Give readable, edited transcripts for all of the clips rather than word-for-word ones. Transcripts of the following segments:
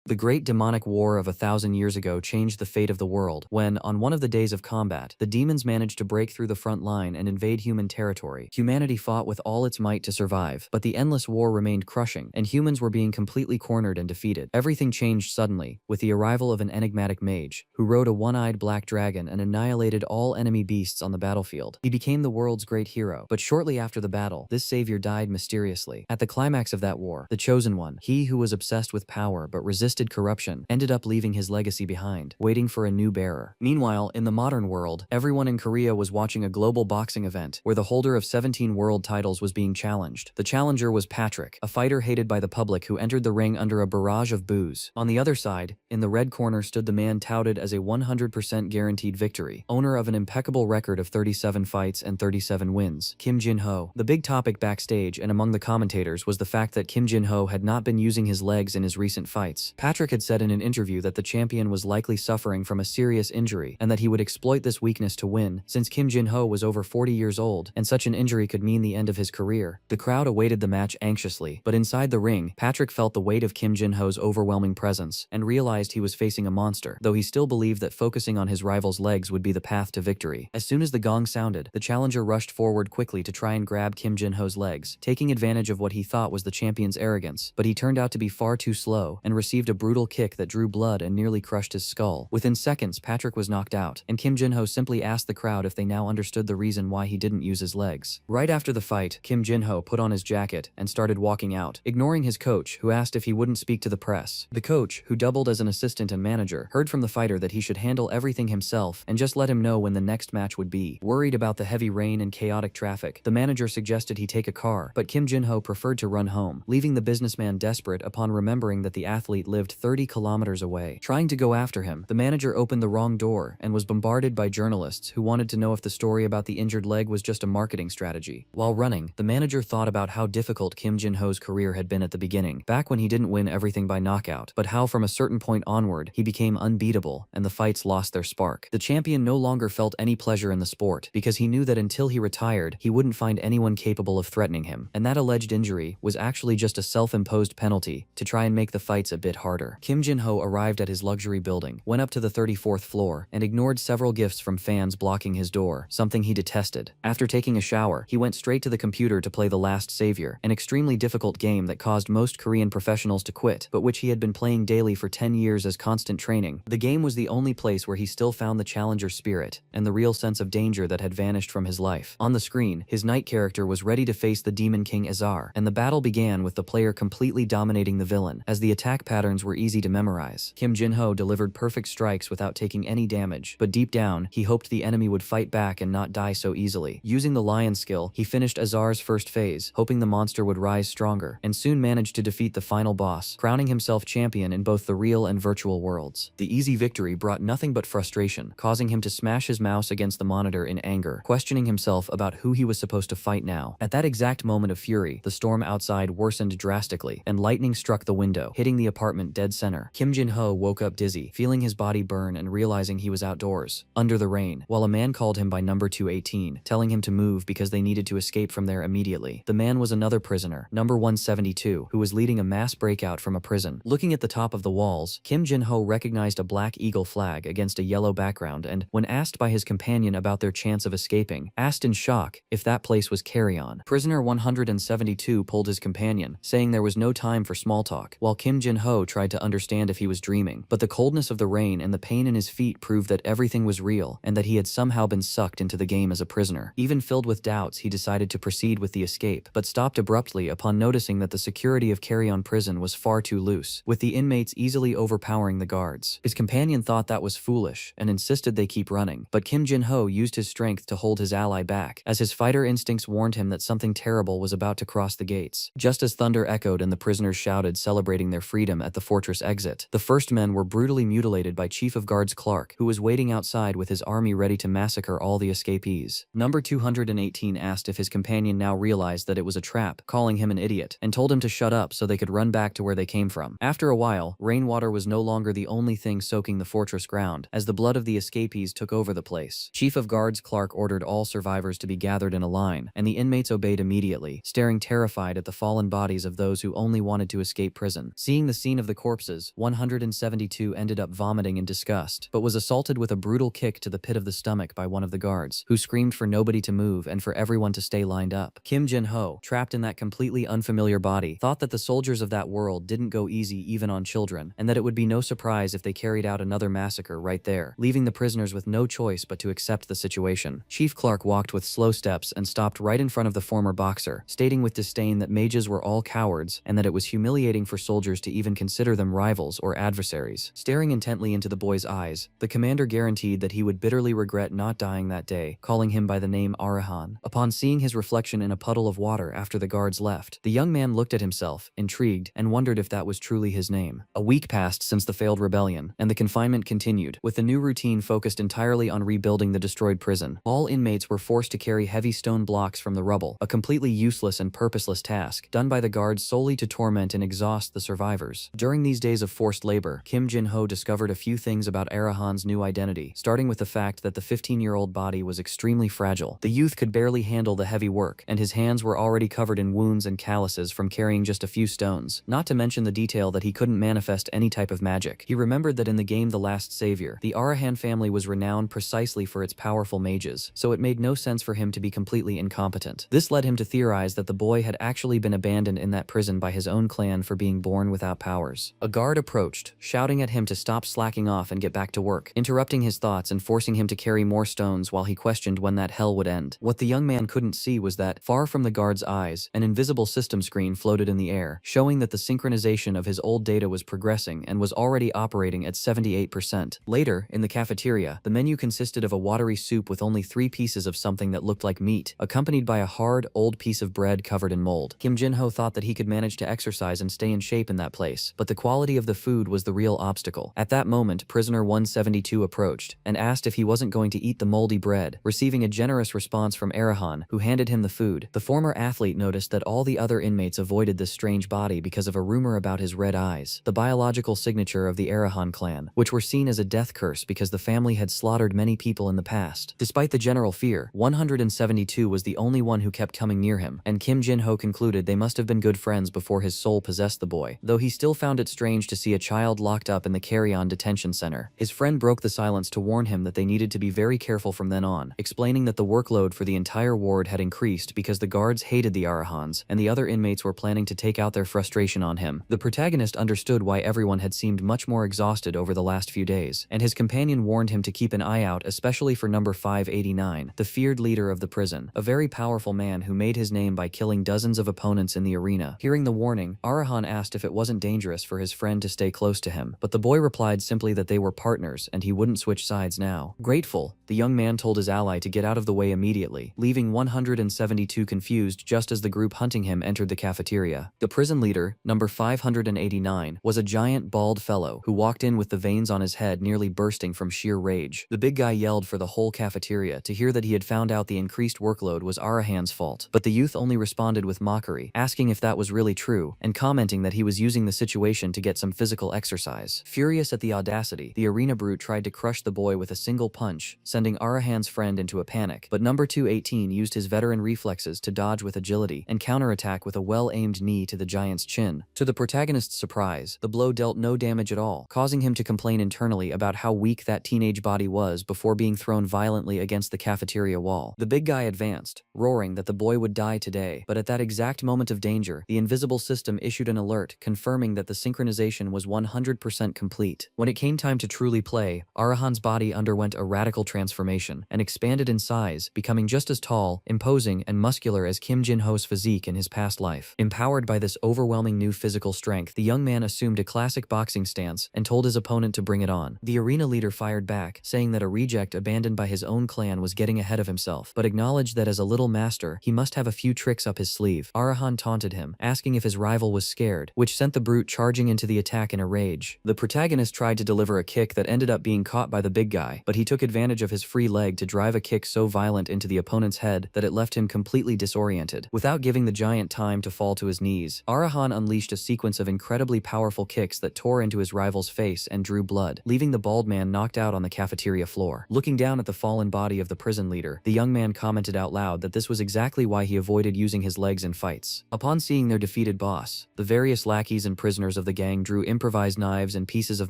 The great demonic war of 1,000 years ago changed the fate of the world when, on one of the days of combat, the demons managed to break through the front line and invade human territory. Humanity fought with all its might to survive, but the endless war remained crushing, and humans were being completely cornered and defeated. Everything changed suddenly, with the arrival of an enigmatic mage, who rode a one-eyed black dragon and annihilated all enemy beasts on the battlefield. He became the world's great hero, but shortly after the battle, this savior died mysteriously. At the climax of that war, the Chosen One, he who was obsessed with power but resisted corruption, ended up leaving his legacy behind, waiting for a new bearer. Meanwhile, in the modern world, everyone in Korea was watching a global boxing event where the holder of 17 world titles was being challenged. The challenger was Patrick, a fighter hated by the public who entered the ring under a barrage of boos. On the other side, in the red corner stood the man touted as a 100% guaranteed victory, owner of an impeccable record of 37 fights and 37 wins, Kim Jin-ho. The big topic backstage and among the commentators was the fact that Kim Jin-ho had not been using his legs in his recent fights. Patrick had said in an interview that the champion was likely suffering from a serious injury and that he would exploit this weakness to win, since Kim Jin-ho was over 40 years old and such an injury could mean the end of his career. The crowd awaited the match anxiously, but inside the ring, Patrick felt the weight of Kim Jin-ho's overwhelming presence and realized he was facing a monster, though he still believed that focusing on his rival's legs would be the path to victory. As soon as the gong sounded, the challenger rushed forward quickly to try and grab Kim Jin-ho's legs, taking advantage of what he thought was the champion's arrogance, but he turned out to be far too slow and received a brutal kick that drew blood and nearly crushed his skull. Within seconds, Patrick was knocked out, and Kim Jin-ho simply asked the crowd if they now understood the reason why he didn't use his legs. Right after the fight, Kim Jin-ho put on his jacket and started walking out, ignoring his coach, who asked if he wouldn't speak to the press. The coach, who doubled as an assistant and manager, heard from the fighter that he should handle everything himself and just let him know when the next match would be. Worried about the heavy rain and chaotic traffic, the manager suggested he take a car, but Kim Jin-ho preferred to run home, leaving the businessman desperate upon remembering that the athlete lived 30 kilometers away. Trying to go after him, the manager opened the wrong door and was bombarded by journalists who wanted to know if the story about the injured leg was just a marketing strategy. While running, the manager thought about how difficult Kim Jin-ho's career had been at the beginning, back when he didn't win everything by knockout, but how from a certain point onward, he became unbeatable and the fights lost their spark. The champion no longer felt any pleasure in the sport because he knew that until he retired, he wouldn't find anyone capable of threatening him, and that alleged injury was actually just a self-imposed penalty to try and make the fights a bit harder. Kim Jin-ho arrived at his luxury building, went up to the 34th floor, and ignored several gifts from fans blocking his door, something he detested. After taking a shower, he went straight to the computer to play The Last Savior, an extremely difficult game that caused most Korean professionals to quit, but which he had been playing daily for 10 years as constant training. The game was the only place where he still found the challenger spirit and the real sense of danger that had vanished from his life. On the screen, his knight character was ready to face the demon king Azar, and the battle began with the player completely dominating the villain, as the attack patterns were easy to memorize. Kim Jin-ho delivered perfect strikes without taking any damage, but deep down, he hoped the enemy would fight back and not die so easily. Using the lion skill, he finished Azar's first phase, hoping the monster would rise stronger, and soon managed to defeat the final boss, crowning himself champion in both the real and virtual worlds. The easy victory brought nothing but frustration, causing him to smash his mouse against the monitor in anger, questioning himself about who he was supposed to fight now. At that exact moment of fury, the storm outside worsened drastically, and lightning struck the window, hitting the apartment dead center. Kim Jin-ho woke up dizzy, feeling his body burn and realizing he was outdoors, under the rain, while a man called him by number 218, telling him to move because they needed to escape from there immediately. The man was another prisoner, number 172, who was leading a mass breakout from a prison. Looking at the top of the walls, Kim Jin-ho recognized a black eagle flag against a yellow background and, when asked by his companion about their chance of escaping, asked in shock if that place was carry-on. Prisoner 172 pulled his companion, saying there was no time for small talk, while Kim Jin-ho tried to understand if he was dreaming, but the coldness of the rain and the pain in his feet proved that everything was real and that he had somehow been sucked into the game as a prisoner. Even filled with doubts, he decided to proceed with the escape, but stopped abruptly upon noticing that the security of carry-on prison was far too loose, with the inmates easily overpowering the guards. His companion thought that was foolish and insisted they keep running, but Kim Jin-ho used his strength to hold his ally back, as his fighter instincts warned him that something terrible was about to cross the gates. Just as thunder echoed and the prisoners shouted, celebrating their freedom at the fortress exit, the first men were brutally mutilated by Chief of Guards Clark, who was waiting outside with his army ready to massacre all the escapees. Number 218 asked if his companion now realized that it was a trap, calling him an idiot, and told him to shut up so they could run back to where they came from. After a while, rainwater was no longer the only thing soaking the fortress ground, as the blood of the escapees took over the place. Chief of Guards Clark ordered all survivors to be gathered in a line, and the inmates obeyed immediately, staring terrified at the fallen bodies of those who only wanted to escape prison. Seeing the scene of the the corpses, 172 ended up vomiting in disgust, but was assaulted with a brutal kick to the pit of the stomach by one of the guards, who screamed for nobody to move and for everyone to stay lined up. Kim Jin-ho, trapped in that completely unfamiliar body, thought that the soldiers of that world didn't go easy even on children, and that it would be no surprise if they carried out another massacre right there, leaving the prisoners with no choice but to accept the situation. Chief Clark walked with slow steps and stopped right in front of the former boxer, stating with disdain that mages were all cowards and that it was humiliating for soldiers to even consider them rivals or adversaries. Staring intently into the boy's eyes, the commander guaranteed that he would bitterly regret not dying that day, calling him by the name Arahan. Upon seeing his reflection in a puddle of water after the guards left, the young man looked at himself, intrigued, and wondered if that was truly his name. A week passed since the failed rebellion, and the confinement continued, with the new routine focused entirely on rebuilding the destroyed prison. All inmates were forced to carry heavy stone blocks from the rubble, a completely useless and purposeless task, done by the guards solely to torment and exhaust the survivors. During these days of forced labor, Kim Jin-ho discovered a few things about Arahan's new identity, starting with the fact that the 15-year-old body was extremely fragile. The youth could barely handle the heavy work, and his hands were already covered in wounds and calluses from carrying just a few stones, not to mention the detail that he couldn't manifest any type of magic. He remembered that in the game The Last Savior, the Arahan family was renowned precisely for its powerful mages, so it made no sense for him to be completely incompetent. This led him to theorize that the boy had actually been abandoned in that prison by his own clan for being born without powers. A guard approached, shouting at him to stop slacking off and get back to work, interrupting his thoughts and forcing him to carry more stones while he questioned when that hell would end. What the young man couldn't see was that, far from the guard's eyes, an invisible system screen floated in the air, showing that the synchronization of his old data was progressing and was already operating at 78%. Later, in the cafeteria, the menu consisted of a watery soup with only 3 pieces of something that looked like meat, accompanied by a hard, old piece of bread covered in mold. Kim Jin-ho thought that he could manage to exercise and stay in shape in that place, but the quality of the food was the real obstacle. At that moment, prisoner 172 approached and asked if he wasn't going to eat the moldy bread, receiving a generous response from Arahan, who handed him the food. The former athlete noticed that all the other inmates avoided this strange body because of a rumor about his red eyes, the biological signature of the Arahan clan, which were seen as a death curse because the family had slaughtered many people in the past. Despite the general fear, 172 was the only one who kept coming near him, and Kim Jin-ho concluded they must have been good friends before his soul possessed the boy, though he still found it strange to see a child locked up in the carry-on detention center. His friend broke the silence to warn him that they needed to be very careful from then on, explaining that the workload for the entire ward had increased because the guards hated the Arahans, and the other inmates were planning to take out their frustration on him. The protagonist understood why everyone had seemed much more exhausted over the last few days, and his companion warned him to keep an eye out especially for number 589, the feared leader of the prison, a very powerful man who made his name by killing dozens of opponents in the arena. Hearing the warning, Arahan asked if it wasn't dangerous for his friend to stay close to him, but the boy replied simply that they were partners and he wouldn't switch sides now. Grateful, the young man told his ally to get out of the way immediately, leaving 172 confused just as the group hunting him entered the cafeteria. The prison leader, number 589, was a giant bald fellow who walked in with the veins on his head nearly bursting from sheer rage. The big guy yelled for the whole cafeteria to hear that he had found out the increased workload was Arahan's fault, but the youth only responded with mockery, asking if that was really true, and commenting that he was using the situation to get some physical exercise. Furious at the audacity, the arena brute tried to crush the boy with a single punch, sending Arahan's friend into a panic, but number 218 used his veteran reflexes to dodge with agility and counterattack with a well-aimed knee to the giant's chin. To the protagonist's surprise, the blow dealt no damage at all, causing him to complain internally about how weak that teenage body was before being thrown violently against the cafeteria wall. The big guy advanced, roaring that the boy would die today, but at that exact moment of danger, the invisible system issued an alert confirming that the synchronization was 100% complete. When it came time to truly play, Arahan's body underwent a radical transformation and expanded in size, becoming just as tall, imposing, and muscular as Kim Jin-ho's physique in his past life. Empowered by this overwhelming new physical strength, the young man assumed a classic boxing stance and told his opponent to bring it on. The arena leader fired back, saying that a reject abandoned by his own clan was getting ahead of himself, but acknowledged that as a little master, he must have a few tricks up his sleeve. Arahan taunted him, asking if his rival was scared, which sent the brute charging into the attack in a rage. The protagonist tried to deliver a kick that ended up being caught by the big guy, but he took advantage of his free leg to drive a kick so violent into the opponent's head that it left him completely disoriented. Without giving the giant time to fall to his knees, Arahan unleashed a sequence of incredibly powerful kicks that tore into his rival's face and drew blood, leaving the bald man knocked out on the cafeteria floor. Looking down at the fallen body of the prison leader, the young man commented out loud that this was exactly why he avoided using his legs in fights. Upon seeing their defeated boss, the various lackeys and prisoners of of the gang drew improvised knives and pieces of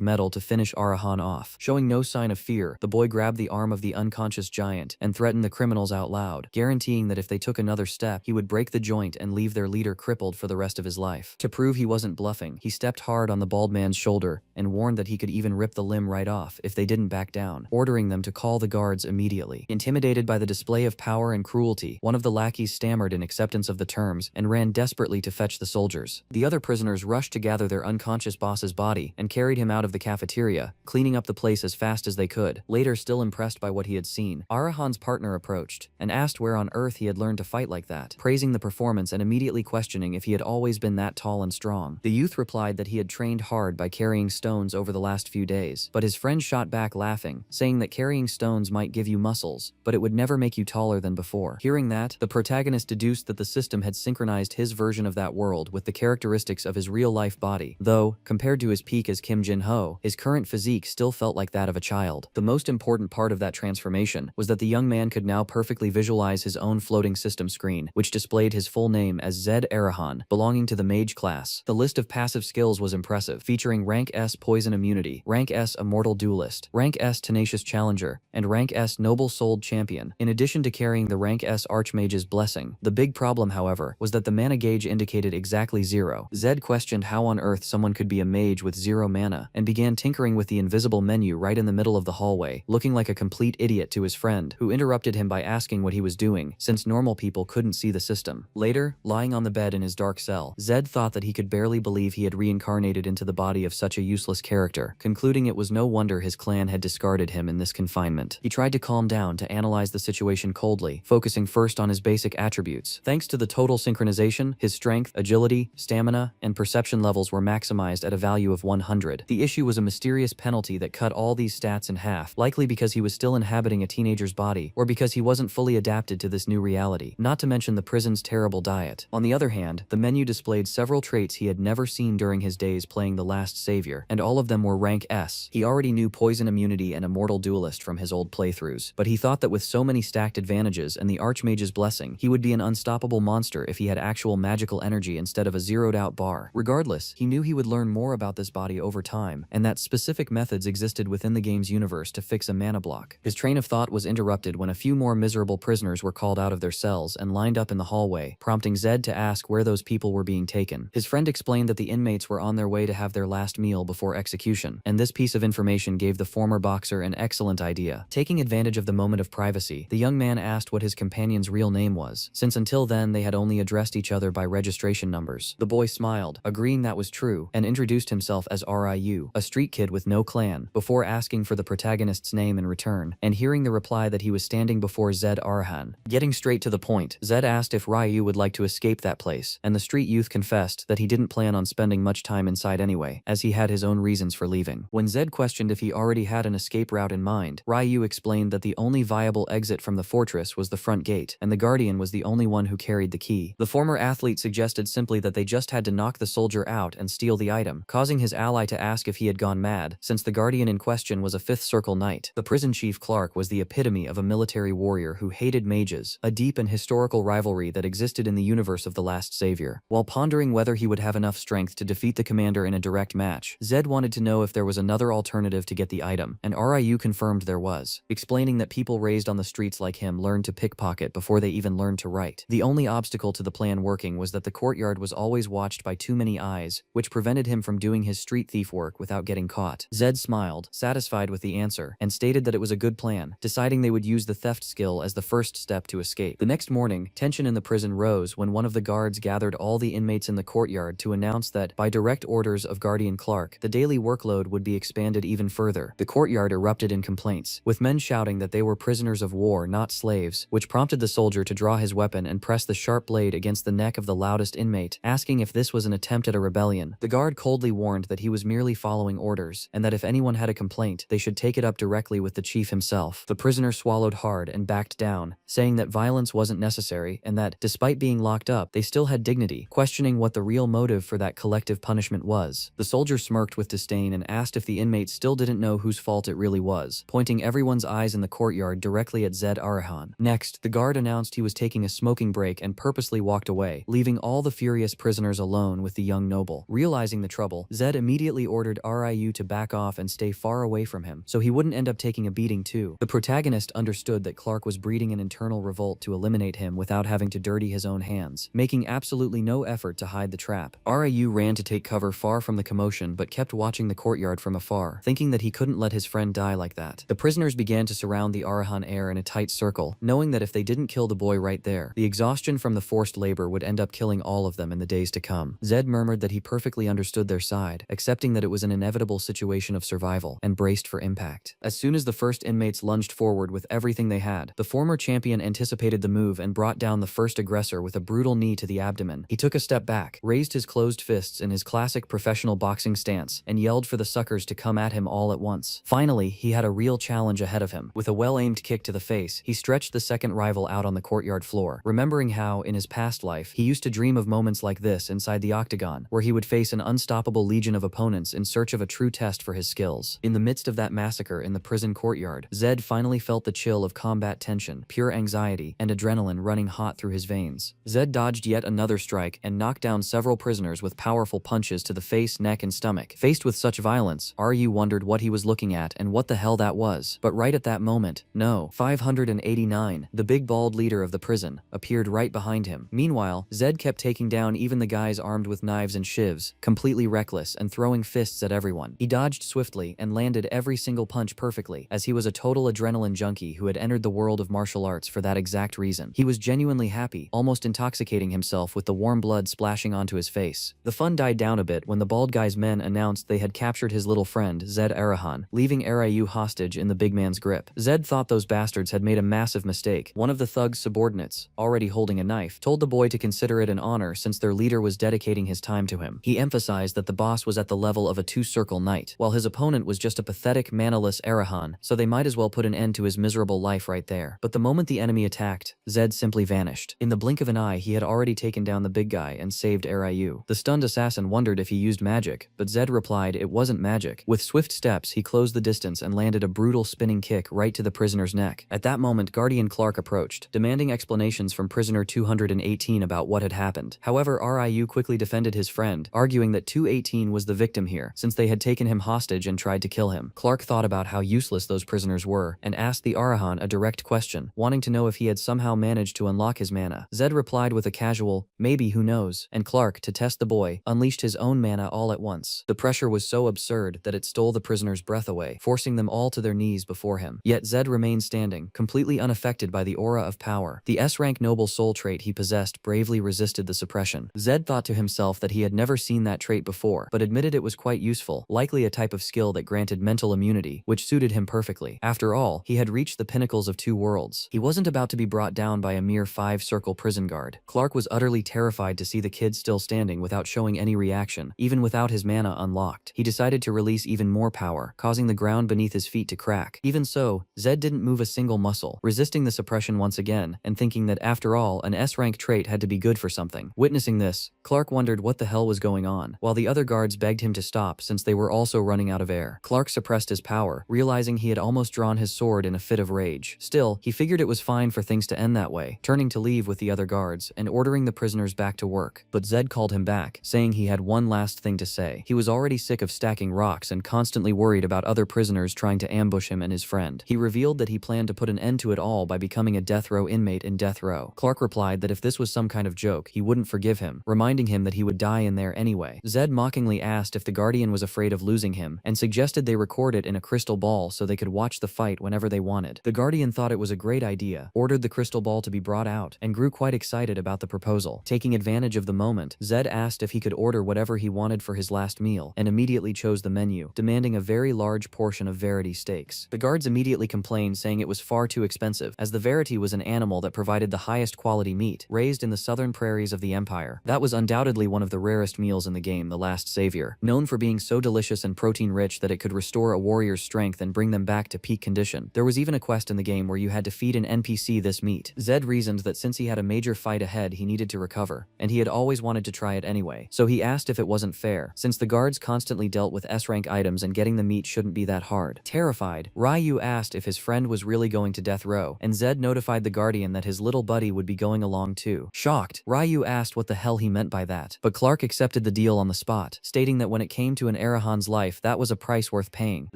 metal to finish Arahan off. Showing no sign of fear, the boy grabbed the arm of the unconscious giant and threatened the criminals out loud, guaranteeing that if they took another step, he would break the joint and leave their leader crippled for the rest of his life. To prove he wasn't bluffing, he stepped hard on the bald man's shoulder and warned that he could even rip the limb right off if they didn't back down, ordering them to call the guards immediately. Intimidated by the display of power and cruelty, one of the lackeys stammered in acceptance of the terms and ran desperately to fetch the soldiers. The other prisoners rushed to gather their unconscious boss's body and carried him out of the cafeteria, cleaning up the place as fast as they could. Later, still impressed by what he had seen, Arahan's partner approached and asked where on earth he had learned to fight like that, praising the performance and immediately questioning if he had always been that tall and strong. The youth replied that he had trained hard by carrying stones over the last few days, but his friend shot back laughing, saying that carrying stones might give you muscles, but it would never make you taller than before. Hearing that, the protagonist deduced that the system had synchronized his version of that world with the characteristics of his real-life body, though, compared to his peak as Kim Jin-ho, his current physique still felt like that of a child. The most important part of that transformation was that the young man could now perfectly visualize his own floating system screen, which displayed his full name as Zed Arahan, belonging to the Mage class. The list of passive skills was impressive, featuring Rank S Poison Immunity, Rank S Immortal Duelist, Rank S Tenacious Challenger, and Rank S Noble-Souled Champion, in addition to carrying the Rank S Archmage's Blessing. The big problem, however, was that the mana gauge indicated exactly 0. Zed questioned how on earth someone could be a mage with 0 mana, and began tinkering with the invisible menu right in the middle of the hallway, looking like a complete idiot to his friend, who interrupted him by asking what he was doing, since normal people couldn't see the system. Later, lying on the bed in his dark cell, Zed thought that he could barely believe he had reincarnated into the body of such a useless character, concluding it was no wonder his clan had discarded him in this confinement. He tried to calm down to analyze the situation coldly, focusing first on his basic attributes. Thanks to the total synchronization, his strength, agility, stamina, and perception levels were maximized at a value of 100. The issue was a mysterious penalty that cut all these stats in half, likely because he was still inhabiting a teenager's body, or because he wasn't fully adapted to this new reality, not to mention the prison's terrible diet. On the other hand, the menu displayed several traits he had never seen during his days playing the Last Savior, and all of them were rank S. He already knew Poison Immunity and Immortal Duelist from his old playthroughs, but he thought that with so many stacked advantages and the Archmage's Blessing, he would be an unstoppable monster if he had actual magical energy instead of a zeroed-out bar. Regardless, he knew he would learn more about this body over time, and that specific methods existed within the game's universe to fix a mana block. His train of thought was interrupted when a few more miserable prisoners were called out of their cells and lined up in the hallway, prompting Zed to ask where those people were being taken. His friend explained that the inmates were on their way to have their last meal before execution, and this piece of information gave the former boxer an excellent idea. Taking advantage of the moment of privacy, the young man asked what his companion's real name was, since until then they had only addressed each other by registration numbers. The boy smiled, agreeing that was true, and introduced himself as Ryu, a street kid with no clan, before asking for the protagonist's name in return, and hearing the reply that he was standing before Zed Arahan. Getting straight to the point, Zed asked if Ryu would like to escape that place, and the street youth confessed that he didn't plan on spending much time inside anyway, as he had his own reasons for leaving. When Zed questioned if he already had an escape route in mind, Ryu explained that the only viable exit from the fortress was the front gate, and the Guardian was the only one who carried the key. The former athlete suggested simply that they just had to knock the soldier out and steal the item, causing his ally to ask if he had gone mad, since the Guardian in question was a Fifth Circle Knight. The prison chief Clark was the epitome of a military warrior who hated mages, a deep and historical rivalry that existed in the universe of the Last Savior. While pondering whether he would have enough strength to defeat the commander in a direct match, Zed wanted to know if there was another alternative to get the item, and Ryu confirmed there was, explaining that people raised on the streets like him learned to pickpocket before they even learned to write. The only obstacle to the plan working was that the courtyard was always watched by too many eyes, which prevented him from doing his street thief work without getting caught. Zed smiled, satisfied with the answer, and stated that it was a good plan, deciding they would use the theft skill as the first step to escape. The next morning, tension in the prison rose when one of the guards gathered all the inmates in the courtyard to announce that, by direct orders of Guardian Clark, the daily workload would be expanded even further. The courtyard erupted in complaints, with men shouting that they were prisoners of war, not slaves, which prompted the soldier to draw his weapon and press the sharp blade against the neck of the loudest inmate, asking if this was an attempt at a rebellion. The guard coldly warned that he was merely following orders, and that if anyone had a complaint, they should take it up directly with the chief himself. The prisoner swallowed hard and backed down, saying that violence wasn't necessary and that, despite being locked up, they still had dignity, questioning what the real motive for that collective punishment was. The soldier smirked smoked with disdain and asked if the inmates still didn't know whose fault it really was, pointing everyone's eyes in the courtyard directly at Zed Arahan. Next, the guard announced he was taking a smoking break and purposely walked away, leaving all the furious prisoners alone with the young noble. Realizing the trouble, Zed immediately ordered Ryu to back off and stay far away from him, so he wouldn't end up taking a beating too. The protagonist understood that Clark was breeding an internal revolt to eliminate him without having to dirty his own hands, making absolutely no effort to hide the trap. Ryu ran to take cover far from the commotion but kept watching the courtyard from afar, thinking that he couldn't let his friend die like that. The prisoners began to surround the Arahan heir in a tight circle, knowing that if they didn't kill the boy right there, the exhaustion from the forced labor would end up killing all of them in the days to come. Zed murmured that he perfectly understood their side, accepting that it was an inevitable situation of survival, and braced for impact. As soon as the first inmates lunged forward with everything they had, the former champion anticipated the move and brought down the first aggressor with a brutal knee to the abdomen. He took a step back, raised his closed fists in his classic professional boxing stance, and yelled for the suckers to come at him all at once. Finally, he had a real challenge ahead of him. With a well-aimed kick to the face, he stretched the second rival out on the courtyard floor, remembering how, in his past life, he used to dream of moments like this inside the octagon, where he would face an unstoppable legion of opponents in search of a true test for his skills. In the midst of that massacre in the prison courtyard, Zed finally felt the chill of combat tension, pure anxiety, and adrenaline running hot through his veins. Zed dodged yet another strike and knocked down several prisoners with powerful punches to the face, neck, and stomach. Faced with such violence, Ryu wondered what he was looking at and what the hell that was. But right at that moment, no, 589, the big bald leader of the prison, appeared right behind him. Meanwhile, Zed kept taking down even the guys armed with knives and shivs, completely reckless and throwing fists at everyone. He dodged swiftly and landed every single punch perfectly, as he was a total adrenaline junkie who had entered the world of martial arts for that exact reason. He was genuinely happy, almost intoxicating himself with the warm blood splashing onto his face. The fun died down a bit when the bald guy's men announced they had captured his little friend, Zed Arahan, leaving Ryu hostage in the big man's grip. Zed thought those bastards had made a massive mistake. One of the thug's subordinates, already holding a knife, told the boy to consider it an honor since their leader was dedicating his time to him. He emphasized that the boss was at the level of a two-circle knight, while his opponent was just a pathetic, manaless Arahan, so they might as well put an end to his miserable life right there. But the moment the enemy attacked, Zed simply vanished. In the blink of an eye, he had already taken down the big guy and saved Ryu. The stunned assassin wondered if he used magic, but Zed replied it wasn't magic. With swift steps, he closed the distance and landed a brutal spinning kick right to the prisoner's neck. At that moment, Guardian Clark approached, demanding explanations from prisoner 218 about what had happened. However, Ryu quickly defended his friend, arguing that 218 was the victim here, since they had taken him hostage and tried to kill him. Clark thought about how useless those prisoners were, and asked the Arahan a direct question, wanting to know if he had somehow managed to unlock his mana. Zed replied with a casual, maybe, who knows, and Clark, to test the boy, unleashed his own mana all at once. The pressure was so absurd that it stole the prisoner's breath away, forcing them all to their knees before him. Yet Zed remained standing, completely unaffected by the aura of power. The S-rank noble soul trait he possessed bravely resisted the suppression. Zed thought to himself that he had never seen that trait before, but admitted it was quite useful, likely a type of skill that granted mental immunity, which suited him perfectly. After all, he had reached the pinnacles of two worlds. He wasn't about to be brought down by a mere five-circle prison guard. Clark was utterly terrified to see the kid still standing without showing any reaction, even without his mana unlocked. He decided to release even more power, causing the ground beneath his feet to crack. Even so, Zed didn't move a single muscle, resisting the suppression once again, and thinking that after all, an S-rank trait had to be good for something. Witnessing this, Clark wondered what the hell was going on, while the other guards begged him to stop since they were also running out of air. Clark suppressed his power, realizing he had almost drawn his sword in a fit of rage. Still, he figured it was fine for things to end that way, turning to leave with the other guards and ordering the prisoners back to work. But Zed called him back, saying he had one last thing to say. He was already sick of stacking rocks and constantly worried about other prisoners trying to ambush him and his friend. He revealed that he planned to put an end to it all by becoming a death row inmate in death row. Clark replied that if this was some kind of joke, he wouldn't forgive him, reminding him that he would die in there anyway. Zed mockingly asked if the Guardian was afraid of losing him, and suggested they record it in a crystal ball so they could watch the fight whenever they wanted. The Guardian thought it was a great idea, ordered the crystal ball to be brought out, and grew quite excited about the proposal. Taking advantage of the moment, Zed asked if he could order whatever he wanted for his last meal, and immediately chose the menu, demanding a very large portion of Verity steaks. The guards immediately complained, saying it was far too expensive, as the Verity was an animal that provided the highest quality meat, raised in the southern prairies of the Empire. That was undoubtedly one of the rarest meals in the game, the Last Savior, known for being so delicious and protein-rich that it could restore a warrior's strength and bring them back to peak condition. There was even a quest in the game where you had to feed an NPC this meat. Zed reasoned that since he had a major fight ahead, he needed to recover, and he had always wanted to try it anyway, so he asked if it wasn't fair, since the guards constantly dealt with S-rank items and getting the meat shouldn't be that hard. Terrified, Ryu asked if his friend was really going to death row, and Zed notified the Guardian that his little buddy would be going along too. Shocked, Ryu asked what the hell he meant by that, but Clark accepted the deal on the spot, stating that when it came to an Arahan's life that was a price worth paying.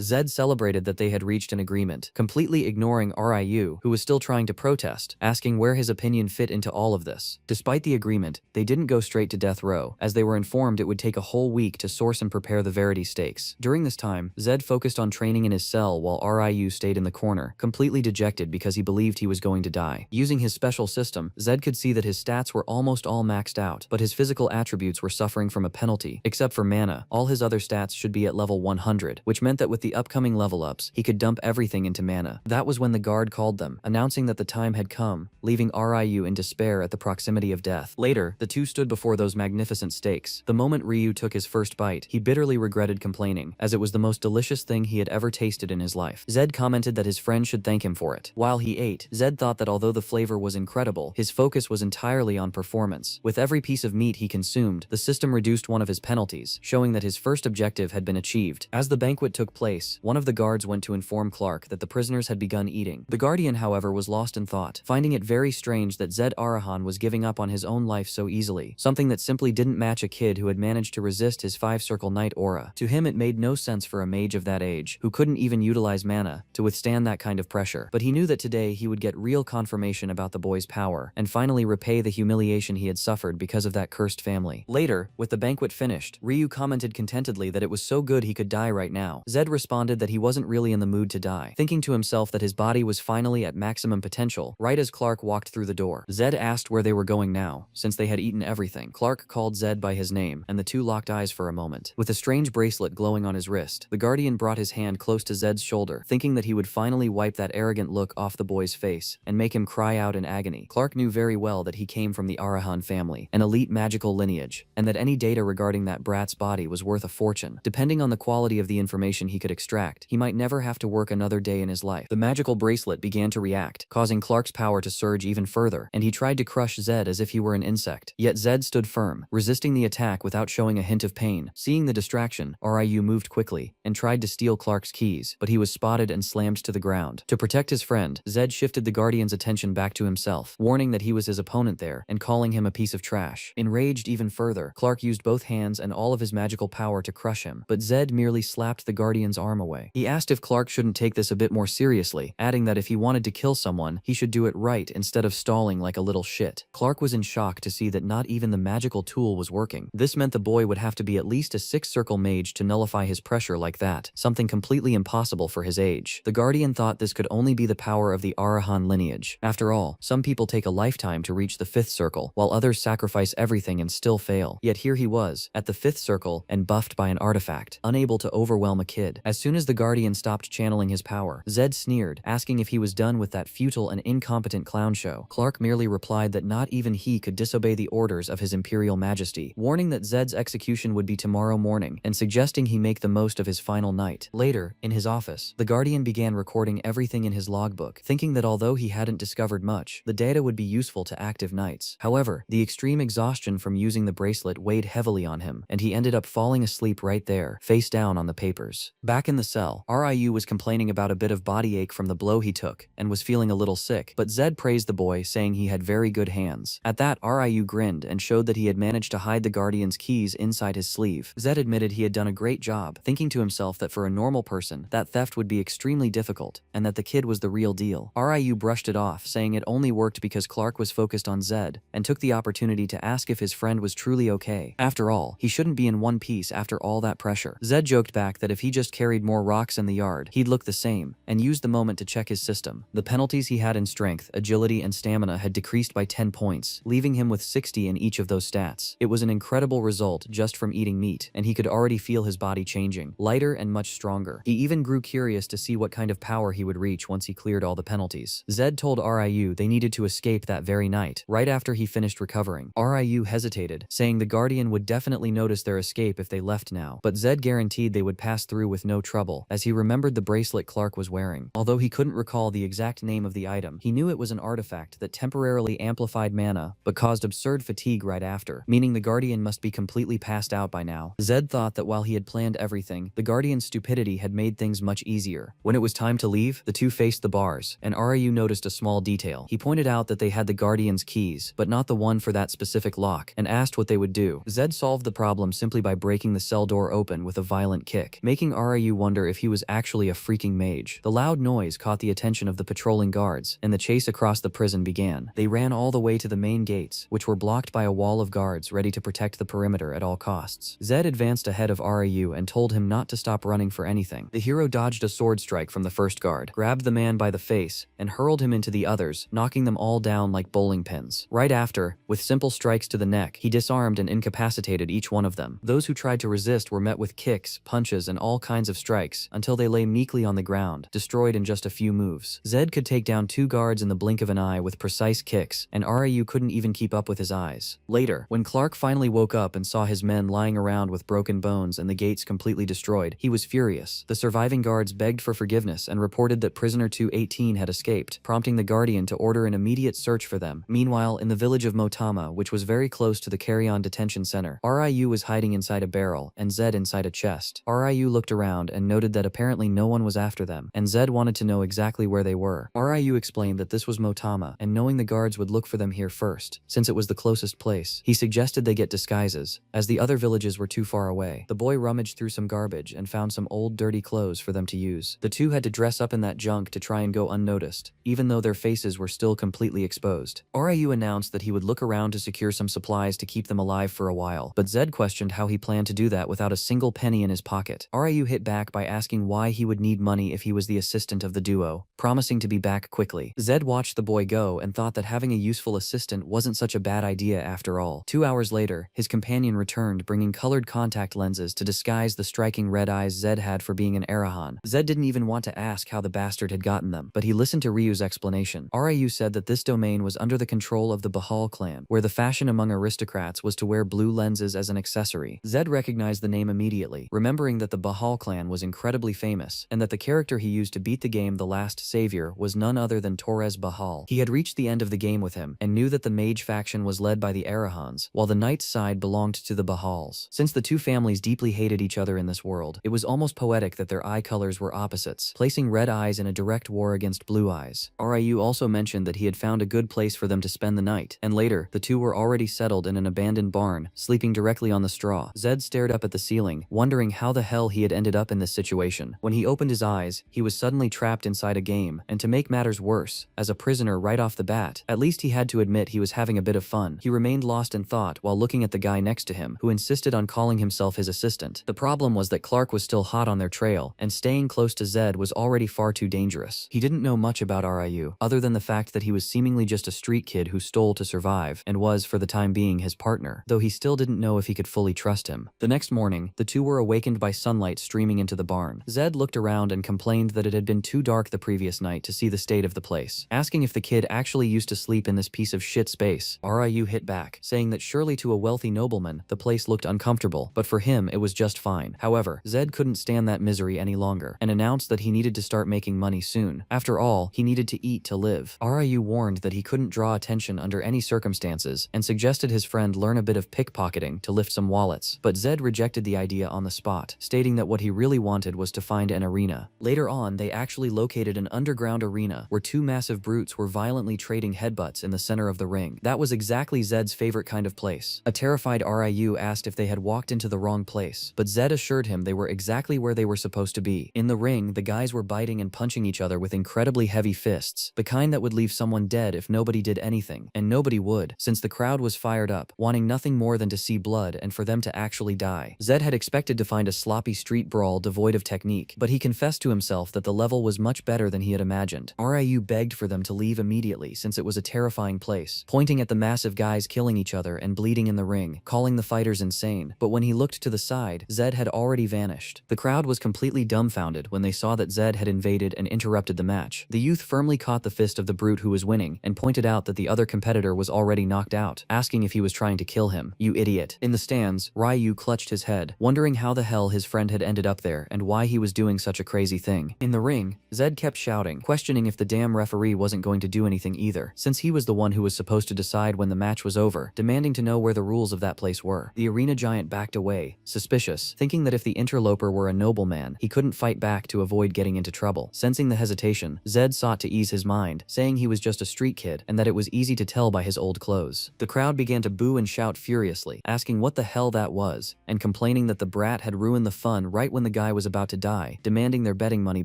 Zed celebrated that they had reached an agreement, completely ignoring Ryu, who was still trying to protest, asking where his opinion fit into all of this. Despite the agreement, they didn't go straight to death row, as they were informed it would take a whole week to source and prepare the Verity steaks. During this time, Zed focused on training in his cell while Ryu stayed in the corner, completely dejected because he believed he was going to die. Using his special system, Zed could see that his stats were almost all maxed out, but his physical attributes were suffering from a penalty. Except for mana, all his other stats should be at level 100, which meant that with the upcoming level ups, he could dump everything into mana. That was when the guard called them, announcing that the time had come, leaving Ryu in despair at the proximity of death. Later, the two stood before those magnificent steaks. The moment Ryu took his first bite, he bitterly regretted complaining, as it was the most delicious thing he had ever tasted in his life. Zed commented that his friend should thank him for it. While he ate, Zed thought that although the flavor was incredible, his focus was entirely on performance. With every piece of meat he consumed, the system reduced one of his penalties, showing that his first objective had been achieved. As the banquet took place, one of the guards went to inform Clark that the prisoners had begun eating. The Guardian, however, was lost in thought, finding it very strange that Zed Arahan was giving up on his own life so easily, something that simply didn't match a kid who had managed to resist his 5-circle knight aura. To him it made no sense for a mage of that age, who couldn't even utilize mana, to withstand that kind of pressure. But he knew that today he would get real confirmation about the boy's power, and finally repay the humiliation he had suffered because of that cursed family. Later, with the banquet finished, Ryu commented contentedly that it was so good he could die right now. Zed responded that he wasn't really in the mood to die, thinking to himself that his body was finally at maximum potential, right as Clark walked through the door. Zed asked where they were going now, since they had eaten everything. Clark called Zed by his name, and the two locked eyes for a moment. With a strange bracelet glowing on his wrist, the Guardian brought his hand close to Zed's shoulder, thinking that he would finally wipe that arrogant look off the boy's face, and make him cry out in agony. Clark knew very well that he came from the Arahan family, an elite magical lineage, and that any data regarding that brat's body was worth a fortune. Depending on the quality of the information he could extract, he might never have to work another day in his life. The magical bracelet began to react, causing Clark's power to surge even further, and he tried to crush Zed as if he were an insect. Yet Zed stood firm, resisting the attack without showing a hint of pain. Seeing the distraction, Ryu moved quickly, and tried to steal Clark's keys, but he was spotted and slammed to the ground. To protect his friend, Zed shifted the Guardian's attention back to himself, warning that he was his opponent there, and calling him a piece of trash. Enraged even further, Clark used both hands and all of his magical power to crush him, but Zed merely slapped the Guardian's arm away. He asked if Clark shouldn't take this a bit more seriously, adding that if he wanted to kill someone, he should do it right instead of stalling like a little shit. Clark was in shock to see that not even the magical tool was working. This meant the boy would have to be at least a 6-circle mage to nullify his pressure like that, something completely impossible for his age. The Guardian thought this could only be the power of the Arahan lineage. After all, some people take a lifetime to reach the 5th circle, while others sacrifice everything and still fail. Yet here he was, at the 5th circle, and buffed by an artifact, unable to overwhelm a kid. As soon as the Guardian stopped channeling his power, Zed sneered, asking if he was done with that futile and incompetent clown show. Clark merely replied that not even he could disobey the orders of his Imperial Majesty, warning that Zed's execution would be tomorrow morning, and suggesting he make the most of his final night. Later, in his office, the Guardian began recording everything in his logbook, thinking that although he hadn't discovered much, the data would be useful to active knights. However, the extreme exhaustion from using the bracelet weighed heavily on him, and he ended up falling asleep right there, face down on the papers. Back in the cell, Ryu was complaining about a bit of body ache from the blow he took, and was feeling a little sick, but Zed praised the boy, saying he had very good hands. At that, Ryu grinned and showed that he had managed to hide the Guardian's keys inside his sleeve. Zed admitted he had done a great job, thinking to himself that for a normal person, that theft would be extremely difficult, and that the kid was the real deal. Ryu brushed it off, saying it only worked because Clark was focused on Zed, and took the opportunity to ask if his friend was truly okay. After all, he shouldn't be in one piece after all that pressure. Zed joked back that if he just carried more rocks in the yard, he'd look the same, and used the moment to check his system. The penalties he had in strength, agility, and stamina had decreased by 10 points, leaving him with 60 in each of those stats. It was an incredible result just from eating meat, and he could already feel his body changing, lighter and much stronger. He even grew curious to see what kind of power he would reach once he cleared all the penalties. Zed told Ryu they needed to escape that very night, right after he finished recovering. Ryu hesitated, saying the Guardian would definitely notice their escape if they left now, but Zed guaranteed they would pass through with no trouble, as he remembered the bracelet Clark was wearing. Although he couldn't recall the exact name of the item, he knew it was an artifact that temporarily amplified mana, but caused absurd fatigue right after, meaning the Guardian must be completely passed out by now. Zed Zed thought that while he had planned everything, the Guardian's stupidity had made things much easier. When it was time to leave, the two faced the bars, and Ryu noticed a small detail. He pointed out that they had the Guardian's keys, but not the one for that specific lock, and asked what they would do. Zed solved the problem simply by breaking the cell door open with a violent kick, making Ryu wonder if he was actually a freaking mage. The loud noise caught the attention of the patrolling guards, and the chase across the prison began. They ran all the way to the main gates, which were blocked by a wall of guards ready to protect the perimeter at all costs. Zed advanced ahead of Ryu and told him not to stop running for anything. The hero dodged a sword strike from the first guard, grabbed the man by the face, and hurled him into the others, knocking them all down like bowling pins. Right after, with simple strikes to the neck, he disarmed and incapacitated each one of them. Those who tried to resist were met with kicks, punches, and all kinds of strikes, until they lay meekly on the ground, destroyed in just a few moves. Zed could take down 2 guards in the blink of an eye with precise kicks, and Ryu couldn't even keep up with his eyes. Later, when Clark finally woke up and saw his men lying around with broken bones and the gates completely destroyed, he was furious. The surviving guards begged for forgiveness and reported that prisoner 218 had escaped, prompting the Guardian to order an immediate search for them. Meanwhile, in the village of Motama, which was very close to the Carry-On detention center, Ryu was hiding inside a barrel, and Zed inside a chest. Ryu looked around and noted that apparently no one was after them, and Zed wanted to know exactly where they were. Ryu explained that this was Motama, and knowing the guards would look for them here first, since it was the closest place, he suggested they get disguises, as the other villages were too far away. The boy rummaged through some garbage and found some old dirty clothes for them to use. The two had to dress up in that junk to try and go unnoticed, even though their faces were still completely exposed. Ryu announced that he would look around to secure some supplies to keep them alive for a while, but Zed questioned how he planned to do that without a single penny in his pocket. Ryu hit back by asking why he would need money if he was the assistant of the duo, promising to be back quickly. Zed watched the boy go and thought that having a useful assistant wasn't such a bad idea after all. 2 hours later, his companion returned bringing colored contact lenses to disguise the striking red eyes Zed had for being an Arahan. Zed didn't even want to ask how the bastard had gotten them, but he listened to Ryu's explanation. Ryu said that this domain was under the control of the Bahal clan, where the fashion among aristocrats was to wear blue lenses as an accessory. Zed recognized the name immediately, remembering that the Bahal clan was incredibly famous, and that the character he used to beat the game The Last Savior was none other than Torres Bahal. He had reached the end of the game with him, and knew that the Mage faction was led by the Arahans, while the Knight's side belonged to the Bahals. Since the two families deeply hated each other in this world, it was almost poetic that their eye colors were opposites, placing red eyes in a direct war against blue eyes. Ryu also mentioned that he had found a good place for them to spend the night, and later, the two were already settled in an abandoned barn, sleeping directly on the straw. Zed stared up at the ceiling, wondering how the hell he had ended up in this situation. When he opened his eyes, he was suddenly trapped inside a game, and to make matters worse, as a prisoner right off the bat, at least he had to admit he was having a bit of fun. He remained lost in thought while looking at the guy next to him, who insisted on calling himself his assistant. The problem was that Clark was still hot on their trail, and staying close to Zed was already far too dangerous. He didn't know much about Ryu, other than the fact that he was seemingly just a street kid who stole to survive, and was, for the time being, his partner, though he still didn't know if he could fully trust him. The next morning, the two were awakened by sunlight streaming into the barn. Zed looked around and complained that it had been too dark the previous night to see the state of the place, asking if the kid actually used to sleep in this piece of shit space. Ryu hit back, saying that surely to a wealthy nobleman, the place looked uncomfortable, but for him it was just fine. However, Zed couldn't stand that misery any longer, and announced that he needed to start making money soon. After all, he needed to eat to live. Ryu warned that he couldn't draw attention under any circumstances, and suggested his friend learn a bit of pickpocketing to lift some wallets, but Zed rejected the idea on the spot, stating that what he really wanted was to find an arena. Later on, they actually located an underground arena where two massive brutes were violently trading headbutts in the center of the ring. That was exactly Zed's favorite kind of place. A terrified Ryu asked if they had walked into the wrong place, but Zed assured him they were exactly where they were supposed to be. In the ring, the guys were biting and punching each other with incredibly heavy fists, the kind that would leave someone dead if nobody did anything, and nobody would, since the crowd was fired up, wanting nothing more than to see blood and for them to actually die. Zed had expected to find a sloppy street brawl devoid of technique, but he confessed to himself that the level was much better than he had imagined. Ryu begged for them to leave immediately since it was a terrifying place, pointing at the massive guys killing each other and bleeding in the ring, calling the fighters insane. But when he looked to the side, Zed had already vanished. The crowd was completely dumbfounded when they saw that Zed had invaded and interrupted the match. The youth firmly caught the fist of the brute who was winning and pointed out that the other competitor was already knocked out, asking if he was trying to kill him. "You idiot." In the stands, Ryu clutched his head, wondering how the hell his friend had ended up there and why he was doing such a crazy thing. In the ring, Zed kept shouting, questioning if the damn referee wasn't going to do anything either, since he was the one who was supposed to decide when the match was over, demanding to know where the rules of that place were. The arena giant backed away away, suspicious, thinking that if the interloper were a nobleman, he couldn't fight back to avoid getting into trouble. Sensing the hesitation, Zed sought to ease his mind, saying he was just a street kid and that it was easy to tell by his old clothes. The crowd began to boo and shout furiously, asking what the hell that was, and complaining that the brat had ruined the fun right when the guy was about to die, demanding their betting money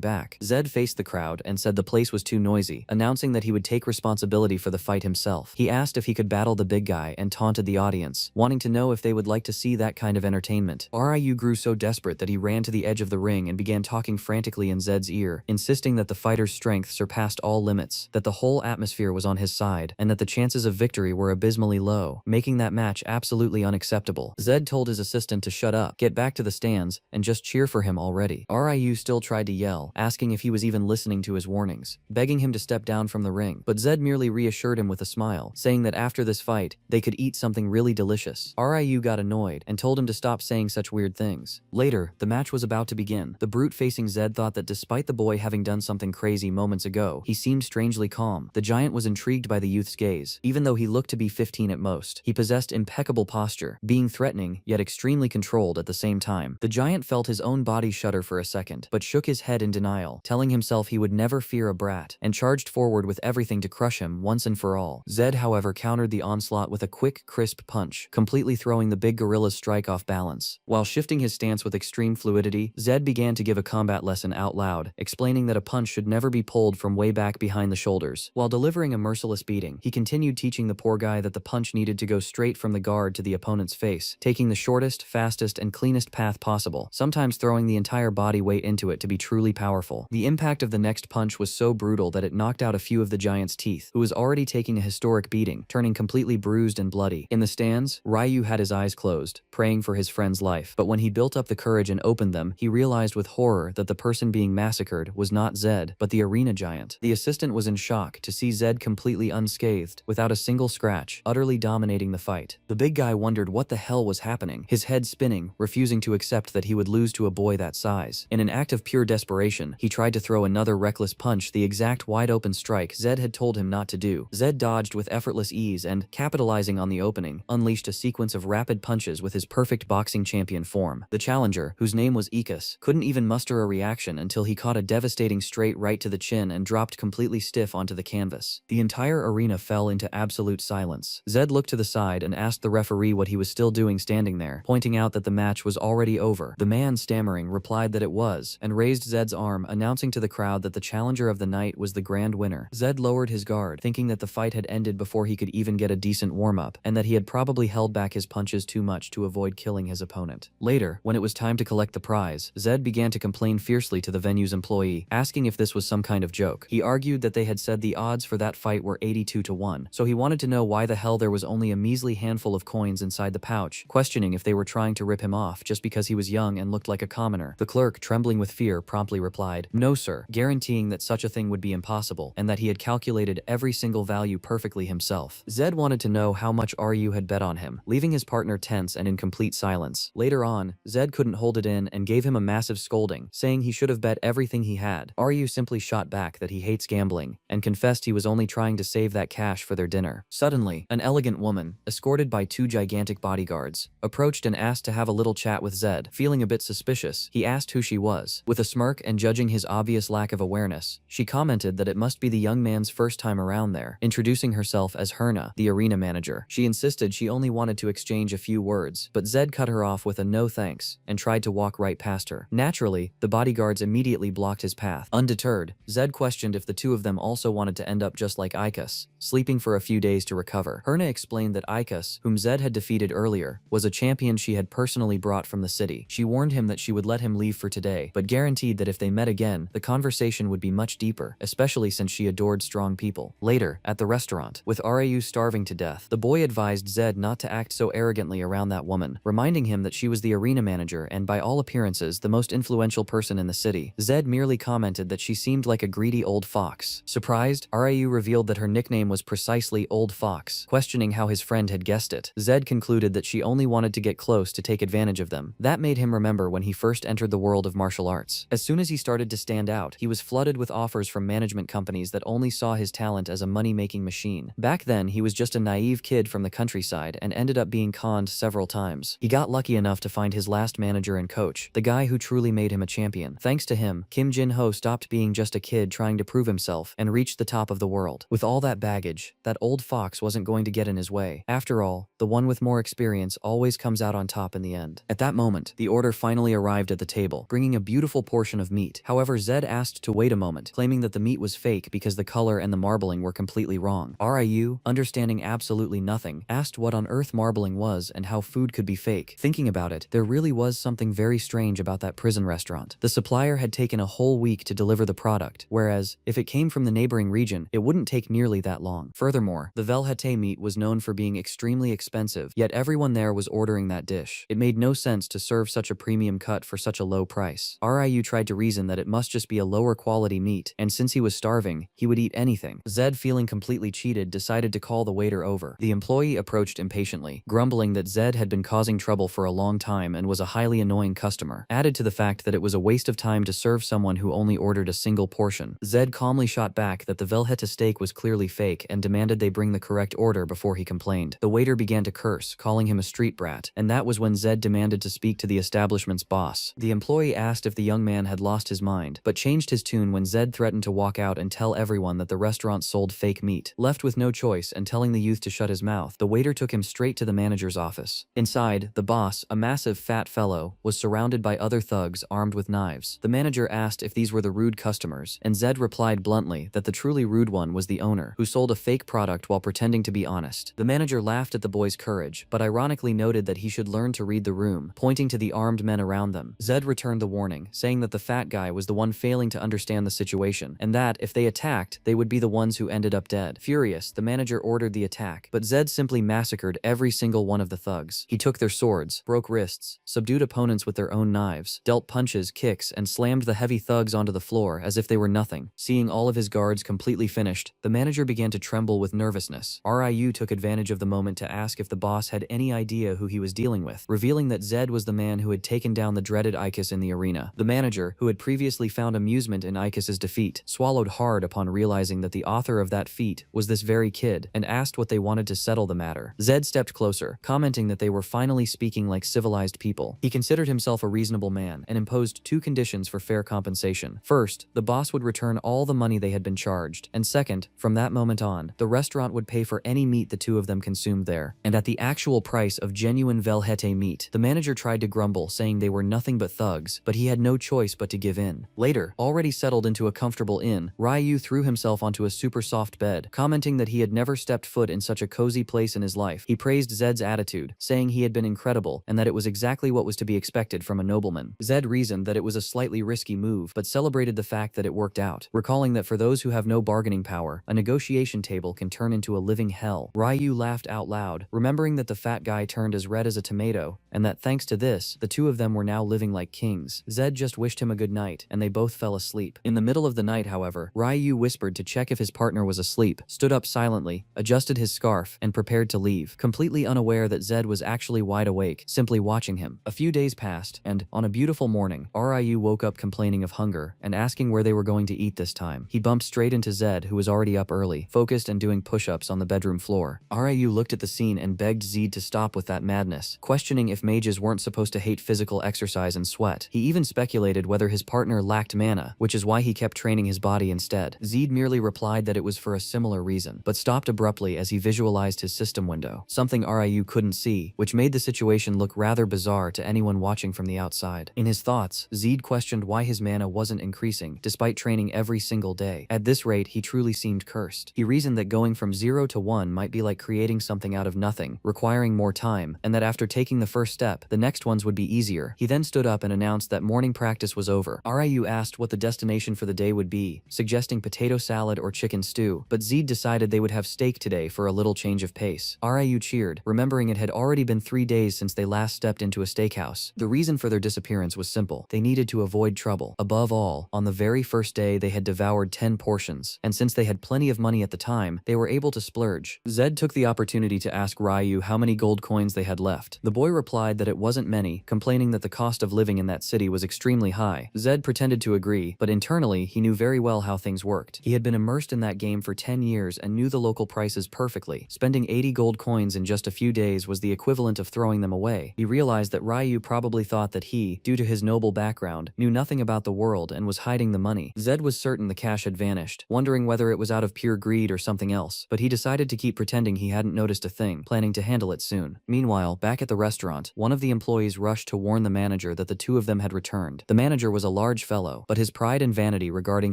back. Zed faced the crowd and said the place was too noisy, announcing that he would take responsibility for the fight himself. He asked if he could battle the big guy and taunted the audience, wanting to know if they would like to see that kind of entertainment. Ryu grew so desperate that he ran to the edge of the ring and began talking frantically in Zed's ear, insisting that the fighter's strength surpassed all limits, that the whole atmosphere was on his side, and that the chances of victory were abysmally low, making that match absolutely unacceptable. Zed told his assistant to shut up, get back to the stands, and just cheer for him already. Ryu still tried to yell, asking if he was even listening to his warnings, begging him to step down from the ring, but Zed merely reassured him with a smile, saying that after this fight, they could eat something really delicious. Ryu got annoyed and told him to stop saying such weird things. Later, the match was about to begin. The brute facing Zed thought that despite the boy having done something crazy moments ago, he seemed strangely calm. The giant was intrigued by the youth's gaze, even though he looked to be 15 at most. He possessed impeccable posture, being threatening yet extremely controlled at the same time. The giant felt his own body shudder for a second, but shook his head in denial, telling himself he would never fear a brat, and charged forward with everything to crush him once and for all. Zed, however, countered the onslaught with a quick, crisp punch, completely throwing the big gorilla's strike off balance. While shifting his stance with extreme fluidity, Zed began to give a combat lesson out loud, explaining that a punch should never be pulled from way back behind the shoulders. While delivering a merciless beating, he continued teaching the poor guy that the punch needed to go straight from the guard to the opponent's face, taking the shortest, fastest, and cleanest path possible, sometimes throwing the entire body weight into it to be truly powerful. The impact of the next punch was so brutal that it knocked out a few of the giant's teeth, who was already taking a historic beating, turning completely bruised and bloody. In the stands, Ryu had his eyes closed, praying for his friend's life, but when he built up the courage and opened them, he realized with horror that the person being massacred was not Zed, but the arena giant. The assistant was in shock to see Zed completely unscathed, without a single scratch, utterly dominating the fight. The big guy wondered what the hell was happening, his head spinning, refusing to accept that he would lose to a boy that size. In an act of pure desperation, he tried to throw another reckless punch, the exact wide-open strike Zed had told him not to do. Zed dodged with effortless ease and, capitalizing on the opening, unleashed a sequence of rapid punches with his perfect boxing champion form. The challenger, whose name was Ikas, couldn't even muster a reaction until he caught a devastating straight right to the chin and dropped completely stiff onto the canvas. The entire arena fell into absolute silence. Zed looked to the side and asked the referee what he was still doing standing there, pointing out that the match was already over. The man, stammering, replied that it was, and raised Zed's arm, announcing to the crowd that the challenger of the night was the grand winner. Zed lowered his guard, thinking that the fight had ended before he could even get a decent warm-up, and that he had probably held back his punches too much to avoid killing his opponent. Later, when it was time to collect the prize, Zed began to complain fiercely to the venue's employee, asking if this was some kind of joke. He argued that they had said the odds for that fight were 82 to 1, so he wanted to know why the hell there was only a measly handful of coins inside the pouch, questioning if they were trying to rip him off just because he was young and looked like a commoner. The clerk, trembling with fear, promptly replied, "No, sir," guaranteeing that such a thing would be impossible, and that he had calculated every single value perfectly himself. Zed wanted to know how much Ryu had bet on him, leaving his partner tense and in complete silence. Later on, Zed couldn't hold it in and gave him a massive scolding, saying he should have bet everything he had. Ryu simply shot back that he hates gambling, and confessed he was only trying to save that cash for their dinner. Suddenly, an elegant woman, escorted by two gigantic bodyguards, approached and asked to have a little chat with Zed. Feeling a bit suspicious, he asked who she was. With a smirk and judging his obvious lack of awareness, she commented that it must be the young man's first time around there, introducing herself as Herna, the arena manager. She insisted she only wanted to exchange a few words, but Zed cut her off with a no thanks, and tried to walk right past her. Naturally, the bodyguards immediately blocked his path. Undeterred, Zed questioned if the two of them also wanted to end up just like Ikas, sleeping for a few days to recover. Herna explained that Ikas, whom Zed had defeated earlier, was a champion she had personally brought from the city. She warned him that she would let him leave for today, but guaranteed that if they met again, the conversation would be much deeper, especially since she adored strong people. Later, at the restaurant, with Ryu starving to death, the boy advised Zed not to act so arrogantly around that woman, reminding him that she was the arena manager and, by all appearances, the most influential person in the city. Zed merely commented that she seemed like a greedy old fox. Surprised, Ryu revealed that her nickname was precisely Old Fox. Questioning how his friend had guessed it, Zed concluded that she only wanted to get close to take advantage of them. That made him remember when he first entered the world of martial arts. As soon as he started to stand out, he was flooded with offers from management companies that only saw his talent as a money-making machine. Back then, he was just a naive kid from the countryside and ended up being conned several times. He got lucky enough to find his last manager and coach, the guy who truly made him a champion. Thanks to him, Kim Jin-ho stopped being just a kid trying to prove himself and reached the top of the world. With all that baggage, that old fox wasn't going to get in his way. After all, the one with more experience always comes out on top in the end. At that moment, the order finally arrived at the table, bringing a beautiful portion of meat. However, Zed asked to wait a moment, claiming that the meat was fake because the color and the marbling were completely wrong. Ryu, understanding absolutely nothing, asked what on earth marbling was and how food could be fake. Thinking about it, there really was something very strange about that prison restaurant. The supplier had taken a whole week to deliver the product, whereas, if it came from the neighboring region, it wouldn't take nearly that long. Furthermore, the velhete meat was known for being extremely expensive, yet everyone there was ordering that dish. It made no sense to serve such a premium cut for such a low price. Ryu tried to reason that it must just be a lower quality meat, and since he was starving, he would eat anything. Zed, feeling completely cheated, decided to call the waiter over. The employee approached impatiently, grumbling that Zed had been causing trouble for a long time and was a highly annoying customer, added to the fact that it was a waste of time to serve someone who only ordered a single portion. Zed calmly shot back that the velheta steak was clearly fake and demanded they bring the correct order before he complained. The waiter began to curse, calling him a street brat, and that was when Zed demanded to speak to the establishment's boss. The employee asked if the young man had lost his mind, but changed his tune when Zed threatened to walk out and tell everyone that the restaurant sold fake meat. Left with no choice and telling the youth to shut his mouth, the waiter took him straight to the manager's office. Inside, the boss, a massive fat fellow, was surrounded by other thugs armed with knives. The manager asked if these were the rude customers, and Zed replied bluntly that the truly rude one was the owner, who sold a fake product while pretending to be honest. The manager laughed at the boy's courage, but ironically noted that he should learn to read the room, pointing to the armed men around them. Zed returned the warning, saying that the fat guy was the one failing to understand the situation, and that, if they attacked, they would be the ones who ended up dead. Furious, the manager ordered the attack, but Zed simply massacred every single one of the thugs. He took their swords, broke wrists, subdued opponents with their own knives, dealt punches, kicks, and slammed the heavy thugs onto the floor as if they were nothing. Seeing all of his guards completely finished, the manager began to tremble with nervousness. Ryu took advantage of the moment to ask if the boss had any idea who he was dealing with, revealing that Zed was the man who had taken down the dreaded Icus in the arena. The manager, who had previously found amusement in Icus's defeat, swallowed hard upon realizing that the author of that feat was this very kid, and asked what they wanted to settle the matter. Zed stepped closer, commenting that they were finally speaking like civilized people. He considered himself a reasonable man and imposed two conditions for fair compensation. First, the boss would return all the money they had been charged, and second, from that moment on, the restaurant would pay for any meat the two of them consumed there, and at the actual price of genuine velhete meat. The manager tried to grumble, saying they were nothing but thugs, but he had no choice but to give in. Later, already settled into a comfortable inn, Ryu threw himself onto a super soft bed, commenting that he had never stepped foot in such a cozy place in his life. He praised Zed's attitude, saying he had been incredible and that it was exactly what was to be expected from a nobleman. Zed reasoned that it was a slightly risky move, but celebrated the fact that it worked out, recalling that for those who have no bargaining power, a negotiation table can turn into a living hell. Ryu laughed out loud, remembering that the fat guy turned as red as a tomato, and that thanks to this, the two of them were now living like kings. Zed just wished him a good night, and they both fell asleep. In the middle of the night, however, Ryu whispered to check if his partner was asleep, stood up silently, adjusted his scarf, and prepared to leave, completely unaware that Zed was actually wide awake, simply watching him. A few days passed, and, on a beautiful morning, Ryu woke up complaining of hunger, and asking where they were going to eat this time. He bumped straight into Zed, who was already up early, focused and doing push-ups on the bedroom floor. Ryu looked at the scene and begged Zed to stop with that madness, questioning if mages weren't supposed to hate physical exercise and sweat. He even speculated whether his partner lacked mana, which is why he kept training his body instead. Zed merely replied that it was for a similar reason, but stopped abruptly as he visualized his system window, something Ryu couldn't see, which made the situation look rather bizarre to anyone watching from the outside. In his thoughts, Zed questioned why his mana wasn't increasing, despite training every single day. At this rate, he truly seemed cursed. He reasoned that going from 0 to 1 might be like creating something out of nothing, requiring more time, and that after taking the first step, the next ones would be easier. He then stood up and announced that morning practice was over. Ryu asked what the destination for the day would be, suggesting potato salad or chicken stew, but Zed decided they would have steak today for a little change of pace. Ryu cheered, remembering it had already been 3 days since they last stepped into a steakhouse. The reason for their disappearance was simple. They needed to avoid trouble. Above all, on the very first day they had devoured 10 portions, and since they had plenty of money at the time, they were able to splurge. Zed took the opportunity to ask Ryu how many gold coins they had left. The boy replied that it wasn't many, complaining that the cost of living in that city was extremely high. Zed pretended to agree, but internally he knew very well how things worked. He had been immersed in that game for 10 years and knew the local prices perfectly. Spending 80 gold coins in just a few days was the equivalent of throwing them away. He realized that Ryu probably thought that he, due to his noble background, knew nothing about the world and was hiding the money. Zed was certain the cash had vanished, wondering whether it was out of pure greed or something else, but he decided to keep pretending he hadn't noticed a thing, planning to handle it soon. Meanwhile, back at the restaurant, one of the employees rushed to warn the manager that the two of them had returned. The manager was a large fellow, but his pride and vanity regarding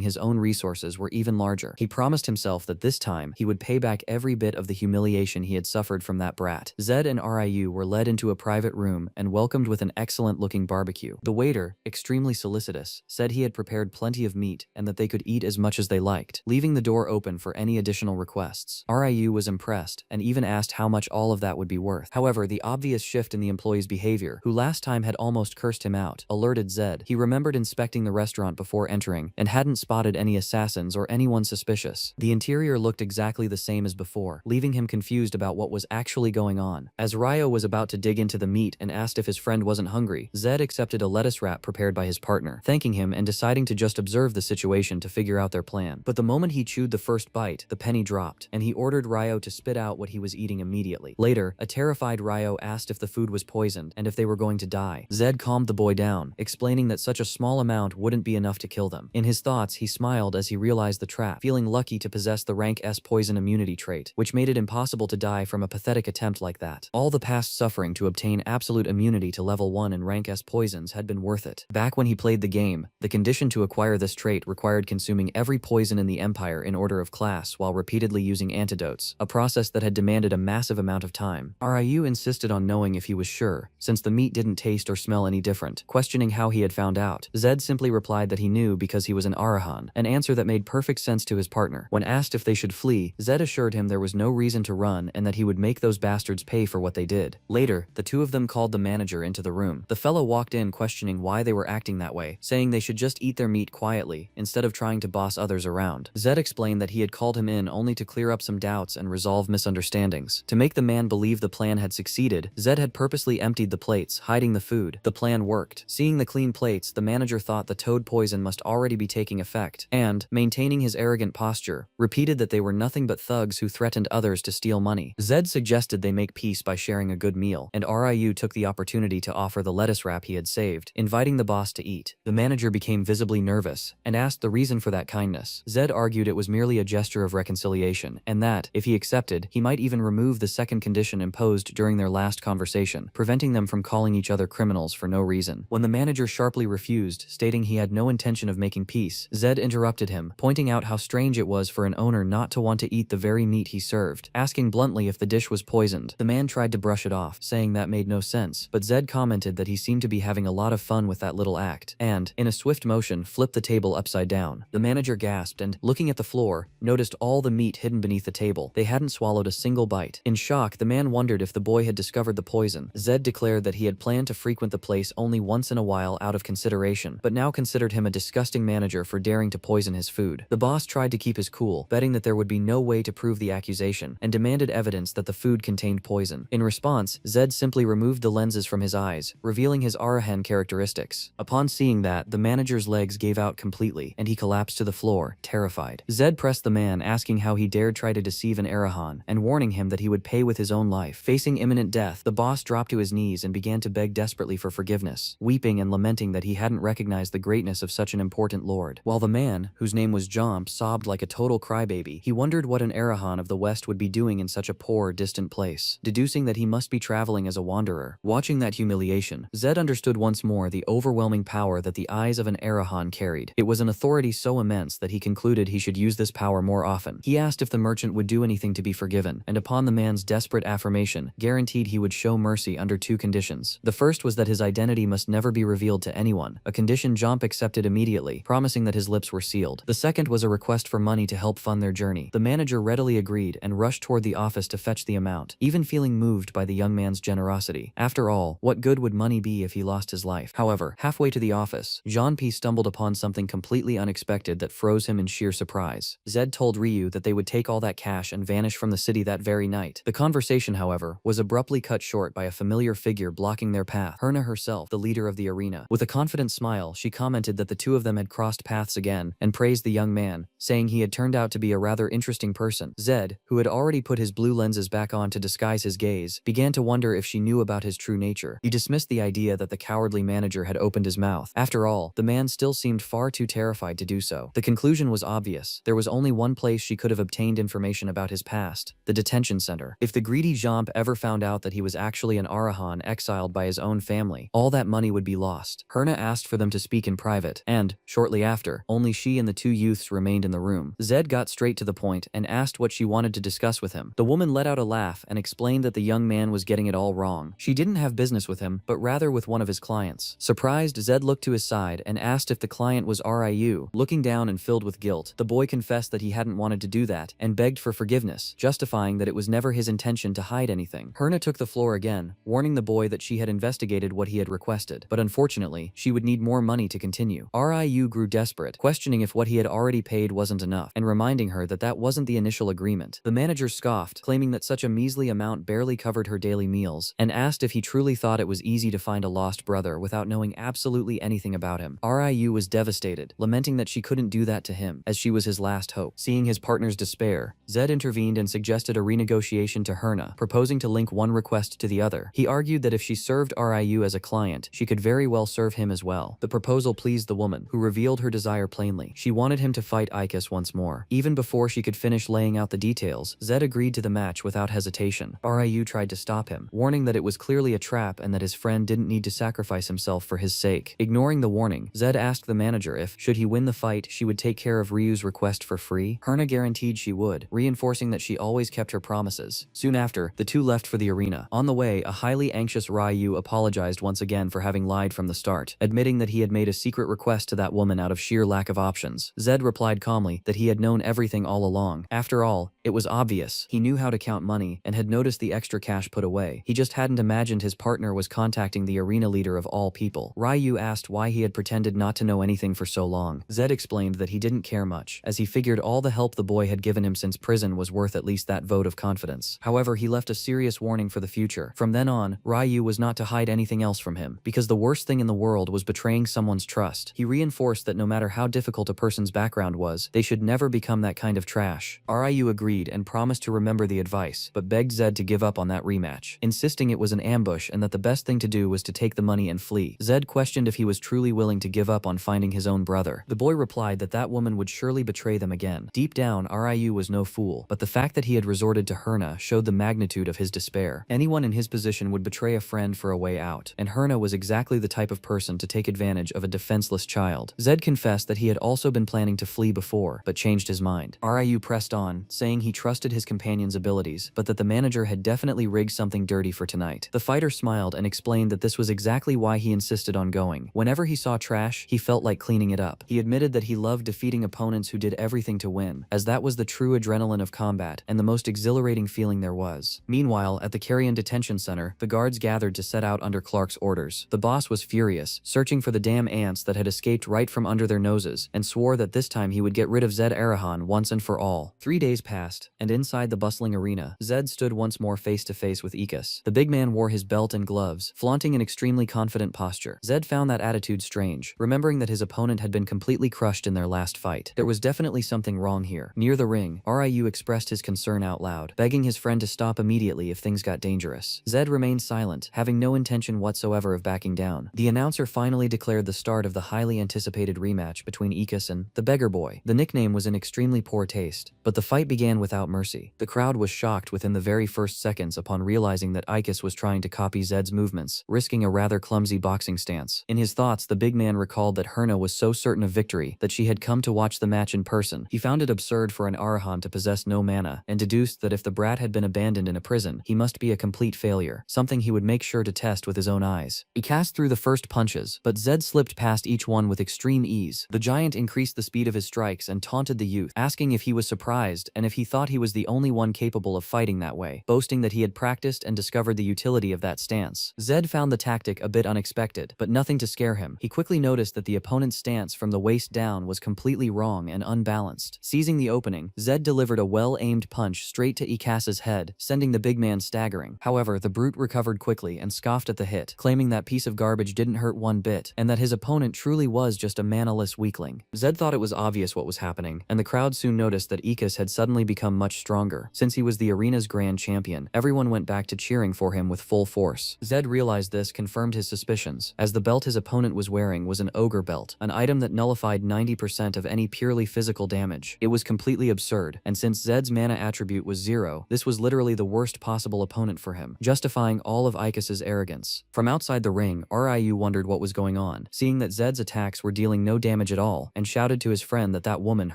his own resources were even larger. He promised himself that this time, he would pay back every bit of the humiliation he had suffered from that brat. Zed and Ryu were led into a private room and welcomed with an excellent-looking barbecue. The waiter, extremely solicitous, said he had prepared plenty of meat and that they could eat as much as they liked, leaving the door open for any additional requests. Ryu was impressed and even asked how much all of that would be worth. However, the obvious shift in the employee's behavior, who last time had almost cursed him out, alerted Zed. He remembered inspecting the restaurant before entering and hadn't spotted any assassins or anyone suspicious. The interior looked exactly the same as before, leaving him confused about what was actually going on. As Ryo was about to dig into the meat and asked if his friend wasn't hungry, Zed accepted a lettuce wrap prepared by his partner, thanking him and deciding to just observe the situation to figure out their plan. But the moment he chewed the first bite, the penny dropped, and he ordered Ryo to spit out what he was eating immediately. Later, a terrified Ryo asked if the food was poisoned and if they were going to die. Zed calmed the boy down, explaining that such a small amount wouldn't be enough to kill them. In his thoughts, he smiled as he realized the trap, feeling lucky to possess the rank S poison immunity trait, which made it impossible to die from a pathetic attempt like that. All the past suffering to obtain absolute immunity to level 1 in rank S poisons had been worth it. Back when he played the game, the condition to acquire this trait required consuming every poison in the Empire in order of class while repeatedly using antidotes, a process that had demanded a massive amount of time. Ryu insisted on knowing if he was sure, since the meat didn't taste or smell any different, questioning how he had found out. Zed simply replied that he knew because he was an Arahan, an answer that made perfect sense to his partner. When asked if they should flee, Zed assured him there was no reason to run and that he would make those bastards pay for what they did. Later, the two of them called the manager into the room. The fellow walked in questioning why they were acting that way, saying they should just eat their meat quietly, instead of trying to boss others around. Zed explained that he had called him in only to clear up some doubts and resolve misunderstandings. To make the man believe the plan had succeeded, Zed had purposely emptied the plates, hiding the food. The plan worked. Seeing the clean plates, the manager thought the toad poison must already be taking effect, and, maintaining his arrogant posture, repeated that they were nothing but thugs who threatened others to steal money. Zed suggested they make peace by sharing a good meal, and Ryu took the opportunity to offer the lettuce wrap he had saved, inviting the boss to eat. The manager became visibly nervous, and asked the reason for that kindness. Zed argued it was merely a gesture of reconciliation, and that, if he accepted, he might even remove the second condition imposed during their last conversation, preventing them from calling each other criminals for no reason. When the manager sharply refused, stating he had no intention of making peace, Zed interrupted him, pointing out how strange it was for an owner not to want to eat the very meat he served, asking bluntly if the dish was poisoned. The man tried to brush it off, saying that made no sense, but Zed commented that he seemed to be having a lot of fun with that little act, and, in a swift motion, flipped the table upside down. The manager gasped and, looking at the floor, noticed all the meat hidden beneath the table. They hadn't swallowed a single bite. In shock, the man wondered if the boy had discovered the poison. Zed declared that he had planned to frequent the place only once in a while out of consideration, but now considered him a disgusting manager for daring to poison his food. The boss tried to keep his cool, betting that there would be no way to prove the accusation, and demanded evidence that the food contained poison. In response, Zed simply removed the lenses from his eyes, revealing his Arahan characteristics. Upon seeing that, the manager's legs gave out completely, and he collapsed to the floor, terrified. Zed pressed the man, asking how he dared try to deceive an Arahan, and warning him that he would pay with his own life. Facing imminent death, the boss dropped to his knees and began to beg desperately for forgiveness, weeping and lamenting that he hadn't recognized the greatness of such an important lord. While the man, whose name was Jomp, sobbed like a total crybaby, he wondered what an Arahan of the West would be doing in such a poor, distant place, deducing that he must be traveling as a wanderer. Watching that humiliation, Zed understood once more the overwhelming power that the eyes of an Arahan carried. It was an authority so immense that he concluded he should use this power more often. He asked if the merchant would do anything to be forgiven, and upon the man's desperate affirmation, guaranteed he would show mercy under two conditions. The first was that his identity must never be revealed to anyone, a condition Jomp accepted immediately, promising that his lips were sealed. The second was a request for money to help fund their journey. The manager readily agreed and rushed toward the office to fetch the amount, even feeling moved by the young man's generosity. After all, what good would money be if he lost his life? However, halfway to the office, Jean P stumbled upon something completely unexpected that froze him in sheer surprise. Zed told Ryu argue that they would take all that cash and vanish from the city that very night. The conversation, however, was abruptly cut short by a familiar figure blocking their path. Herna herself, the leader of the arena. With a confident smile, she commented that the two of them had crossed paths again and praised the young man, saying he had turned out to be a rather interesting person. Zed, who had already put his blue lenses back on to disguise his gaze, began to wonder if she knew about his true nature. He dismissed the idea that the cowardly manager had opened his mouth. After all, the man still seemed far too terrified to do so. The conclusion was obvious. There was only one place she could have obtained information about his past: the detention center. If the greedy Jomp ever found out that he was actually an Arahan exiled by his own family, all that money would be lost. Herna asked for them to speak in private, and, shortly after, only she and the two youths remained in the room. Zed got straight to the point and asked what she wanted to discuss with him. The woman let out a laugh and explained that the young man was getting it all wrong. She didn't have business with him, but rather with one of his clients. Surprised, Zed looked to his side and asked if the client was Ryu. Looking down and filled with guilt, the boy confessed that he hadn't wanted to do that and begged for forgiveness, justifying that it was never his intention to hide anything. Herna took the floor again, warning the boy that she had investigated what he had requested, but unfortunately, she would need more money to continue. Ryu grew desperate, questioning if what he had already paid wasn't enough, and reminding her that that wasn't the initial agreement. The manager scoffed, claiming that such a measly amount barely covered her daily meals, and asked if he truly thought it was easy to find a lost brother without knowing absolutely anything about him. Ryu was devastated, lamenting that she couldn't do that to him, as she was his last hope. Seeing his partner's despair, Zed intervened and suggested a renegotiation to Herna, proposing to link one request to the other. He argued that if she served Ryu as a client, she could very well serve him as well. The proposal pleased the woman, who revealed her desire plainly. She wanted him to fight Icus once more. Even before she could finish laying out the details, Zed agreed to the match without hesitation. Ryu tried to stop him, warning that it was clearly a trap and that his friend didn't need to sacrifice himself for his sake. Ignoring the warning, Zed asked the manager if, should he win the fight, she would take care of Ryu's request for free. Herna guaranteed she would, reinforcing that she always kept her promises. Soon after, the two left for the arena. On the way, a highly anxious Ryu apologized once again for having lied from the start, admitting that he had made a secret request to that woman out of sheer lack of options. Zed replied calmly that he had known everything all along. After all, it was obvious. He knew how to count money and had noticed the extra cash put away. He just hadn't imagined his partner was contacting the arena leader of all people. Ryu asked why he had pretended not to know anything for so long. Zed explained that he didn't care much, as he figured all the help the boy had given him since prison was worth at least that vote of confidence. However, he left a serious warning for the future. From then on, Ryu was not to hide anything else from him, because the worst thing in the world was betraying someone's trust. He reinforced that no matter how difficult a person's background was, they should never become that kind of trash. Ryu agreed and promised to remember the advice, but begged Zed to give up on that rematch, insisting it was an ambush and that the best thing to do was to take the money and flee. Zed questioned if he was truly willing to give up on finding his own brother. The boy replied that that woman would surely betray them again. Deep down, Ryu was no fool, but the fact that he had resorted to Herna showed the magnitude of his despair. Anyone in his position would betray a friend for a way out, and Herna was exactly the type of person to take advantage of a defenseless child. Zed confessed that he had also been planning to flee before, but changed his mind. Ryu pressed on, saying he trusted his companion's abilities, but that the manager had definitely rigged something dirty for tonight. The fighter smiled and explained that this was exactly why he insisted on going. Whenever he saw trash, he felt like cleaning it up. He admitted that he loved defeating opponents who did everything to win, as that was the true adrenaline of combat and the most exhilarating feeling there was. Meanwhile, at the Carrion Detention Center, the guards gathered to set out under Clark's orders. The boss was furious, searching for the damn ants that had escaped right from under their noses, and swore that this time he would get rid of Zed Arahan once and for all. 3 days passed, and inside the bustling arena, Zed stood once more face to face with Icus. The big man wore his belt and gloves, flaunting an extremely confident posture. Zed found that attitude strange, remembering that his opponent had been completely crushed in their last fight. There was definitely something wrong here. Near the ring, Ryu expressed his concern out loud, begging his friend to stop immediately if things got dangerous. Zed remained silent, having no intention whatsoever of backing down. The announcer finally declared the start of the highly anticipated rematch between Icus and the Beggar Boy. The nickname was in extremely poor taste, but the fight began without mercy. The crowd was shocked within the very first seconds upon realizing that Icus was trying to copy Zed's movements, risking a rather clumsy boxing stance. In his thoughts, the big man recalled that Herna was so certain of victory that she had come to watch the match in person. He found it absurd for an Arahan to possess no mana, and deduced that if the brat had been abandoned in a prison, he must be a complete failure, something he would make sure to test with his own eyes. He cast through the first punches, but Zed slipped past each one with extreme ease. The giant increased the speed of his strikes and taunted the youth, asking if he was surprised and if he thought he was the only one capable of fighting that way, boasting that he had practiced and discovered the utility of that stance. Zed found the tactic a bit unexpected, but nothing to scare him. He quickly noticed that the opponent's stance from the waist down was completely wrong and unbalanced. Seizing the opening, Zed delivered a well-aimed punch straight to Ikasa's head, sending the big man staggering. However, the brute recovered quickly and scoffed at the hit, claiming that piece of garbage didn't hurt one bit, and that his opponent truly was just a manaless weakling. Zed thought it was obvious what was happening, and the crowd soon noticed that Ikas had suddenly become much stronger. Since he was the arena's grand champion, everyone went back to cheering for him with full force. Zed realized this confirmed his suspicions, as the belt his opponent was wearing was an ogre belt, an item that nullified 90% of any purely physical damage. It was completely absurd, and since Zed's mana attribute was 0, this was literally the worst possible opponent for him, justifying all of Ikas's arrogance. From outside the ring, Ryu wondered what was going on, seeing that Zed's attacks were dealing no damage at all, and shouted to his friend that that woman,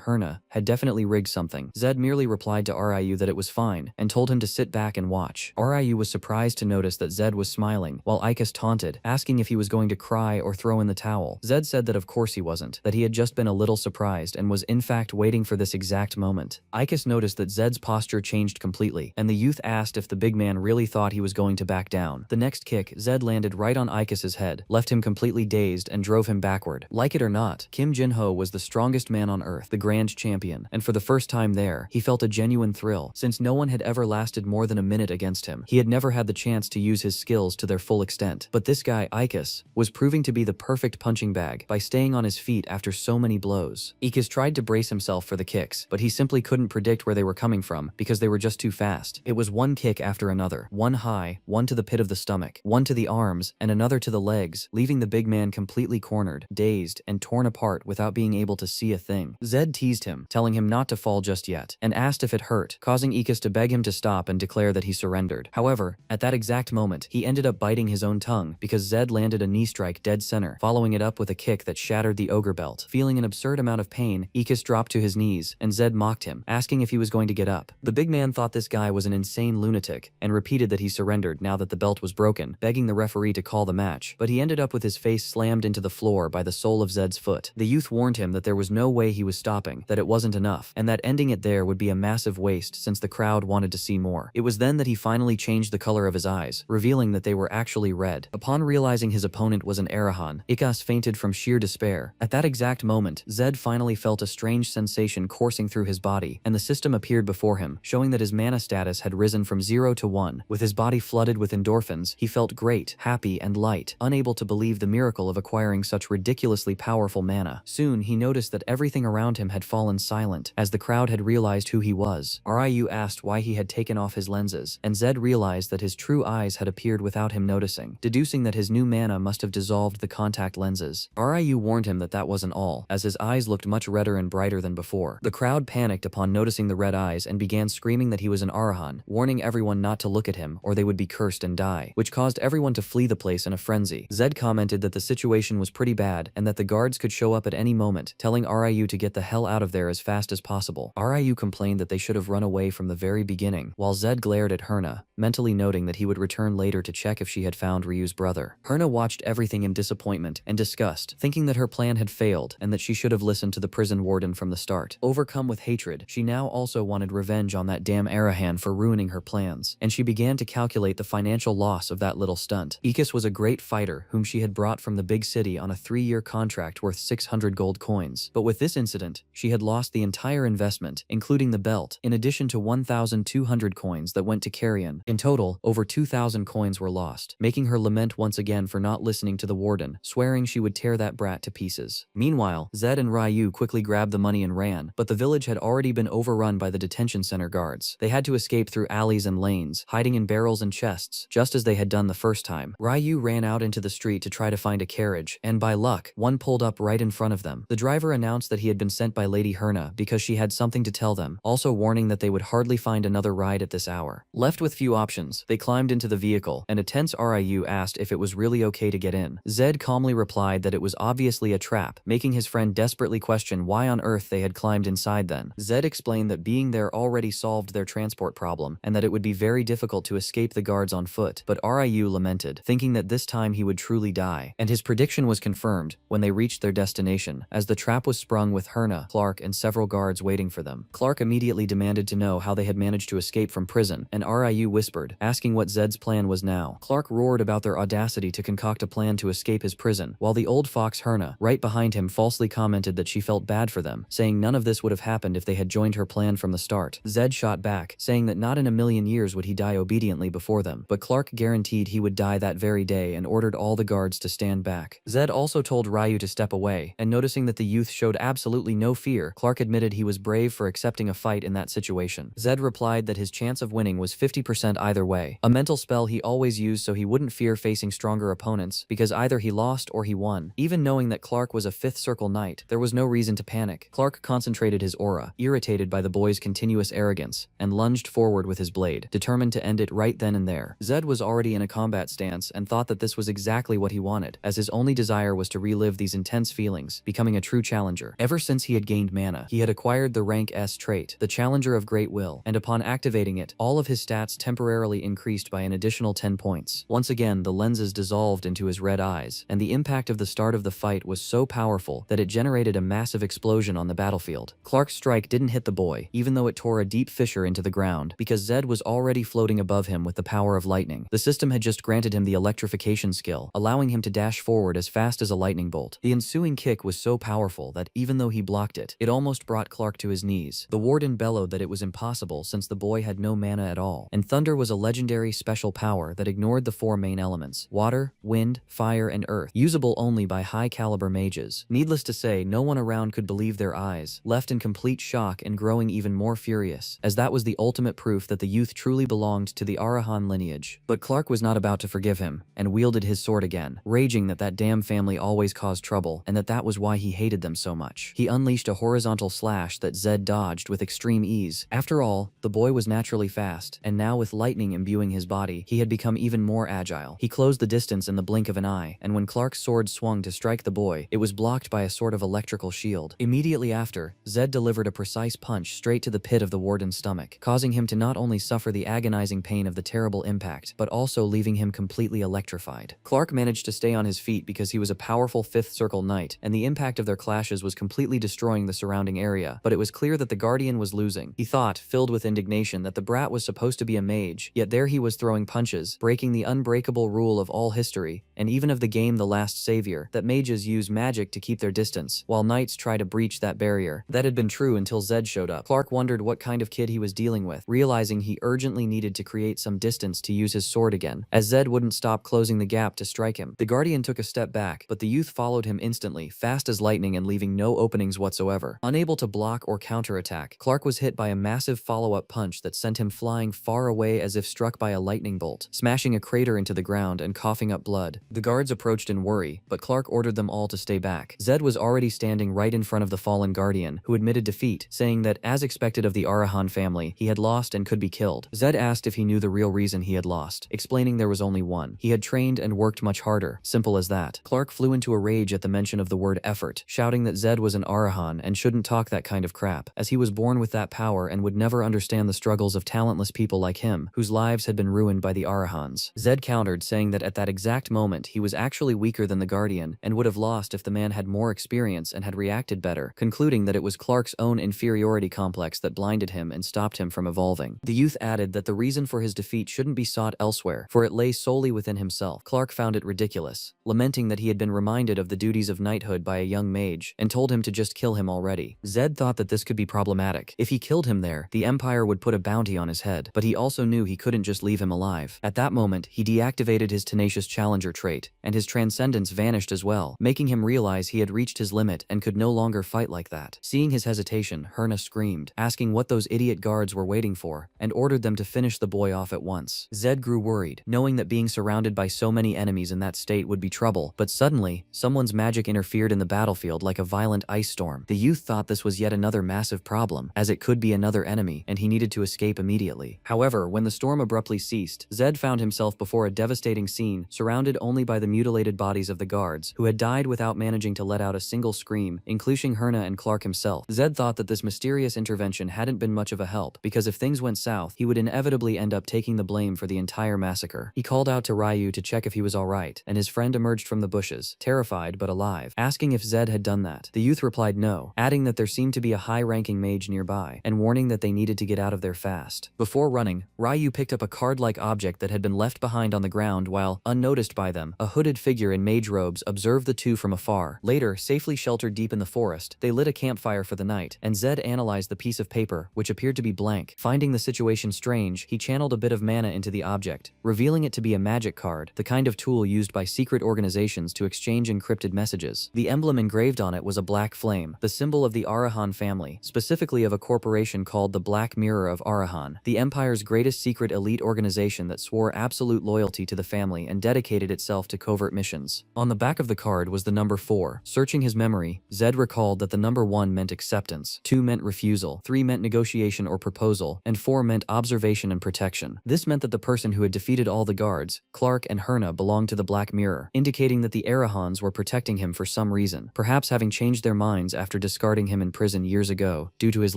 Herna, had definitely rigged something. Zed merely replied to Ryu that it was fine, and told him to sit back and watch. Ryu was surprised to notice that Zed was smiling, while Ikas taunted, asking if he was going to cry or throw in the towel. Zed said that of course he wasn't, that he had just been a little surprised and was in fact waiting for this exact moment. Ikas noticed that Zed's posture changed completely, and the youth asked if the big man really thought he was going to back down. The next kick, Zed landed right on Ikas's head, left him completely dazed and drove him backward. Like it or not, Kim Jin-ho was the strongest man on earth, the grand champion, and for the first time there, he felt a genuine thrill. Since no one had ever lasted more than a minute against him, he had never had the chance to use his skills to their full extent. But this guy, Ikas, was proving to be the perfect punching bag by staying on his feet after so many blows. Ikas tried to brace himself for the kicks, but he simply couldn't predict where they were coming from because they were just too fast. It was one kick after another, one high, one to the pit of the stomach, one to the arms, and another to the legs, leaving the big man completely cornered, dazed, and torn apart without being able to see a thing. Zed teased him, telling him not to fall just yet, and asked if it hurt, causing Ikas to beg him to stop and declare that he surrendered. However, at that exact moment, he ended up biting his own tongue because Zed landed a knee strike dead center, following it up with a kick that shattered the ogre belt. Feeling an absurd amount of pain, Ikas dropped to his knees, and Zed mocked him, asking if he was going to get up. The big man thought this guy was an insane lunatic, and repeated that he surrendered now that the belt was broken, begging the referee to call the match, but he ended up with his face slammed into the floor by the sole of Zed's foot. The youth warned him that there was no way he was stopping, that it wasn't enough, and that ending it there would be a massive waste since the crowd wanted to see more. It was then that he finally changed the color of his eyes, revealing that they were actually red. Upon realizing his opponent was an Arahan, Ikas fainted from sheer despair. At that exact moment, Zed finally felt a strange sensation coursing through his body, and the system appeared before him, showing that his mana status had risen from 0 to 1. With his body flooded with endorphins, he felt great, happy, and light, unable to believe the miracle of acquiring such ridiculously powerful mana. Soon, he noticed that everything around him had fallen silent, as the crowd had realized who he was. Ryu asked why he had taken off his lenses, and Zed realized that his true eyes had appeared without him noticing, deducing that his new mana must have dissolved the contact lenses. Ryu warned him that that wasn't all, as his eyes looked much redder and brighter than before. The crowd panicked upon noticing the red eyes and began screaming that he was an Arahan, warning everyone not to look at him or they would be cursed and die, which caused everyone to flee the place in a frenzy. Zed commented that the situation was pretty bad and that the guards could show up at any moment, telling Ryu to get the hell out of there as fast as possible. Ryu complained that they should have run away from the very beginning, while Zed glared at Herna, mentally noting that he would return later to check if she had found Ryu's brother. Herna watched everything in disappointment and disgust, thinking that her plan had failed and that she should have listened to the prison warden from the start. Overcome with hatred, she now also wanted revenge on that damn Arahan for ruining her plans, and she began to calculate the financial loss of that little stunt. Ikas was a great fighter whom she had brought from the big city on a 3-year contract worth 600 gold coins, but with this incident, she had lost the entire investment, including the belt, in addition to 1,200 coins that went to carrion. In total, over 2,000 coins were lost, making her lament once again for not listening to the warden, swearing she would tear that brat to pieces. Meanwhile, Zed and Ryu quickly grabbed the money and ran, but the village had already been overrun by the detention center guards. They had to escape through alleys and lanes, hiding in barrels and chests, just as they had done the first time. Ryu ran out into the street to try to find a carriage, and by luck, one pulled up right in front of them. The driver announced that he had been sent by Lady Herna because she had something to tell them, also warning that they would hardly find another ride at this hour. Left with few options, they climbed into the vehicle, and a tense Ryu asked if it was really okay to get in. Zed calmly replied that it was obviously a trap, making his friend desperately question why on earth they had climbed inside then. Zed explained that being there already solved their transport problem, and that it would be very difficult to escape the guards on foot, but Ryu lamented, thinking that this time he would truly die, and his prediction was confirmed when they reached their destination, as the trap was sprung with Herna, Clark, and several guards waiting for them. Clark immediately immediately demanded to know how they had managed to escape from prison, and Ryu whispered, asking what Zed's plan was now. Clark roared about their audacity to concoct a plan to escape his prison, while the old fox Herna, right behind him, falsely commented that she felt bad for them, saying none of this would have happened if they had joined her plan from the start. Zed shot back, saying that not in a million years would he die obediently before them, but Clark guaranteed he would die that very day and ordered all the guards to stand back. Zed also told Ryu to step away, and noticing that the youth showed absolutely no fear, Clark admitted he was brave for accepting a fight in that situation. Zed replied that his chance of winning was 50% either way, a mental spell he always used so he wouldn't fear facing stronger opponents, because either he lost or he won. Even knowing that Clark was a 5th Circle Knight, there was no reason to panic. Clark concentrated his aura, irritated by the boy's continuous arrogance, and lunged forward with his blade, determined to end it right then and there. Zed was already in a combat stance and thought that this was exactly what he wanted, as his only desire was to relive these intense feelings, becoming a true challenger. Ever since he had gained mana, he had acquired the rank S trait, the Challenger of Great Will, and upon activating it, all of his stats temporarily increased by an additional 10 points. Once again, the lenses dissolved into his red eyes, and the impact of the start of the fight was so powerful that it generated a massive explosion on the battlefield. Clark's strike didn't hit the boy, even though it tore a deep fissure into the ground, because Zed was already floating above him with the power of lightning. The system had just granted him the electrification skill, allowing him to dash forward as fast as a lightning bolt. The ensuing kick was so powerful that, even though he blocked it, it almost brought Clark to his knees. The warden bellowed that it was impossible since the boy had no mana at all, and thunder was a legendary special power that ignored the 4 main elements: water, wind, fire, and earth, usable only by high-caliber mages. Needless to say, no one around could believe their eyes, left in complete shock and growing even more furious, as that was the ultimate proof that the youth truly belonged to the Arahan lineage. But Clark was not about to forgive him, and wielded his sword again, raging that that damn family always caused trouble, and that was why he hated them so much. He unleashed a horizontal slash that Zed dodged with extreme ease. After all, the boy was naturally fast, and now with lightning imbuing his body, he had become even more agile. He closed the distance in the blink of an eye, and when Clark's sword swung to strike the boy, it was blocked by a sort of electrical shield. Immediately after, Zed delivered a precise punch straight to the pit of the warden's stomach, causing him to not only suffer the agonizing pain of the terrible impact, but also leaving him completely electrified. Clark managed to stay on his feet because he was a powerful 5th Circle Knight, and the impact of their clashes was completely destroying the surrounding area, but it was clear that the Guardian was losing. He thought, filled with indignation, that the brat was supposed to be a mage, yet there he was throwing punches, breaking the unbreakable rule of all history, and even of the game The Last Savior, that mages use magic to keep their distance, while knights try to breach that barrier. That had been true until Zed showed up. Clark wondered what kind of kid he was dealing with, realizing he urgently needed to create some distance to use his sword again, as Zed wouldn't stop closing the gap to strike him. The Guardian took a step back, but the youth followed him instantly, fast as lightning and leaving no openings whatsoever. Unable to block or counterattack, Clark was hit by a massive follow-up punch that sent him flying far away as if struck by a lightning bolt, smashing a crater into the ground and coughing up blood. The guards approached in worry, but Clark ordered them all to stay back. Zed was already standing right in front of the fallen Guardian, who admitted defeat, saying that, as expected of the Arahan family, he had lost and could be killed. Zed asked if he knew the real reason he had lost, explaining there was only one. He had trained and worked much harder. Simple as that. Clark flew into a rage at the mention of the word effort, shouting that Zed was an Arahan and shouldn't talk that kind of crap, as he was born with that power and would never understand the struggles of talentless people like him, whose lives had been ruined by the Arahans. Zed countered, saying that at that exact moment he was actually weaker than the Guardian and would have lost if the man had more experience and had reacted better, concluding that it was Clark's own inferiority complex that blinded him and stopped him from evolving. The youth added that the reason for his defeat shouldn't be sought elsewhere, for it lay solely within himself. Clark found it ridiculous, lamenting that he had been reminded of the duties of knighthood by a young mage, and told him to just kill him already. Zed thought that this could be problematic. If he killed him there, the Empire would put a bounty on his head, but he also knew he couldn't just leave him alive. At that moment, he deactivated his tenacious challenger trait, and his transcendence vanished as well, making him realize he had reached his limit and could no longer fight like that. Seeing his hesitation, Herna screamed, asking what those idiot guards were waiting for, and ordered them to finish the boy off at once. Zed grew worried, knowing that being surrounded by so many enemies in that state would be trouble, but suddenly, someone's magic interfered in the battlefield like a violent ice storm. The youth thought this was yet another massive problem, as it could be another enemy, and he needed to escape immediately. However, when the storm abruptly ceased, Zed found himself before a devastating scene, surrounded only by the mutilated bodies of the guards, who had died without managing to let out a single scream, including Herna and Clark himself. Zed thought that this mysterious intervention hadn't been much of a help, because if things went south, he would inevitably end up taking the blame for the entire massacre. He called out to Ryu to check if he was alright, and his friend emerged from the bushes, terrified but alive, asking if Zed had done that. The youth replied no, adding that there seemed to be a high-ranking mage nearby nearby, and warning that they needed to get out of there fast. Before running, Ryu picked up a card-like object that had been left behind on the ground while, unnoticed by them, a hooded figure in mage robes observed the two from afar. Later, safely sheltered deep in the forest, they lit a campfire for the night, and Zed analyzed the piece of paper, which appeared to be blank. Finding the situation strange, he channeled a bit of mana into the object, revealing it to be a magic card, the kind of tool used by secret organizations to exchange encrypted messages. The emblem engraved on it was a black flame, the symbol of the Arahan family, specifically of a corporation called the Black Mirror of Arahan, the Empire's greatest secret elite organization that swore absolute loyalty to the family and dedicated itself to covert missions. On the back of the card was the number 4. Searching his memory, Zed recalled that the number 1 meant acceptance, 2 meant refusal, 3 meant negotiation or proposal, and 4 meant observation and protection. This meant that the person who had defeated all the guards, Clark and Herna, belonged to the Black Mirror, indicating that the Arahans were protecting him for some reason, perhaps having changed their minds after discarding him in prison years ago, due to his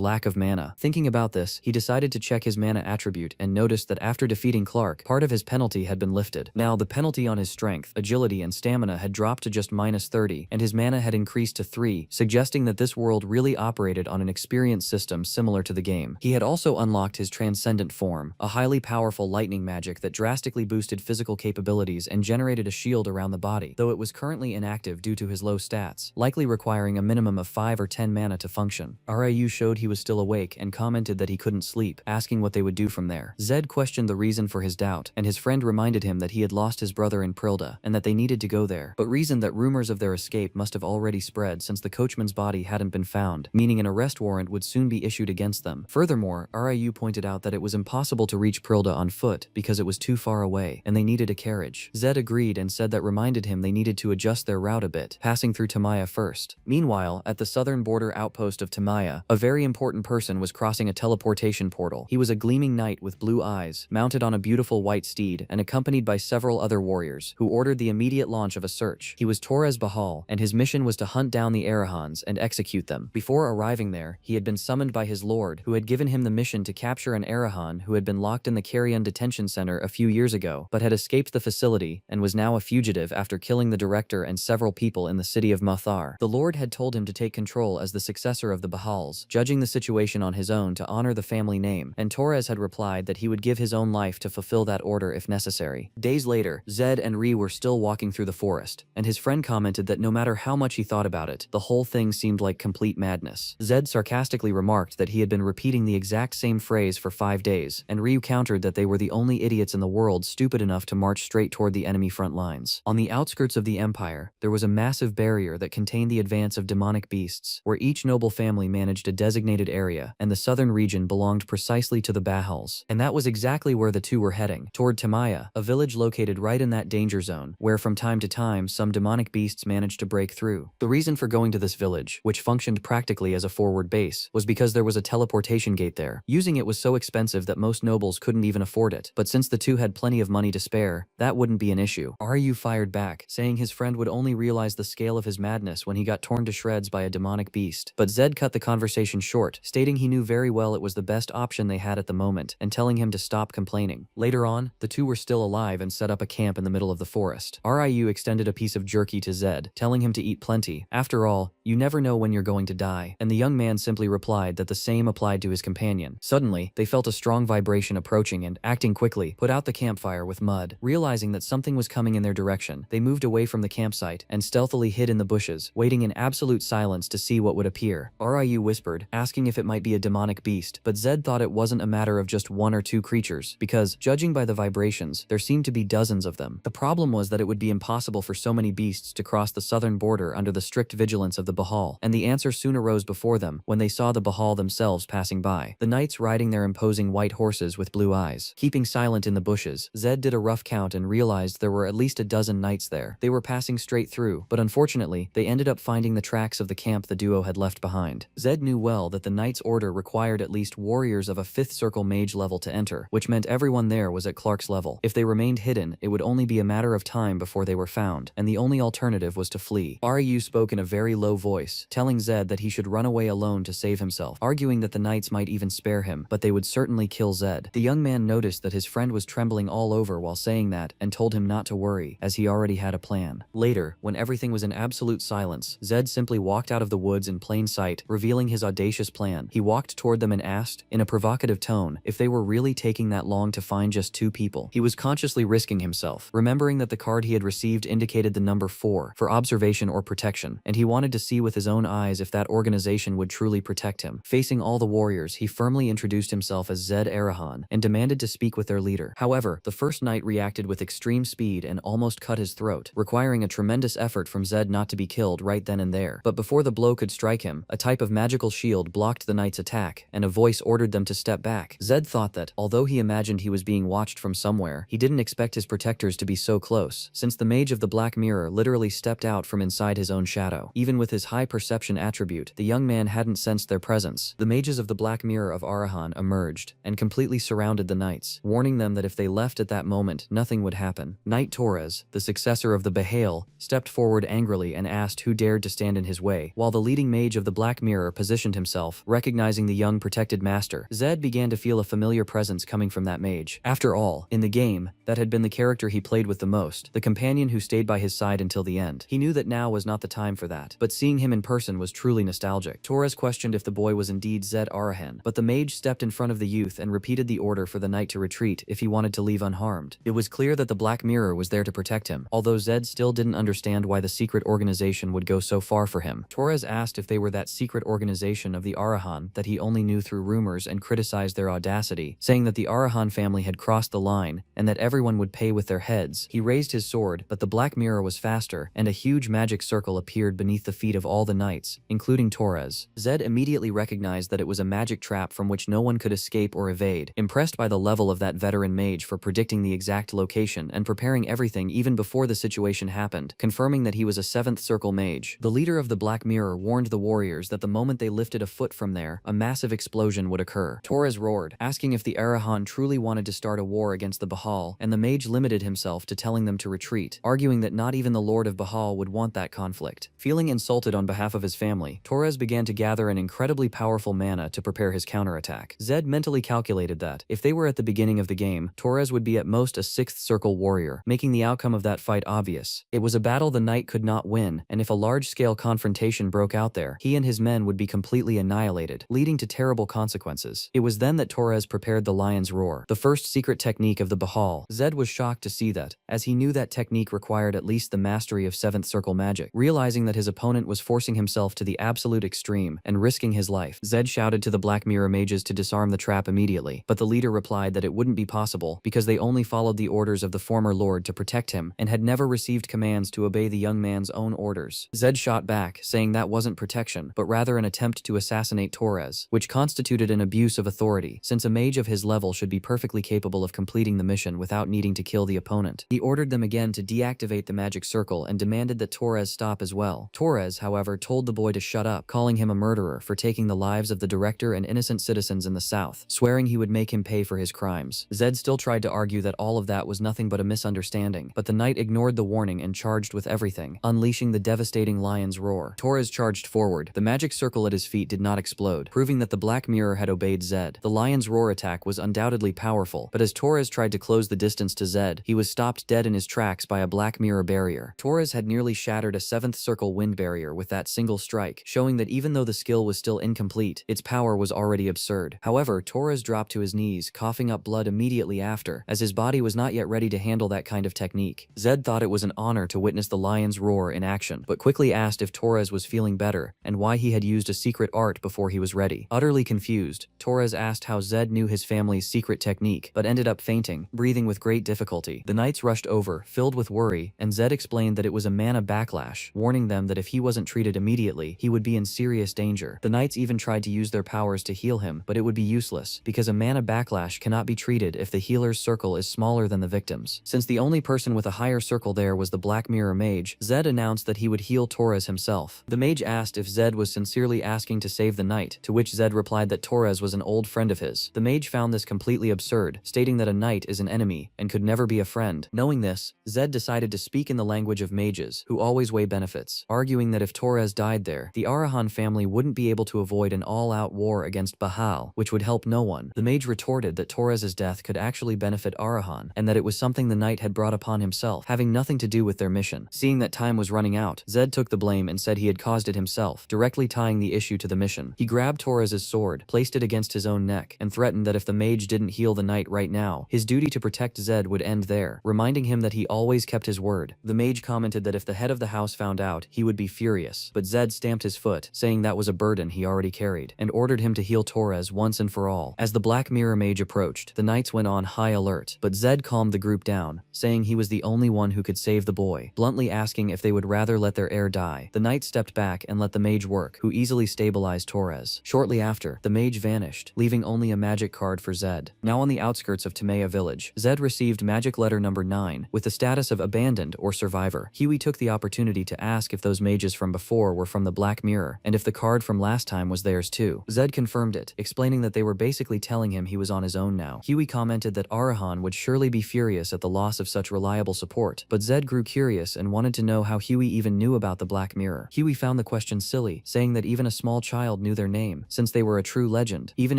lack of mana. Thinking about this, he decided to check his mana attribute and noticed that after defeating Clark, part of his penalty had been lifted. Now, the penalty on his strength, agility, and stamina had dropped to just -30, and his mana had increased to 3, suggesting that this world really operated on an experience system similar to the game. He had also unlocked his transcendent form, a highly powerful lightning magic that drastically boosted physical capabilities and generated a shield around the body, though it was currently inactive due to his low stats, likely requiring a minimum of 5 or 10 mana to function. Ryu showed he was still awake and commented that he couldn't sleep, asking what they would do from there. Zed questioned the reason for his doubt, and his friend reminded him that he had lost his brother in Prilda, and that they needed to go there, but reasoned that rumors of their escape must have already spread since the coachman's body hadn't been found, meaning an arrest warrant would soon be issued against them. Furthermore, Ryu pointed out that it was impossible to reach Prilda on foot because it was too far away, and they needed a carriage. Zed agreed and said that reminded him they needed to adjust their route a bit, passing through Tamaya first. Meanwhile, at the southern border outpost of Tamaya, a very important person was crossing a teleportation portal. He was a gleaming knight with blue eyes, mounted on a beautiful white steed, and accompanied by several other warriors, who ordered the immediate launch of a search. He was Torres Bahal, and his mission was to hunt down the Arahans and execute them. Before arriving there, he had been summoned by his lord, who had given him the mission to capture an Arahan who had been locked in the Carrion detention center a few years ago, but had escaped the facility and was now a fugitive after killing the director and several people in the city of Mathar. The lord had told him to take control as the successor of the Bahals, judging the situation on his own to honor the family name, and Torres had replied that he would give his own life to fulfill that order if necessary. Days later, Zed and Ri were still walking through the forest, and his friend commented that no matter how much he thought about it, the whole thing seemed like complete madness. Zed sarcastically remarked that he had been repeating the exact same phrase for 5 days, and Ryu countered that they were the only idiots in the world stupid enough to march straight toward the enemy front lines. On the outskirts of the Empire, there was a massive barrier that contained the advance of demonic beasts, where each noble family managed a designated area, and the southern region belonged precisely to the Bahals. And that was exactly where the two were heading, toward Tamaya, a village located right in that danger zone, where from time to time some demonic beasts managed to break through. The reason for going to this village, which functioned practically as a forward base, was because there was a teleportation gate there. Using it was so expensive that most nobles couldn't even afford it, but since the two had plenty of money to spare, that wouldn't be an issue. Ryu fired back, saying his friend would only realize the scale of his madness when he got torn to shreds by a demonic beast. But Zed cut the conversation short, stating he knew very well it was the best option they had at the moment, and telling him to stop complaining. Later on, the two were still alive and set up a camp in the middle of the forest. Ryu extended a piece of jerky to Zed, telling him to eat plenty. After all, you never know when you're going to die, and the young man simply replied that the same applied to his companion. Suddenly, they felt a strong vibration approaching and, acting quickly, put out the campfire with mud. Realizing that something was coming in their direction, they moved away from the campsite and stealthily hid in the bushes, waiting in absolute silence to see what would appear. Ryu whispered, asking if it might be a demonic beast, but Zed thought it wasn't a matter of just 1 or 2 creatures, because, judging by the vibrations, there seemed to be dozens of them. The problem was that it would be impossible for so many beasts to cross the southern border under the strict vigilance of the Bahal, and the answer soon arose before them when they saw the Bahal themselves passing by, the knights riding their imposing white horses with blue eyes. Keeping silent in the bushes, Zed did a rough count and realized there were at least a dozen knights there. They were passing straight through, but unfortunately, they ended up finding the tracks of the camp the duo had left behind. Zed knew well that the knight's order required at least warriors of a 5th circle mage level to enter, which meant everyone there was at Clark's level. If they remained hidden, it would only be a matter of time before they were found, and the only alternative was to flee. Ryu spoke in a very low voice, telling Zed that he should run away alone to save himself, arguing that the knights might even spare him, but they would certainly kill Zed. The young man noticed that his friend was trembling all over while saying that, and told him not to worry, as he already had a plan. Later, when everything was in absolute silence, Zed simply walked out of the woods in plain sight, revealing his audacious plan. He walked toward them and asked, in a provocative tone, if they were really taking that long to find just 2 people. He was consciously risking himself, remembering that the card he had received indicated the number 4 for observation or protection, and he wanted to see with his own eyes if that organization would truly protect him. Facing all the warriors, he firmly introduced himself as Zed Arahan and demanded to speak with their leader. However, the first knight reacted with extreme speed and almost cut his throat, requiring a tremendous effort from Zed not to be killed right then and there. But before the blow could strike him, a type of magical shield blocked the knight's attack, and a voice ordered them to step back. Zed thought that, although he imagined he was being watched from somewhere, he didn't expect his protectors to be so close, since the Mage of the Black Mirror literally stepped out from inside his own shadow. Even with his high perception attribute, the young man hadn't sensed their presence. The Mages of the Black Mirror of Arahan emerged and completely surrounded the knights, warning them that if they left at that moment, nothing would happen. Knight Torres, the successor of the Yahello, stepped forward angrily and asked who dared to stand in his way, while the leading Mage of the Black Mirror positioned himself, recognizing the young protected master. Zed began to feel a familiar presence coming from that mage. After all, in the game, that had been the character he played with the most, the companion who stayed by his side until the end. He knew that now was not the time for that, but seeing him in person was truly nostalgic. Torres questioned if the boy was indeed Zed Arahan, but the mage stepped in front of the youth and repeated the order for the knight to retreat if he wanted to leave unharmed. It was clear that the Black Mirror was there to protect him, although Zed still didn't understand why the secret organization would go so far for him. Torres asked if they were that secret organization of the Arahan that he only knew through rumors and criticized their audacity, saying that the Arahan family had crossed the line and that everyone would pay with their heads. He raised his sword, but the Black Mirror was faster, and a huge magic circle appeared beneath the feet of all the knights, including Torres. Zed immediately recognized that it was a magic trap from which no one could escape or evade, impressed by the level of that veteran mage for predicting the exact location and preparing everything even before the situation happened, confirming that he was a 7th circle mage. The leader of the Black Mirror warned the warriors that the moment they lifted a foot from there, a massive explosion would occur. Torres roared, asking if the Arahan truly wanted to start a war against the Bahal, and the mage limited himself to telling them to retreat, arguing that not even the Lord of Bahal would want that conflict. Feeling insulted on behalf of his family, Torres began to gather an incredibly powerful mana to prepare his counterattack. Zed mentally calculated that, if they were at the beginning of the game, Torres would be at most a 6th circle warrior, making the outcome of that fight obvious. It was a battle the knight could not win, and if a large-scale confrontation broke out there, he and his men would be completely annihilated, leading to terrible consequences. It was then that Torres prepared the Lion's Roar, the first secret technique of the Bahal. Zed was shocked to see that, as he knew that technique required at least the mastery of 7th circle magic. Realizing that his opponent was forcing himself to the absolute extreme and risking his life, Zed shouted to the Black Mirror mages to disarm the trap immediately, but the leader replied that it wouldn't be possible because they only followed the orders of the former lord to protect him and had never received commands to obey the young man's own orders. Zed shot back, saying that wasn't protection, but rather an attempt to assassinate Torres, which constituted an abuse of authority, since a mage of his level should be perfectly capable of completing the mission without needing to kill the opponent. He ordered them again to deactivate the magic circle and demanded that Torres stop as well. Torres, however, told the boy to shut up, calling him a murderer for taking the lives of the director and innocent citizens in the south, swearing he would make him pay for his crimes. Zed still tried to argue that all of that was nothing but a misunderstanding, but the knight ignored the warning and charged with everything, unleashing the devastating Lion's Roar. Torres charged forward. The magic circle at his feet did not explode, proving that the Black Mirror had obeyed Zed. The Lion's Roar attack was undoubtedly powerful, but as Torres tried to close the distance to Zed, he was stopped dead in his tracks by a Black Mirror barrier. Torres had nearly shattered a 7th circle wind barrier with that single strike, showing that even though the skill was still incomplete, its power was already absurd. However, Torres dropped to his knees, coughing up blood immediately after, as his body was not yet ready to handle that kind of technique. Zed thought it was an honor to witness the Lion's Roar in action, but quickly asked if Torres was feeling better and why he had used a secret art before he was ready. Utterly confused, Torres asked how Zed knew his family's secret technique, but ended up fainting, breathing with great difficulty. The knights rushed over, filled with worry, and Zed explained that it was a mana backlash, warning them that if he wasn't treated immediately, he would be in serious danger. The knights even tried to use their powers to heal him, but it would be useless, because a mana backlash cannot be treated if the healer's circle is smaller than the victim's. Since the only person with a higher circle there was the Black Mirror mage, Zed announced that he would heal Torres himself. The mage asked if Zed was sincerely asking to save the knight, to which Zed replied that Torres was an old friend of his. The mage found this completely absurd, stating that a knight is an enemy and could never be a friend. Knowing this, Zed decided to speak in the language of mages, who always weigh benefits, arguing that if Torres died there, the Arahan family wouldn't be able to avoid an all-out war against Bahal, which would help no one. The mage retorted that Torres's death could actually benefit Arahan, and that it was something the knight had brought upon himself, having nothing to do with their mission. Seeing that time was running out, Zed took the blame and said he had caused it himself, directly tying the issue to the mission. situation. He grabbed Torres's sword, placed it against his own neck, and threatened that if the mage didn't heal the knight right now, his duty to protect Zed would end there, reminding him that he always kept his word. The mage commented that if the head of the house found out, he would be furious, but Zed stamped his foot, saying that was a burden he already carried, and ordered him to heal Torres once and for all. As the Black Mirror mage approached, the knights went on high alert, but Zed calmed the group down, saying he was the only one who could save the boy, bluntly asking if they would rather let their heir die. The knights stepped back and let the mage work, who easily stabilized Torres. Shortly after, the mage vanished, leaving only a magic card for Zed. Now on the outskirts of Tamea village, Zed received magic letter number 9, with the status of abandoned or survivor. Huey took the opportunity to ask if those mages from before were from the Black Mirror, and if the card from last time was theirs too. Zed confirmed it, explaining that they were basically telling him he was on his own now. Huey commented that Arahan would surely be furious at the loss of such reliable support, but Zed grew curious and wanted to know how Huey even knew about the Black Mirror. Huey found the question silly, saying that even a small child knew their name, since they were a true legend, even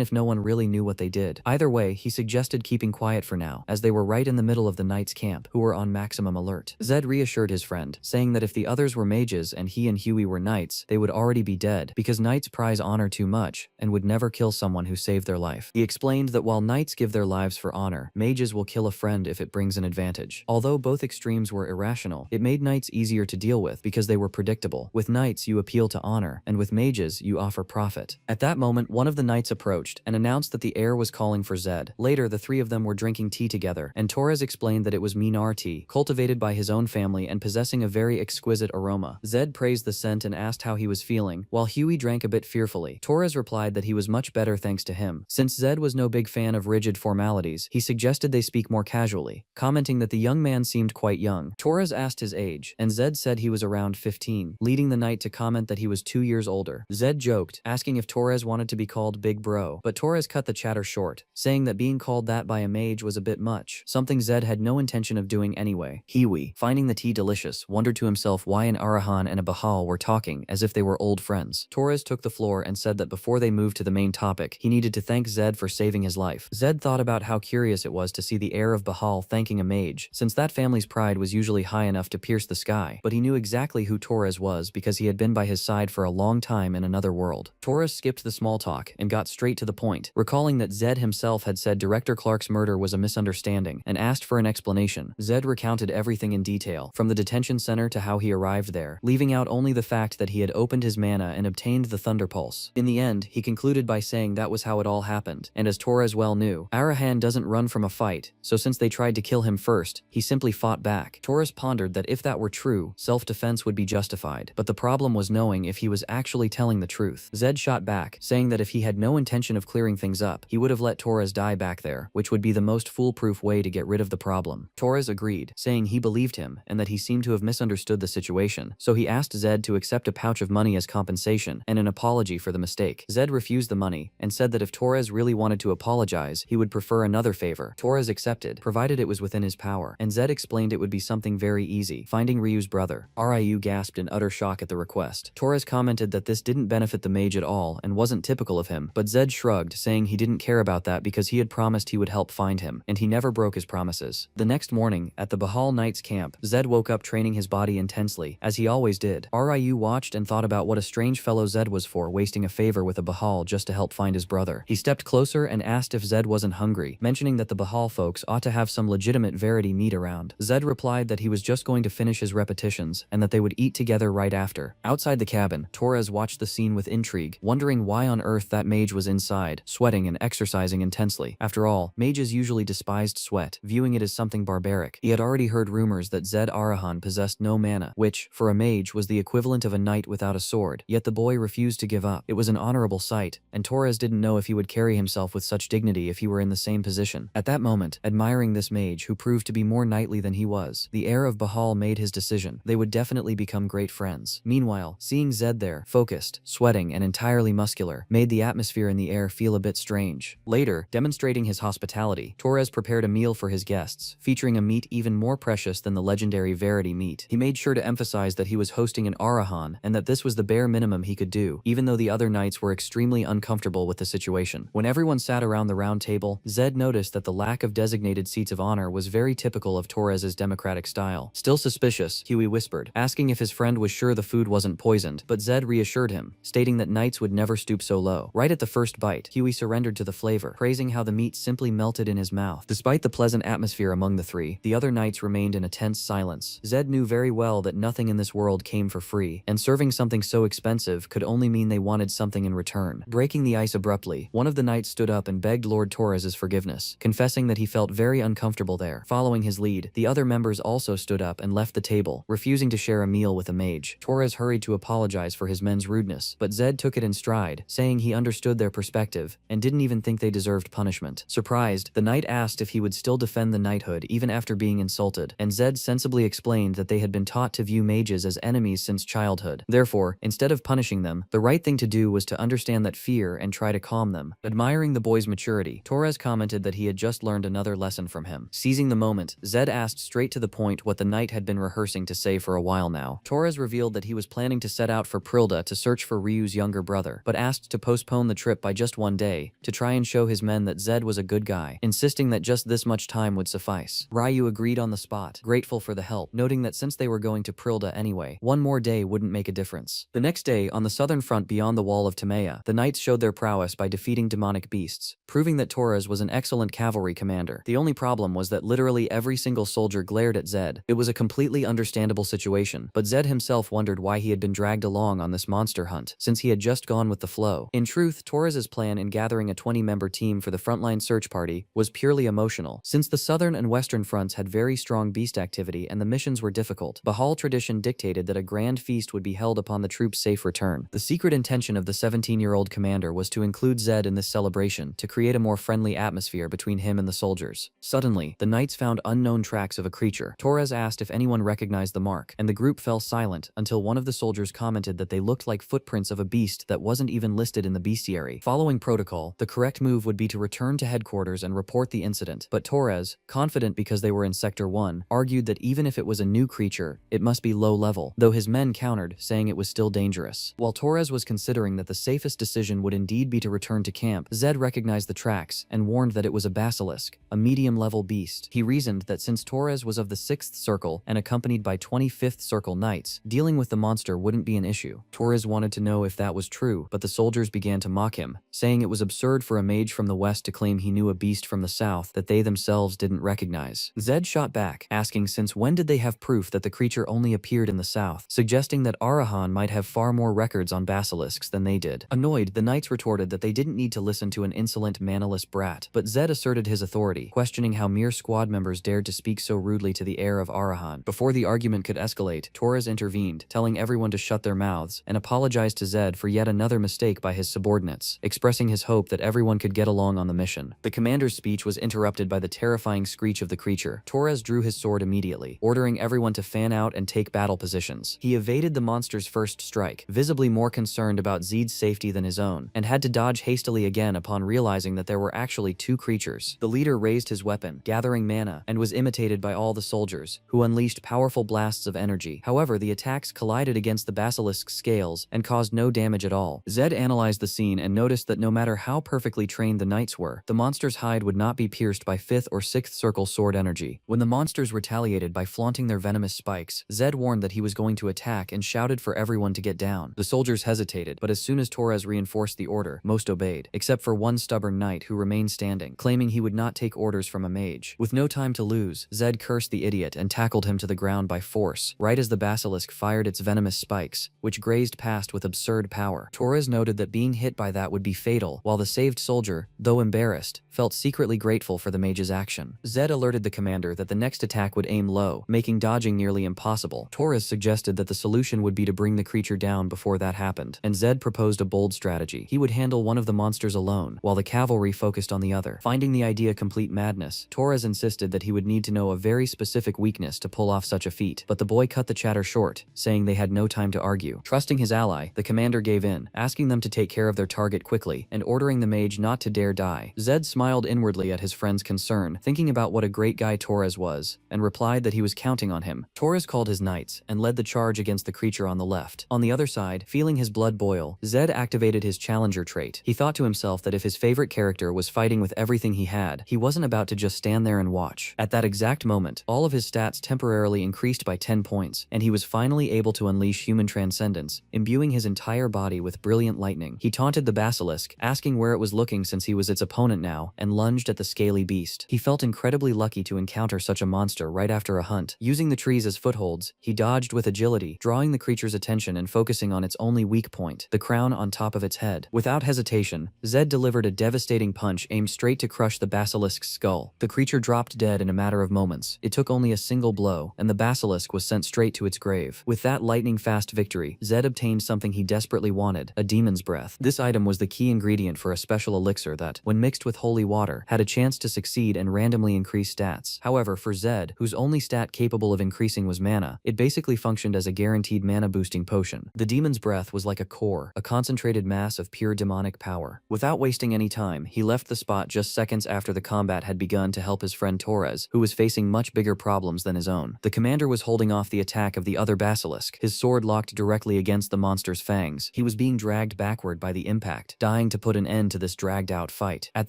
if no one really knew what they did. Either way, he suggested keeping quiet for now, as they were right in the middle of the knights' camp, who were on maximum alert. Zed reassured his friend, saying that if the others were mages and he and Huey were knights, they would already be dead, because knights prize honor too much, and would never kill someone who saved their life. He explained that while knights give their lives for honor, mages will kill a friend if it brings an advantage. Although both extremes were irrational, it made knights easier to deal with because they were predictable. With knights, you appeal to honor, and with mages, you offer profit. At that moment, one of the knights approached and announced that the heir was calling for Zed. Later, the three of them were drinking tea together, and Torres explained that it was Minar tea, cultivated by his own family and possessing a very exquisite aroma. Zed praised the scent and asked how he was feeling, while Huey drank a bit fearfully. Torres replied that he was much better thanks to him. Since Zed was no big fan of rigid formalities, he suggested they speak more casually, commenting that the young man seemed quite young. Torres asked his age, and Zed said he was around 15, leading the knight to comment that he was 2 years older. Zed joked, asking if Torres wanted to be called Big Bro, but Torres cut the chatter short, saying that being called that by a mage was a bit much, something Zed had no intention of doing anyway. Huey, finding the tea delicious, wondered to himself why an Arahan and a Bahal were talking as if they were old friends. Torres took the floor and said that before they moved to the main topic, he needed to thank Zed for saving his life. Zed thought about how curious it was to see the heir of Bahal thanking a mage, since that family's pride was usually high enough to pierce the sky, but he knew exactly who Torres was because he had been by his side for a long time in another world. Torres skipped the small talk and got straight to the point, recalling that Zed himself had said Director Clark's murder was a misunderstanding and asked for an explanation. Zed recounted everything in detail, from the detention center to how he arrived there, leaving out only the fact that he had opened his mana and obtained the Thunder Pulse. In the end, he concluded by saying that was how it all happened, and as Torres well knew, Arahan doesn't run from a fight, so since they tried to kill him first, he simply fought back. Torres pondered that if that were true, self-defense would be justified, but the problem was knowing if he was actually telling the truth. Zed shot back, saying that if he had no intention of clearing things up, he would have let Torres die back there, which would be the most foolproof way to get rid of the problem. Torres agreed, saying he believed him and that he seemed to have misunderstood the situation, so he asked Zed to accept a pouch of money as compensation and an apology for the mistake. Zed refused the money and said that if Torres really wanted to apologize, he would prefer another favor. Torres accepted, provided it was within his power, and Zed explained it would be something very easy, finding Ryu's brother. Ryu gasped in utter shock at the request. Torres commented that this didn't benefit the mage at all and wasn't typical of him, but Zed shrugged, saying he didn't care about that because he had promised he would help find him, and he never broke his promises. The next morning, at the Bahal Knights camp, Zed woke up training his body intensely, as he always did. Ryu watched and thought about what a strange fellow Zed was for wasting a favor with a Bahal just to help find his brother. He stepped closer and asked if Zed wasn't hungry, mentioning that the Bahal folks ought to have some legitimate Verity meat around. Zed replied that he was just going to finish his repetitions and that they would eat together right after. Outside the cabin, Torres watched the scene with intrigue, wondering why on earth that mage was inside, sweating and exercising intensely. After all, mages usually despised sweat, viewing it as something barbaric. He had already heard rumors that Zed Arahan possessed no mana, which, for a mage, was the equivalent of a knight without a sword, yet the boy refused to give up. It was an honorable sight, and Torres didn't know if he would carry himself with such dignity if he were in the same position. At that moment, admiring this mage who proved to be more knightly than he was, the heir of Bahal made his decision. They would definitely become great friends. Meanwhile, seeing Zed there, focused, sweating, and entirely muscular, made the atmosphere in the air feel a bit strange. Later, demonstrating his hospitality, Torres prepared a meal for his guests, featuring a meat even more precious than the legendary Verity meat. He made sure to emphasize that he was hosting an Arahan and that this was the bare minimum he could do, even though the other knights were extremely uncomfortable with the situation. When everyone sat around the round table, Zed noticed that the lack of designated seats of honor was very typical of Torres's democratic style. Still suspicious, Huey whispered, asking if his friend was sure the food wasn't poisoned, but Zed reassured him, stating that knights knights would never stoop so low. Right at the first bite, Huey surrendered to the flavor, praising how the meat simply melted in his mouth. Despite the pleasant atmosphere among the three, the other knights remained in a tense silence. Zed knew very well that nothing in this world came for free, and serving something so expensive could only mean they wanted something in return. Breaking the ice abruptly, one of the knights stood up and begged Lord Torres's forgiveness, confessing that he felt very uncomfortable there. Following his lead, the other members also stood up and left the table, refusing to share a meal with a mage. Torres hurried to apologize for his men's rudeness, but Zed took it in stride, saying he understood their perspective and didn't even think they deserved punishment. Surprised, the knight asked if he would still defend the knighthood even after being insulted, and Zed sensibly explained that they had been taught to view mages as enemies since childhood. Therefore, instead of punishing them, the right thing to do was to understand that fear and try to calm them. Admiring the boy's maturity, Torres commented that he had just learned another lesson from him. Seizing the moment, Zed asked straight to the point what the knight had been rehearsing to say for a while now. Torres revealed that he was planning to set out for Prilda to search for Ryu's younger brother, but asked to postpone the trip by just one day, to try and show his men that Zed was a good guy, insisting that just this much time would suffice. Ryu agreed on the spot, grateful for the help, noting that since they were going to Prilda anyway, one more day wouldn't make a difference. The next day, on the southern front beyond the wall of Timea, the knights showed their prowess by defeating demonic beasts, proving that Torres was an excellent cavalry commander. The only problem was that literally every single soldier glared at Zed. It was a completely understandable situation, but Zed himself wondered why he had been dragged along on this monster hunt, since he had just gone with the flow. In truth, Torres's plan in gathering a 20-member team for the frontline search party was purely emotional. Since the southern and western fronts had very strong beast activity and the missions were difficult, Bahal tradition dictated that a grand feast would be held upon the troops' safe return. The secret intention of the 17-year-old commander was to include Zed in this celebration to create a more friendly atmosphere between him and the soldiers. Suddenly, the knights found unknown tracks of a creature. Torres asked if anyone recognized the mark, and the group fell silent until one of the soldiers commented that they looked like footprints of a beast that wasn't even listed in the bestiary. Following protocol, the correct move would be to return to headquarters and report the incident, but Torres, confident because they were in Sector 1, argued that even if it was a new creature, it must be low level, though his men countered, saying it was still dangerous. While Torres was considering that the safest decision would indeed be to return to camp, Zed recognized the tracks and warned that it was a basilisk, a medium-level beast. He reasoned that since Torres was of the 6th Circle and accompanied by 25th Circle knights, dealing with the monster wouldn't be an issue. Torres wanted to know if that was true, but the soldiers began to mock him, saying it was absurd for a mage from the west to claim he knew a beast from the south that they themselves didn't recognize. Zed shot back, asking since when did they have proof that the creature only appeared in the south, suggesting that Arahan might have far more records on basilisks than they did. Annoyed, the knights retorted that they didn't need to listen to an insolent manaless brat, but Zed asserted his authority, questioning how mere squad members dared to speak so rudely to the heir of Arahan. Before the argument could escalate, Torres intervened, telling everyone to shut their mouths, and apologized to Zed for yet another mistake by his subordinates, expressing his hope that everyone could get along on the mission. The commander's speech was interrupted by the terrifying screech of the creature. Torres drew his sword immediately, ordering everyone to fan out and take battle positions. He evaded the monster's first strike, visibly more concerned about Zed's safety than his own, and had to dodge hastily again upon realizing that there were actually two creatures. The leader raised his weapon, gathering mana, and was imitated by all the soldiers, who unleashed powerful blasts of energy. However, the attacks collided against the basilisk's scales and caused no damage at all. Zed analyzed the scene and noticed that no matter how perfectly trained the knights were, the monster's hide would not be pierced by 5th or 6th Circle sword energy. When the monsters retaliated by flaunting their venomous spikes, Zed warned that he was going to attack and shouted for everyone to get down. The soldiers hesitated, but as soon as Torres reinforced the order, most obeyed, except for one stubborn knight who remained standing, claiming he would not take orders from a mage. With no time to lose, Zed cursed the idiot and tackled him to the ground by force, right as the basilisk fired its venomous spikes, which grazed past with absurd power. Torres noted that being hit by that would be fatal, while the saved soldier, though embarrassed, felt secretly grateful for the mage's action. Zed alerted the commander that the next attack would aim low, making dodging nearly impossible. Torres suggested that the solution would be to bring the creature down before that happened, and Zed proposed a bold strategy. He would handle one of the monsters alone, while the cavalry focused on the other. Finding the idea complete madness, Torres insisted that he would need to know a very specific weakness to pull off such a feat, but the boy cut the chatter short, saying they had no time to argue. Trusting his ally, the commander gave in, asking them to take care of their target quickly, and ordering the mage not to dare die. Zed smiled inwardly at his friend's concern, thinking about what a great guy Torres was, and replied that he was counting on him. Torres called his knights, and led the charge against the creature on the left. On the other side, feeling his blood boil, Zed activated his challenger trait. He thought to himself that if his favorite character was fighting with everything he had, he wasn't about to just stand there and watch. At that exact moment, all of his stats temporarily increased by 10 points, and he was finally able to unleash human transcendence, imbuing his entire body body with brilliant lightning. He taunted the basilisk, asking where it was looking since he was its opponent now, and lunged at the scaly beast. He felt incredibly lucky to encounter such a monster right after a hunt. Using the trees as footholds, he dodged with agility, drawing the creature's attention and focusing on its only weak point, the crown on top of its head. Without hesitation, Zed delivered a devastating punch aimed straight to crush the basilisk's skull. The creature dropped dead in a matter of moments. It took only a single blow, and the basilisk was sent straight to its grave. With that lightning-fast victory, Zed obtained something he desperately wanted, a demon's breath. This item was the key ingredient for a special elixir that, when mixed with holy water, had a chance to succeed and randomly increase stats. However, for Zed, whose only stat capable of increasing was mana, it basically functioned as a guaranteed mana-boosting potion. The demon's breath was like a core, a concentrated mass of pure demonic power. Without wasting any time, he left the spot just seconds after the combat had begun to help his friend Torres, who was facing much bigger problems than his own. The commander was holding off the attack of the other basilisk, his sword locked directly against the monster's fangs. He was being dragged backward by the impact, dying to put an end to this dragged-out fight. At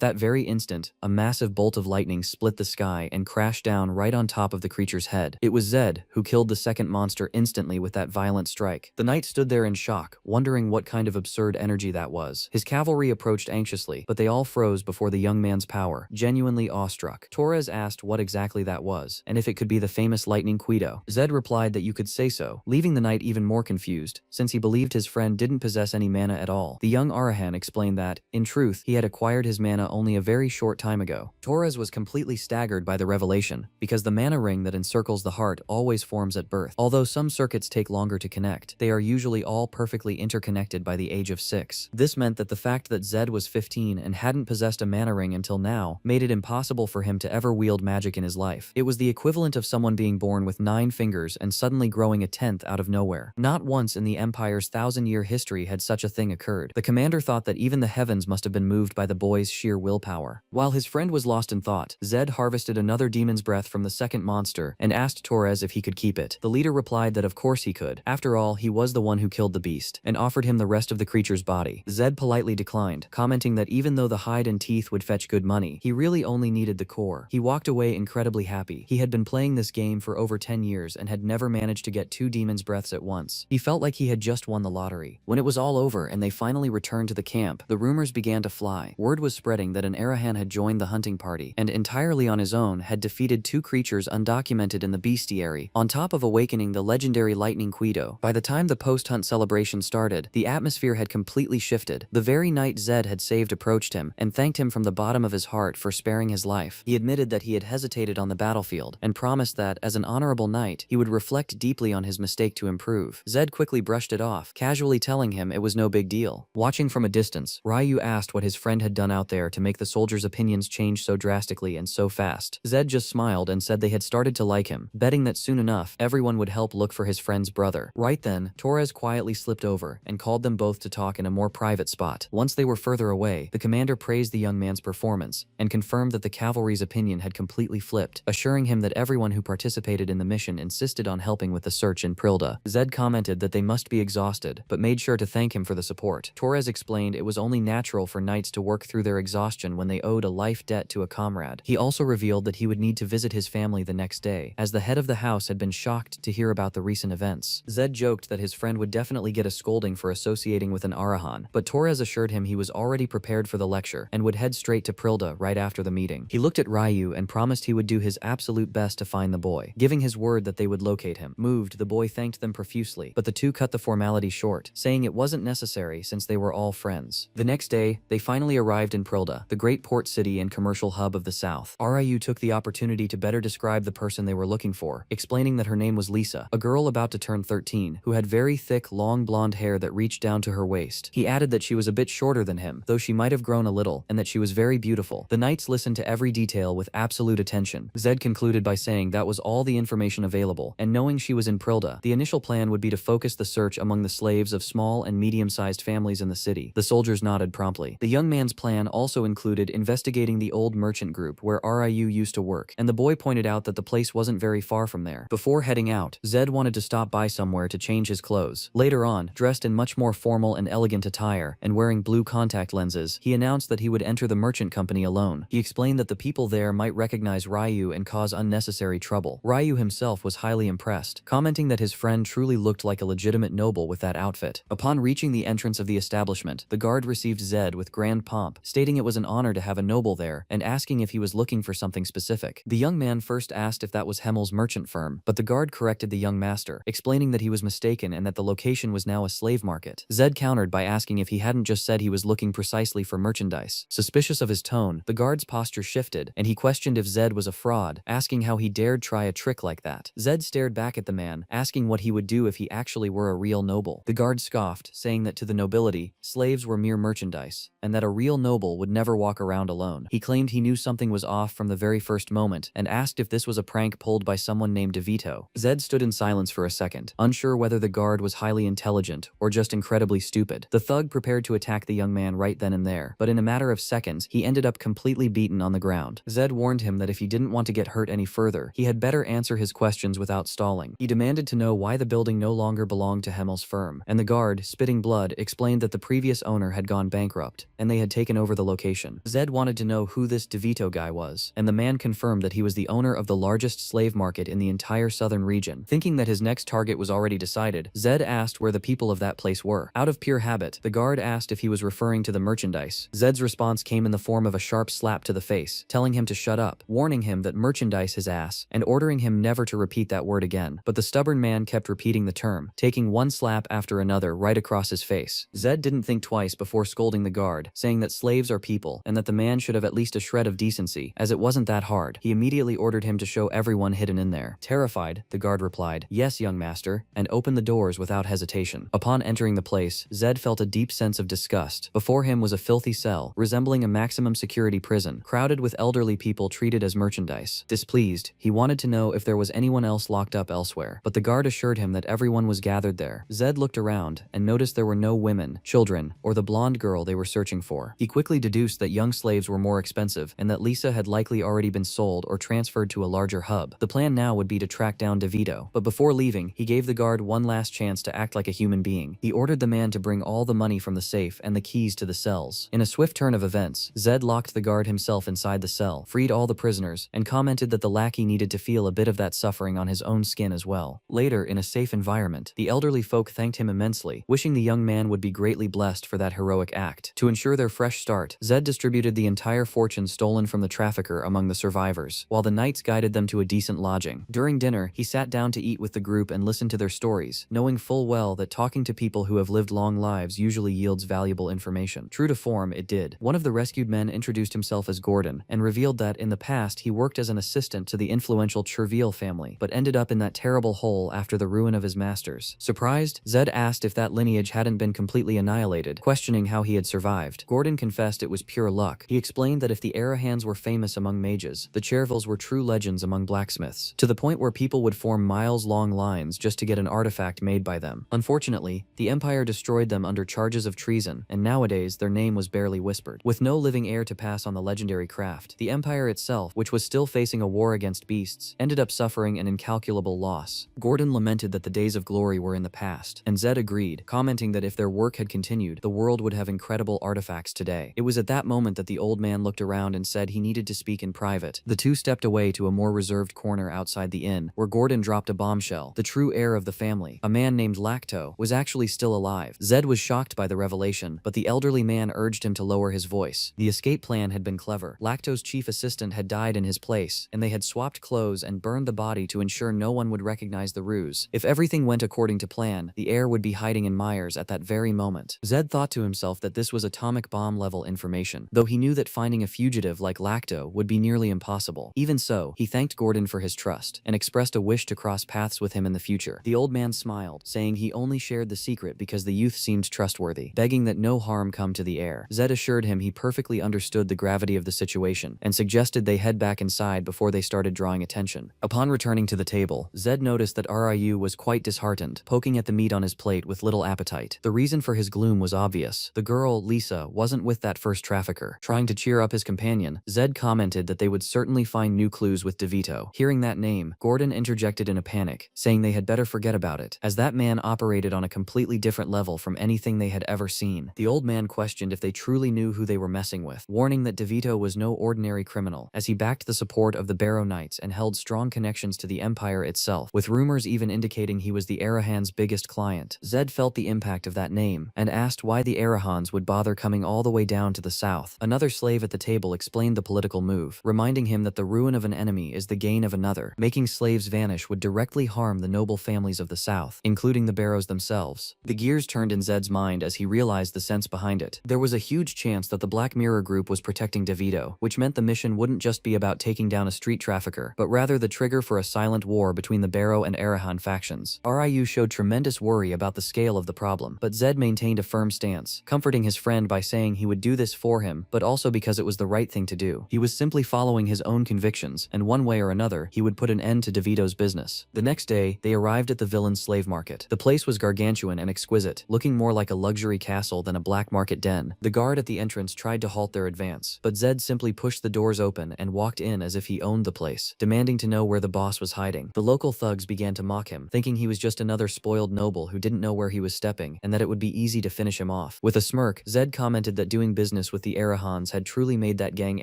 that very instant, a massive bolt of lightning split the sky and crashed down right on top of the creature's head. It was Zed who killed the second monster instantly with that violent strike. The knight stood there in shock, wondering what kind of absurd energy that was. His cavalry approached anxiously, but they all froze before the young man's power, genuinely awestruck. Torres asked what exactly that was, and if it could be the famous lightning Quito. Zed replied that you could say so, leaving the knight even more confused, since he believed his friend didn't possess any mana at all. The young Arahan explained that, in truth, he had acquired his mana only a very short time ago. Torres was completely staggered by the revelation, because the mana ring that encircles the heart always forms at birth. Although some circuits take longer to connect, they are usually all perfectly interconnected by the age of 6. This meant that the fact that Zed was 15 and hadn't possessed a mana ring until now made it impossible for him to ever wield magic in his life. It was the equivalent of someone being born with 9 fingers and suddenly growing a 10th out of nowhere. Not once in the Empire's 1,000-year history had such a thing occurred. The commander thought that even the heavens must have been moved by the boy's sheer willpower. While his friend was lost in thought, Zed harvested another demon's breath from the second monster and asked Torres if he could keep it. The leader replied that of course he could. After all, he was the one who killed the beast, and offered him the rest of the creature's body. Zed politely declined, commenting that even though the hide and teeth would fetch good money, he really only needed the core. He walked away incredibly happy. He had been playing this game for over 10 years and had never managed to get 2 demon's breaths at once. He felt like he had just won the lottery. When it was all over and they finally returned to the camp, the rumors began to fly. Word was spreading that an Arahan had joined the hunting party, and entirely on his own had defeated 2 creatures undocumented in the bestiary, on top of awakening the legendary lightning Quito. By the time the post-hunt celebration started, the atmosphere had completely shifted. The very night Zed had saved approached him, and thanked him from the bottom of his heart for sparing his life. He admitted that he had hesitated on the battlefield, and promised that, as an honorable knight, he would reflect deeply on his mistake to improve. Zed quickly brushed it off, casually telling him it was no big deal. Watching from a distance, Ryu asked what his friend had done out there to make the soldiers' opinions change so drastically and so fast. Zed just smiled and said they had started to like him, betting that soon enough, everyone would help look for his friend's brother. Right then, Torres quietly slipped over and called them both to talk in a more private spot. Once they were further away, the commander praised the young man's performance and confirmed that the cavalry's opinion had completely flipped, assuring him that everyone who participated in the mission insisted on helping with the search in Prilda. Zed commented that they must be exhausted, but made sure to thank him for the support. Torres explained it was only natural for knights to work through their exhaustion when they owed a life debt to a comrade. He also revealed that he would need to visit his family the next day, as the head of the house had been shocked to hear about the recent events. Zed joked that his friend would definitely get a scolding for associating with an Arahan, but Torres assured him he was already prepared for the lecture and would head straight to Prilda right after the meeting. He looked at Ryu and promised he would do his absolute best to find the boy, giving his word that they would locate him. Moved, the boy thanked them profusely, but the two cut the formality short, saying it wasn't necessary since they were all friends. The next day, they finally arrived in Prilda, the great port city and commercial hub of the south. Ryu took the opportunity to better describe the person they were looking for, explaining that her name was Lisa, a girl about to turn 13, who had very thick, long blonde hair that reached down to her waist. He added that she was a bit shorter than him, though she might have grown a little, and that she was very beautiful. The knights listened to every detail with absolute attention. Zed concluded by saying that was all the information available, and knowing she was in Prilda, the initial plan would be to focus the search among the slaves of small and medium-sized families in the city. The soldiers nodded promptly. The young man's plan also included investigating the old merchant group where Ryu used to work, and the boy pointed out that the place wasn't very far from there. Before heading out, Zed wanted to stop by somewhere to change his clothes. Later on, dressed in much more formal and elegant attire, and wearing blue contact lenses, he announced that he would enter the merchant company alone. He explained that the people there might recognize Ryu and cause unnecessary trouble. Ryu himself was highly impressed, commenting that his friend truly looked like a legitimate noble with that outfit. Upon Upon reaching the entrance of the establishment, the guard received Zed with grand pomp, stating it was an honor to have a noble there, and asking if he was looking for something specific. The young man first asked if that was Hemmel's merchant firm, but the guard corrected the young master, explaining that he was mistaken and that the location was now a slave market. Zed countered by asking if he hadn't just said he was looking precisely for merchandise. Suspicious of his tone, the guard's posture shifted, and he questioned if Zed was a fraud, asking how he dared try a trick like that. Zed stared back at the man, asking what he would do if he actually were a real noble. The guard scoffed, saying that to the nobility, slaves were mere merchandise, and that a real noble would never walk around alone. He claimed he knew something was off from the very first moment, and asked if this was a prank pulled by someone named DeVito. Zed stood in silence for a second, unsure whether the guard was highly intelligent or just incredibly stupid. The thug prepared to attack the young man right then and there, but in a matter of seconds, he ended up completely beaten on the ground. Zed warned him that if he didn't want to get hurt any further, he had better answer his questions without stalling. He demanded to know why the building no longer belonged to Hemmel's firm, and the guard, spitting blood, explained that the previous owner had gone bankrupt, and they had taken over the location. Zed wanted to know who this DeVito guy was, and the man confirmed that he was the owner of the largest slave market in the entire southern region. Thinking that his next target was already decided, Zed asked where the people of that place were. Out of pure habit, the guard asked if he was referring to the merchandise. Zed's response came in the form of a sharp slap to the face, telling him to shut up, warning him that merchandise his ass, and ordering him never to repeat that word again. But the stubborn man kept repeating the term, taking one slap after another right across his face. Zed didn't think twice before scolding the guard, saying that slaves are people, and that the man should have at least a shred of decency, as it wasn't that hard. He immediately ordered him to show everyone hidden in there. Terrified, the guard replied, "Yes, young master," and opened the doors without hesitation. Upon entering the place, Zed felt a deep sense of disgust. Before him was a filthy cell, resembling a maximum security prison, crowded with elderly people treated as merchandise. Displeased, he wanted to know if there was anyone else locked up elsewhere, but the guard assured him that everyone was gathered there. Zed looked around and noticed there were no women, children, or the blonde girl they were searching for. He quickly deduced that young slaves were more expensive and that Lisa had likely already been sold or transferred to a larger hub. The plan now would be to track down DeVito, but before leaving, he gave the guard one last chance to act like a human being. He ordered the man to bring all the money from the safe and the keys to the cells. In a swift turn of events, Zed locked the guard himself inside the cell, freed all the prisoners, and commented that the lackey needed to feel a bit of that suffering on his own skin as well. Later, in a safe environment, the elderly folk thanked him immensely, wishing the young man would be greatly blessed for that heroic act. To ensure their fresh start, Zed distributed the entire fortune stolen from the trafficker among the survivors, while the knights guided them to a decent lodging. During dinner, he sat down to eat with the group and listened to their stories, knowing full well that talking to people who have lived long lives usually yields valuable information. True to form, it did. One of the rescued men introduced himself as Gordon, and revealed that, in the past, he worked as an assistant to the influential Cherville family, but ended up in that terrible hole after the ruin of his masters. Surprised, Zed asked if that lineage hadn't been completely annihilated, questioning how he had survived. Gordon confessed it was pure luck. He explained that if the Arahans were famous among mages, the Chervilles were true legends among blacksmiths, to the point where people would form miles-long lines just to get an artifact made by them. Unfortunately, the Empire destroyed them under charges of treason, and nowadays their name was barely whispered. With no living heir to pass on the legendary craft, the Empire itself, which was still facing a war against beasts, ended up suffering an incalculable loss. Gordon lamented that the days of glory were in the past, and Zed agreed, commenting that if their work had continued, the world would have incredible artifacts today. It was at that moment that the old man looked around and said he needed to speak in private. The two stepped away to a more reserved corner outside the inn, where Gordon dropped a bombshell. The true heir of the family, a man named Lacto, was actually still alive. Zed was shocked by the revelation, but the elderly man urged him to lower his voice. The escape plan had been clever. Lacto's chief assistant had died in his place, and they had swapped clothes and burned the body to ensure no one would recognize the ruse. If everything went according to plan, the heir would be hiding in Myers at that very moment. Zed thought to himself that this was atomic bomb level information, though he knew that finding a fugitive like Lacto would be nearly impossible. Even so, he thanked Gordon for his trust, and expressed a wish to cross paths with him in the future. The old man smiled, saying he only shared the secret because the youth seemed trustworthy, begging that no harm come to the heir. Zed assured him he perfectly understood the gravity of the situation, and suggested they head back inside before they started drawing attention. Upon returning to the table, Zed noticed that Ryu was quite disheartened, poking at the meat on his plate with little appetite. The reason for his gloom was obvious. The girl, Lisa, wasn't with that first trafficker. Trying to cheer up his companion, Zed commented that they would certainly find new clues with DeVito. Hearing that name, Gordon interjected in a panic, saying they had better forget about it, as that man operated on a completely different level from anything they had ever seen. The old man questioned if they truly knew who they were messing with, warning that DeVito was no ordinary criminal, as he backed the support of the Barrow Knights and held strong connections to the Empire itself, with rumors even indicating he was the Arahan's biggest client. Zed felt the the impact of that name, and asked why the Arahans would bother coming all the way down to the south. Another slave at the table explained the political move, reminding him that the ruin of an enemy is the gain of another. Making slaves vanish would directly harm the noble families of the south, including the Barrows themselves. The gears turned in Zed's mind as he realized the sense behind it. There was a huge chance that the Black Mirror group was protecting DeVito, which meant the mission wouldn't just be about taking down a street trafficker, but rather the trigger for a silent war between the Barrow and Arahan factions. Ryu showed tremendous worry about the scale of the problem, but Zed maintained a firm stance, comforting his friend by saying he would do this for him, but also because it was the right thing to do. He was simply following his own convictions, and one way or another, he would put an end to DeVito's business. The next day, they arrived at the villain's slave market. The place was gargantuan and exquisite, looking more like a luxury castle than a black market den. The guard at the entrance tried to halt their advance, but Zed simply pushed the doors open and walked in as if he owned the place, demanding to know where the boss was hiding. The local thugs began to mock him, thinking he was just another spoiled noble who didn't know where he was stepping, and that it would be easy to finish him off. With a smirk, Zed commented that doing business with the Arahans had truly made that gang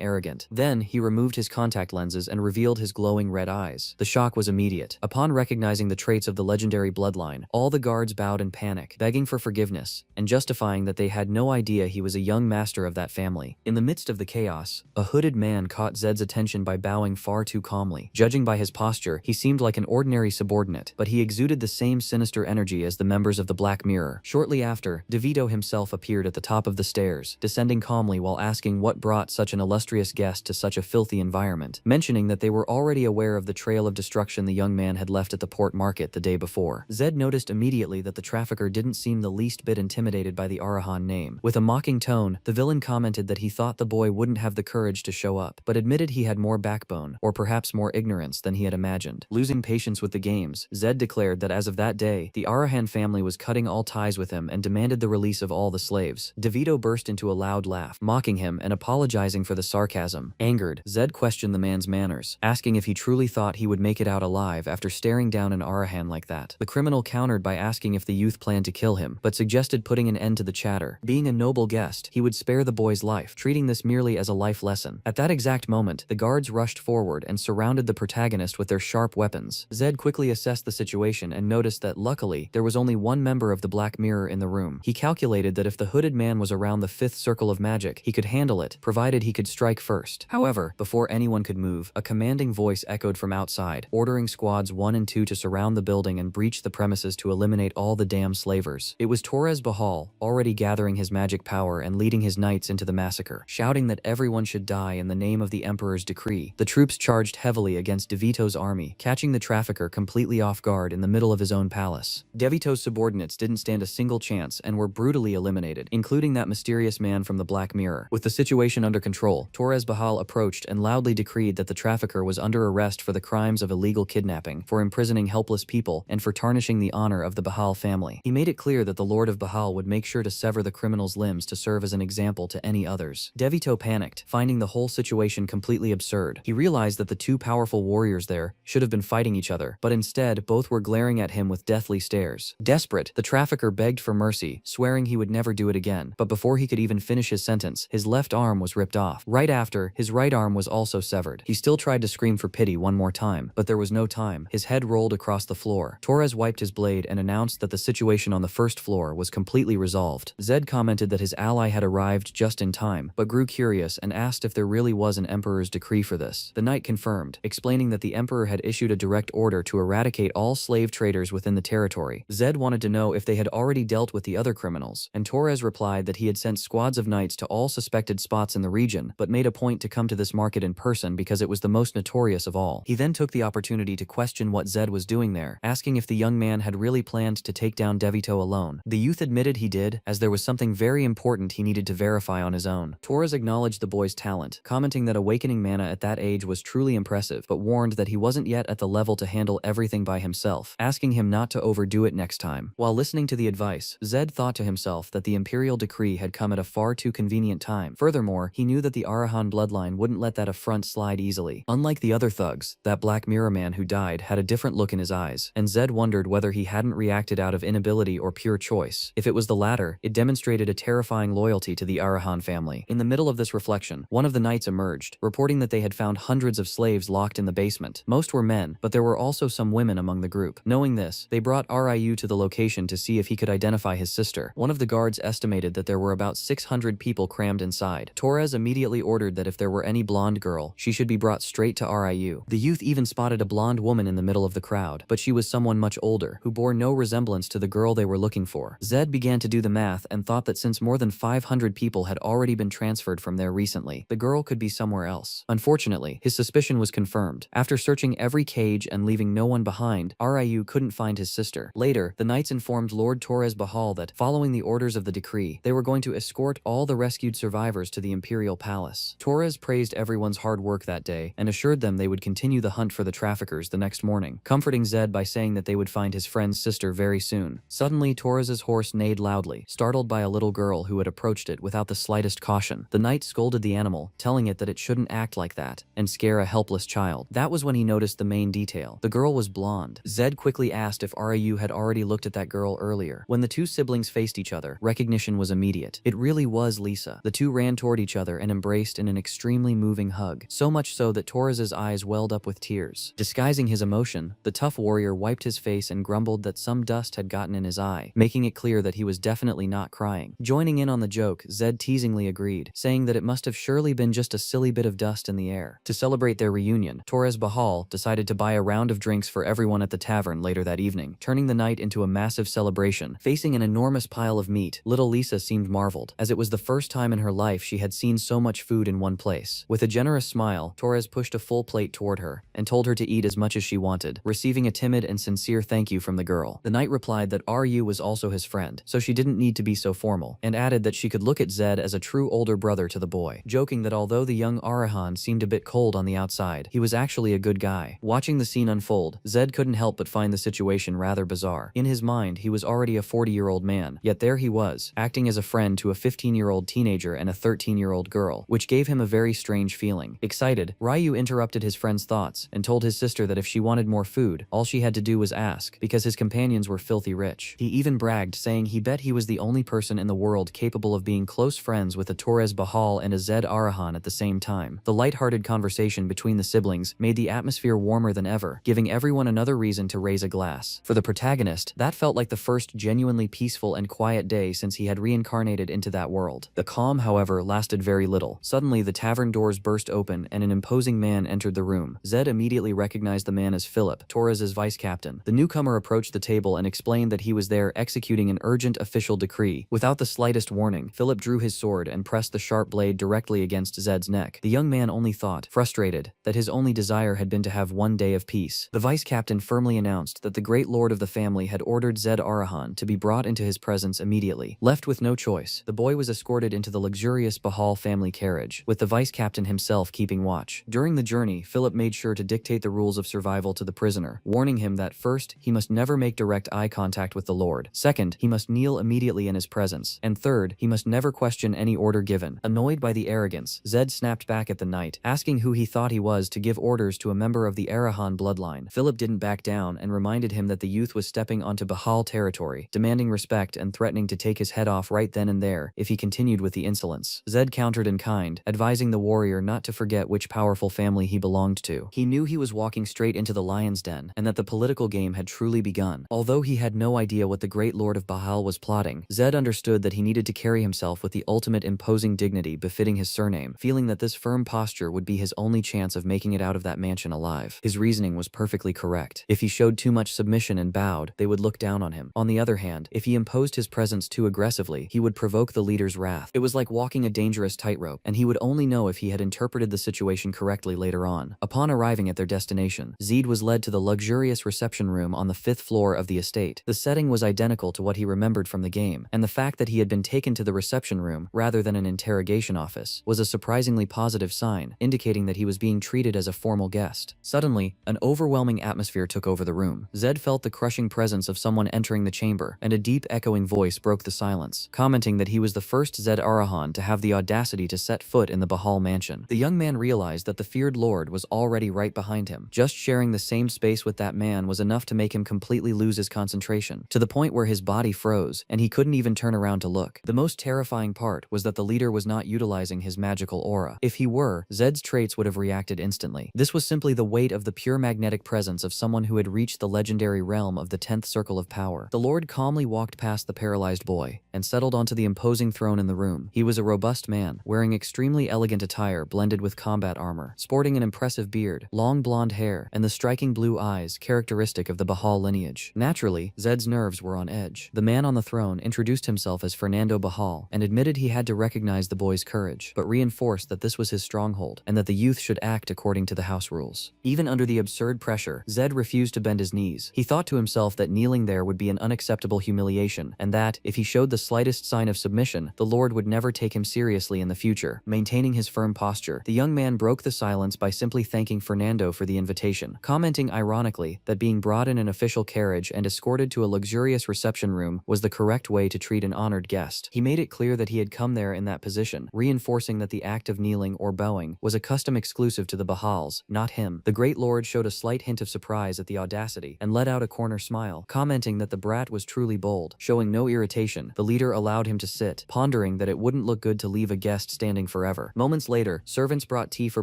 arrogant. Then, he removed his contact lenses and revealed his glowing red eyes. The shock was immediate. Upon recognizing the traits of the legendary bloodline, all the guards bowed in panic, begging for forgiveness, and justifying that they had no idea he was a young master of that family. In the midst of the chaos, a hooded man caught Zed's attention by bowing far too calmly. Judging by his posture, he seemed like an ordinary subordinate, but he exuded the same sinister energy as the members of the Black Mirror. Shortly after, DeVito himself appeared at the top of the stairs, descending calmly while asking what brought such an illustrious guest to such a filthy environment, mentioning that they were already aware of the trail of destruction the young man had left at the port market the day before. Zed noticed immediately that the trafficker didn't seem the least bit intimidated by the Arahan name. With a mocking tone, the villain commented that he thought the boy wouldn't have the courage to show up, but admitted he had more backbone, or perhaps more ignorance than he had imagined. Losing patience with the games, Zed declared that as of that day, the Arahan family was cutting all ties with him and demanded the release of all the slaves. DeVito burst into a loud laugh, mocking him and apologizing for the sarcasm. Angered, Zed questioned the man's manners, asking if he truly thought he would make it out alive after staring down an Arahan like that. The criminal countered by asking if the youth planned to kill him, but suggested putting an end to the chatter. Being a noble guest, he would spare the boy's life, treating this merely as a life lesson. At that exact moment, the guards rushed forward and surrounded the protagonist with their sharp weapons. Zed quickly assessed the situation and noticed that, luckily, there was only one member of the Black Mirror in the room. He calculated that if the hooded man was around the fifth circle of magic, he could handle it, provided he could strike first. However, before anyone could move, a commanding voice echoed from outside, ordering squads 1 and 2 to surround the building and breach the premises to eliminate all the damn slavers. It was Torres Bahal, already gathering his magic power and leading his knights into the massacre, shouting that everyone should die in the name of the Emperor's decree. The troops charged heavily against DeVito's army, catching the trafficker completely off guard in the middle of his own palace. DeVito's subordinates didn't stand a single chance and were brutally eliminated, including that mysterious man from the Black Mirror. With the situation under control, Torres Bahal approached and loudly decreed that the trafficker was under arrest for the crimes of illegal kidnapping, for imprisoning helpless people, and for tarnishing the honor of the Bahal family. He made it clear that the Lord of Bahal would make sure to sever the criminal's limbs to serve as an example to any others. DeVito panicked, finding the whole situation completely absurd. He realized that the two powerful warriors there should have been fighting each other, but instead both were glaring at him with deathly stares. Desperate, the trafficker begged for mercy, swearing he would never do it again, but before he could even finish his sentence, his left arm was ripped off. Right after, his right arm was also severed. He still tried to scream for pity one more time, but there was no time. His head rolled across the floor. Torres wiped his blade and announced that the situation on the first floor was completely resolved. Zed commented that his ally had arrived just in time, but grew curious and asked if there really was an Emperor's decree for this. The knight confirmed, explaining that the Emperor had issued a direct order to eradicate all slave traders within the territory. Zed wanted to know if they had already dealt with the other criminals, and Torres replied that he had sent squads of knights to all suspected spots in the region, but made a point to come to this market in person because it was the most notorious of all. He then took the opportunity to question what Zed was doing there, asking if the young man had really planned to take down DeVito alone. The youth admitted he did, as there was something very important he needed to verify on his own. Torres acknowledged the boy's talent, commenting that awakening mana at that age was truly impressive, but warned that he wasn't yet at the level to handle everything by himself, asking him not to overdo it next time. While listening to the advice, Zed thought to himself that the imperial decree had come at a far too convenient time. Furthermore, he knew that the Arahan bloodline wouldn't let that affront slide easily. Unlike the other thugs, that Black Mirror man who died had a different look in his eyes, and Zed wondered whether he hadn't reacted out of inability or pure choice. If it was the latter, it demonstrated a terrifying loyalty to the Arahan family. In the middle of this reflection, one of the knights emerged, reporting that they had found hundreds of slaves locked in the basement. Most were men, but there were also some women among the group. Knowing this, they brought Ryu to the location to see see if he could identify his sister. One of the guards estimated that there were about 600 people crammed inside. Torres immediately ordered that if there were any blonde girl, she should be brought straight to RIU. The youth even spotted a blonde woman in the middle of the crowd, but she was someone much older, who bore no resemblance to the girl they were looking for. Zed began to do the math and thought that since more than 500 people had already been transferred from there recently, the girl could be somewhere else. Unfortunately, his suspicion was confirmed. After searching every cage and leaving no one behind, RIU couldn't find his sister. Later, the knights informed Lord Torres Bahal that, following the orders of the decree, they were going to escort all the rescued survivors to the Imperial Palace. Torres praised everyone's hard work that day and assured them they would continue the hunt for the traffickers the next morning, comforting Zed by saying that they would find his friend's sister very soon. Suddenly, Torres's horse neighed loudly, startled by a little girl who had approached it without the slightest caution. The knight scolded the animal, telling it that it shouldn't act like that and scare a helpless child. That was when he noticed the main detail. The girl was blonde. Zed quickly asked if RIU had already looked at that girl earlier. When the two siblings faced each other, recognition was immediate. It really was Lisa. The two ran toward each other and embraced in an extremely moving hug, so much so that Torres's eyes welled up with tears. Disguising his emotion, the tough warrior wiped his face and grumbled that some dust had gotten in his eye, making it clear that he was definitely not crying. Joining in on the joke, Zed teasingly agreed, saying that it must have surely been just a silly bit of dust in the air. To celebrate their reunion, Torres Bahal decided to buy a round of drinks for everyone at the tavern later that evening, turning the night into a massive celebration. Facing an enormous pile of meat, little Lisa seemed marveled, as it was the first time in her life she had seen so much food in one place. With a generous smile, Torres pushed a full plate toward her and told her to eat as much as she wanted, receiving a timid and sincere thank you from the girl. The knight replied that RU was also his friend, so she didn't need to be so formal, and added that she could look at Zed as a true older brother to the boy, joking that although the young Arahan seemed a bit cold on the outside, he was actually a good guy. Watching the scene unfold, Zed couldn't help but find the situation rather bizarre. In his mind, he was already a 40-year-old man, yet there he was, acting as a friend to a 15-year-old teenager and a 13-year-old girl, which gave him a very strange feeling. Excited, Ryu interrupted his friend's thoughts and told his sister that if she wanted more food, all she had to do was ask, because his companions were filthy rich. He even bragged, saying he bet he was the only person in the world capable of being close friends with a Torres Bahal and a Zed Arahan at the same time. The light-hearted conversation between the siblings made the atmosphere warmer than ever, giving everyone another reason to raise a glass. For the protagonist, that felt like the first genuinely peaceful and quiet day since he had reincarnated into that world. The calm, however, lasted very little. Suddenly, the tavern doors burst open and an imposing man entered the room. Zed immediately recognized the man as Philip, Torres' vice captain. The newcomer approached the table and explained that he was there executing an urgent official decree. Without the slightest warning, Philip drew his sword and pressed the sharp blade directly against Zed's neck. The young man only thought, frustrated, that his only desire had been to have one day of peace. The vice captain firmly announced that the great lord of the family had ordered Zed Arahan to be brought into his presence immediately. Left with no choice, the boy was escorted into the luxurious Bahal family carriage, with the vice captain himself keeping watch. During the journey, Philip made sure to dictate the rules of survival to the prisoner, warning him that first, he must never make direct eye contact with the lord. Second, he must kneel immediately in his presence. And third, he must never question any order given. Annoyed by the arrogance, Zed snapped back at the knight, asking who he thought he was to give orders to a member of the Arahan bloodline. Philip didn't back down and reminded him that the youth was stepping onto Bahal territory, demanding respect and threatening to take his head off right then and there if he continued with the insolence. Zed countered in kind, advising the warrior not to forget which powerful family he belonged to. He knew he was walking straight into the lion's den, and that the political game had truly begun. Although he had no idea what the great lord of Bahal was plotting, Zed understood that he needed to carry himself with the ultimate imposing dignity befitting his surname, feeling that this firm posture would be his only chance of making it out of that mansion alive. His reasoning was perfectly correct. If he showed too much submission and bowed, they would look down on him. On the other hand, if he imposed his presence too aggressively, he would provoke the leader's wrath. It was like walking a dangerous tightrope, and he would only know if he had interpreted the situation correctly later on. Upon arriving at their destination, Zed was led to the luxurious reception room on the 5th floor of the estate. The setting was identical to what he remembered from the game, and the fact that he had been taken to the reception room rather than an interrogation office was a surprisingly positive sign, indicating that he was being treated as a formal guest. Suddenly, an overwhelming atmosphere took over the room. Zed felt the crushing presence of someone entering the chamber, and a deep echoing voice broke the silence, commenting that he was the first Zed Arahan to have the audacity to set foot in the Bahal mansion. The young man realized that the feared lord was already right behind him. Just sharing the same space with that man was enough to make him completely lose his concentration, to the point where his body froze, and he couldn't even turn around to look. The most terrifying part was that the leader was not utilizing his magical aura. If he were, Zed's traits would have reacted instantly. This was simply the weight of the pure magnetic presence of someone who had reached the legendary realm of the 10th circle of power. The Lord calmly walked past the paralyzed boy and settled onto the imposing throne in the room. He was a robust man, wearing extremely elegant attire blended with combat armor, sporting an impressive beard, long blonde hair, and the striking blue eyes characteristic of the Bahal lineage. Naturally, Zed's nerves were on edge. The man on the throne introduced himself as Fernando Bahal and admitted he had to recognize the boy's courage, but reinforced that this was his stronghold and that the youth should act according to the house rules. Even under the absurd pressure, Zed refused to bend his knees. He thought to himself that kneeling there would be an unacceptable humiliation, and that, if he showed the slightest sign of submission, the Lord would never take him seriously in the future. Maintaining his firm posture, the young man broke the silence by simply thanking Fernando for the invitation, commenting ironically that being brought in an official carriage and escorted to a luxurious reception room was the correct way to treat an honored guest. He made it clear that he had come there in that position, reinforcing that the act of kneeling or bowing was a custom exclusive to the Bahals, not him. The great lord showed a slight hint of surprise at the audacity and let out a corner smile, commenting that the brat was truly bold. Showing no irritation, the leader allowed him to sit, pondering that it wouldn't look good to leave a guest standing forever. Moments later, servants brought tea for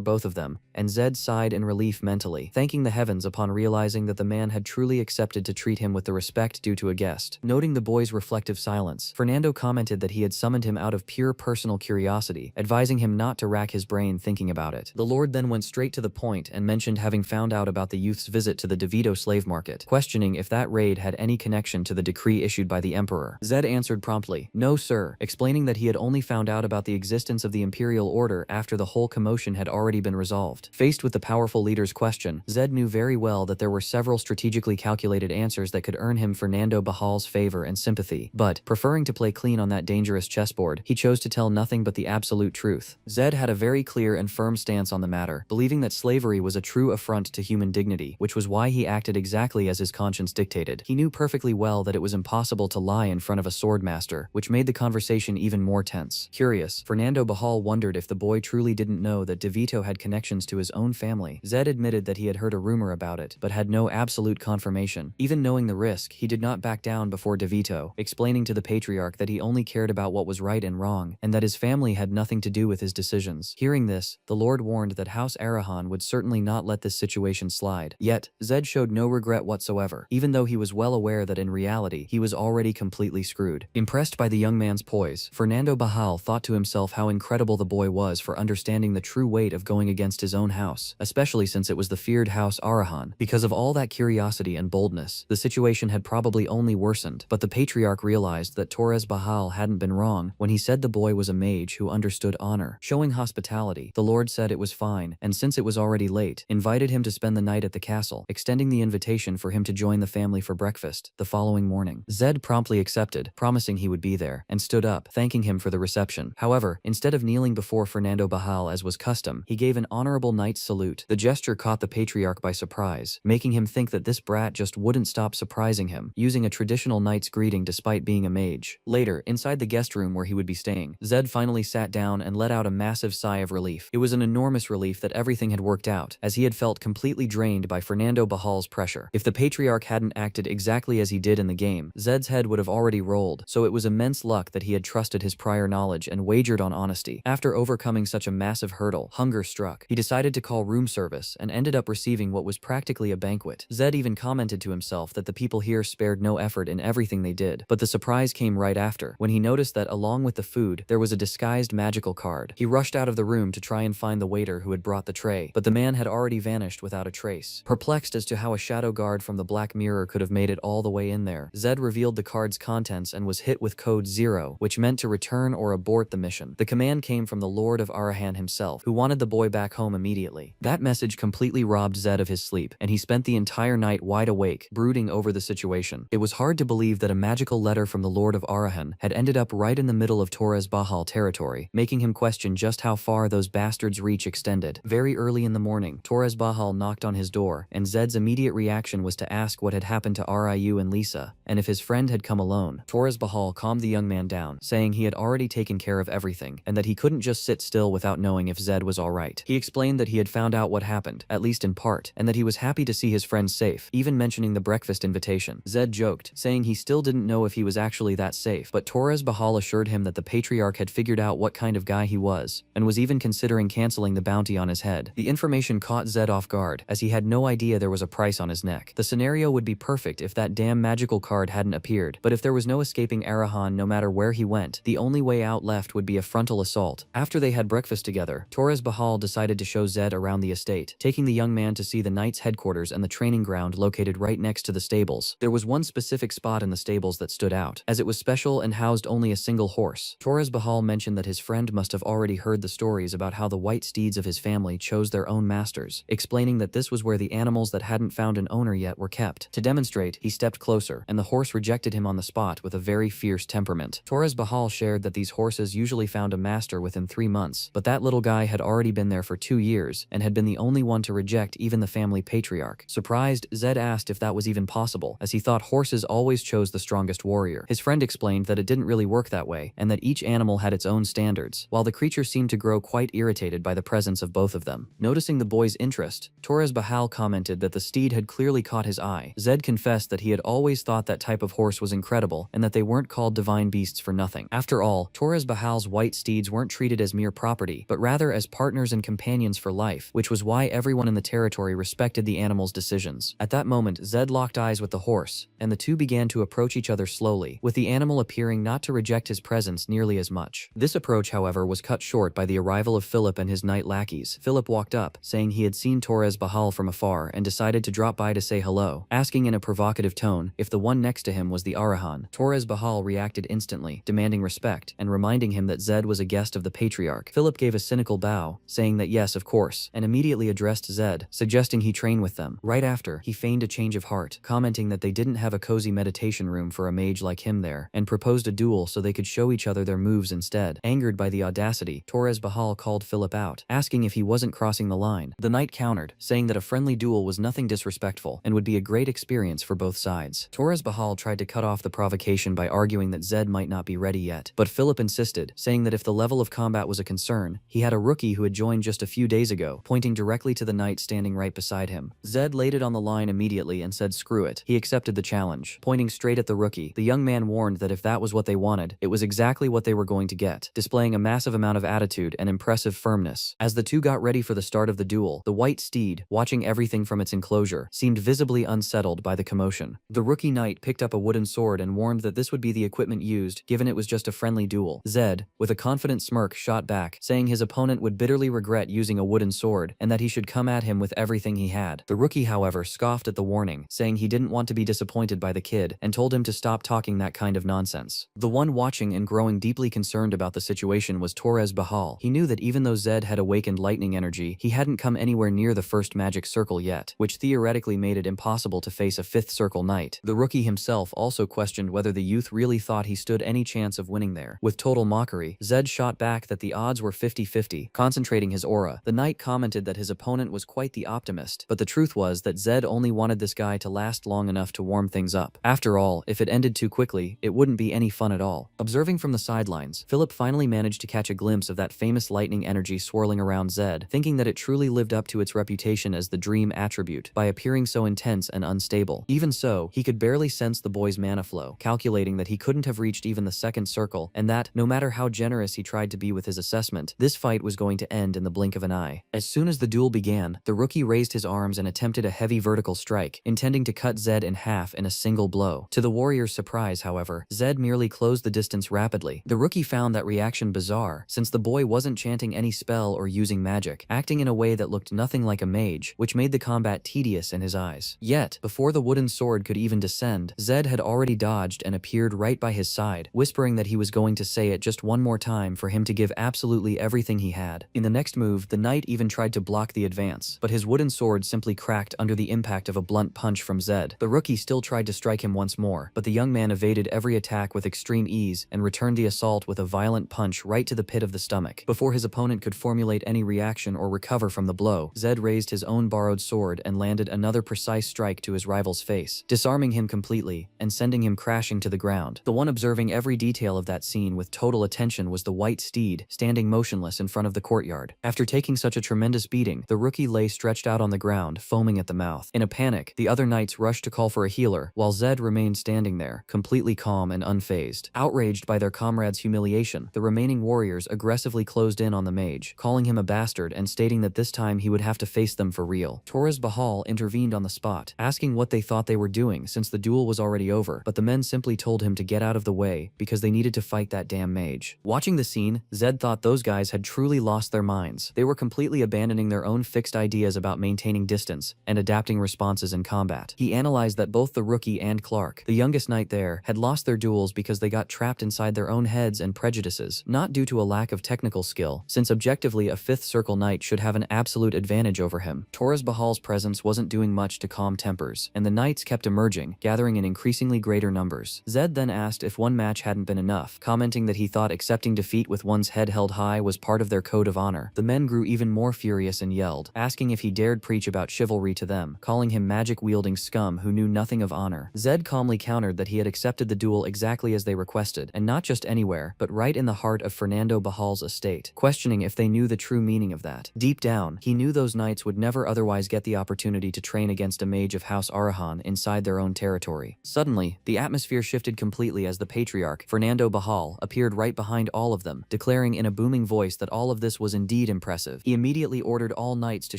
both of them, and Zed sighed in relief mentally, thanking the heavens upon realizing that the man had truly accepted to treat him with the respect due to a guest. Noting the boy's reflective silence, Fernando commented that he had summoned him out of pure personal curiosity, advising him not to rack his brain thinking about it. The Lord then went straight to the point and mentioned having found out about the youth's visit to the DeVito slave market, questioning if that raid had any connection to the decree issued by the Emperor. Zed answered promptly, "No, sir," explaining that he had only found out about the existence of the Imperial Order after the whole commotion had already been resolved. Faced with the powerful leader's question, Zed knew very well that there were several strategically calculated answers that could earn him Fernando Bahal's favor and sympathy, but, preferring to play clean on that dangerous chessboard, he chose to tell nothing but the absolute truth. Zed had a very clear and firm stance on the matter, believing that slavery was a true affront to human dignity, which was why he acted exactly as his conscience dictated. He knew perfectly well that it was impossible to lie in front of a swordmaster, which made the conversation even more tense. Curious, Fernando Bahal wondered if the boy truly didn't know that DeVito had connections to his own family. Zed admitted that he had heard a rumor about it, but had no absolute confirmation. Even knowing the risk, he did not back down before DeVito, explaining to the patriarch that he only cared about what was right and wrong, and that his family had nothing to do with his decisions. Hearing this, the Lord warned that House Arahan would certainly not let this situation slide. Yet, Zed showed no regret whatsoever, even though he was well aware that in reality, he was already completely screwed. Impressed by the young man's poise, Fernando Bahal thought to himself how incredible the boy was for understanding the true weight of going against his own house, especially since it was the feared House Arahan. Because of all that curiosity and boldness, the situation had probably only worsened, but the patriarch realized that Torres Bahal hadn't been wrong when he said the boy was a mage who understood honor. Showing hospitality, the Lord said it was fine, and since it was already late, invited him to spend the night at the castle, extending the invitation for him to join the family for breakfast the following morning. Zed promptly accepted, promising he would be there, and stood up, thanking him for the reception. However, instead of kneeling before Fernando Bahal as was custom, he gave an honorable knight's salute. The gesture caught the patriarch by surprise, making him think that this brat just wouldn't stop surprising him, using a traditional knight's greeting despite being a mage. Later, inside the guest room where he would be staying, Zed finally sat down and let out a massive sigh of relief. It was an enormous relief that everything had worked out, as he had felt completely drained by Fernando Bahal's pressure. If the patriarch hadn't acted exactly as he did in the game, Zed's head would have already rolled, so it was immense luck that he had trusted his prior knowledge and wagered on honesty. After overcoming such a massive hurdle, hunger struck. He decided to call room service and ended up receiving what was practically a banquet. Zed even commented to himself that the people here spared no effort in everything they did, but the surprise came right after, when he noticed that along with the food, there was a disguised magical card. He rushed out of the room to try and find the waiter who had brought the tray, but the man had already vanished without a trace. Perplexed as to how a shadow guard from the Black Mirror could have made it all the way in there, Zed revealed the card's contents and was hit with code 0, which meant to return or abort the mission. The command came from the Lord of Arahan himself, who wanted the boy back home immediately. That message completely robbed Zed of his sleep, and he spent the entire night wide awake, brooding over the situation. It was hard to believe that a magical letter from the Lord of Arahan had ended up right in the middle of Torres Bahal territory, making him question just how far those bastards' reach extended. Very early in the morning, Torres Bahal knocked on his door, and Zed's immediate reaction was to ask what had happened to Riu and Lisa, and if his friend had come alone. Torres Bahal calmed the young man down, saying he had already taken care of everything, and that he couldn't just sit still without knowing if Zed was alright. He explained that he had found out what happened, at least in part, and that he was happy to see his friend safe, even mentioning the breakfast invitation. Zed joked, saying he still didn't know if he was actually that safe, but Torres Bahal assured him that the patriarch had figured out what kind of guy he was, and was even considering canceling the bounty on his head. The information caught Zed off guard, as he had no idea there was a price on his neck. The scenario would be perfect if that damn magic logical card hadn't appeared, but if there was no escaping Arahan no matter where he went, the only way out left would be a frontal assault. After they had breakfast together, Torres Bahal decided to show Zed around the estate, taking the young man to see the Knight's headquarters and the training ground located right next to the stables. There was one specific spot in the stables that stood out, as it was special and housed only a single horse. Torres Bahal mentioned that his friend must have already heard the stories about how the white steeds of his family chose their own masters, explaining that this was where the animals that hadn't found an owner yet were kept. To demonstrate, he stepped closer, and the horse rejected him on the spot with a very fierce temperament. Torres Bahal shared that these horses usually found a master within 3 months, but that little guy had already been there for 2 years, and had been the only one to reject even the family patriarch. Surprised, Zed asked if that was even possible, as he thought horses always chose the strongest warrior. His friend explained that it didn't really work that way, and that each animal had its own standards, while the creature seemed to grow quite irritated by the presence of both of them. Noticing the boy's interest, Torres Bahal commented that the steed had clearly caught his eye. Zed confessed that he had always thought that type of horse was incredible, and that they weren't called divine beasts for nothing. After all, Torres Bahal's white steeds weren't treated as mere property, but rather as partners and companions for life, which was why everyone in the territory respected the animal's decisions. At that moment, Zed locked eyes with the horse, and the two began to approach each other slowly, with the animal appearing not to reject his presence nearly as much. This approach, however, was cut short by the arrival of Philip and his knight lackeys. Philip walked up, saying he had seen Torres Bahal from afar and decided to drop by to say hello, asking in a provocative tone if the one next to him was the Arahan. Torres Bahal reacted instantly, demanding respect, and reminding him that Zed was a guest of the patriarch. Philip gave a cynical bow, saying that yes, of course, and immediately addressed Zed, suggesting he train with them. Right after, he feigned a change of heart, commenting that they didn't have a cozy meditation room for a mage like him there, and proposed a duel so they could show each other their moves instead. Angered by the audacity, Torres Bahal called Philip out, asking if he wasn't crossing the line. The knight countered, saying that a friendly duel was nothing disrespectful, and would be a great experience for both sides. Torres Bahal tried to cut off the provocation by arguing that Zed might not be ready yet, but Philip insisted, saying that if the level of combat was a concern, he had a rookie who had joined just a few days ago, pointing directly to the knight standing right beside him. Zed laid it on the line immediately and said screw it. He accepted the challenge. Pointing straight at the rookie, the young man warned that if that was what they wanted, it was exactly what they were going to get, displaying a massive amount of attitude and impressive firmness. As the two got ready for the start of the duel, the white steed, watching everything from its enclosure, seemed visibly unsettled by the commotion. The rookie knight picked up a wooden sword and warned that this would be the equipment used, given it was just a friendly duel. Zed, with a confident smirk, shot back, saying his opponent would bitterly regret using a wooden sword, and that he should come at him with everything he had. The rookie, however, scoffed at the warning, saying he didn't want to be disappointed by the kid, and told him to stop talking that kind of nonsense. The one watching and growing deeply concerned about the situation was Torres Bahal. He knew that even though Zed had awakened lightning energy, he hadn't come anywhere near the first magic circle yet, which theoretically made it impossible to face a fifth circle knight. The rookie himself also questioned whether the youth really thought he stood any chance of winning there. With total mockery, Zed shot back that the odds were 50-50. Concentrating his aura, the knight commented that his opponent was quite the optimist, but the truth was that Zed only wanted this guy to last long enough to warm things up. After all, if it ended too quickly, it wouldn't be any fun at all. Observing from the sidelines, Philip finally managed to catch a glimpse of that famous lightning energy swirling around Zed, thinking that it truly lived up to its reputation as the dream attribute by appearing so intense and unstable. Even so, he could barely sense the boy's mana flow, calculating that he couldn't have reached even the second circle, and that, no matter how generous he tried to be with his assessment, this fight was going to end in the blink of an eye. As soon as the duel began, the rookie raised his arms and attempted a heavy vertical strike, intending to cut Zed in half in a single blow. To the warrior's surprise, however, Zed merely closed the distance rapidly. The rookie found that reaction bizarre, since the boy wasn't chanting any spell or using magic, acting in a way that looked nothing like a mage, which made the combat tedious in his eyes. Yet, before the wooden sword could even descend, Zed had already dodged and appeared right by his side, whispering that he was going to say it just one more time for him to give absolutely everything he had. In the next move, the knight even tried to block the advance, but his wooden sword simply cracked under the impact of a blunt punch from Zed. The rookie still tried to strike him once more, but the young man evaded every attack with extreme ease and returned the assault with a violent punch right to the pit of the stomach. Before his opponent could formulate any reaction or recover from the blow, Zed raised his own borrowed sword and landed another precise strike to his rival's face, disarming him completely and sending him crashing to the ground. The one observing every detail of that scene with total attention was the white steed, standing motionless in front of the courtyard. After taking such a tremendous beating, the rookie lay stretched out on the ground, foaming at the mouth. In a panic, the other knights rushed to call for a healer, while Zed remained standing there, completely calm and unfazed. Outraged by their comrade's humiliation, the remaining warriors aggressively closed in on the mage, calling him a bastard and stating that this time he would have to face them for real. Torres Bahal intervened on the spot, asking what they thought they were doing since the duel was already over, but the men simply told him to get out of the way because they needed to fight that damn mage. Watching the scene, Zed thought those guys had truly lost their minds. They were completely abandoning their own fixed ideas about maintaining distance and adapting responses in combat. He analyzed that both the rookie and Clark, the youngest knight there, had lost their duels because they got trapped inside their own heads and prejudices, not due to a lack of technical skill, since objectively a 5th circle knight should have an absolute advantage over him. Torres Bahal's presence wasn't doing much to calm tempers, and the knights kept emerging, gathering in increasingly greater numbers. Zed then asked if one match hadn't been enough, commenting that he thought accepting defeat with one's head held high was part of their code of honor. The men grew even more furious and yelled, asking if he dared preach about chivalry to them, calling him magic-wielding scum who knew nothing of honor. Zed calmly countered that he had accepted the duel exactly as they requested, and not just anywhere, but right in the heart of Fernando Bahal's estate, questioning if they knew the true meaning of that. Deep down, he knew those knights would never otherwise get the opportunity to train against a mage of House Arahan inside their own territory. Suddenly, the atmosphere shifted completely as the patriarch, Fernando Bahal, appeared right behind all of them, declaring in a booming voice that all of this was indeed impressive. He immediately ordered all knights to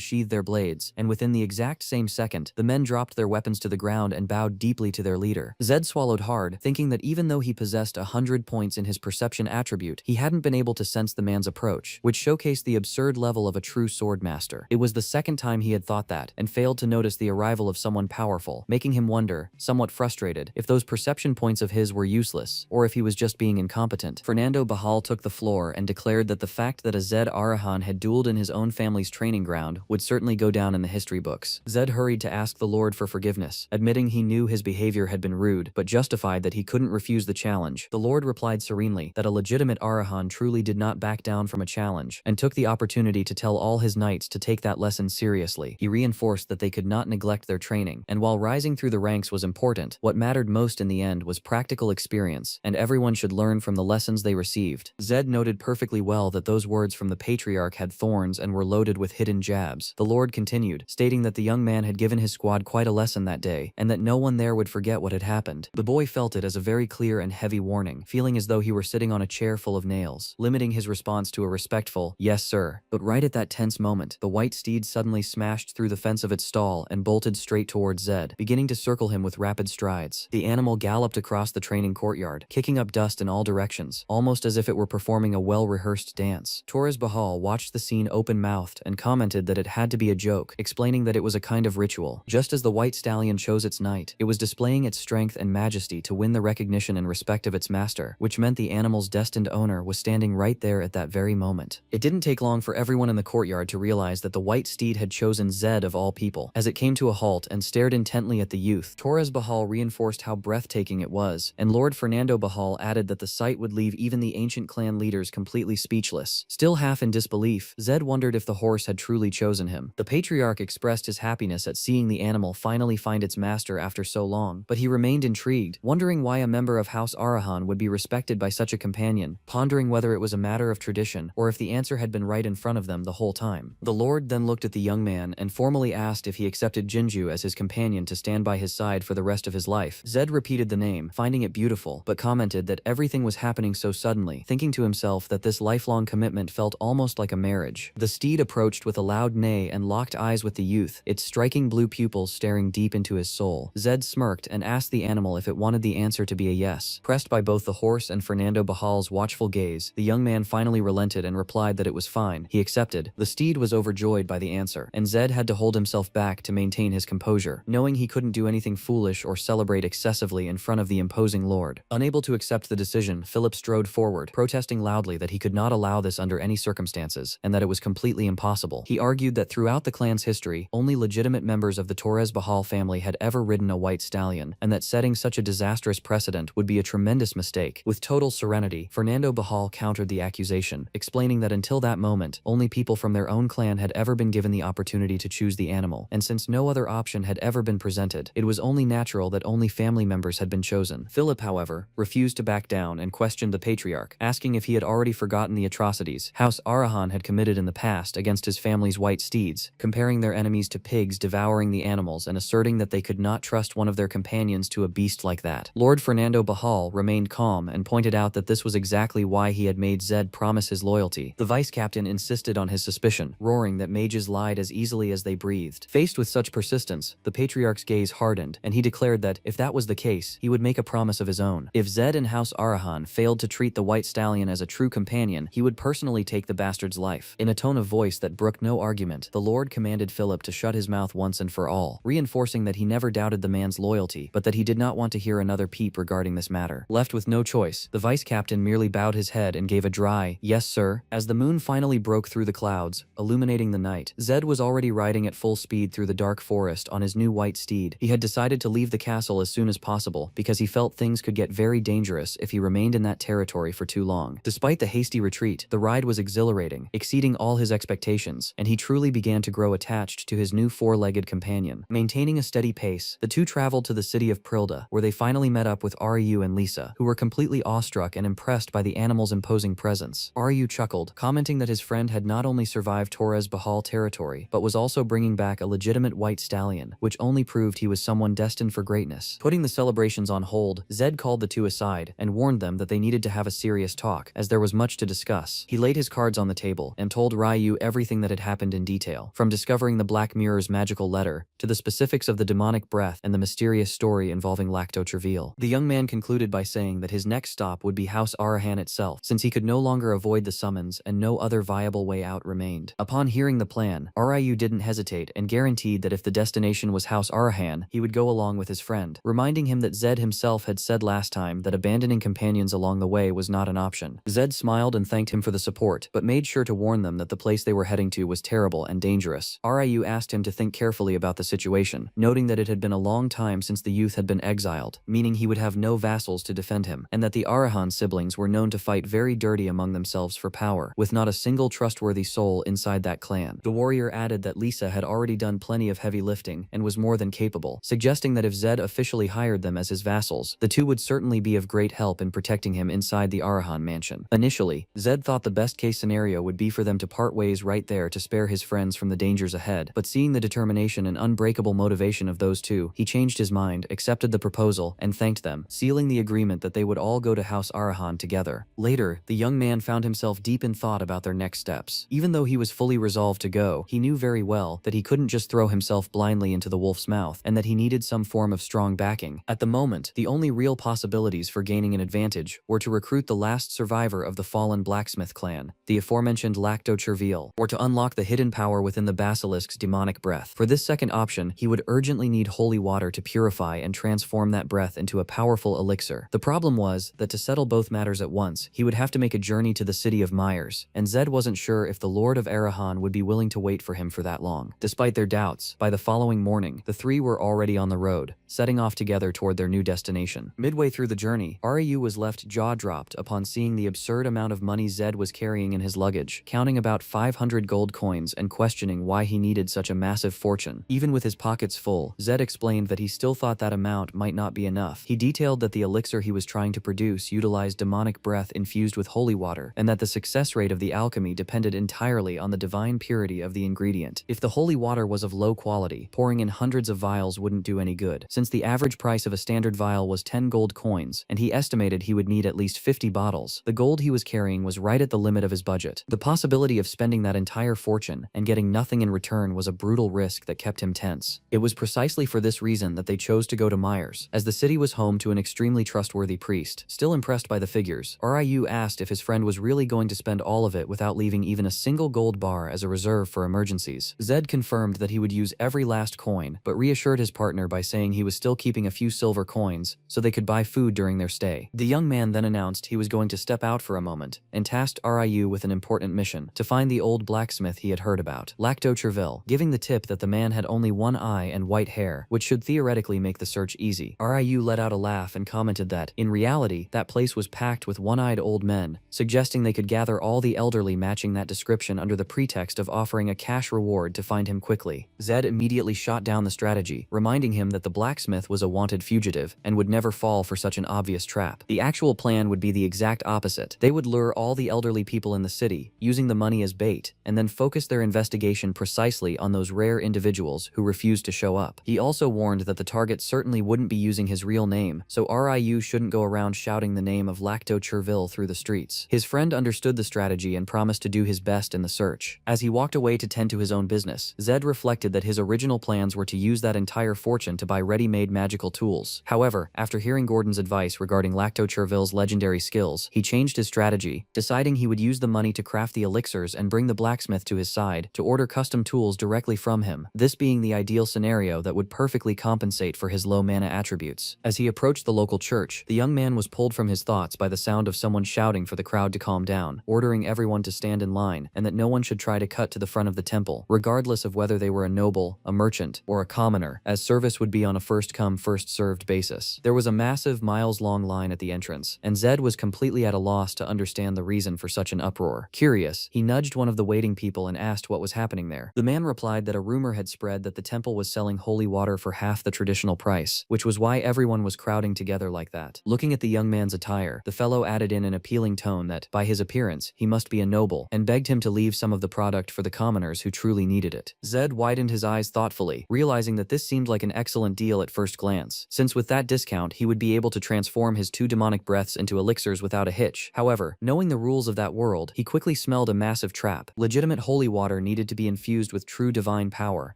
sheathe their blades, and within the exact same second, the men dropped their weapons to the ground and bowed deeply to their leader. Zed swallowed hard, thinking that even though he possessed 100 points in his perception attribute, he hadn't been able to sense the man's approach, which showcased the absurd level of a true sword master. It was the second time he had thought that, and failed to notice the arrival of someone powerful, making him wonder, somewhat frustrated, if those perception points of his were useless, or if he was just being incompetent. Fernando Bahal took the floor and declared that the fact that a Zed Arahan had dueled in his own family's training ground would certainly go down in the history books. Zed hurried to ask the Lord for forgiveness, admitting he knew his behavior had been rude, but justified that he couldn't refuse the challenge. The Lord replied serenely that a legitimate Arahan truly did not back down from a challenge, and took the opportunity to tell all his knights to take that lesson seriously. He reinforced that they could not neglect their training, and while rising through the ranks was important, what mattered most in the end was practical experience, and everyone should learn from the lessons they received. Zed noted perfectly well that those words from the patriarch had thorns and were loaded with hidden jabs. The Lord continued, stating that the young man had given his squad quite a lesson that day, and that no one there would forget what had happened. The boy felt it as a very clear and heavy warning, feeling as though he were sitting on a chair full of nails, limiting his response to a respectful, "Yes, sir." But right at that tense moment, the white steed suddenly smashed through the fence of its stall and bolted straight towards Zed, beginning to circle him with rapid strides. The animal galloped across the training courtyard, kicking up dust in all directions, almost as if it were performing a well-rehearsed dance. Torres Bahal watched the scene open-mouthed and commented that it had to be a joke, explaining that it was a kind of ritual. Just as the white stallion chose its knight, it was displaying its strength and majesty to win the recognition and respect of its master, which meant the animal's destined owner was standing right there at that very moment. It didn't take long for everyone in the courtyard to realize that the white steed had chosen Zed of all people. As it came to a halt and stared intently at the youth, Torres Bahal reinforced how breathtaking it was, and Lord Fernando Bahal added that the sight would leave even the ancient clan leaders completely speechless. Still half in disbelief, Zed wondered if the horse had truly chosen him. The patriarch expressed his happiness at seeing the animal finally find its master after so long, but he remained intrigued, wondering why a member of House Arahan would be respected by such a companion, pondering whether it was a matter of tradition or if the answer had been right in front of them the whole time. The Lord then looked at the young man and formally asked if he accepted Jinju as his companion to stand by his side for the rest of his life. Zed repeated the name, finding it beautiful, but commented that everything was happening so suddenly, thinking to himself that this lifelong commitment felt almost like a marriage. The steed approached with a loud neigh and locked eyes with the youth, its striking blue pupils staring deep into his soul. Zed smirked and asked the animal if it wanted the answer to be a yes. Pressed by both the horse and Fernando Bahal's watchful gaze, the young man finally relented and replied that it was fine. He accepted. The steed was overjoyed by the answer, and Zed had to hold himself back to maintain his composure, knowing he couldn't do anything foolish or celebrate excessively in front of the imposing lord. Unable to accept the decision, Philip strode forward, protesting loudly that he could not allow this under any circumstances, and that it was completely impossible. He argued that throughout the clan's history, only legitimate members of the Torres Bahal family had ever ridden a white stallion, and that setting such a disastrous precedent would be a tremendous mistake. With total serenity, Fernando Bahal countered the accusation, explaining that until that moment, only people from their own clan had ever been given the opportunity to choose the animal, and since no other option had ever been presented, it was only natural that only family members had been chosen. Philip, however, refused to back down and questioned the patriarch, asking if he had already forgotten the atrocities House Arahan had committed in the past against his family's white steeds, comparing their enemies to pigs devouring the animals and asserting that they could not trust one of their companions to a beast like that. Lord Fernando Bahal remained calm and pointed out that this was exactly why he had made Zed promise his loyalty. The vice-captain insisted on his suspicion, roaring that mages lied as easily as they breathed. Faced with such persistence, the patriarch's gaze hardened, and he he declared that, if that was the case, he would make a promise of his own. If Zed and House Arahan failed to treat the white stallion as a true companion, he would personally take the bastard's life. In a tone of voice that brooked no argument, the Lord commanded Philip to shut his mouth once and for all, reinforcing that he never doubted the man's loyalty, but that he did not want to hear another peep regarding this matter. Left with no choice, the vice captain merely bowed his head and gave a dry, "Yes, sir." As the moon finally broke through the clouds, illuminating the night, Zed was already riding at full speed through the dark forest on his new white steed. He had decided to leave the castle as soon as possible because he felt things could get very dangerous if he remained in that territory for too long. Despite the hasty retreat, the ride was exhilarating, exceeding all his expectations, and he truly began to grow attached to his new four-legged companion. Maintaining a steady pace, the two traveled to the city of Prilda, where they finally met up with Ryu and Lisa, who were completely awestruck and impressed by the animal's imposing presence. Ryu chuckled, commenting that his friend had not only survived Torres Bahal territory, but was also bringing back a legitimate white stallion, which only proved he was someone destined for greatness. Putting the celebrations on hold, Zed called the two aside and warned them that they needed to have a serious talk, as there was much to discuss. He laid his cards on the table and told Ryu everything that had happened in detail, from discovering the Black Mirror's magical letter, to the specifics of the demonic breath and the mysterious story involving Lacto Travail. The young man concluded by saying that his next stop would be House Arahan itself, since he could no longer avoid the summons and no other viable way out remained. Upon hearing the plan, Ryu didn't hesitate and guaranteed that if the destination was House Arahan, he would go along with his friend, reminding him that Zed himself had said last time that abandoning companions along the way was not an option. Zed smiled and thanked him for the support, but made sure to warn them that the place they were heading to was terrible and dangerous. Ryu asked him to think carefully about the situation, noting that it had been a long time since the youth had been exiled, meaning he would have no vassals to defend him, and that the Arahan siblings were known to fight very dirty among themselves for power, with not a single trustworthy soul inside that clan. The warrior added that Lisa had already done plenty of heavy lifting and was more than capable, suggesting that if Zed officially hired them as his vassals, the two would certainly be of great help in protecting him inside the Arahan mansion. Initially, Zed thought the best case scenario would be for them to part ways right there to spare his friends from the dangers ahead, but seeing the determination and unbreakable motivation of those two, he changed his mind, accepted the proposal, and thanked them, sealing the agreement that they would all go to House Arahan together. Later, the young man found himself deep in thought about their next steps. Even though he was fully resolved to go, he knew very well that he couldn't just throw himself blindly into the wolf's mouth, and that he needed some form of strong backing. At the moment, the only real possibilities for gaining an advantage were to recruit the last survivor of the fallen blacksmith clan, the aforementioned Lacto Travail, or to unlock the hidden power within the basilisk's demonic breath. For this second option, he would urgently need holy water to purify and transform that breath into a powerful elixir. The problem was that to settle both matters at once, he would have to make a journey to the city of Myers, and Zed wasn't sure if the Lord of Arahan would be willing to wait for him for that long. Despite their doubts, by the following morning, the three were already on the road, setting off together toward their new destination. Midway through the journey, Ryu was left jaw-dropped upon seeing the absurd amount of money Zed was carrying in his luggage, counting about 500 gold coins and questioning why he needed such a massive fortune. Even with his pockets full, Zed explained that he still thought that amount might not be enough. He detailed that the elixir he was trying to produce utilized demonic breath infused with holy water, and that the success rate of the alchemy depended entirely on the divine purity of the ingredient. If the holy water was of low quality, pouring in hundreds of vials wouldn't do any good, since the average price of a standard vial was 10 gold coins, and he estimated he would need at least 50 bottles. The gold he was carrying was right at the limit of his budget. The possibility of spending that entire fortune and getting nothing in return was a brutal risk that kept him tense. It was precisely for this reason that they chose to go to Myers, as the city was home to an extremely trustworthy priest. Still impressed by the figures, Ryu asked if his friend was really going to spend all of it without leaving even a single gold bar as a reserve for emergencies. Zed confirmed that he would use every last coin, but reassured his partner by saying he was still keeping a few silver coins so they could buy food during their stay. The young man then announced he was going to step out for a moment and tasked Ryu with an important mission: to find the old blacksmith he had heard about, Lacto Travail, giving the tip that the man had only one eye and white hair, which should theoretically make the search easy. Ryu let out a laugh and commented that, in reality, that place was packed with one-eyed old men, suggesting they could gather all the elderly matching that description under the pretext of offering a cash reward to find him quickly. Zed immediately shot down the strategy, reminding him that the blacksmith was a wanted fugitive and would never fall for such an obvious trap. The actual plan would be the exact opposite. They would lure all the elderly people in the city, using the money as bait, and then focus their investigation precisely on those rare individuals who refused to show up. He also warned that the target certainly wouldn't be using his real name, so Ryu shouldn't go around shouting the name of Lacto Travail through the streets. His friend understood the strategy and promised to do his best in the search. As he walked away to tend to his own business, Zed reflected that his original plans were to use that entire fortune to buy ready-made magical tools. However, after hearing Gordon's advice regarding Lacto-Cherville's legendary skills, he changed his strategy, deciding he would use the money to craft the elixirs and bring the blacksmith to his side to order custom tools directly from him, this being the ideal scenario that would perfectly compensate for his low mana attributes. As he approached the local church, the young man was pulled from his thoughts by the sound of someone shouting for the crowd to calm down, ordering everyone to stand in line, and that no one should try to cut to the front of the temple, regardless of whether they were a noble, a merchant, or a commoner, as service would be on a first-come, first-served basis. There was a massive, miles-long line at the entrance, and Zed was completely at a loss to understand the reason for such an uproar. Curious, he nudged one of the waiting people and asked what was happening there. The man replied that a rumor had spread that the temple was selling holy water for half the traditional price, which was why everyone was crowding together like that. Looking at the young man's attire, the fellow added in an appealing tone that, by his appearance, he must be a noble, and begged him to leave some of the product for the commoners who truly needed it. Zed widened his eyes thoughtfully, realizing that this seemed like an excellent deal at first glance, since with that discount he would be able to transform his 2 demonic breaths into elixirs without a hitch. However, knowing the rules of that world, he quickly smelled a massive trap. Legitimate holy water needed to be infused with true divine power,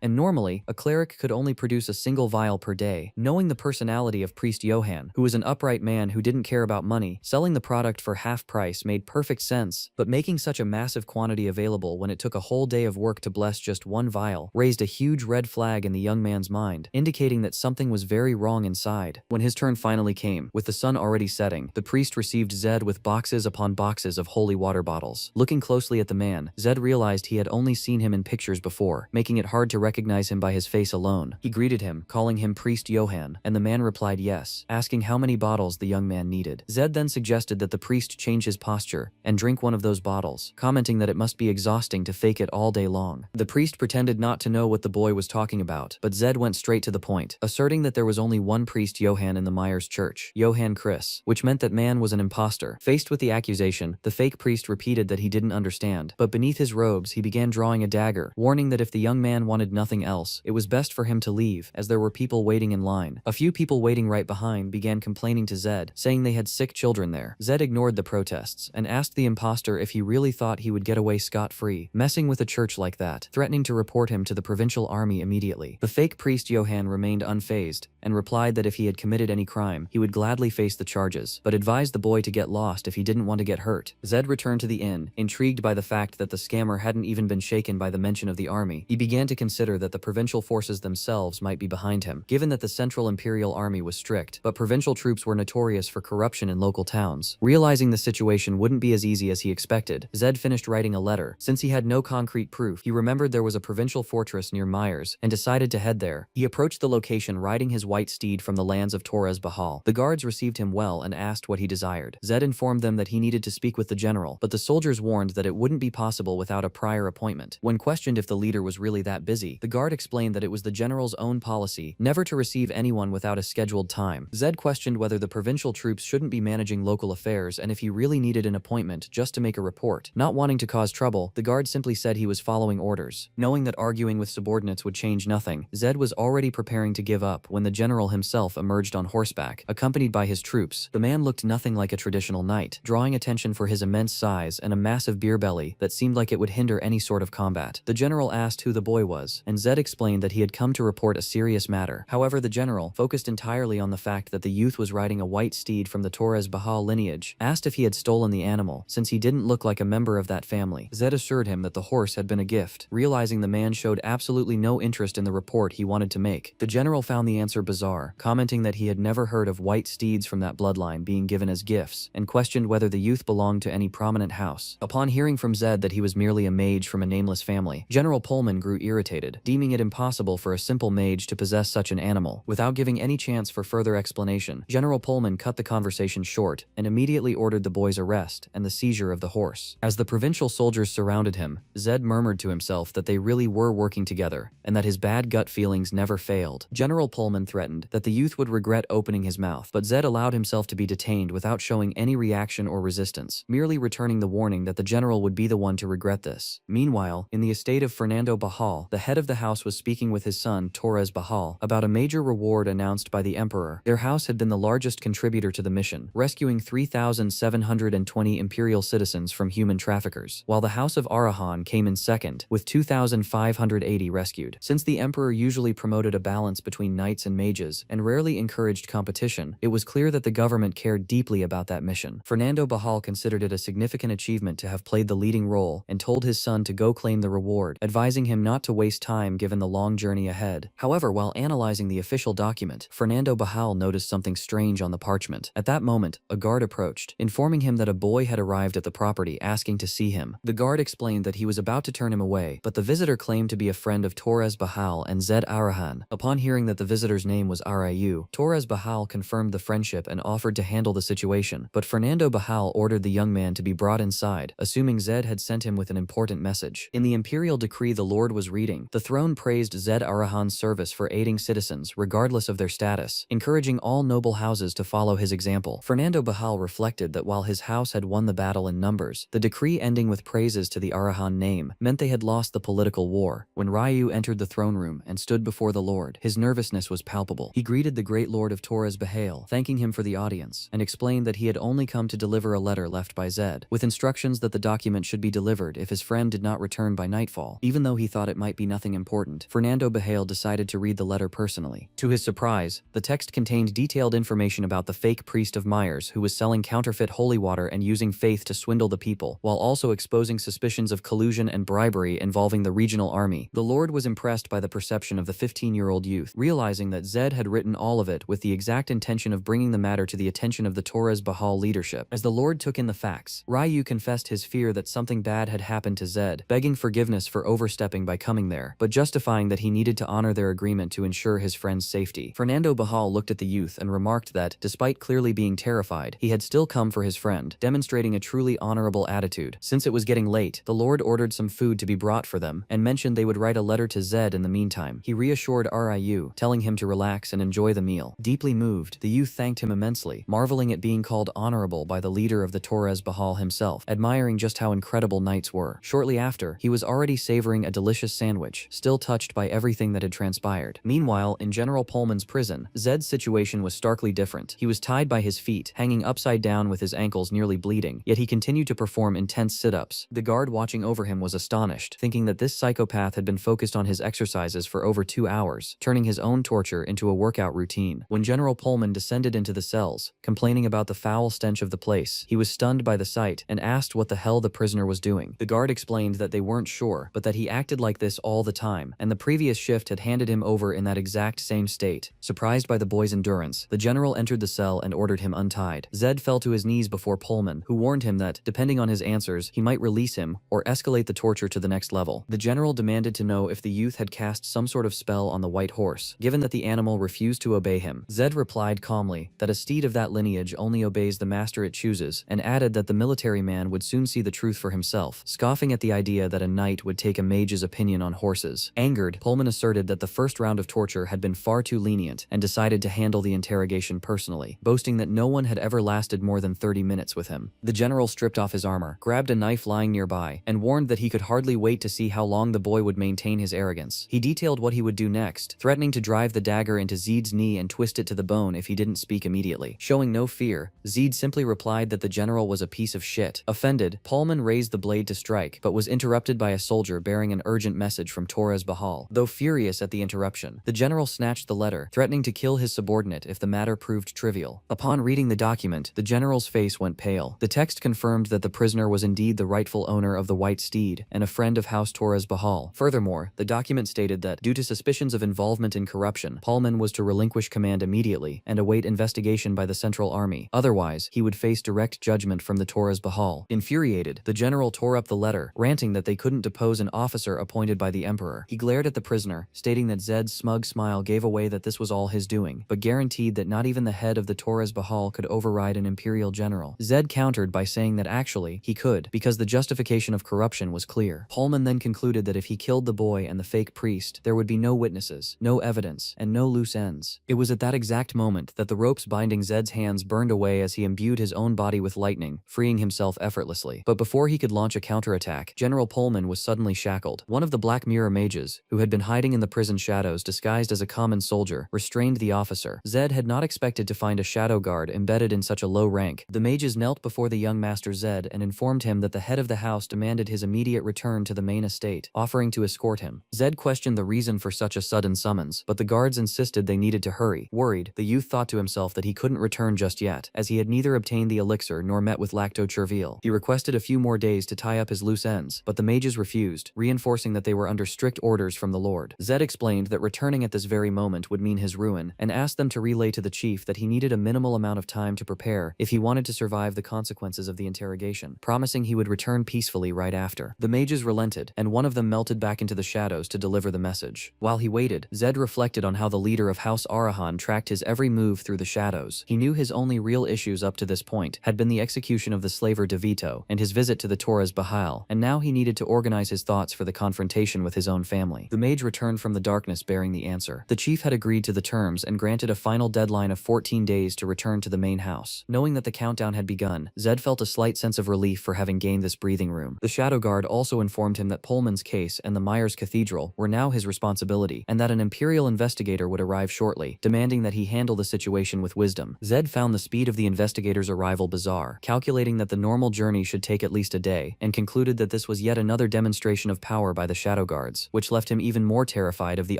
and normally, a cleric could only produce a single vial per day. Knowing the personality of Priest Johann, who was an upright man who didn't care about money, selling the product for half price made perfect sense, but making such a massive quantity available when it took a whole day of work to bless just 1 vial raised a huge red flag in the young man's mind, indicating that something was very wrong inside. When his turn finally came, with the sun already setting, the priest received Zed with boxes upon boxes of holy water bottles. Looking closely at the man, Zed realized he had only seen him in pictures before, making it hard to recognize him by his face alone. He greeted him, calling him Priest Johann, and the man replied yes, asking how many bottles the young man needed. Zed then suggested that the priest change his posture and drink one of those bottles, commenting that it must be exhausting to fake it all day long. The priest pretended not to know what the boy was talking about, but Zed went straight to the point, asserting that there was only one priest Johann in the Myers church, Johann Chris, which meant that man was an imposter. Faced with the accusation, the fake priest repeated that he didn't understand, but beneath his robes he began drawing a dagger, warning that if the young man wanted nothing else, it was best for him to leave, as there were people waiting in line. A few people waiting right behind began complaining to Zed, saying they had sick children there. Zed ignored the protests and asked the imposter if he really thought he would get away scot-free, messing with a church like that, threatening to report him to the provincial army immediately. The fake priest Johann remained unfazed and replied that if he had committed any crime, he would gladly face the charges, but advised the boy to get lost if he didn't want to get hurt. Zed returned to the inn, intrigued by the fact that the scammer hadn't even been shaken by the mention of the army. He began to consider that the provincial forces themselves might be behind him, given that the Central Imperial Army was strict, but provincial troops were notorious for corruption in local towns. Realizing the situation wouldn't be as easy as he expected, Zed finished writing a letter. Since he had no concrete proof, he remembered there was a provincial fortress near Myers and decided to head there. He approached the location riding his white steed from the lands of Torres Bahal. The guards received him well and asked what he desired. Zed informed them that he needed to speak with the general, but the soldiers warned that it wouldn't be possible without a prior appointment. When questioned if the leader was really that busy, the guard explained that it was the general's own policy never to receive anyone without a scheduled time. Zed questioned whether the provincial troops shouldn't be managing local affairs and if he really needed an appointment just to make a report. Not wanting to cause trouble, the guard simply said he was following orders. Knowing that arguing with subordinates would change nothing, Zed was already preparing to give up when the general himself emerged on horseback, accompanied by his troops. The man looked nothing like a traditional knight, drawing attention for his immense size and a massive beer belly that seemed like it would hinder any sort of combat. The general asked who the boy was, and Zed explained that he had come to report a serious matter. However, the general, focused entirely on the fact that the youth was riding a white steed from the Torres Bahal lineage, asked if he had stolen the animal, since he didn't look like a member of that family. Zed assured him that the horse had been a gift, realizing the man showed absolutely no interest in the report he wanted to make. The general found the answer bizarre, commenting that he had never heard of white steeds from that bloodline being given as gifts, and questioned whether the youth belonged to any prominent house. Upon hearing from Zed that he was merely a mage from a nameless family, General Pullman grew irritated, deeming it impossible for a simple mage to possess such an animal. Without giving any chance for further explanation, General Pullman cut the conversation short and immediately ordered the boy's arrest and the seizure of the horse. As the provincial soldiers surrounded him, Zed murmured to himself that they really were working together and that his bad gut feelings never failed. General Pullman threatened that the youth would regret opening his mouth, but Zed allowed himself to be detained without showing any reaction or resistance, merely returning the warning that the general would be the one to regret this. Meanwhile, in the estate of Fernando Bahal, the head of the house was speaking with his son, Torres Bahal, about a major reward announced by the emperor. Their house had been the largest contributor to the mission, rescuing 3,720 imperial citizens from human traffickers, while the house of Arahan came in second, with 2,580 rescued. Since the emperor usually promoted a balance balance between knights and mages, and rarely encouraged competition, it was clear that the government cared deeply about that mission. Fernando Bajal considered it a significant achievement to have played the leading role and told his son to go claim the reward, advising him not to waste time given the long journey ahead. However, while analyzing the official document, Fernando Bajal noticed something strange on the parchment. At that moment, a guard approached, informing him that a boy had arrived at the property asking to see him. The guard explained that he was about to turn him away, but the visitor claimed to be a friend of Torres Bajal and Zed Arahan. Upon hearing that the visitor's name was Arayu, Torres Bajal confirmed the friendship and offered to handle the situation, but Fernando Bajal ordered the young man to be brought inside, assuming Zed had sent him with an important message. In the imperial decree the Lord was reading, the throne praised Zed Arahan's service for aiding citizens regardless of their status, encouraging all noble houses to follow his example. Fernando Bajal reflected that while his house had won the battle in numbers, the decree ending with praises to the Arahan name meant they had lost the political war. When Ryu entered the throne room and stood before the Lord, his nervousness was palpable. He greeted the great Lord of Torres Bajal, thanking him for the audience, and explained that he had only come to deliver a letter left by Zed, with instructions that the document should be delivered if his friend did not return by nightfall. Even though he thought it might be nothing important, Fernando Bajal decided to read the letter personally. To his surprise, the text contained detailed information about the fake priest of Myers who was selling counterfeit holy water and using faith to swindle the people, while also exposing suspicions of collusion and bribery involving the regional army. The Lord was impressed by the perception of the 15-year-old youth, realizing that Zed had written all of it with the exact intention of bringing the matter to the attention of the Torres Bajal leadership. As the Lord took in the facts, Ryu confessed his fear that something bad had happened to Zed, begging forgiveness for overstepping by coming there, but justifying that he needed to honor their agreement to ensure his friend's safety. Fernando Bajal looked at the youth and remarked that, despite clearly being terrified, he had still come for his friend, demonstrating a truly honorable attitude. Since it was getting late, the Lord ordered some food to be brought for them, and mentioned they would write a letter to Zed in the meantime. He reassured Ryu, telling him to relax and enjoy the meal. Deeply moved, the youth thanked him immensely, marveling at being called honorable by the leader of the Torres Bajal himself, admiring just how incredible knights were. Shortly after, he was already savoring a delicious sandwich, still touched by everything that had transpired. Meanwhile, in General Pullman's prison, Zed's situation was starkly different. He was tied by his feet, hanging upside down with his ankles nearly bleeding, yet he continued to perform intense sit-ups. The guard watching over him was astonished, thinking that this psychopath had been focused on his exercises for over 2 hours, turning his own torture into a workout routine. When General Pullman descended into the cells, complaining about the foul stench of the place, he was stunned by the sight and asked what the hell the prisoner was doing. The guard explained that they weren't sure, but that he acted like this all the time, and the previous shift had handed him over in that exact same state. Surprised by the boy's endurance, the general entered the cell and ordered him untied. Zed fell to his knees before Pullman, who warned him that, depending on his answers, he might release him or escalate the torture to the next level. The general demanded to know if the youth had cast some sort of spell on the white horse, given that the animal refused to obey him. Zed replied calmly that a steed of that lineage only obeys the master it chooses, and added that the military man would soon see the truth for himself, scoffing at the idea that a knight would take a mage's opinion on horses. Angered, Pullman asserted that the first round of torture had been far too lenient and decided to handle the interrogation personally, boasting that no one had ever lasted more than 30 minutes with him. The general stripped off his armor, grabbed a knife lying nearby, and warned that he could hardly wait to see how long the boy would maintain his arrogance. He detailed what he would do next, threatening to drive the dagger into Zed's knee and twist it to the bone if he didn't speak immediately. Showing no fear, Zed simply replied that the general was a piece of shit. Offended, Pullman raised the blade to strike, but was interrupted by a soldier bearing an urgent message from Torres Bajal. Though furious at the interruption, the general snatched the letter, threatening to kill his subordinate if the matter proved trivial. Upon reading the document, the general's face went pale. The text confirmed that the prisoner was indeed the rightful owner of the white steed and a friend of House Torres Bajal. Furthermore, the document stated that, due to suspicions of involvement in corruption, Pullman was to relinquish command immediately and await investigation by the Central Army. Otherwise, he would face direct judgment from the Torres Bajal. Infuriated, the general tore up the letter, ranting that they couldn't depose an officer appointed by the emperor. He glared at the prisoner, stating that Zed's smug smile gave away that this was all his doing, but guaranteed that not even the head of the Torres Bajal could override an imperial general. Zed countered by saying that actually, he could, because the justification of corruption was clear. Pullman then concluded that if he killed the boy and the fake priest, there would be no witnesses, no evidence, and no loose ends. It was at that exact moment that the ropes binding Zed's hands burned away as he imbued his own body with lightning, freeing himself effortlessly. But before he could launch a counterattack, General Pullman was suddenly shackled. One of the Black Mirror mages, who had been hiding in the prison shadows disguised as a common soldier, restrained the officer. Zed had not expected to find a shadow guard embedded in such a low rank. The mages knelt before the young master Zed and informed him that the head of the house demanded his immediate return to the main estate, offering to escort him. Zed questioned the reason for such a sudden summons. guns, but the guards insisted they needed to hurry. Worried, the youth thought to himself that he couldn't return just yet, as he had neither obtained the elixir nor met with Lacto Chervil. He requested a few more days to tie up his loose ends, but the mages refused, reinforcing that they were under strict orders from the Lord. Zed explained that returning at this very moment would mean his ruin, and asked them to relay to the chief that he needed a minimal amount of time to prepare if he wanted to survive the consequences of the interrogation, promising he would return peacefully right after. The mages relented, and one of them melted back into the shadows to deliver the message. While he waited, Zed reflected on how the leader of House Arahan tracked his every move through the shadows. He knew his only real issues up to this point had been the execution of the slaver DeVito and his visit to the Torres Bahal, and now he needed to organize his thoughts for the confrontation with his own family. The mage returned from the darkness bearing the answer. The chief had agreed to the terms and granted a final deadline of 14 days to return to the main house. Knowing that the countdown had begun, Zed felt a slight sense of relief for having gained this breathing room. The Shadow Guard also informed him that Pullman's case and the Myers Cathedral were now his responsibility, and that an Imperial investigator would arrive shortly, demanding that he handle the situation with wisdom. Zed found the speed of the investigator's arrival bizarre, calculating that the normal journey should take at least a day, and concluded that this was yet another demonstration of power by the Shadow Guards, which left him even more terrified of the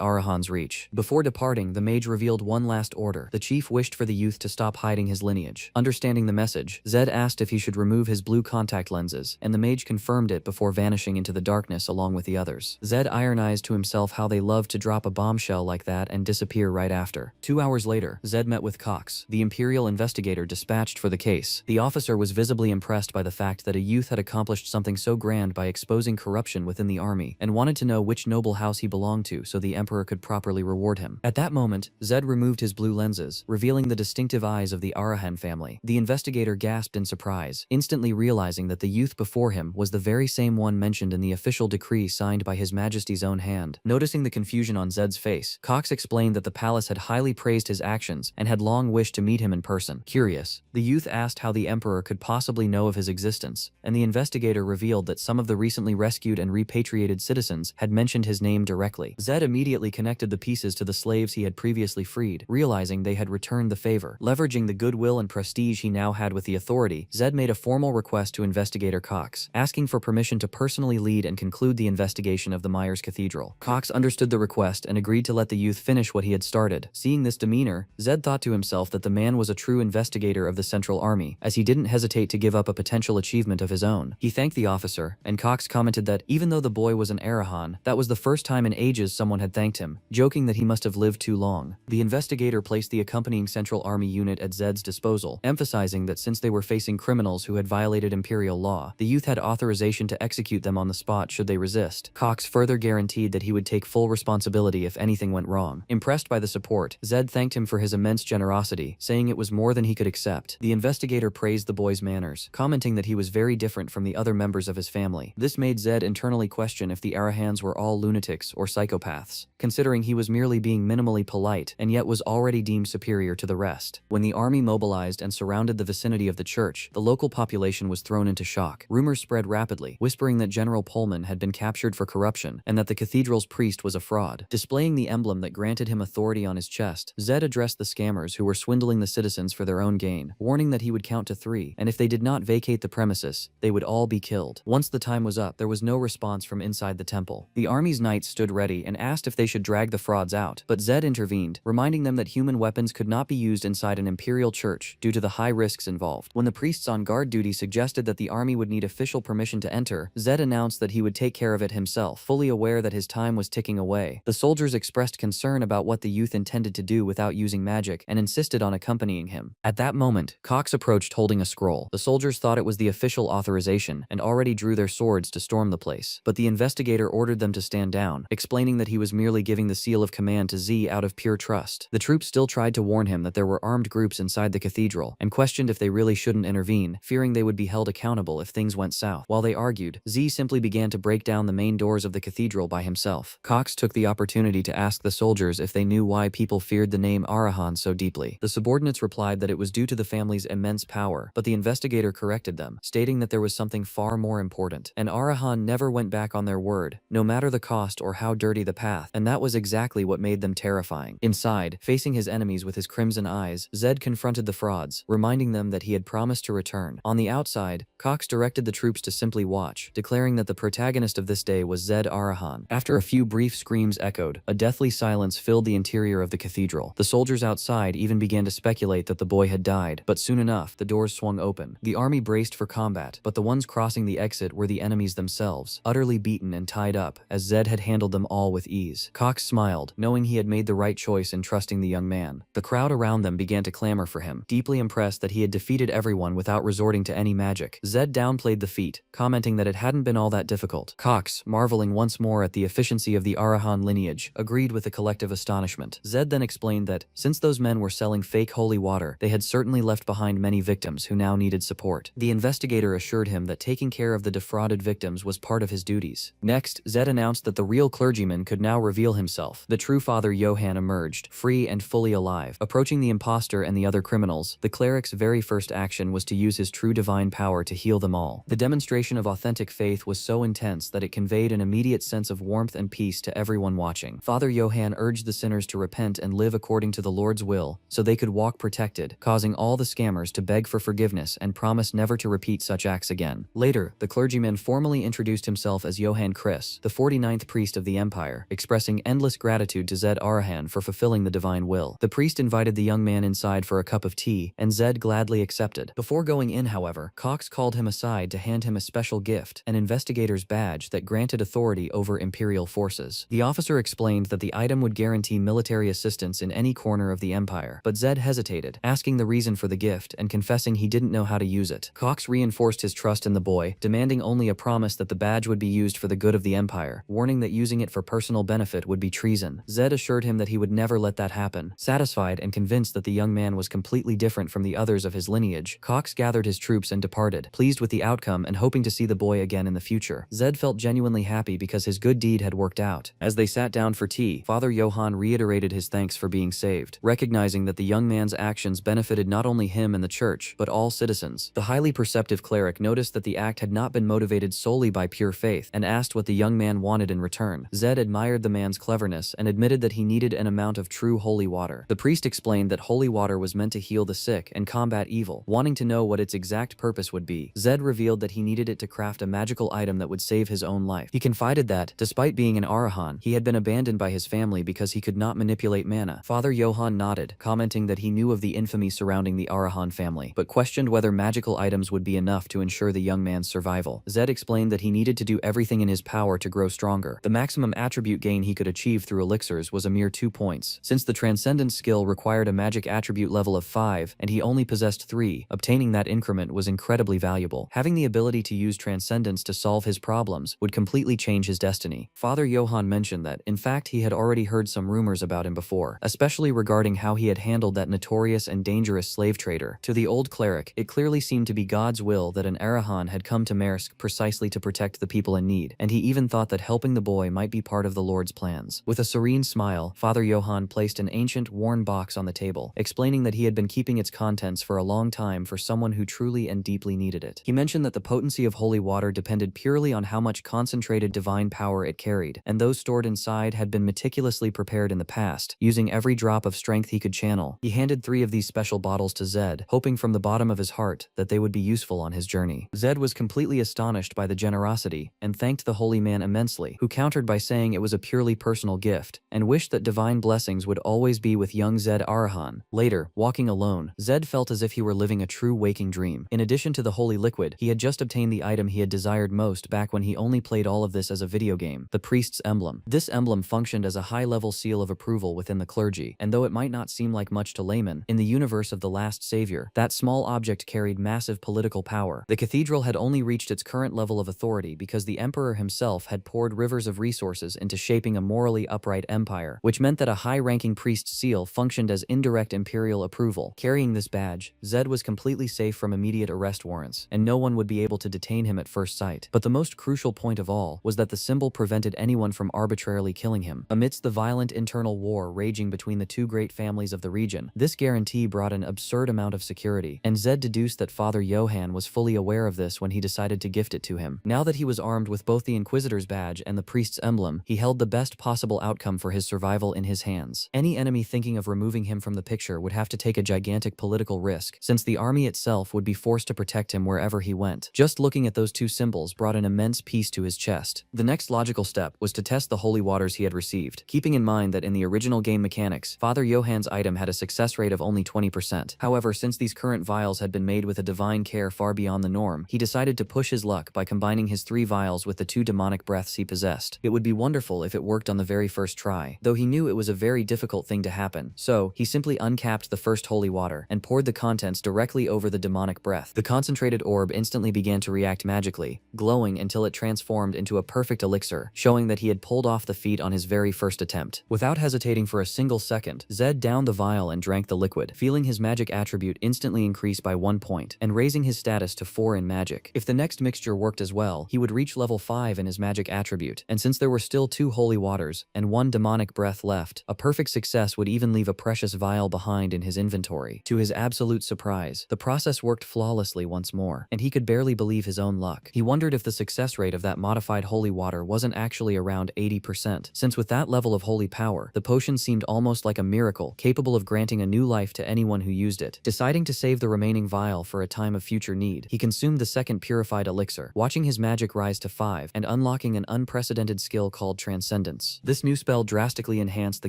Arahan's reach. Before departing, the mage revealed one last order. The chief wished for the youth to stop hiding his lineage. Understanding the message, Zed asked if he should remove his blue contact lenses, and the mage confirmed it before vanishing into the darkness along with the others. Zed ironized to himself how they loved to drop a bombshell like that and disappear right after. 2 hours later, Zed met with Cox, the Imperial investigator dispatched for the case. The officer was visibly impressed by the fact that a youth had accomplished something so grand by exposing corruption within the army, and wanted to know which noble house he belonged to so the Emperor could properly reward him. At that moment, Zed removed his blue lenses, revealing the distinctive eyes of the Arahan family. The investigator gasped in surprise, instantly realizing that the youth before him was the very same one mentioned in the official decree signed by His Majesty's own hand. Noticing the confusion on Zed's face, Cox explained that the palace had highly praised his actions and had long wished to meet him in person. Curious, the youth asked how the Emperor could possibly know of his existence, and the investigator revealed that some of the recently rescued and repatriated citizens had mentioned his name directly. Zed immediately connected the pieces to the slaves he had previously freed, realizing they had returned the favor. Leveraging the goodwill and prestige he now had with the authority, Zed made a formal request to Investigator Cox, asking for permission to personally lead and conclude the investigation of the Myers Cathedral. Cox understood the request and agreed to let the youth finish what he had started. Seeing this demeanor, Zed thought to himself that the man was a true investigator of the Central Army, as he didn't hesitate to give up a potential achievement of his own. He thanked the officer, and Cox commented that, even though the boy was an Arahan, that was the first time in ages someone had thanked him, joking that he must have lived too long. The investigator placed the accompanying Central Army unit at Zed's disposal, emphasizing that since they were facing criminals who had violated Imperial law, the youth had authorization to execute them on the spot should they resist. Cox further guaranteed that he would take full responsibility if anything went wrong. Impressed by the support, Zed thanked him for his immense generosity, saying it was more than he could accept. The investigator praised the boy's manners, commenting that he was very different from the other members of his family. This made Zed internally question if the Arahans were all lunatics or psychopaths, considering he was merely being minimally polite and yet was already deemed superior to the rest. When the army mobilized and surrounded the vicinity of the church, the local population was thrown into shock. Rumors spread rapidly, whispering that General Pullman had been captured for corruption and that the cathedral's priest was a fraud. Displaying the emblem that granted him authority on his chest, Zed addressed the scammers who were swindling the citizens for their own gain, warning that he would count to 3, and if they did not vacate the premises, they would all be killed. Once the time was up, there was no response from inside the temple. The army's knights stood ready and asked if they should drag the frauds out, but Zed intervened, reminding them that human weapons could not be used inside an imperial church due to the high risks involved. When the priests on guard duty suggested that the army would need official permission to enter, Zed announced that he would take care of it himself, fully aware that his time was ticking away. The soldiers expressed concern about what the youth intended to do without using magic and insisted on accompanying him. At that moment, Cox approached holding a scroll. The soldiers thought it was the official authorization and already drew their swords to storm the place, but the investigator ordered them to stand down, explaining that he was merely giving the seal of command to Z out of pure trust. The troops still tried to warn him that there were armed groups inside the cathedral, and questioned if they really shouldn't intervene, fearing they would be held accountable if things went south. While they argued, Z simply began to break down the main doors of the cathedral by himself. Cox took the opportunity to ask the soldiers if they knew why people feared the name Arahan so deeply. The subordinates replied that it was due to the family's immense power, but the investigator corrected them, stating that there was something far more important. And Arahan never went back on their word, no matter the cost or how dirty the path, and that was exactly what made them terrifying. Inside, facing his enemies with his crimson eyes, Zed confronted the frauds, reminding them that he had promised to return. On the outside, Cox directed the troops to simply watch, declaring that the protagonist of this day was Zed Arahan. After a few brief screams echoed, a death deathly silence filled the interior of the cathedral. The soldiers outside even began to speculate that the boy had died, but soon enough, the doors swung open. The army braced for combat, but the ones crossing the exit were the enemies themselves, utterly beaten and tied up, as Zed had handled them all with ease. Cox smiled, knowing he had made the right choice in trusting the young man. The crowd around them began to clamor for him, deeply impressed that he had defeated everyone without resorting to any magic. Zed downplayed the feat, commenting that it hadn't been all that difficult. Cox, marveling once more at the efficiency of the Arahan lineage, agreed with the collective astonishment. Zed then explained that, since those men were selling fake holy water, they had certainly left behind many victims who now needed support. The investigator assured him that taking care of the defrauded victims was part of his duties. Next, Zed announced that the real clergyman could now reveal himself. The true Father Johann emerged, free and fully alive. Approaching the impostor and the other criminals, the cleric's very first action was to use his true divine power to heal them all. The demonstration of authentic faith was so intense that it conveyed an immediate sense of warmth and peace to everyone watching. Father Johann urged the sinners to repent and live according to the Lord's will, so they could walk protected, causing all the scammers to beg for forgiveness and promise never to repeat such acts again. Later, the clergyman formally introduced himself as Johann Chris, the 49th priest of the empire, expressing endless gratitude to Zed Arahan for fulfilling the divine will. The priest invited the young man inside for a cup of tea, and Zed gladly accepted. Before going in, however, Cox called him aside to hand him a special gift, an investigator's badge that granted authority over Imperial forces. The officer explained that the item would guarantee military assistance in any corner of the empire, but Zed hesitated, asking the reason for the gift and confessing he didn't know how to use it. Cox reinforced his trust in the boy, demanding only a promise that the badge would be used for the good of the empire, warning that using it for personal benefit would be treason. Zed assured him that he would never let that happen. Satisfied and convinced that the young man was completely different from the others of his lineage, Cox gathered his troops and departed, pleased with the outcome and hoping to see the boy again in the future. Zed felt genuinely happy because his good deed had worked out. As they sat down for tea, Father Johann reiterated his thanks for being saved, recognizing that the young man's actions benefited not only him and the church, but all citizens. The highly perceptive cleric noticed that the act had not been motivated solely by pure faith, and asked what the young man wanted in return. Zed admired the man's cleverness and admitted that he needed an amount of true holy water. The priest explained that holy water was meant to heal the sick and combat evil. Wanting to know what its exact purpose would be, Zed revealed that he needed it to craft a magical item that would save his own life. He confided that, despite being an Arahan, he had been abandoned by his family because he could not manipulate mana. Father Johann nodded, commenting that he knew of the infamy surrounding the Arahan family, but questioned whether magical items would be enough to ensure the young man's survival. Zed explained that he needed to do everything in his power to grow stronger. The maximum attribute gain he could achieve through elixirs was a mere 2 points. Since the Transcendence skill required a magic attribute level of 5, and he only possessed 3, obtaining that increment was incredibly valuable. Having the ability to use Transcendence to solve his problems would completely change his destiny. Father Johann mentioned that, in fact, he had already heard some rumors about him before, especially regarding how he had handled that notorious and dangerous slave trader. To the old cleric, it clearly seemed to be God's will that an Arahan had come to Maersk precisely to protect the people in need, and he even thought that helping the boy might be part of the Lord's plans. With a serene smile, Father Johann placed an ancient, worn box on the table, explaining that he had been keeping its contents for a long time for someone who truly and deeply needed it. He mentioned that the potency of holy water depended purely on how much concentrated divine power it carried, and those stored inside had been meticulously prepared in the past, using every drop of strength he could channel. He handed 3 of these special bottles to Zed, hoping from the bottom of his heart that they would be useful on his journey. Zed was completely astonished by the generosity, and thanked the holy man immensely, who countered by saying it was a purely personal gift, and wished that divine blessings would always be with young Zed Arahan. Later, walking alone, Zed felt as if he were living a true waking dream. In addition to the holy liquid, he had just obtained the item he had desired most back when he only played all of this as a video game, the priest's emblem. This emblem functioned as a high-level seal of approval within the clergy, and though it might not seem like much to laymen, in the universe of the Last Savior, that small object carried massive political power. The cathedral had only reached its current level of authority because the emperor himself had poured rivers of resources into shaping a morally upright empire, which meant that a high-ranking priest's seal functioned as indirect imperial approval. Carrying this badge, Zed was completely safe from immediate arrest warrants, and no one would be able to detain him at first sight. But the most crucial point of all was that the symbol prevented anyone from arbitrarily killing him. Amidst the violent internal war raging between the 2 great families of the region, this guarantee brought an absurd amount of security, and Zed deduced that Father Johann was fully aware of this when he decided to gift it to him. Now that he was armed with both the Inquisitor's badge and the priest's emblem, he held the best possible outcome for his survival in his hands. Any enemy thinking of removing him from the picture would have to take a gigantic political risk, since the army itself would be forced to protect him wherever he went. Just looking at those 2 symbols brought an immense peace to his chest. The next logical step was to test the holy waters he had received. relieved, keeping in mind that in the original game mechanics, Father Johann's item had a success rate of only 20%. However, since these current vials had been made with a divine care far beyond the norm, he decided to push his luck by combining his 3 vials with the 2 demonic breaths he possessed. It would be wonderful if it worked on the very first try, though he knew it was a very difficult thing to happen. So, he simply uncapped the first holy water and poured the contents directly over the demonic breath. The concentrated orb instantly began to react magically, glowing until it transformed into a perfect elixir, showing that he had pulled off the feat on his very first attempt. Without hesitating for a single second, Zed downed the vial and drank the liquid, feeling his magic attribute instantly increase by 1 point, and raising his status to 4 in magic. If the next mixture worked as well, he would reach level 5 in his magic attribute, and since there were still 2 holy waters and 1 demonic breath left, a perfect success would even leave a precious vial behind in his inventory. To his absolute surprise, the process worked flawlessly once more, and he could barely believe his own luck. He wondered if the success rate of that modified holy water wasn't actually around 80%, since with that level of holy power, the potion seemed almost like a miracle, capable of granting a new life to anyone who used it. Deciding to save the remaining vial for a time of future need, he consumed the second purified elixir, watching his magic rise to 5 and unlocking an unprecedented skill called Transcendence. This new spell drastically enhanced the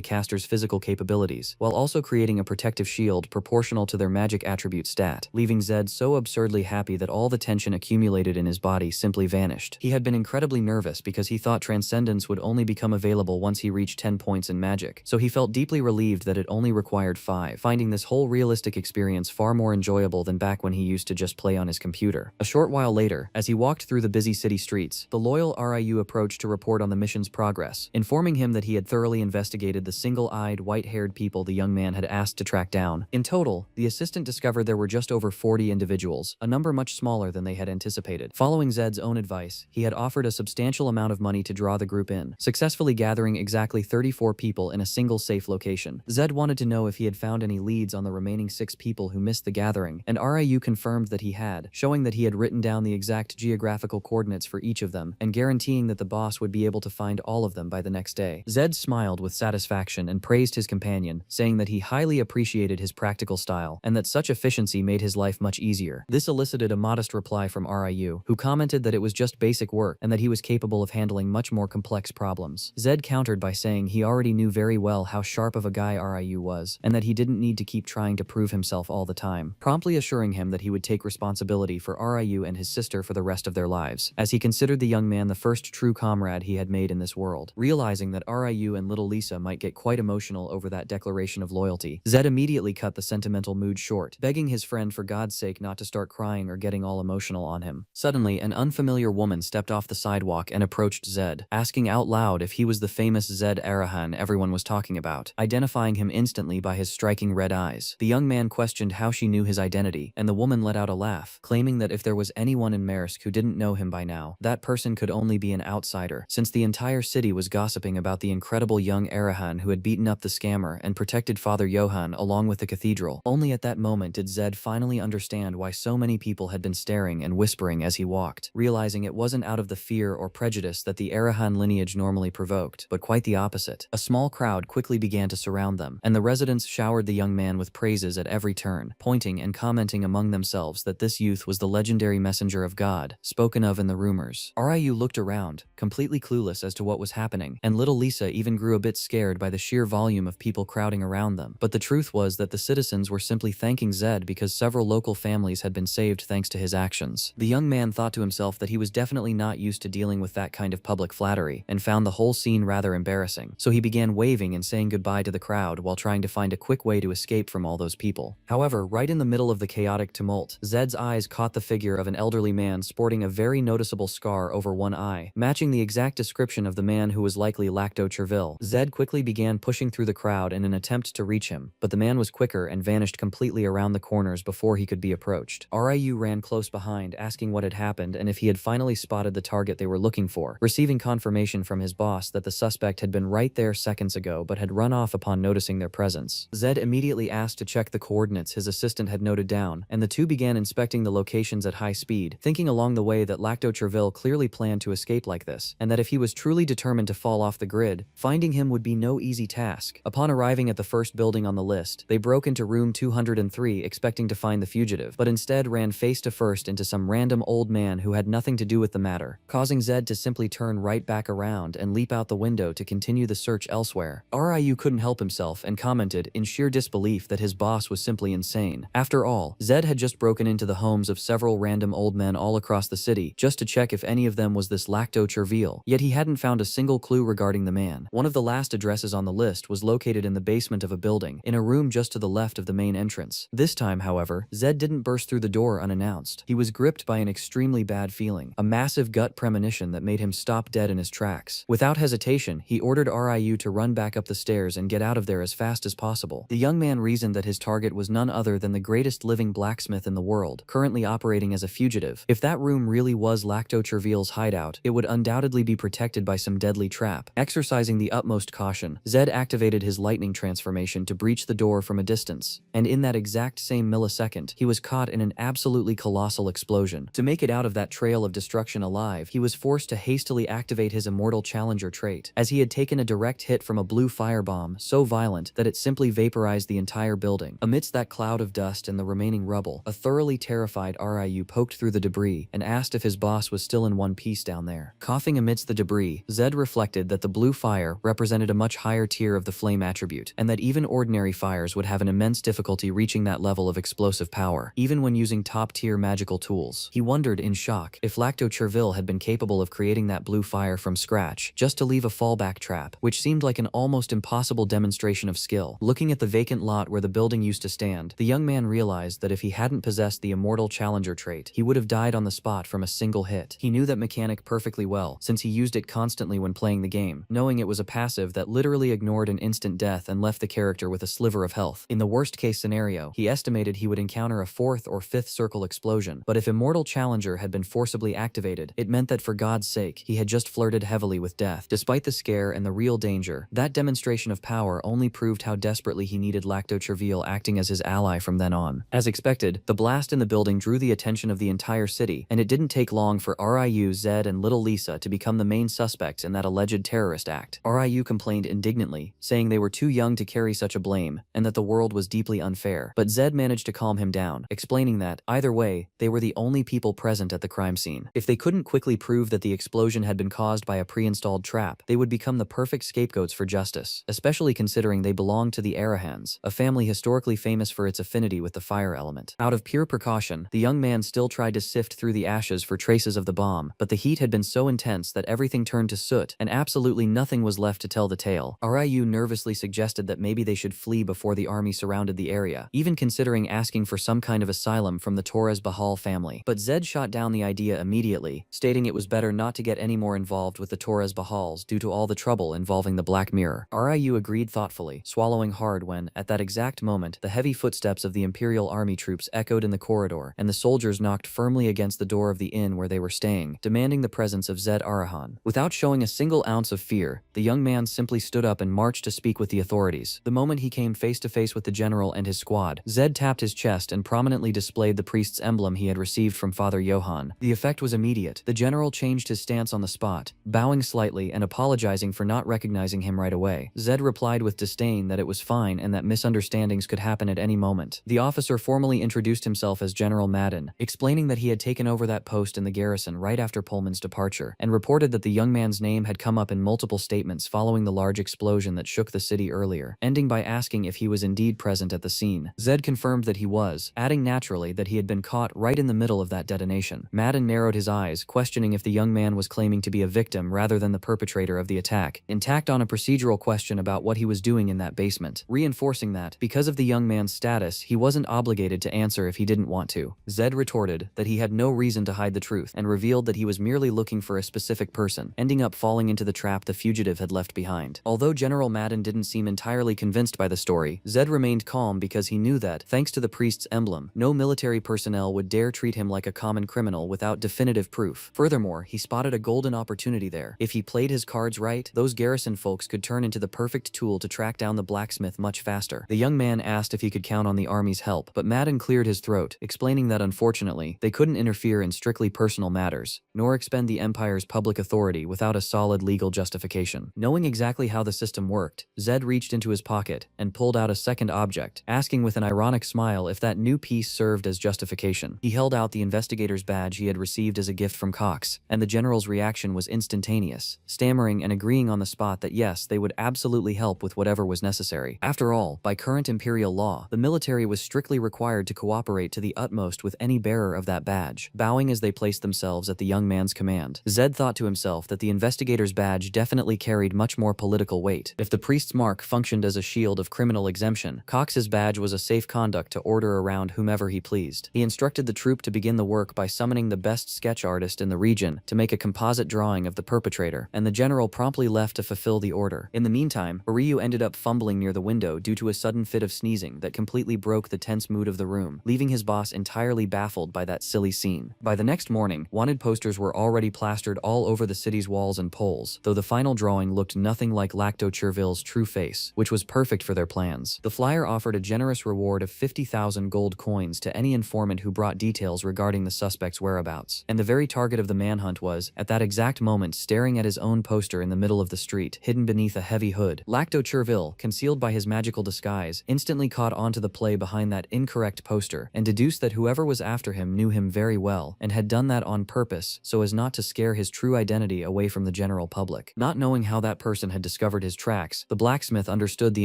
caster's physical capabilities, while also creating a protective shield proportional to their magic attribute stat, leaving Zed so absurdly happy that all the tension accumulated in his body simply vanished. He had been incredibly nervous because he thought Transcendence would only become available once he reached 10 points in magic, so he felt deeply relieved that it only required 5, finding this whole realistic experience far more enjoyable than back when he used to just play on his computer. A short while later, as he walked through the busy city streets, the loyal RIU approached to report on the mission's progress, informing him that he had thoroughly investigated the single-eyed, white-haired people the young man had asked to track down. In total, the assistant discovered there were just over 40 individuals, a number much smaller than they had anticipated. Following Zed's own advice, he had offered a substantial amount of money to draw the group in, successfully gathering exactly 34 people in a single safe location. Zed wanted to know if he had found any leads on the remaining 6 people who missed the gathering, and RIU confirmed that he had, showing that he had written down the exact geographical coordinates for each of them, and guaranteeing that the boss would be able to find all of them by the next day. Zed smiled with satisfaction and praised his companion, saying that he highly appreciated his practical style, and that such efficiency made his life much easier. This elicited a modest reply from RIU, who commented that it was just basic work, and that he was capable of handling much more complex problems. Zed countered by saying he already knew very well how sharp of a guy RIU was, and that he didn't need to keep trying to prove himself all the time, promptly assuring him that he would take responsibility for RIU and his sister for the rest of their lives, as he considered the young man the first true comrade he had made in this world. Realizing that RIU and little Lisa might get quite emotional over that declaration of loyalty, Zed immediately cut the sentimental mood short, begging his friend for God's sake not to start crying or getting all emotional on him. Suddenly, an unfamiliar woman stepped off the sidewalk and approached Zed, asking out loud if he was the famous Zed Arahan everyone was talking about, identifying him instantly by his striking red eyes. The young man questioned how she knew his identity, and the woman let out a laugh, claiming that if there was anyone in Maersk who didn't know him by now, that person could only be an outsider, since the entire city was gossiping about the incredible young Arahan who had beaten up the scammer and protected Father Johann along with the cathedral. Only at that moment did Zed finally understand why so many people had been staring and whispering as he walked, realizing it wasn't out of the fear or prejudice that the Arahan lineage normally provoked, but quite the opposite. A small crowd quickly began to surround them, and the residents showered the young man with praises at every turn, pointing and commenting among themselves that this youth was the legendary messenger of God, spoken of in the rumors. RIU looked around, completely clueless as to what was happening, and little Lisa even grew a bit scared by the sheer volume of people crowding around them. But the truth was that the citizens were simply thanking Zed because several local families had been saved thanks to his actions. The young man thought to himself that he was definitely not used to dealing with that kind of public flattery, and found the whole scene rather embarrassing, so he began waving and saying goodbye to the crowd while trying to find a quick way to escape from all those people. However, right in the middle of the chaotic tumult, Zed's eyes caught the figure of an elderly man sporting a very noticeable scar over one eye, matching the exact description of the man who was likely Lacto Chervil. Zed quickly began pushing through the crowd in an attempt to reach him, but the man was quicker and vanished completely around the corners before he could be approached. RIU ran close behind, asking what had happened and if he had finally spotted the target they were looking for, receiving confirmation from his boss that the suspect had been right there seconds ago but had run off upon noticing their presence. Zed immediately asked to check the coordinates his assistant had noted down, and the two began inspecting the locations at high speed, thinking along the way that Lacto Chervil clearly planned to escape like this, and that if he was truly determined to fall off the grid, finding him would be no easy task. Upon arriving at the first building on the list, they broke into room 203 expecting to find the fugitive, but instead ran face to face into some random old man who had nothing to do with the matter, causing Zed to simply turn right back around and leap out the window to continue the search elsewhere. Ryu couldn't help himself and commented in sheer disbelief that his boss was simply insane. After all, Zed had just broken into the homes of several random old men all across the city just to check if any of them was this Lacto Chervil, yet he hadn't found a single clue regarding the man. One of the last addresses on the list was located in the basement of a building, in a room just to the left of the main entrance. This time, however, Zed didn't burst through the door unannounced. He was gripped by an extremely bad feeling, a massive gut premonition that made him stop dead in his tracks. Without hesitation, he ordered Ryu to run back up the stairs and get out of there as fast as possible. The young man reasoned that his target was none other than the greatest living blacksmith in the world, currently operating as a fugitive. If that room really was Lacto Chervil's hideout, it would undoubtedly be protected by some deadly trap. Exercising the utmost caution, Zed activated his lightning transformation to breach the door from a distance, and in that exact same millisecond, he was caught in an absolutely colossal explosion. To make it out of that trail of destruction alive, he was forced to hastily activate his immortal challenger trait, as he had taken a direct hit from a blue firebomb so violent that it simply vaporized the entire building. Amidst that cloud of dust and the remaining rubble, a thoroughly terrified Ryu poked through the debris and asked if his boss was still in one piece down there. Coughing amidst the debris, Zed reflected that the blue fire represented a much higher tier of the flame attribute, and that even ordinary fires would have an immense difficulty reaching that level of explosive power, even when using top-tier magical tools. He wondered in shock if Lacto Chervil had been capable of creating that blue fire from scratch, just to leave a fallback trap, which seemed like an almost impossible demonstration of skill. Looking at the vacant lot where the building used to stand, the young man realized that if he hadn't possessed the immortal challenger trait, he would have died on the spot from a single hit. He knew that mechanic perfectly well, since he used it constantly when playing the game, knowing it was a passive that literally ignored an instant death and left the character with a sliver of health. In the worst-case scenario, he estimated he would encounter a 4th or 5th circle explosion, but if Immortal Challenger had been forcibly activated, it meant that for God's sake, he had just flirted heavily with death. Despite the scare and the real danger, that demonstration of power only proved how desperately he needed Lacto Chervil acting as his ally from then on. As expected, the blast in the building drew the attention of the entire city, and it didn't take long for Ryu, Zed, and little Lisa to become the main suspects in that alleged terrorist act. Ryu complained indignantly, saying they were too young to carry such a blame, and that the world was deeply unfair. But Zed managed to calm him down, explaining that, either way, they were the only people present at the crime scene. If they couldn't quickly prove that the explosion had been caused by a pre-installed trap, they would become the perfect scapegoats for justice, especially considering they belonged to the Arahans, a family historically famous for its affinity with the fire element. Out of pure precaution, the young man still tried to sift through the ashes for traces of the bomb, but the heat had been so intense that everything turned to soot, and absolutely nothing was left to tell the tale. Ryu nervously suggested that maybe they should flee before the army surrounded the area, even considering asking for some kind of asylum from the Torres Bahal family. But Zed shot down the idea immediately, stating it was better not to get any more involved with the Torres Bahals due to all the trouble involving the Black Mirror. Ryu agreed thoughtfully, swallowing hard when, at that exact moment, the heavy footsteps of the Imperial Army troops echoed in the corridor, and the soldiers knocked firmly against the door of the inn where they were staying, demanding the presence of Zed Arahan. Without showing a single ounce of fear, the young man simply stood up and marched to speak with the authorities. The moment he came face to face with the general and his squad, Zed tapped his chest and prominently displayed the priest's emblem he had received from Father Johann. The effect was immediate. The general changed his stance on the spot, bowing slightly and apologizing for not recognizing him right away. Zed replied with disdain that it was fine and that misunderstandings could happen at any moment. The officer formally introduced himself as General Madden, explaining that he had taken over that post in the garrison right after Pullman's departure, and reported that the young man's name had come up in multiple statements following the large explosion that shook the city earlier, ending by asking if he was indeed present at the scene. Zed confirmed that he was, adding naturally that he had been caught right in the middle of that detonation. Madden narrowed his eyes, questioning if the young man was claiming to be a victim rather than the perpetrator of the attack, and tacked on a procedural question about what he was doing in that basement, reinforcing that, because of the young man's status, he wasn't obligated to answer if he didn't want to. Zed retorted that he had no reason to hide the truth, and revealed that he was merely looking for a specific person, ending up falling into the trap the fugitive had left behind. Although General Madden didn't seem entirely convinced by the story, Zed remained calm because he knew that, thanks to the priest's emblem, no military personnel would dare treat him like a common criminal without definitive proof. Furthermore, he spotted a golden opportunity there. If he played his cards right, those garrison folks could turn into the perfect tool to track down the blacksmith much faster. The young man asked if he could count on the army's help, but Madden cleared his throat, explaining that unfortunately, they couldn't interfere in strictly personal matters, nor expend the Empire's public authority without a solid legal justification. Knowing exactly how the system worked, Zed reached into his pocket and pulled out a second object, asking with an ironic smile if that new piece served as justification. He held out the investigator's badge he had received as a gift from Cox, and the general's reaction was instantaneous, stammering and agreeing agreeing on the spot that yes, they would absolutely help with whatever was necessary. After all, by current imperial law, the military was strictly required to cooperate to the utmost with any bearer of that badge. Bowing as they placed themselves at the young man's command, Zed thought to himself that the investigator's badge definitely carried much more political weight. If the priest's mark functioned as a shield of criminal exemption, Cox's badge was a safe conduct to order around whomever he pleased. He instructed the troop to begin the work by summoning the best sketch artist in the region to make a composite drawing of the perpetrator, and the general promptly left to fulfill the order. In the meantime, Ryu ended up fumbling near the window due to a sudden fit of sneezing that completely broke the tense mood of the room, leaving his boss entirely baffled by that silly scene. By the next morning, wanted posters were already plastered all over the city's walls and poles, though the final drawing looked nothing like Lacto Cherville's true face, which was perfect for their plans. The flyer offered a generous reward of 50,000 gold coins to any informant who brought details regarding the suspect's whereabouts, and the very target of the manhunt was, at that exact moment, staring at his own poster in the middle of the street, hidden beneath a heavy hood. Lacto Cherville, concealed by his magical disguise, instantly caught on to the play behind that incorrect poster, and deduced that whoever was after him knew him very well, and had done that on purpose so as not to scare his true identity away from the general public. Not knowing how that person had discovered his tracks, the blacksmith understood the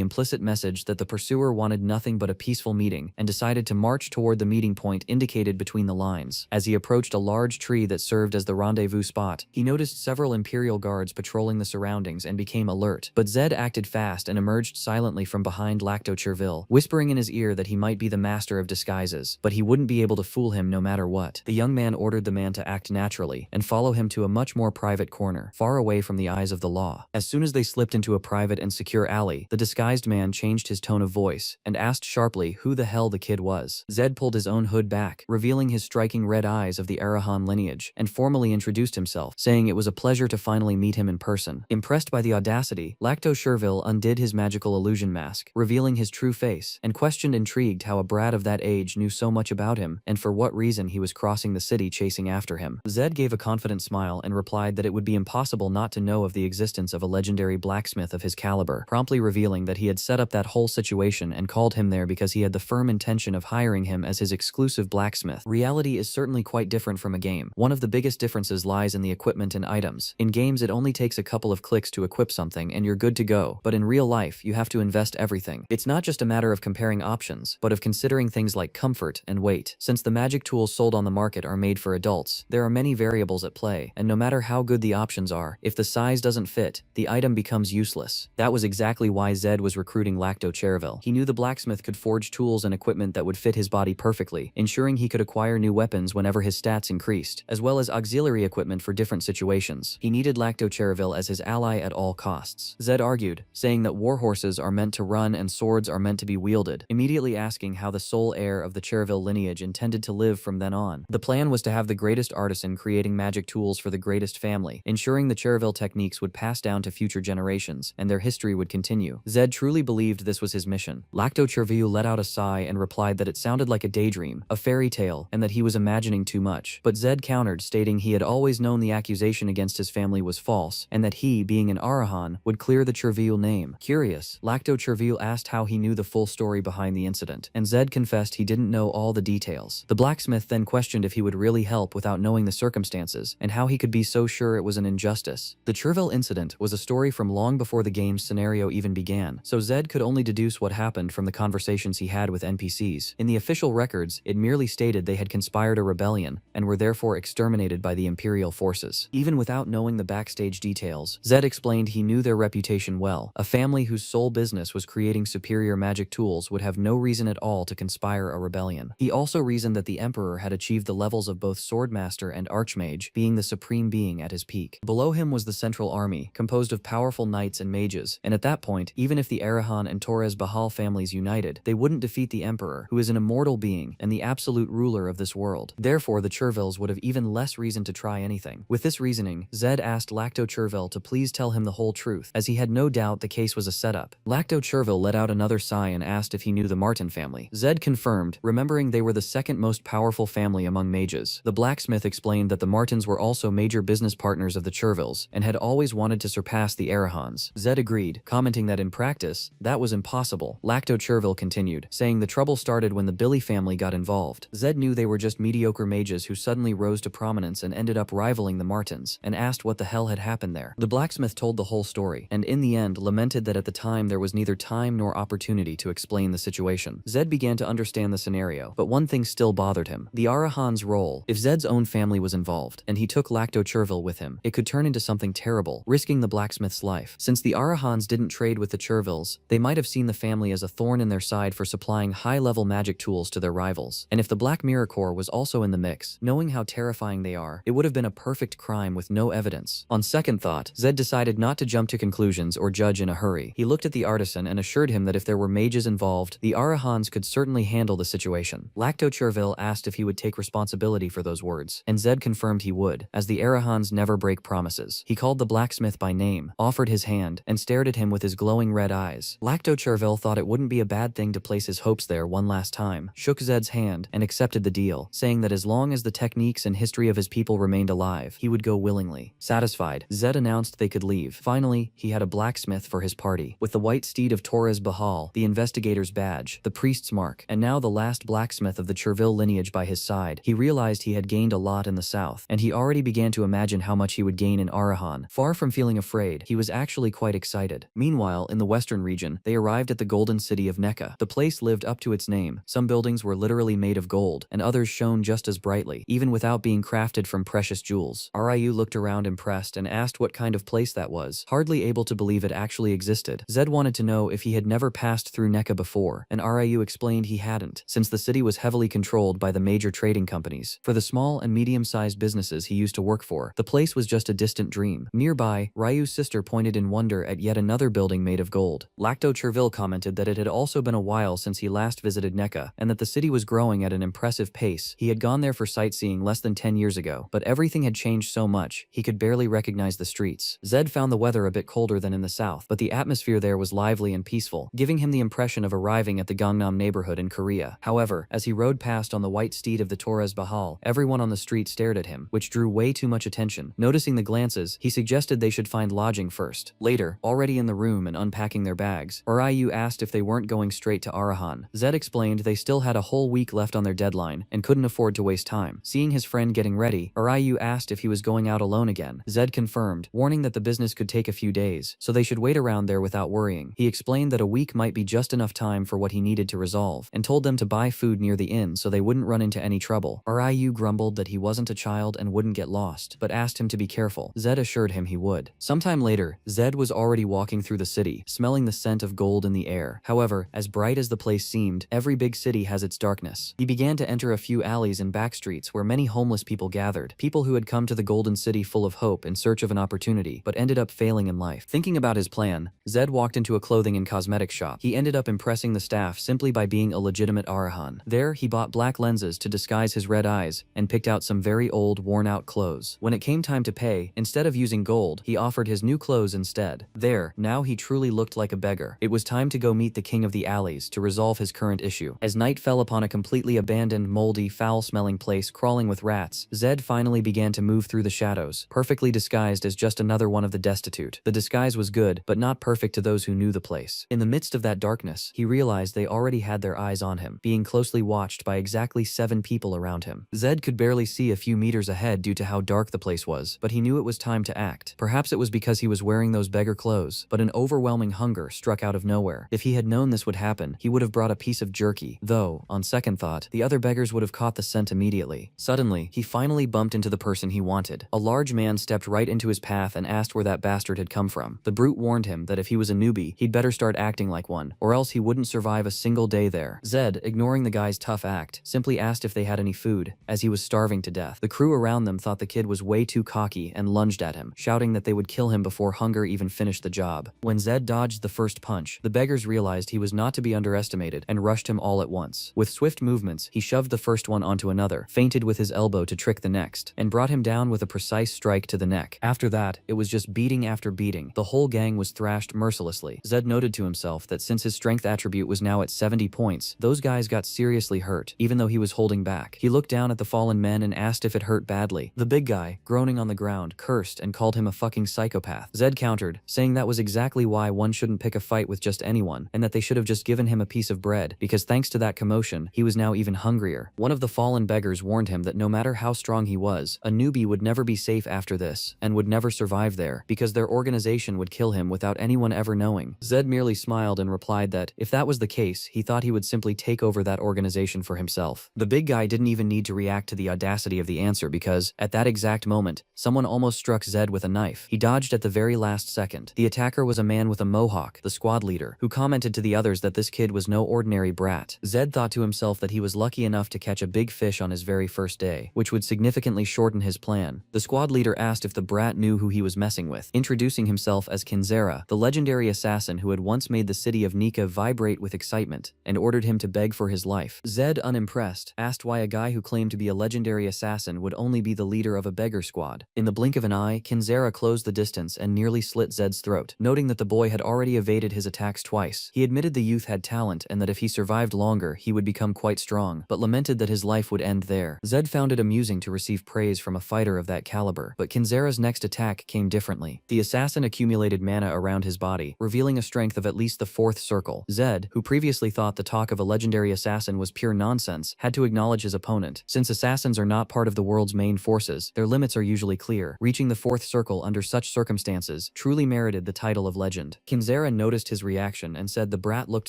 implicit message that the pursuer wanted nothing but a peaceful meeting, and decided to march toward the meeting point indicated between the lines. As he approached a large tree that served as the rendezvous spot, he noticed several Imperial guards patrolling the surroundings and became alert, but Zed acted fast and emerged silently from behind Lacto Cherville, whispering in his ear that he might be the master of disguises, but he wouldn't be able to fool him no matter what. The young man ordered the man to act naturally and follow him to a much more private corner, far away from the eyes of the law. As soon as they slipped into a private and secure alley, the disguised man changed his tone of voice and asked sharply who the hell the kid was. Zed pulled his own hood back, revealing his striking red eyes of the Arahan lineage, and formally introduced himself, saying it was a pleasure to finally meet him in person. Impressed by the audacity, Lacto Cherville undid his magical illusion mask, revealing his true face, and questioned intrigued how a brat of that age knew so much about him, and for what reason he was crossing the city chasing after him. Zed gave a confident smile and replied that it would be impossible not to know of the existence of a legendary blacksmith of his caliber, promptly revealing that he had set up that whole situation and called him there because he had the firm intention of hiring him as his exclusive blacksmith. Reality is certainly quite different from a game. One of the biggest differences lies in the equipment and items. In games, it only takes a couple of clicks to equip something and you're good to go, but in real life, you have to invest everything. It's not just a matter of comparing options, but of considering things like comfort and weight. Since the magic tools sold on the market are made for adults, there are many variables at play, and no matter how good the options are, if the size doesn't fit, the item becomes useless. That was exactly why Zed was recruiting Lacto Cherville. He knew the blacksmith could forge tools and equipment that would fit his body perfectly, ensuring he could acquire new weapons whenever his stats increased, as well as auxiliary equipment for different situations. He needed Lacto Cherville as his ally at all costs. Zed argued, saying that warhorses are meant to run and swords are meant to be wielded, immediately asking how the sole heir of the Cherville lineage intended to live from then on. The plan was to have the greatest artisan creating magic tools for the greatest family, ensuring the Cherville techniques would pass down to future generations, and their history would continue. Zed truly believed this was his mission. Lacto Cherville let out a sigh and replied that it sounded like a daydream, a fairy tale, and that he was imagining too much. But Zed countered, stating he had always known the accusation against his family was false, and that he, being an Arahan, would clear the Cherville name. Curious, Lacto Cherville asked how he knew the full story behind the incident, and Zed confessed he didn't know all the details. The blacksmith then questioned if he would really help without knowing the circumstances, and how he could be so sure it was an injustice. The Cherville incident was a story from long before the game's scenario even began, so Zed could only deduce what happened from the conversations he had with NPCs. In the official records, it merely stated they had conspired a rebellion, and were therefore exterminated by the Imperial forces. Even without knowing the backstage details, Zed explained he knew their reputation well. A family whose sole business was creating superior magic tools would have no reason at all to conspire a rebellion. He also reasoned that the Emperor had achieved the levels of both Swordmaster and Archmage, being the supreme being at his peak. Below him was the Central Army, composed of powerful knights and mages, and at that point, even if the Arahan and Torres Bahal families united, they wouldn't defeat the Emperor, who is an immortal being and the absolute ruler of this world. Therefore, the Chervilles would have even less reason to try anything. With this reasoning, Zed asked Lacto Cherville to please tell him the whole truth, as he had no doubt the case was a setup. Lacto Cherville let out another sigh and asked if he knew the Martin family. Zed confirmed, remembering they were the second most powerful family among mages. The blacksmith explained that the Martins were also major business partners of the Chervilles, and had always wanted to surpass the Arahans. Zed agreed, commenting that in practice, that was impossible. Lacto Cherville continued, saying the trouble started when the Billy family got involved. Zed knew they were just mediocre mages who suddenly rose to prominence and ended up rivaling the Martins, and asked what the hell had happened there. The blacksmith told the whole story, and in the end lamented that at the time there was neither time nor opportunity to explain the situation. Zed began to understand the scenario, but one thing still bothered him: the Arahan's role. If Zed's own family was involved, and he took Lacto-Chervil with him, it could turn into something terrible, risking the blacksmith's life. Since the Arahans didn't trade with the Chervils, they might have seen the family as a thorn in their side for supplying high-level magic tools to their rivals. And if the Black Mirror Corps was also in the mix, knowing how terrifying they are, it would have been a perfect crime with no evidence. On second thought, Zed decided not to jump to conclusions or judge in a hurry. He looked at the artisan and assured him that if there were mages involved, the Arahans could certainly handle the situation. Lacto-Chervil asked if he would take responsibility for those words, and Zed confirmed he would, as the Arahans never break promises. He called the blacksmith by name, offered his hand, and stared at him with his glowing red eyes. Lacto-Chervil thought it wouldn't be a bad thing to place his hopes there one last time, shook Zed's hand, and accepted the deal, saying that as long as the techniques and history of his people remained alive, he would go willingly. Satisfied, Zed announced they could leave. Finally, he had a blacksmith for his party, with the white steed of Torres Bahal, the investigator's badge, the priest's mark, and now the last blacksmith of the Chervil lineage by his side. He realized he had gained a lot in the south, and he already began to imagine how much he would gain in Arahan. Far from feeling afraid, he was actually quite excited. Meanwhile, in the western region, they arrived at the golden city of Nekka. The place lived up to its name. Some buildings were literally made of gold, and others shone just as brightly, even without being crafted from precious jewels. Ryu looked around impressed and asked what kind of place that was, hardly able to believe it actually existed. Zed wanted to know if he had never passed through Nekka before, and Ryu explained he hadn't, since the city was heavily controlled by the major trading companies. For the small and medium-sized businesses he used to work for, the place was just a distant dream. Nearby, Ryu's sister pointed in wonder at yet another building made of gold. Lacto-Chervil commented that it had also been a while since he last visited Nekka, and that the city was growing at an impressive pace. He had gone there for sightseeing less than 10 years ago, but everything had changed so much, he could barely recognize the streets. Zed found the weather a bit colder than in the south, but the atmosphere there was lively and peaceful, giving him the impression of arriving at the Gangnam neighborhood in Korea. However, as he rode past on the white steed of the Torres Bahal, everyone on the street stared at him, which drew way too much attention. Noticing the glances, he suggested they should find lodging first. Later, already in the room and unpacking their bags, Ryu asked if they weren't going straight to Arahan. Zed explained they still had a whole week left on their deadline and couldn't afford to waste time. Seeing his friend getting ready, Ryu asked if he was going out alone again. Zed confirmed, warning that the business could take a few days, so they should wait around there without worrying. He explained that a week might be just enough time for what he needed to resolve, and told them to buy food near the inn so they wouldn't run into any trouble. Ryu grumbled that he wasn't a child and wouldn't get lost, but asked him to be careful. Zed assured him he would. Sometime later, Zed was already walking through the city, smelling the scent of gold in the air. However, as bright as the place seemed, every big city has its darkness. He began to enter a few alleys and back streets where many homeless people gathered, people who had come to the golden city full of hope in search of an opportunity, but ended up failing in life. Thinking about his plan, Zed walked into a clothing and cosmetics shop. He ended up impressing the staff simply by being a legitimate Arahan. There, he bought black lenses to disguise his red eyes and picked out some very old, worn-out clothes. When it came time to pay, instead of using gold, he offered his new clothes instead. There, now he truly looked like a beggar. It was time to go meet the king of the alleys to resolve his current issue. As night fell upon a completely abandoned, moldy, foul-smelling place crawling with rats, Zed finally began to move through the shadows, perfectly disguised as just another one of the destitute. The disguise was good, but not perfect to those who knew the place. In the midst of that darkness, he realized they already had their eyes on him, being closely watched by exactly 7 people around him. Zed could barely see a few meters ahead due to how dark the place was, but he knew it was time to act. Perhaps it was because he was wearing those beggar clothes, but an overwhelming hunger struck out of nowhere. If he had known this would happen, he would have brought a piece of jerky, though, on second thought, the other beggars would have caught the scent immediately. Suddenly, he finally bumped into the person he wanted. A large man stepped right into his path and asked where that bastard had come from. The brute warned him that if he was a newbie, he'd better start acting like one, or else he wouldn't survive a single day there. Zed, ignoring the guy's tough act, simply asked if they had any food, as he was starving to death. The crew around them thought the kid was way too cocky and lunged at him, shouting that they would kill him before hunger even finished the job. When Zed dodged the first punch, the beggars realized he was not to be underestimated and rushed him all at once. With swift movements, he shoved the first one onto another, feinted with his elbow to trick the next, and brought him down with a precise strike to the neck. After that, it was just beating after beating. The whole gang was thrashed mercilessly. Zed noted to himself that since his strength attribute was now at 70 points, those guys got seriously hurt, even though he was holding back. He looked down at the fallen men and asked if it hurt badly. The big guy, groaning on the ground, cursed and called him a fucking psychopath. Zed countered, saying that was exactly why one shouldn't pick a fight with just anyone, and that they should have just given him a piece of bread, because thanks to that commotion, he was now even hungrier. One of the fallen beggars warned him that no matter how strong he was, a newbie would never be safe after this, and would never survive survive there, because their organization would kill him without anyone ever knowing. Zed merely smiled and replied that, if that was the case, he thought he would simply take over that organization for himself. The big guy didn't even need to react to the audacity of the answer because, at that exact moment, someone almost struck Zed with a knife. He dodged at the very last second. The attacker was a man with a mohawk, the squad leader, who commented to the others that this kid was no ordinary brat. Zed thought to himself that he was lucky enough to catch a big fish on his very first day, which would significantly shorten his plan. The squad leader asked if the brat knew who he was messing with, introducing himself as Kinzera, the legendary assassin who had once made the city of Nika vibrate with excitement, and ordered him to beg for his life. Zed, unimpressed, asked why a guy who claimed to be a legendary assassin would only be the leader of a beggar squad. In the blink of an eye, Kinzera closed the distance and nearly slit Zed's throat, noting that the boy had already evaded his attacks twice. He admitted the youth had talent and that if he survived longer, he would become quite strong, but lamented that his life would end there. Zed found it amusing to receive praise from a fighter of that caliber, but Kinzera's next attack came differently. The assassin accumulated mana around his body, revealing a strength of at least the 4th circle. Zed, who previously thought the talk of a legendary assassin was pure nonsense, had to acknowledge his opponent. Since assassins are not part of the world's main forces, their limits are usually clear. Reaching the 4th circle under such circumstances truly merited the title of legend. Kinzera noticed his reaction and said the brat looked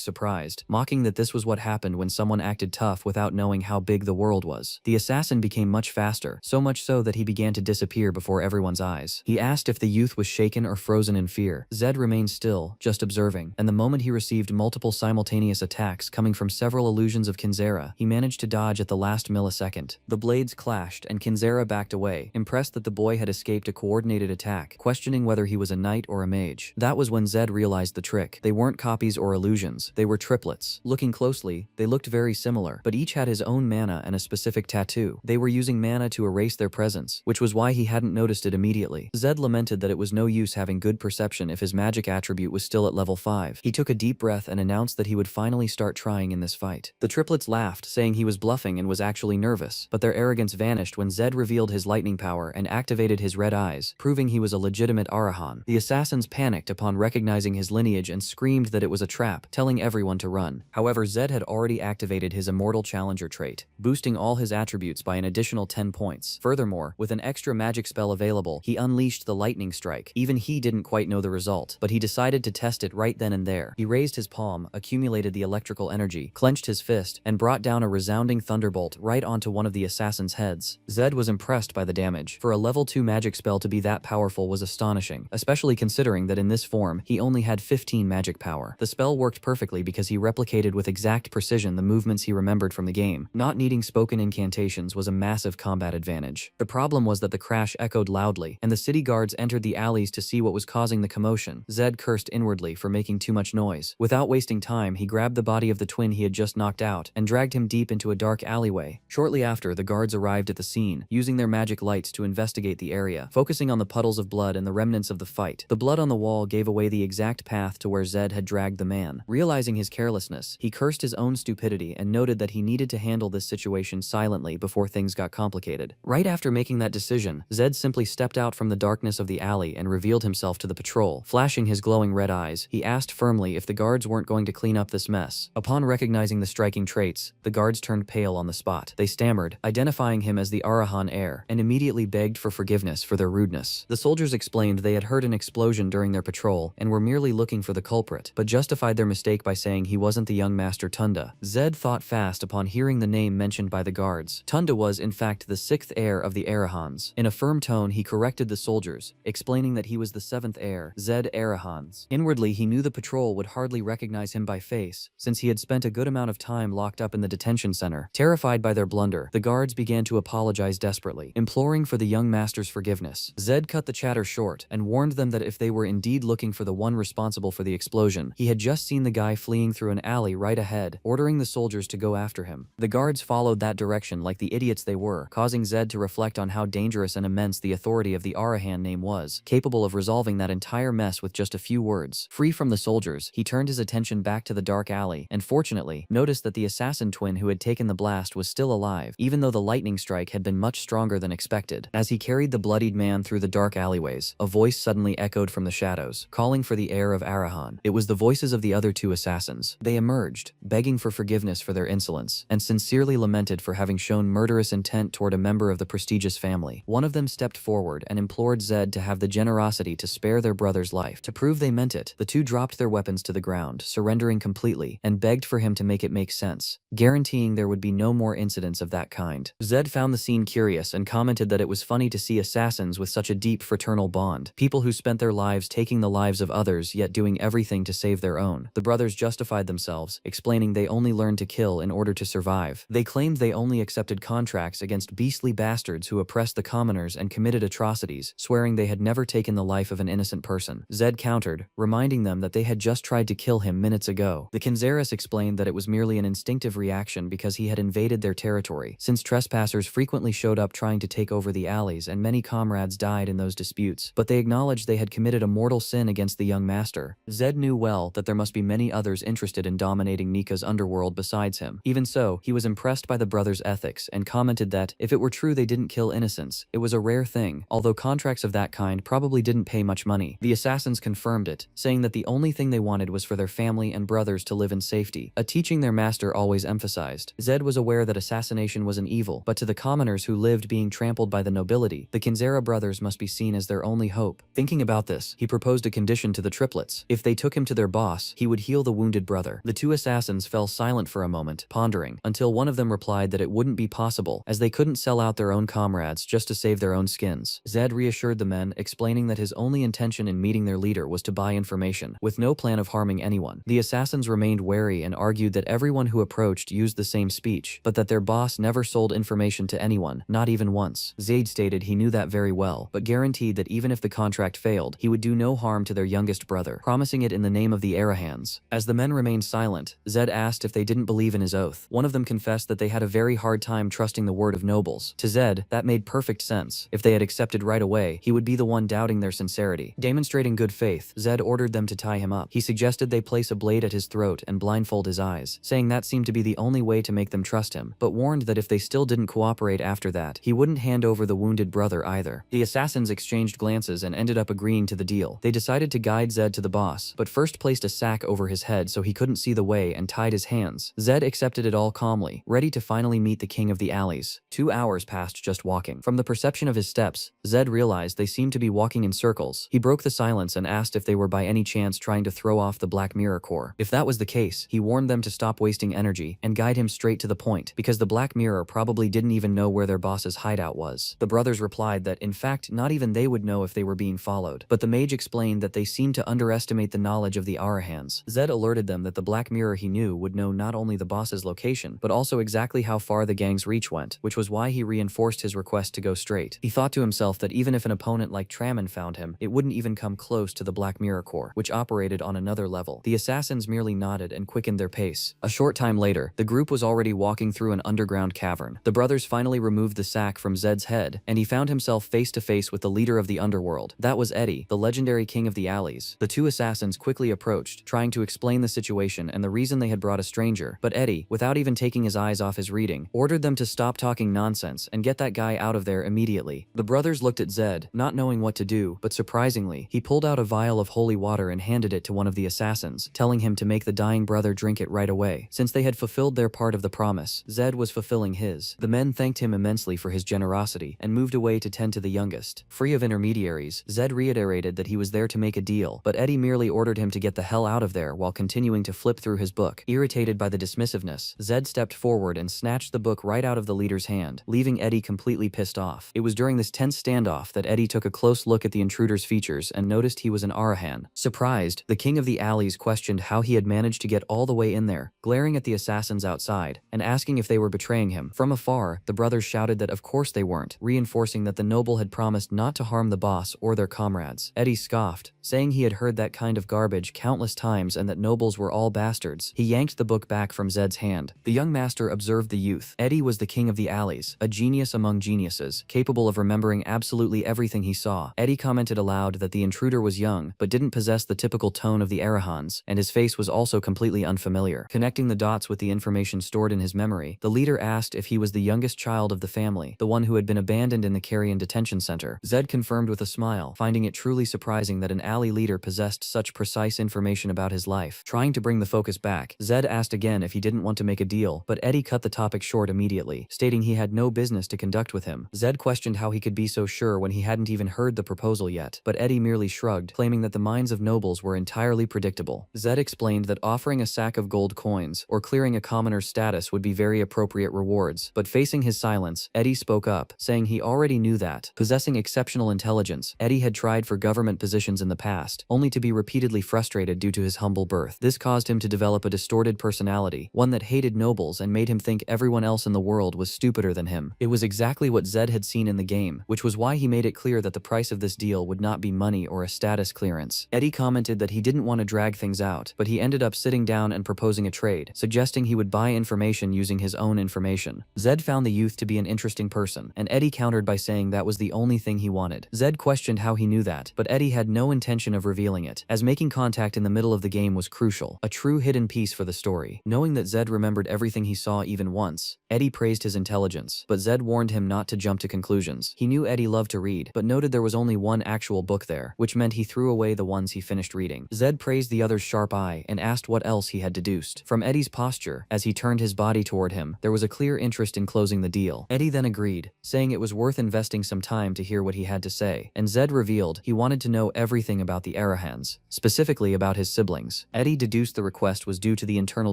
surprised, mocking that this was what happened when someone acted tough without knowing how big the world was. The assassin became much faster, so much so that he began to disappear before everyone's eyes. He asked if the youth was shaken or frozen in fear. Zed remained still, just observing, and the moment he received multiple simultaneous attacks coming from several illusions of Kinzera, he managed to dodge at the last millisecond. The blades clashed and Kinzera backed away, impressed that the boy had escaped a coordinated attack, questioning whether he was a knight or a mage. That was when Zed realized the trick. They weren't copies or illusions, they were triplets. Looking closely, they looked very similar, but each had his own mana and a specific tattoo. They were using mana to erase their presence, which was why he hadn't noticed it immediately. Zed lamented that it was no use having good perception if his magic attribute was still at level 5. He took a deep breath and announced that he would finally start trying in this fight. The triplets laughed, saying he was bluffing and was actually nervous, but their arrogance vanished when Zed revealed his lightning power and activated his red eyes, proving he was a legitimate Arahan. The assassins panicked upon recognizing his lineage and screamed that it was a trap, telling everyone to run. However, Zed had already activated his Immortal Challenger trait, boosting all his attributes by an additional 10 points. Furthermore, with an extra magic spell available, he unleashed the lightning strike. Even he didn't quite know the result, but he decided to test it right then and there. He raised his palm, accumulated the electrical energy, clenched his fist, and brought down a resounding thunderbolt right onto one of the assassin's heads. Zed was impressed by the damage. For a level 2 magic spell to be that powerful was astonishing, especially considering that in this form, he only had 15 magic power. The spell worked perfectly because he replicated with exact precision the movements he remembered from the game. Not needing spoken incantations was a massive combat advantage. The problem was that the crash echoed loudly, and the city guards entered the alleys to see what was causing the commotion. Zed cursed inwardly for making too much noise. Without wasting time, he grabbed the body of the twin he had just knocked out and dragged him deep into a dark alleyway. Shortly after, the guards arrived at the scene, using their magic lights to investigate the area, focusing on the puddles of blood and the remnants of the fight. The blood on the wall gave away the exact path to where Zed had dragged the man. Realizing his carelessness, he cursed his own stupidity and noted that he needed to handle this situation silently before things got complicated. Right after making that decision, Zed simply stepped out from the darkness of the alley and revealed himself to the patrol. Flashing his glowing red eyes, he asked firmly if the guards weren't going to clean up this mess. Upon recognizing the striking traits, the guards turned pale on the spot. They stammered, identifying him as the Arahan heir, and immediately begged for forgiveness for their rudeness. The soldiers explained they had heard an explosion during their patrol and were merely looking for the culprit, but justified their mistake by saying he wasn't the young master Tunda. Zed thought fast upon hearing the name mentioned by the guards. Tunda was, in fact, the 6th heir of the Arahans. In a firm tone, he corrected the soldiers, explaining that he was the 7th heir, Zed Arahans. Inwardly, he knew the patrol would hardly recognize him by face, since he had spent a good amount of time locked up in the detention center. Terrified by their blunder, the guards began to apologize desperately, imploring for the young master's forgiveness. Zed cut the chatter short and warned them that if they were indeed looking for the one responsible for the explosion, he had just seen the guy fleeing through an alley right ahead, ordering the soldiers to go after him. The guards followed that direction like the idiots they were, causing Zed to reflect on how dangerous and immense the authority of the Arahan name was, capable of resolving that entire mess with just a few words. Free from the soldiers, he turned his attention back to the dark alley, and fortunately, noticed that the assassin twin who had taken the blast was still alive, even though the lightning strike had been much stronger than expected. As he carried the bloodied man through the dark alleyways, a voice suddenly echoed from the shadows, calling for the heir of Arahan. It was the voices of the other 2 assassins. They emerged, begging for forgiveness for their insolence, and sincerely lamented for having shown murderous intent toward a member of the prestigious family. One of them stepped forward and implored Zed Zed to have the generosity to spare their brother's life. To prove they meant it, the two dropped their weapons to the ground, surrendering completely, and begged for him to make it make sense, guaranteeing there would be no more incidents of that kind. Zed found the scene curious and commented that it was funny to see assassins with such a deep fraternal bond, people who spent their lives taking the lives of others yet doing everything to save their own. The brothers justified themselves, explaining they only learned to kill in order to survive. They claimed they only accepted contracts against beastly bastards who oppressed the commoners and committed atrocities, swearing they had never taken the life of an innocent person. Zed countered, reminding them that they had just tried to kill him minutes ago. The Kinzeris explained that it was merely an instinctive reaction because he had invaded their territory, since trespassers frequently showed up trying to take over the alleys and many comrades died in those disputes, but they acknowledged they had committed a mortal sin against the young master. Zed knew well that there must be many others interested in dominating Nika's underworld besides him. Even so, he was impressed by the brothers' ethics and commented that, if it were true they didn't kill innocents, it was a rare thing, although contracts of that kind probably didn't pay much money. The assassins confirmed it, saying that the only thing they wanted was for their family and brothers to live in safety, a teaching their master always emphasized. Zed was aware that assassination was an evil, but to the commoners who lived being trampled by the nobility, the Kinzera brothers must be seen as their only hope. Thinking about this, he proposed a condition to the triplets. If they took him to their boss, he would heal the wounded brother. The two assassins fell silent for a moment, pondering, until one of them replied that it wouldn't be possible, as they couldn't sell out their own comrades just to save their own skins. Zed reassured the men, explaining that his only intention in meeting their leader was to buy information, with no plan of harming anyone. The assassins remained wary and argued that everyone who approached used the same speech, but that their boss never sold information to anyone, not even once. Zed stated he knew that very well, but guaranteed that even if the contract failed, he would do no harm to their youngest brother, promising it in the name of the Arahans. As the men remained silent, Zed asked if they didn't believe in his oath. One of them confessed that they had a very hard time trusting the word of nobles. To Zed, that made perfect sense. If they had accepted right away, he would be the one doubting their sincerity. Demonstrating good faith, Zed ordered them to tie him up. He suggested they place a blade at his throat and blindfold his eyes, saying that seemed to be the only way to make them trust him, but warned that if they still didn't cooperate after that, he wouldn't hand over the wounded brother either. The assassins exchanged glances and ended up agreeing to the deal. They decided to guide Zed to the boss, but first placed a sack over his head so he couldn't see the way and tied his hands. Zed accepted it all calmly, ready to finally meet the king of the alleys. 2 hours passed just walking. From the perception of his steps, Zed realized they seemed to be walking in circles. He broke the silence and asked if they were by any chance trying to throw off the Black Mirror core. If that was the case, he warned them to stop wasting energy and guide him straight to the point, because the Black Mirror probably didn't even know where their boss's hideout was. The brothers replied that, in fact, not even they would know if they were being followed, but the mage explained that they seemed to underestimate the knowledge of the Arahans. Zed alerted them that the Black Mirror he knew would know not only the boss's location, but also exactly how far the gang's reach went, which was why he reinforced his request to go straight. He thought to himself that even if an opponent like Traman found him, it wouldn't even come close to the Black Mirror core, which operated on another level. The assassins merely nodded and quickened their pace. A short time later, the group was already walking through an underground cavern. The brothers finally removed the sack from Zed's head, and he found himself face to face with the leader of the underworld. That was Eddie, the legendary king of the alleys. The two assassins quickly approached, trying to explain the situation and the reason they had brought a stranger, but Eddie, without even taking his eyes off his reading, ordered them to stop talking nonsense and get that guy out of there immediately. The brothers looked at Zed, not knowing what to do, but surprisingly, he pulled out a vial of holy water and handed it to one of the assassins, telling him to make the dying brother drink it right away. Since they had fulfilled their part of the promise, Zed was fulfilling his. The men thanked him immensely for his generosity and moved away to tend to the youngest. Free of intermediaries, Zed reiterated that he was there to make a deal, but Eddie merely ordered him to get the hell out of there while continuing to flip through his book. Irritated by the dismissiveness, Zed stepped forward and snatched the book right out of the leader's hand, leaving Eddie completely pissed off. It was during this tense standoff that Eddie took a close look at the intruder's features and noticed he was an Arahan. Surprised, the king of the alleys questioned how he had managed to get all the way in there, glaring at the assassins outside, and asking if they were betraying him. From afar, the brothers shouted that of course they weren't, reinforcing that the noble had promised not to harm the boss or their comrades. Eddie scoffed, saying he had heard that kind of garbage countless times and that nobles were all bastards. He yanked the book back from Zed's hand. The young master observed the youth. Eddie was the king of the alleys, a genius among geniuses, capable of remembering absolutely everything he saw. Eddie commented aloud that the intruder was young, but didn't possess the typical tone of the Arahans, and his face was also completely unfamiliar. Connecting the dots with the information stored in his memory, the leader asked if he was the youngest child of the family, the one who had been abandoned in the Carrion detention center. Zed confirmed with a smile, finding it truly surprising that an alley leader possessed such precise information about his life. Trying to bring the focus back, Zed asked again if he didn't want to make a deal, but Eddie cut the topic short immediately, stating he had no business to conduct with him. Zed questioned how he could be so sure when he hadn't even even heard the proposal yet, but Eddie merely shrugged, claiming that the minds of nobles were entirely predictable. Zed explained that offering a sack of gold coins or clearing a commoner's status would be very appropriate rewards, but facing his silence, Eddie spoke up, saying he already knew that, possessing exceptional intelligence, Eddie had tried for government positions in the past, only to be repeatedly frustrated due to his humble birth. This caused him to develop a distorted personality, one that hated nobles and made him think everyone else in the world was stupider than him. It was exactly what Zed had seen in the game, which was why he made it clear that the price of this deal would not be money or a status clearance. Eddie commented that he didn't want to drag things out, but he ended up sitting down and proposing a trade, suggesting he would buy information using his own information. Zed found the youth to be an interesting person, and Eddie countered by saying that was the only thing he wanted. Zed questioned how he knew that, but Eddie had no intention of revealing it, as making contact in the middle of the game was crucial, a true hidden piece for the story. Knowing that Zed remembered everything he saw even once, Eddie praised his intelligence, but Zed warned him not to jump to conclusions. He knew Eddie loved to read, but noted there was only one actual book there, which meant he threw away the ones he finished reading. Zed praised the other's sharp eye and asked what else he had deduced. From Eddie's posture, as he turned his body toward him, there was a clear interest in closing the deal. Eddie then agreed, saying it was worth investing some time to hear what he had to say, and Zed revealed he wanted to know everything about the Arahans, specifically about his siblings. Eddie deduced the request was due to the internal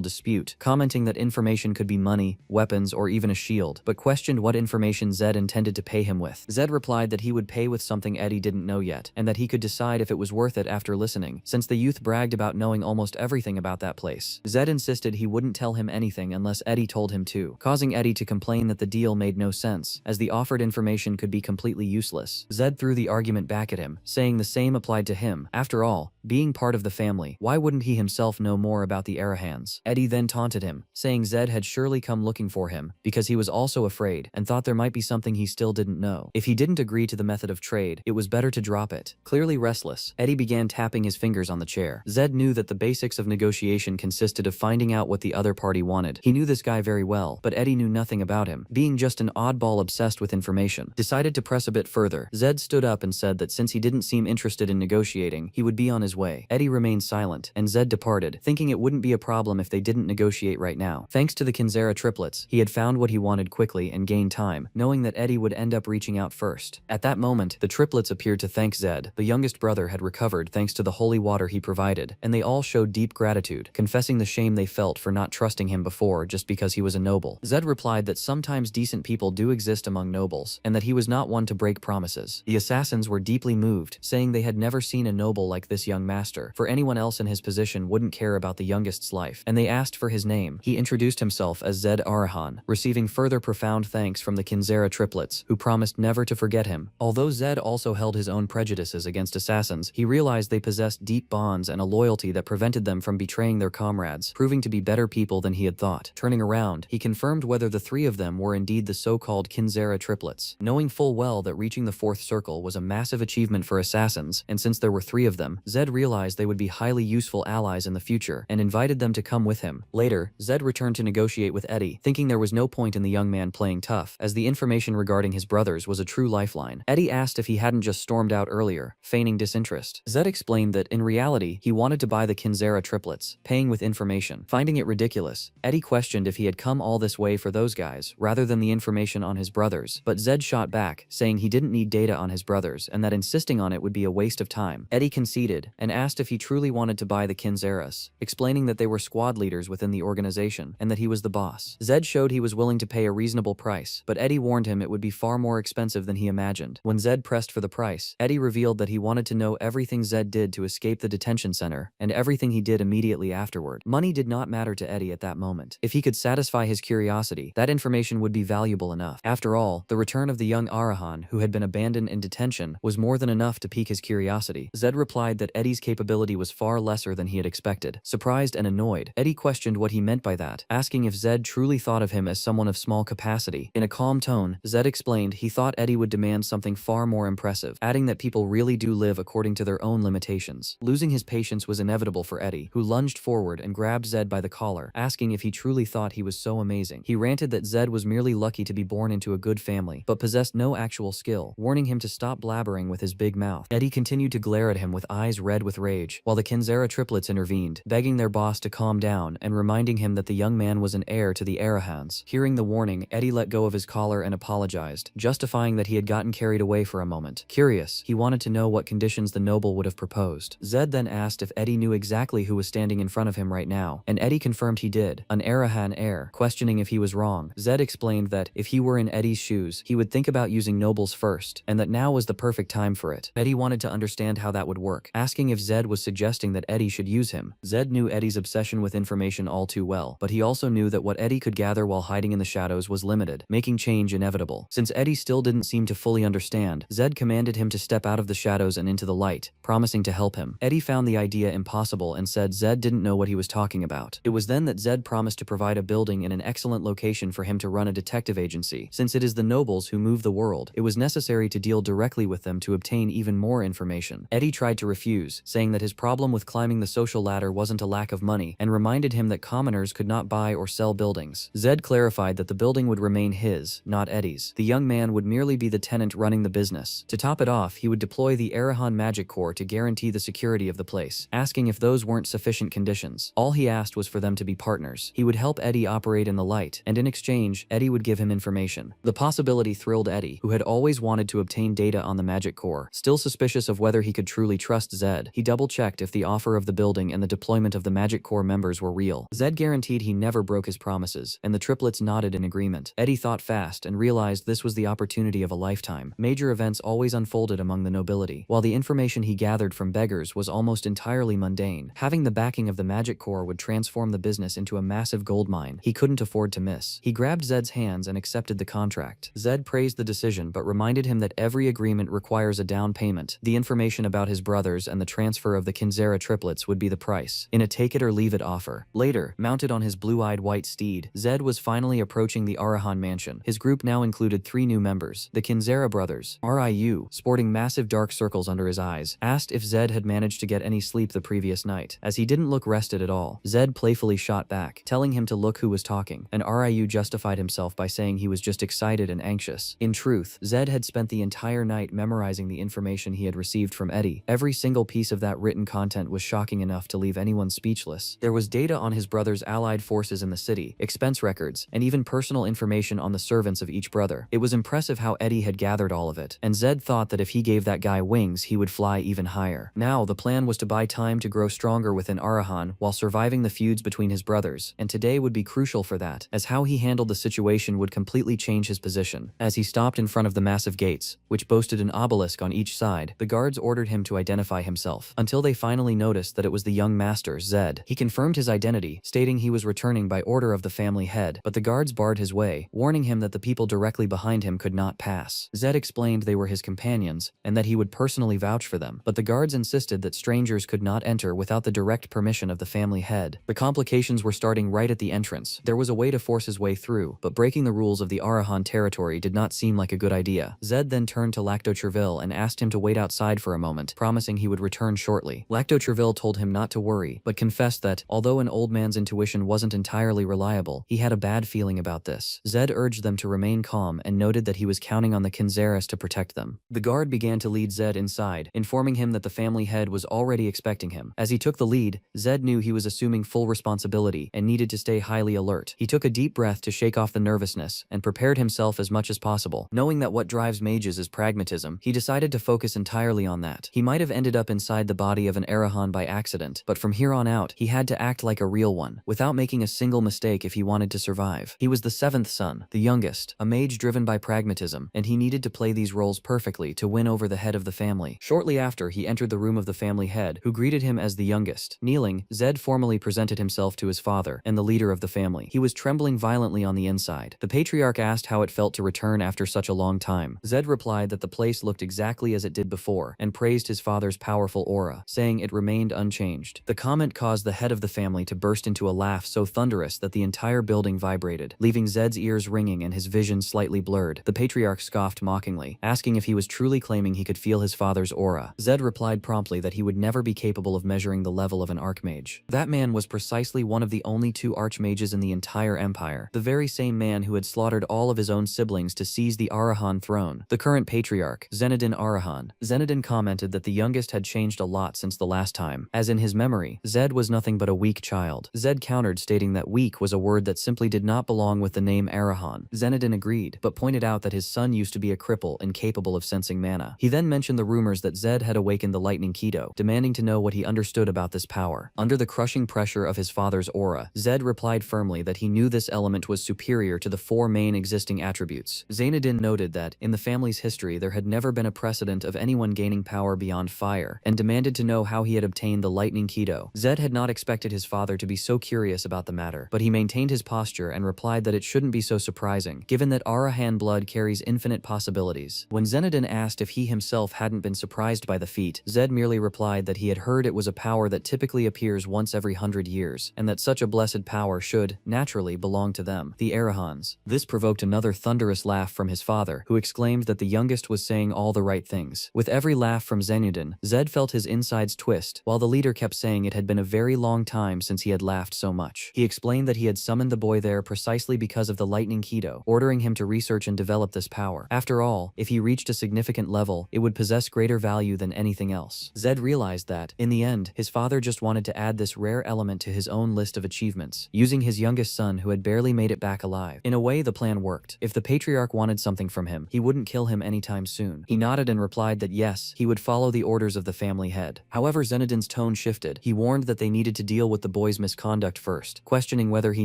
dispute, commenting that information could be money, weapons, or even a shield, but questioned what information Zed intended to pay him with. Zed replied that he would pay with something Eddie didn't know yet, and that he could decide if it was worth it after listening, since the youth bragged about knowing almost everything about that place. Zed insisted he wouldn't tell him anything unless Eddie told him to, causing Eddie to complain that the deal made no sense, as the offered information could be completely useless. Zed threw the argument back at him, saying the same applied to him. After all, being part of the family, why wouldn't he himself know more about the Arahans? Eddie then taunted him, saying Zed had surely come looking for him, because he was also afraid, and thought there might be something he still didn't know. If he didn't agree to the method of trade, it was better to drop it. Clearly restless, Eddie began tapping his fingers on the chair. Zed knew that the basics of negotiation consisted of finding out what the other party wanted. He knew this guy very well, but Eddie knew nothing about him, being just an oddball obsessed with information. Decided to press a bit further, Zed stood up and said that since he didn't seem interested in negotiating, he would be on his way. Eddie remained silent, and Zed departed, thinking it wouldn't be a problem if they didn't negotiate right now. Thanks to the Kinzera triplets, he had found what he wanted quickly and gained time, knowing that Eddie would end up reaching out first. At that moment, the triplets appeared to thank Zed. The youngest brother had recovered thanks to the holy water he provided, and they all showed deep gratitude, confessing the shame they felt for not trusting him before just because he was a noble. Zed replied that sometimes decent people do exist among nobles, and that he was not one to break promises. The assassins were deeply moved, saying they had never seen a noble like this young master, for anyone else in his position wouldn't care about the youngest's life, and they asked for his name. He introduced himself as Zed Arahan, receiving further profound thanks from the Kinzera triplets, who promised never to forget him. Although Zed also held his own prejudices against assassins, he realized they possessed deep bonds and a loyalty that prevented them from betraying their comrades, proving to be better people than he had thought. Turning around, he confirmed whether the three of them were indeed the so-called Kinzera triplets. Knowing full well that reaching the fourth circle was a massive achievement for assassins, and since there were three of them, Zed realized they would be highly useful allies in the future, and invited them to come with him. Later, Zed returned to negotiate with Eddie, thinking there was no point in the young man playing tough, as the information regarding his brothers was a true lifeline. Eddie asked if he hadn't just stormed out earlier, feigning disinterest. Zed explained that, in reality, he wanted to buy the Kinzera triplets, paying with information. Finding it ridiculous, Eddie questioned if he had come all this way for those guys, rather than the information on his brothers, but Zed shot back, saying he didn't need data on his brothers, and that insisting on it would be a waste of time. Eddie conceded, and asked if he truly wanted to buy the Kinzeras, explaining that they were squad leaders within the organization, and that he was the boss. Zed showed he was willing to pay a reasonable price, but Eddie warned him it would be far more expensive than he imagined. When Zed pressed for the price, Eddie revealed that he wanted to know everything Zed did to escape the detention center, and everything he did immediately afterward. Money did not matter to Eddie at that moment. If he could satisfy his curiosity, that information would be valuable enough. After all, the return of the young Arahan, who had been abandoned in detention, was more than enough to pique his curiosity. Zed replied that Eddie's capability was far lesser than he had expected. Surprised and annoyed, Eddie questioned what he meant by that, asking if Zed truly thought of him as someone of small capacity. In a calm tone, Zed explained he thought Eddie would demand something far more impressive, adding that people really do live according to their own limitations. Losing his patience was inevitable for Eddie, who lunged forward and grabbed Zed by the collar, asking if he truly thought he was so amazing. He ranted that Zed was merely lucky to be born into a good family, but possessed no actual skill, warning him to stop blabbering with his big mouth. Eddie continued to glare at him with eyes red red with rage, while the Kinzera triplets intervened, begging their boss to calm down and reminding him that the young man was an heir to the Arahans. Hearing the warning, Eddie let go of his collar and apologized, justifying that he had gotten carried away for a moment. Curious, he wanted to know what conditions the noble would have proposed. Zed then asked if Eddie knew exactly who was standing in front of him right now, and Eddie confirmed he did, an Arahan heir. Questioning if he was wrong, Zed explained that if he were in Eddie's shoes, he would think about using nobles first, and that now was the perfect time for it. Eddie wanted to understand how that would work, asking if Zed was suggesting that Eddie should use him. Zed knew Eddie's obsession with information all too well, but he also knew that what Eddie could gather while hiding in the shadows was limited, making change inevitable. Since Eddie still didn't seem to fully understand, Zed commanded him to step out of the shadows and into the light, promising to help him. Eddie found the idea impossible and said Zed didn't know what he was talking about. It was then that Zed promised to provide a building in an excellent location for him to run a detective agency. Since it is the nobles who move the world, it was necessary to deal directly with them to obtain even more information. Eddie tried to refuse, saying that his problem with climbing the social ladder wasn't a lack of money, and reminded him that commoners could not buy or sell buildings. Zed clarified that the building would remain his, not Eddie's. The young man would merely be the tenant running the business. To top it off, he would deploy the Arahan Magic Corps to guarantee the security of the place, asking if those weren't sufficient conditions. All he asked was for them to be partners. He would help Eddie operate in the light, and in exchange, Eddie would give him information. The possibility thrilled Eddie, who had always wanted to obtain data on the Magic Corps. Still suspicious of whether he could truly trust Zed, he double-checked if the offer of the building and the deployment of the Magic Corps members were real. Zed guaranteed he never broke his promises, and the triplets nodded in agreement. Eddie thought fast and realized this was the opportunity of a lifetime. Major events always unfolded among the nobility, while the information he gathered from beggars was almost entirely mundane. Having the backing of the Magic Corps would transform the business into a massive gold mine he couldn't afford to miss. He grabbed Zed's hands and accepted the contract. Zed praised the decision but reminded him that every agreement requires a down payment. The information about his brothers and the transfer of the Kinzera triplets would be the price, in a take-it-or-leave-it offer. Later, mounted on his blue-eyed white steed, Zed was finally approaching the Arahan mansion. His group now included 3 new members. The Kinzera brothers, Ryu, sporting massive dark circles under his eyes, asked if Zed had managed to get any sleep the previous night. As he didn't look rested at all, Zed playfully shot back, telling him to look who was talking, and Ryu justified himself by saying he was just excited and anxious. In truth, Zed had spent the entire night memorizing the information he had received from Eddie. Every single piece of that written content was shocking enough to leave anyone speechless. There was data on his brother's allied forces in the city, expense records, and even personal information on the servants of each brother. It was impressive how Eddie had gathered all of it, and Zed thought that if he gave that guy wings, he would fly even higher. Now, the plan was to buy time to grow stronger within Arahan while surviving the feuds between his brothers, and today would be crucial for that, as how he handled the situation would completely change his position. As he stopped in front of the massive gates, which boasted an obelisk on each side, the guards ordered him to identify himself, until they finally noticed that it was the young master, Zed. He confirmed his identity, stating he was returning by order of the family head, but the guards barred his way, warning him that the people directly behind him could not pass. Zed explained they were his companions, and that he would personally vouch for them, but the guards insisted that strangers could not enter without the direct permission of the family head. The complications were starting right at the entrance. There was a way to force his way through, but breaking the rules of the Arahan territory did not seem like a good idea. Zed then turned to Lacto Treville and asked him to wait outside for a moment, promising he would return shortly. Lacto Treville told him not to worry, but confessed that, although an old man's intuition wasn't entirely reliable, he had a bad feeling about this. Zed urged them to remain calm and noted that he was counting on the Kinzeras to protect them. The guard began to lead Zed inside, informing him that the family head was already expecting him. As he took the lead, Zed knew he was assuming full responsibility and needed to stay highly alert. He took a deep breath to shake off the nervousness and prepared himself as much as possible. Knowing that what drives mages is pragmatism, he decided to focus entirely on that. He might have ended up inside the body of an Arahan by accident, but from here on out, he had to act like a real one, without making a single mistake if he wanted to survive. He was the 7th son, the youngest, a mage driven by pragmatism, and he needed to play these roles perfectly to win over the head of the family. Shortly after, he entered the room of the family head, who greeted him as the youngest. Kneeling, Zed formally presented himself to his father and the leader of the family. He was trembling violently on the inside. The patriarch asked how it felt to return after such a long time. Zed replied that the place looked exactly as it did before, and praised his father's powerful aura, saying it remained unchanged. The comment caused the head of the family to burst into a laugh so thunderous that the entire building vibrated, leaving Zed's ears ringing and his vision slightly blurred. The patriarch scoffed mockingly, asking if he was truly claiming he could feel his father's aura. Zed replied promptly that he would never be capable of measuring the level of an archmage. That man was precisely one of the only 2 archmages in the entire empire, the very same man who had slaughtered all of his own siblings to seize the Arahan throne. The current patriarch, Zenedin Arahan. Zenedin commented that the youngest had changed changed a lot since the last time, as in his memory, Zed was nothing but a weak child. Zed countered, stating that weak was a word that simply did not belong with the name Arahan. Zenodin agreed, but pointed out that his son used to be a cripple incapable of sensing mana. He then mentioned the rumors that Zed had awakened the lightning Kido, demanding to know what he understood about this power. Under the crushing pressure of his father's aura, Zed replied firmly that he knew this element was superior to the 4 main existing attributes. Zenodin noted that, in the family's history, there had never been a precedent of anyone gaining power beyond fire, and demanded to know how he had obtained the lightning Kido. Zed had not expected his father to be so curious about the matter, but he maintained his posture and replied that it shouldn't be so surprising, given that Arahan blood carries infinite possibilities. When Zenodin asked if he himself hadn't been surprised by the feat, Zed merely replied that he had heard it was a power that typically appears once every 100 years, and that such a blessed power should, naturally, belong to them, the Arahans. This provoked another thunderous laugh from his father, who exclaimed that the youngest was saying all the right things. With every laugh from Zenodin, Zed felt his insides twist, while the leader kept saying it had been a very long time since he had laughed so much. He explained that he had summoned the boy there precisely because of the lightning Kido, ordering him to research and develop this power. After all, if he reached a significant level, it would possess greater value than anything else. Zed realized that, in the end, his father just wanted to add this rare element to his own list of achievements, using his youngest son who had barely made it back alive. In a way, the plan worked. If the patriarch wanted something from him, he wouldn't kill him anytime soon. He nodded and replied that yes, he would follow the orders of the family head. However, Zenodin's tone shifted. He warned that they needed to deal with the boy's misconduct first, questioning whether he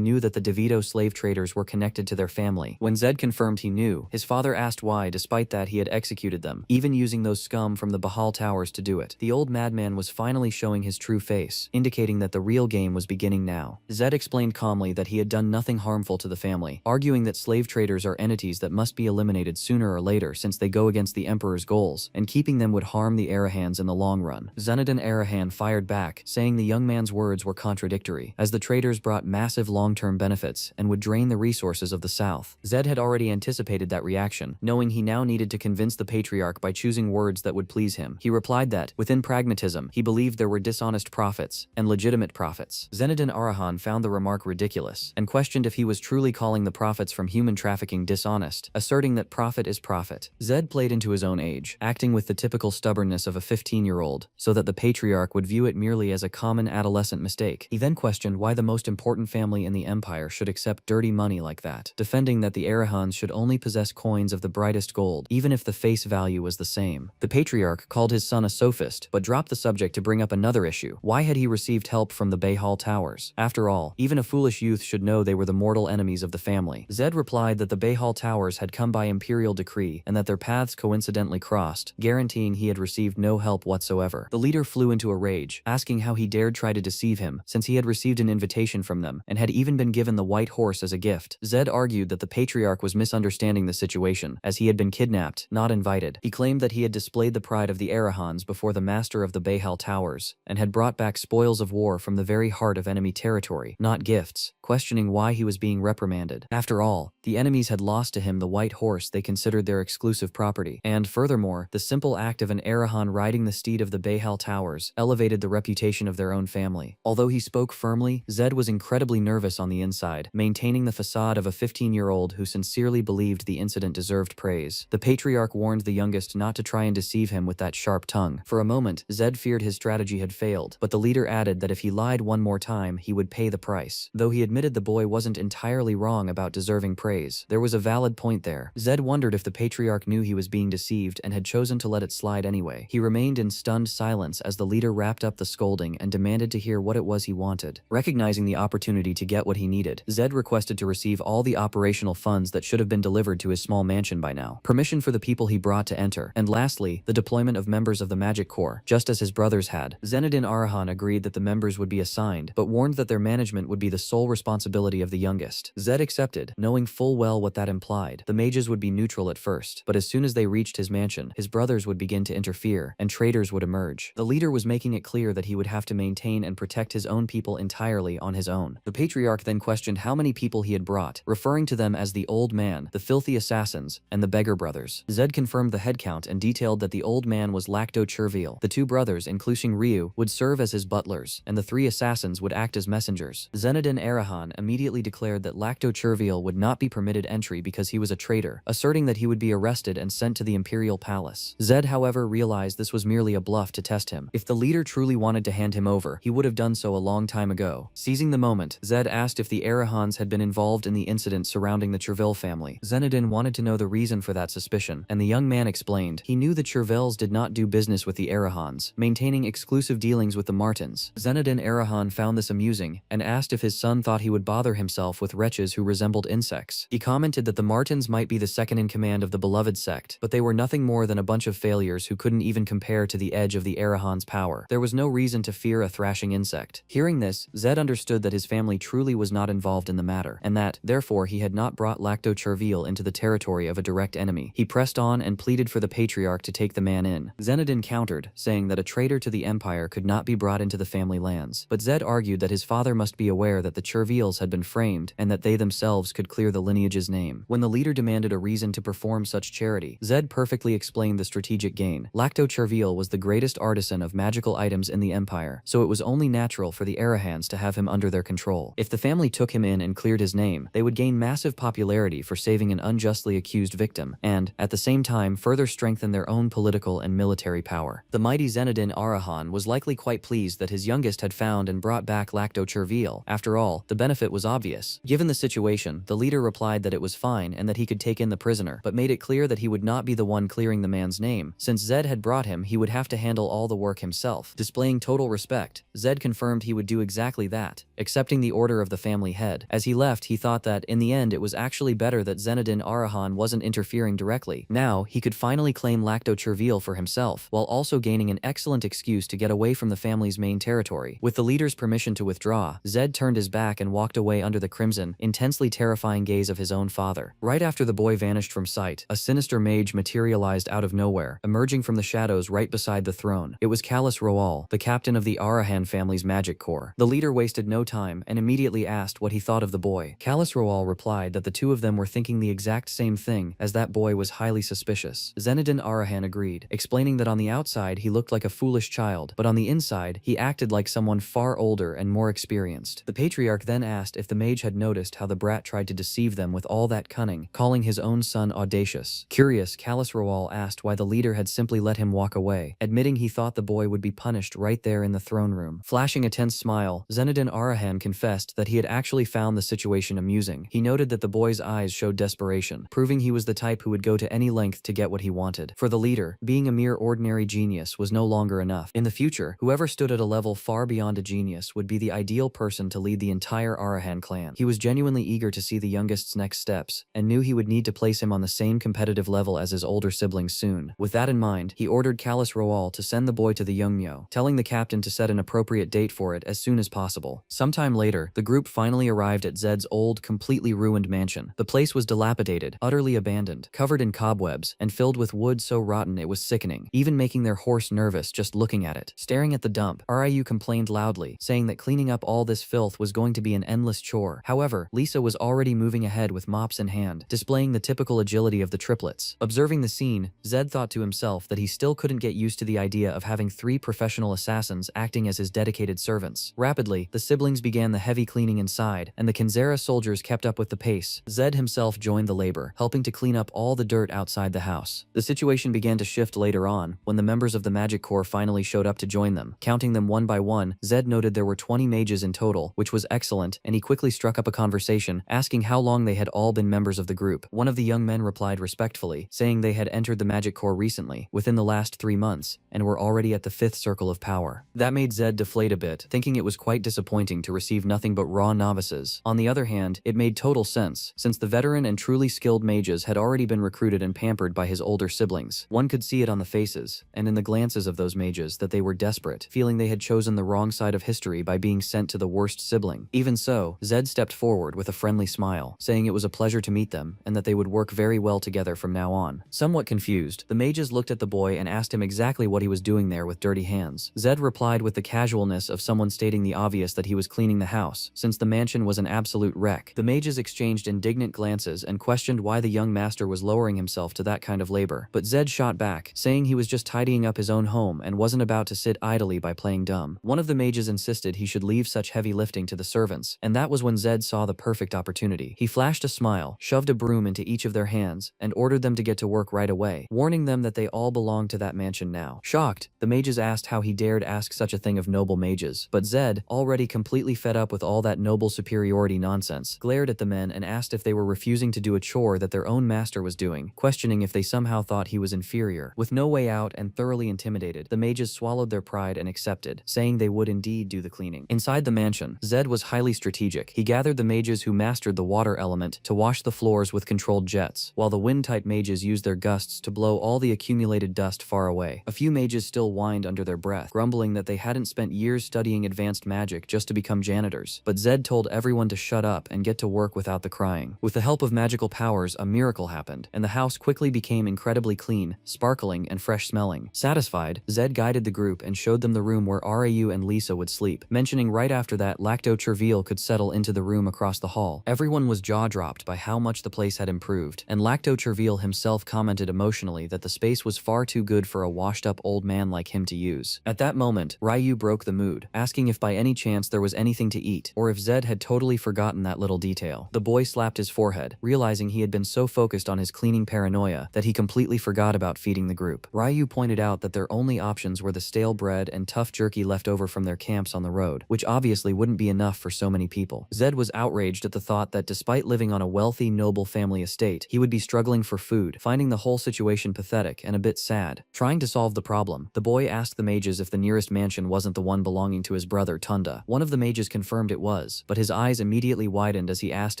knew that the DeVito slave traders were connected to their family. When Zed confirmed he knew, his father asked why, despite that he had executed them, even using those scum from the Bahal Towers to do it. The old madman was finally showing his true face, indicating that the real game was beginning now. Zed explained calmly that he had done nothing harmful to the family, arguing that slave traders are entities that must be eliminated sooner or later since they go against the Emperor's goals, and keeping them would harm the Arahans in the long run. Zenodin Arahan fired back, saying the young man's words were contradictory, as the traders brought massive long-term benefits and would drain the resources of the South. Zed had already anticipated that reaction, knowing he now needed to convince the patriarch by choosing words that would please him. He replied that, within pragmatism, he believed there were dishonest prophets and legitimate prophets. Zenodin Arahan found the remark ridiculous, and questioned if he was truly calling the prophets from human trafficking dishonest, asserting that profit is profit. Zed played into his own age, acting with the typical stubbornness of a 15-year-old, so that the patriarch would view it merely as a common adolescent mistake. He then questioned why the most important family in the empire should accept dirty money like that, defending that the Arahans should only possess coins of the brightest gold, even if the face value was the same. The patriarch called his son a sophist, but dropped the subject to bring up another issue. Why had he received help from the Bahal Towers? After all, even a foolish youth should know they were the mortal enemies of the family. Zed replied that the Bahal Towers had come by imperial decree, and that their paths coincidentally crossed, guaranteeing he had received no help whatsoever. The leader flew into a rage, asking how he dared try to deceive him, since he had received an invitation from them, and had even been given the white horse as a gift. Zed argued that the patriarch was misunderstanding the situation, as he had been kidnapped, not invited. He claimed that he had displayed the pride of the Arahans before the master of the Bahal Towers, and had brought back spoils of war from the very heart of enemy territory, not gifts, questioning why he was being reprimanded. After all, the enemies had lost to him the white horse they considered their exclusive property, and furthermore, the simple act of an Arahan riding the steed of the Bahal Towers elevated the reputation of their own family. Although he spoke firmly, Zed was incredibly nervous on the inside, maintaining the facade of a 15-year-old who sincerely believed the incident deserved praise. The patriarch warned the youngest not to try and deceive him with that sharp tongue. For a moment, Zed feared his strategy had failed, but the leader added that if he lied one more time, he would pay the price. Though he admitted the boy wasn't entirely wrong about deserving praise, there was a valid point there. Zed wondered if the patriarch knew he was being deceived and had chosen to let it slide anyway. He remained in stunned silence as the leader wrapped up the scolding and demanded to hear what it was he wanted. Recognizing the opportunity to get what he needed, Zed requested to receive all the operational funds that should have been delivered to his small mansion by now, permission for the people he brought to enter, and lastly, the deployment of members of the Magic Corps, just as his brothers had. Zenodin Arahan agreed that the members would be assigned, but warned that their management would be the sole responsibility of the youngest. Zed accepted, knowing full well what that implied. The mages would be neutral at first, but as soon as they reached his mansion, his brothers would begin to interfere, and traitors would emerge. The leader was making it clear that he would have to maintain and protect his own people entirely on his own. The patriarch then questioned how many people he had brought, referring to them as the Old Man, the Filthy Assassins, and the Beggar Brothers. Zed confirmed the headcount and detailed that the Old Man was Lacto Cherviel. The two brothers, including Ryu, would serve as his butlers, and the three assassins would act as messengers. Zenodin Arahan immediately declared that Lacto Cherviel would not be permitted entry because he was a traitor, asserting that he would be arrested and sent to the Imperial Palace. Zed, however, realized this was merely a bluff to test him. If the leader truly wanted to hand him over, he would have done so a long time ago. Seizing the moment, Zed asked if the Arahans had been involved in the incident surrounding the Chervil family. Zenodin wanted to know the reason for that suspicion, and the young man explained he knew the Chervils did not do business with the Arahans, maintaining exclusive dealings with the Martins. Zenodin Arahan found this amusing and asked if his son thought he would bother himself with wretches who resembled insects. He commented that the Martins might be the second in command of the beloved sect, but they were nothing more than a bunch of failures who couldn't even compare to the edge of the Arahans' power. There was no reason to fear a thrashing insect. Hearing this, Zed understood that his family truly was not involved in the matter, and that, therefore, he had not brought Lacto Chervil into the territory of a direct enemy. He pressed on and pleaded for the patriarch to take the man in. Zenodin countered, saying that a traitor to the empire could not be brought into the family lands, but Zed argued that his father must be aware that the Chervils had been framed and that they themselves could clear the lineage's name. When the leader demanded a reason to perform such charity, Zed perfectly explained the strategic gain. Lacto Chervil was the greatest artisan of magical items in the empire, so it was only natural for the Arahans to have him under their control. If the family took him in and cleared his name, they would gain massive popularity for saving an unjustly accused victim, and, at the same time, further strengthen their own political and military power. The mighty Zenodin Arahan was likely quite pleased that his youngest had found and brought back Lacto Chervil. After all, the benefit was obvious. Given the situation, the leader replied that it was fine and that he could take in the prisoner, but made it clear that he would not be the one clearing the man's name. Since Zed had brought him, he would have to handle all the work himself. Displaying total respect, Zed confirmed he would do exactly that, accepting the order of the family head. As he left, he thought that, in the end, it was actually better that Zenodin Arahan wasn't interfering directly. Now, he could finally claim Lacto Chervil for himself, while also gaining an excellent excuse to get away from the family's main territory. With the leader's permission to withdraw, Zed turned his back and walked away under the crimson, intensely terrifying gaze of his own father. Right after the boy vanished from sight, a sinister mage materialized out of nowhere, emerging from the shadows right beside the throne. It was Callus Roal, the captain of the Arahan family's magic corps. The leader wasted no time and immediately asked what he thought of the boy. Callus Roal replied that the two of them were thinking the exact same thing, as that boy was highly suspicious. Zenodin Arahan agreed, explaining that on the outside he looked like a foolish child, but on the inside he acted like someone far older and more experienced. The patriarch then asked if the mage had noticed how the brat tried to deceive them with all that cunning, calling his own son audacious. Curious, Callus Roal asked why the leader had simply let him walk away, admitting he thought the boy would be punished right there in the throne room. Flashing a tense smile, Zenodin Arahan confessed that he had actually found the situation amusing. He noted that the boy's eyes showed desperation, proving he was the type who would go to any length to get what he wanted. For the leader, being a mere ordinary genius was no longer enough. In the future, whoever stood at a level far beyond a genius would be the ideal person to lead the entire Arahan clan. He was genuinely eager to see the youngest's next steps, and knew he would need to place him on the same competitive level as his older siblings soon. With that in mind, he ordered Callus Roal to send the boy to the Yeongmyo, telling the captain to set an appropriate date for it as soon as possible. Sometime later, the group finally arrived at Zed's old, completely ruined mansion. The place was dilapidated, utterly abandoned, covered in cobwebs, and filled with wood so rotten it was sickening, even making their horse nervous just looking at it. Staring at the dump, Ryu complained loudly, saying that cleaning up all this filth was going to be an endless chore. However, Lisa was already moving ahead with mops in hand, displaying the typical agility of the triplets. Observing the scene, Zed thought to himself that he still couldn't get used to the idea of having 3 professional assassins acting as his dedicated servants. Rapidly, the siblings began the heavy cleaning inside, and the Kinzera soldiers kept up with the pace. Zed himself joined the labor, helping to clean up all the dirt outside the house. The situation began to shift later on, when the members of the Magic Corps finally showed up to join them. Counting them one by one, Zed noted there were 20 mages in total, which was excellent, and he quickly struck up a conversation, asking how long they had all been members of the group. One of the young men replied respectfully, saying they had entered the Magic Corps recently, within the last 3 months, and were already at the 5th circle of power. That made Zed deflate a bit, thinking it was quite disappointing to receive nothing but raw novices. On the other hand, it made total sense, since the veteran and truly skilled mages had already been recruited and pampered by his older siblings. One could see it on the faces, and in the glances of those mages, that they were desperate, feeling they had chosen the wrong side of history by being sent to the worst sibling. Even so, Zed stepped forward with a friendly smile, saying it was a pleasure to meet them, and that they would work very well together from now on. Somewhat confused, the mages looked at the boy and asked him exactly what he was doing there with dirty hands. Zed replied with the casualness of someone stating the obvious that he was cleaning the house, since the mansion was an absolute wreck. The mages exchanged indignant glances and questioned why the young master was lowering himself to that kind of labor, but Zed shot back, saying he was just tidying up his own home and wasn't about to sit idly by playing dumb. One of the mages insisted he should leave such heavy lifting to the servants, and that was when Zed saw the perfect opportunity. He flashed a smile, shoved a broom into each of their hands, and ordered them to get to work right away, warning them that they all belonged to that mansion now. now. Shocked, the mages asked how he dared ask such a thing of noble mages, but Zed, already completely fed up with all that noble superiority nonsense, glared at the men and asked if they were refusing to do a chore that their own master was doing, questioning if they somehow thought he was inferior. With no way out and thoroughly intimidated, the mages swallowed their pride and accepted, saying they would indeed do the cleaning. Inside the mansion, Zed was highly strategic. He gathered the mages who mastered the water element to wash the floors with controlled jets, while the wind-type mages used their gusts to blow all the accumulated dust far away. A few mages still whined under their breath, grumbling that they hadn't spent years studying advanced magic just to become janitors, but Zed told everyone to shut up and get to work without the crying. With the help of magical powers, a miracle happened, and the house quickly became incredibly clean, sparkling, and fresh-smelling. Satisfied, Zed guided the group and showed them the room where Ryu and Lisa would sleep, mentioning right after that Lacto Chervil could settle into the room across the hall. Everyone was jaw-dropped by how much the place had improved, and Lacto Chervil himself commented emotionally that the space was far too good for a washed-up old man like him to use. At that moment, Ryu broke the mood, asking if by any chance there was anything to eat, or if Zed had totally forgotten that little detail. The boy slapped his forehead, realizing he had been so focused on his cleaning paranoia that he completely forgot about feeding the group. Ryu pointed out that their only options were the stale bread and tough jerky left over from their camps on the road, which obviously wouldn't be enough for so many people. Zed was outraged at the thought that despite living on a wealthy, noble family estate, he would be struggling for food, finding the whole situation pathetic and a bit sad. Trying to solve the problem, the boy asked the mages if the nearest mansion wasn't the one belonging to his brother Tunda. One of the mages confirmed it was, but his eyes immediately widened as he asked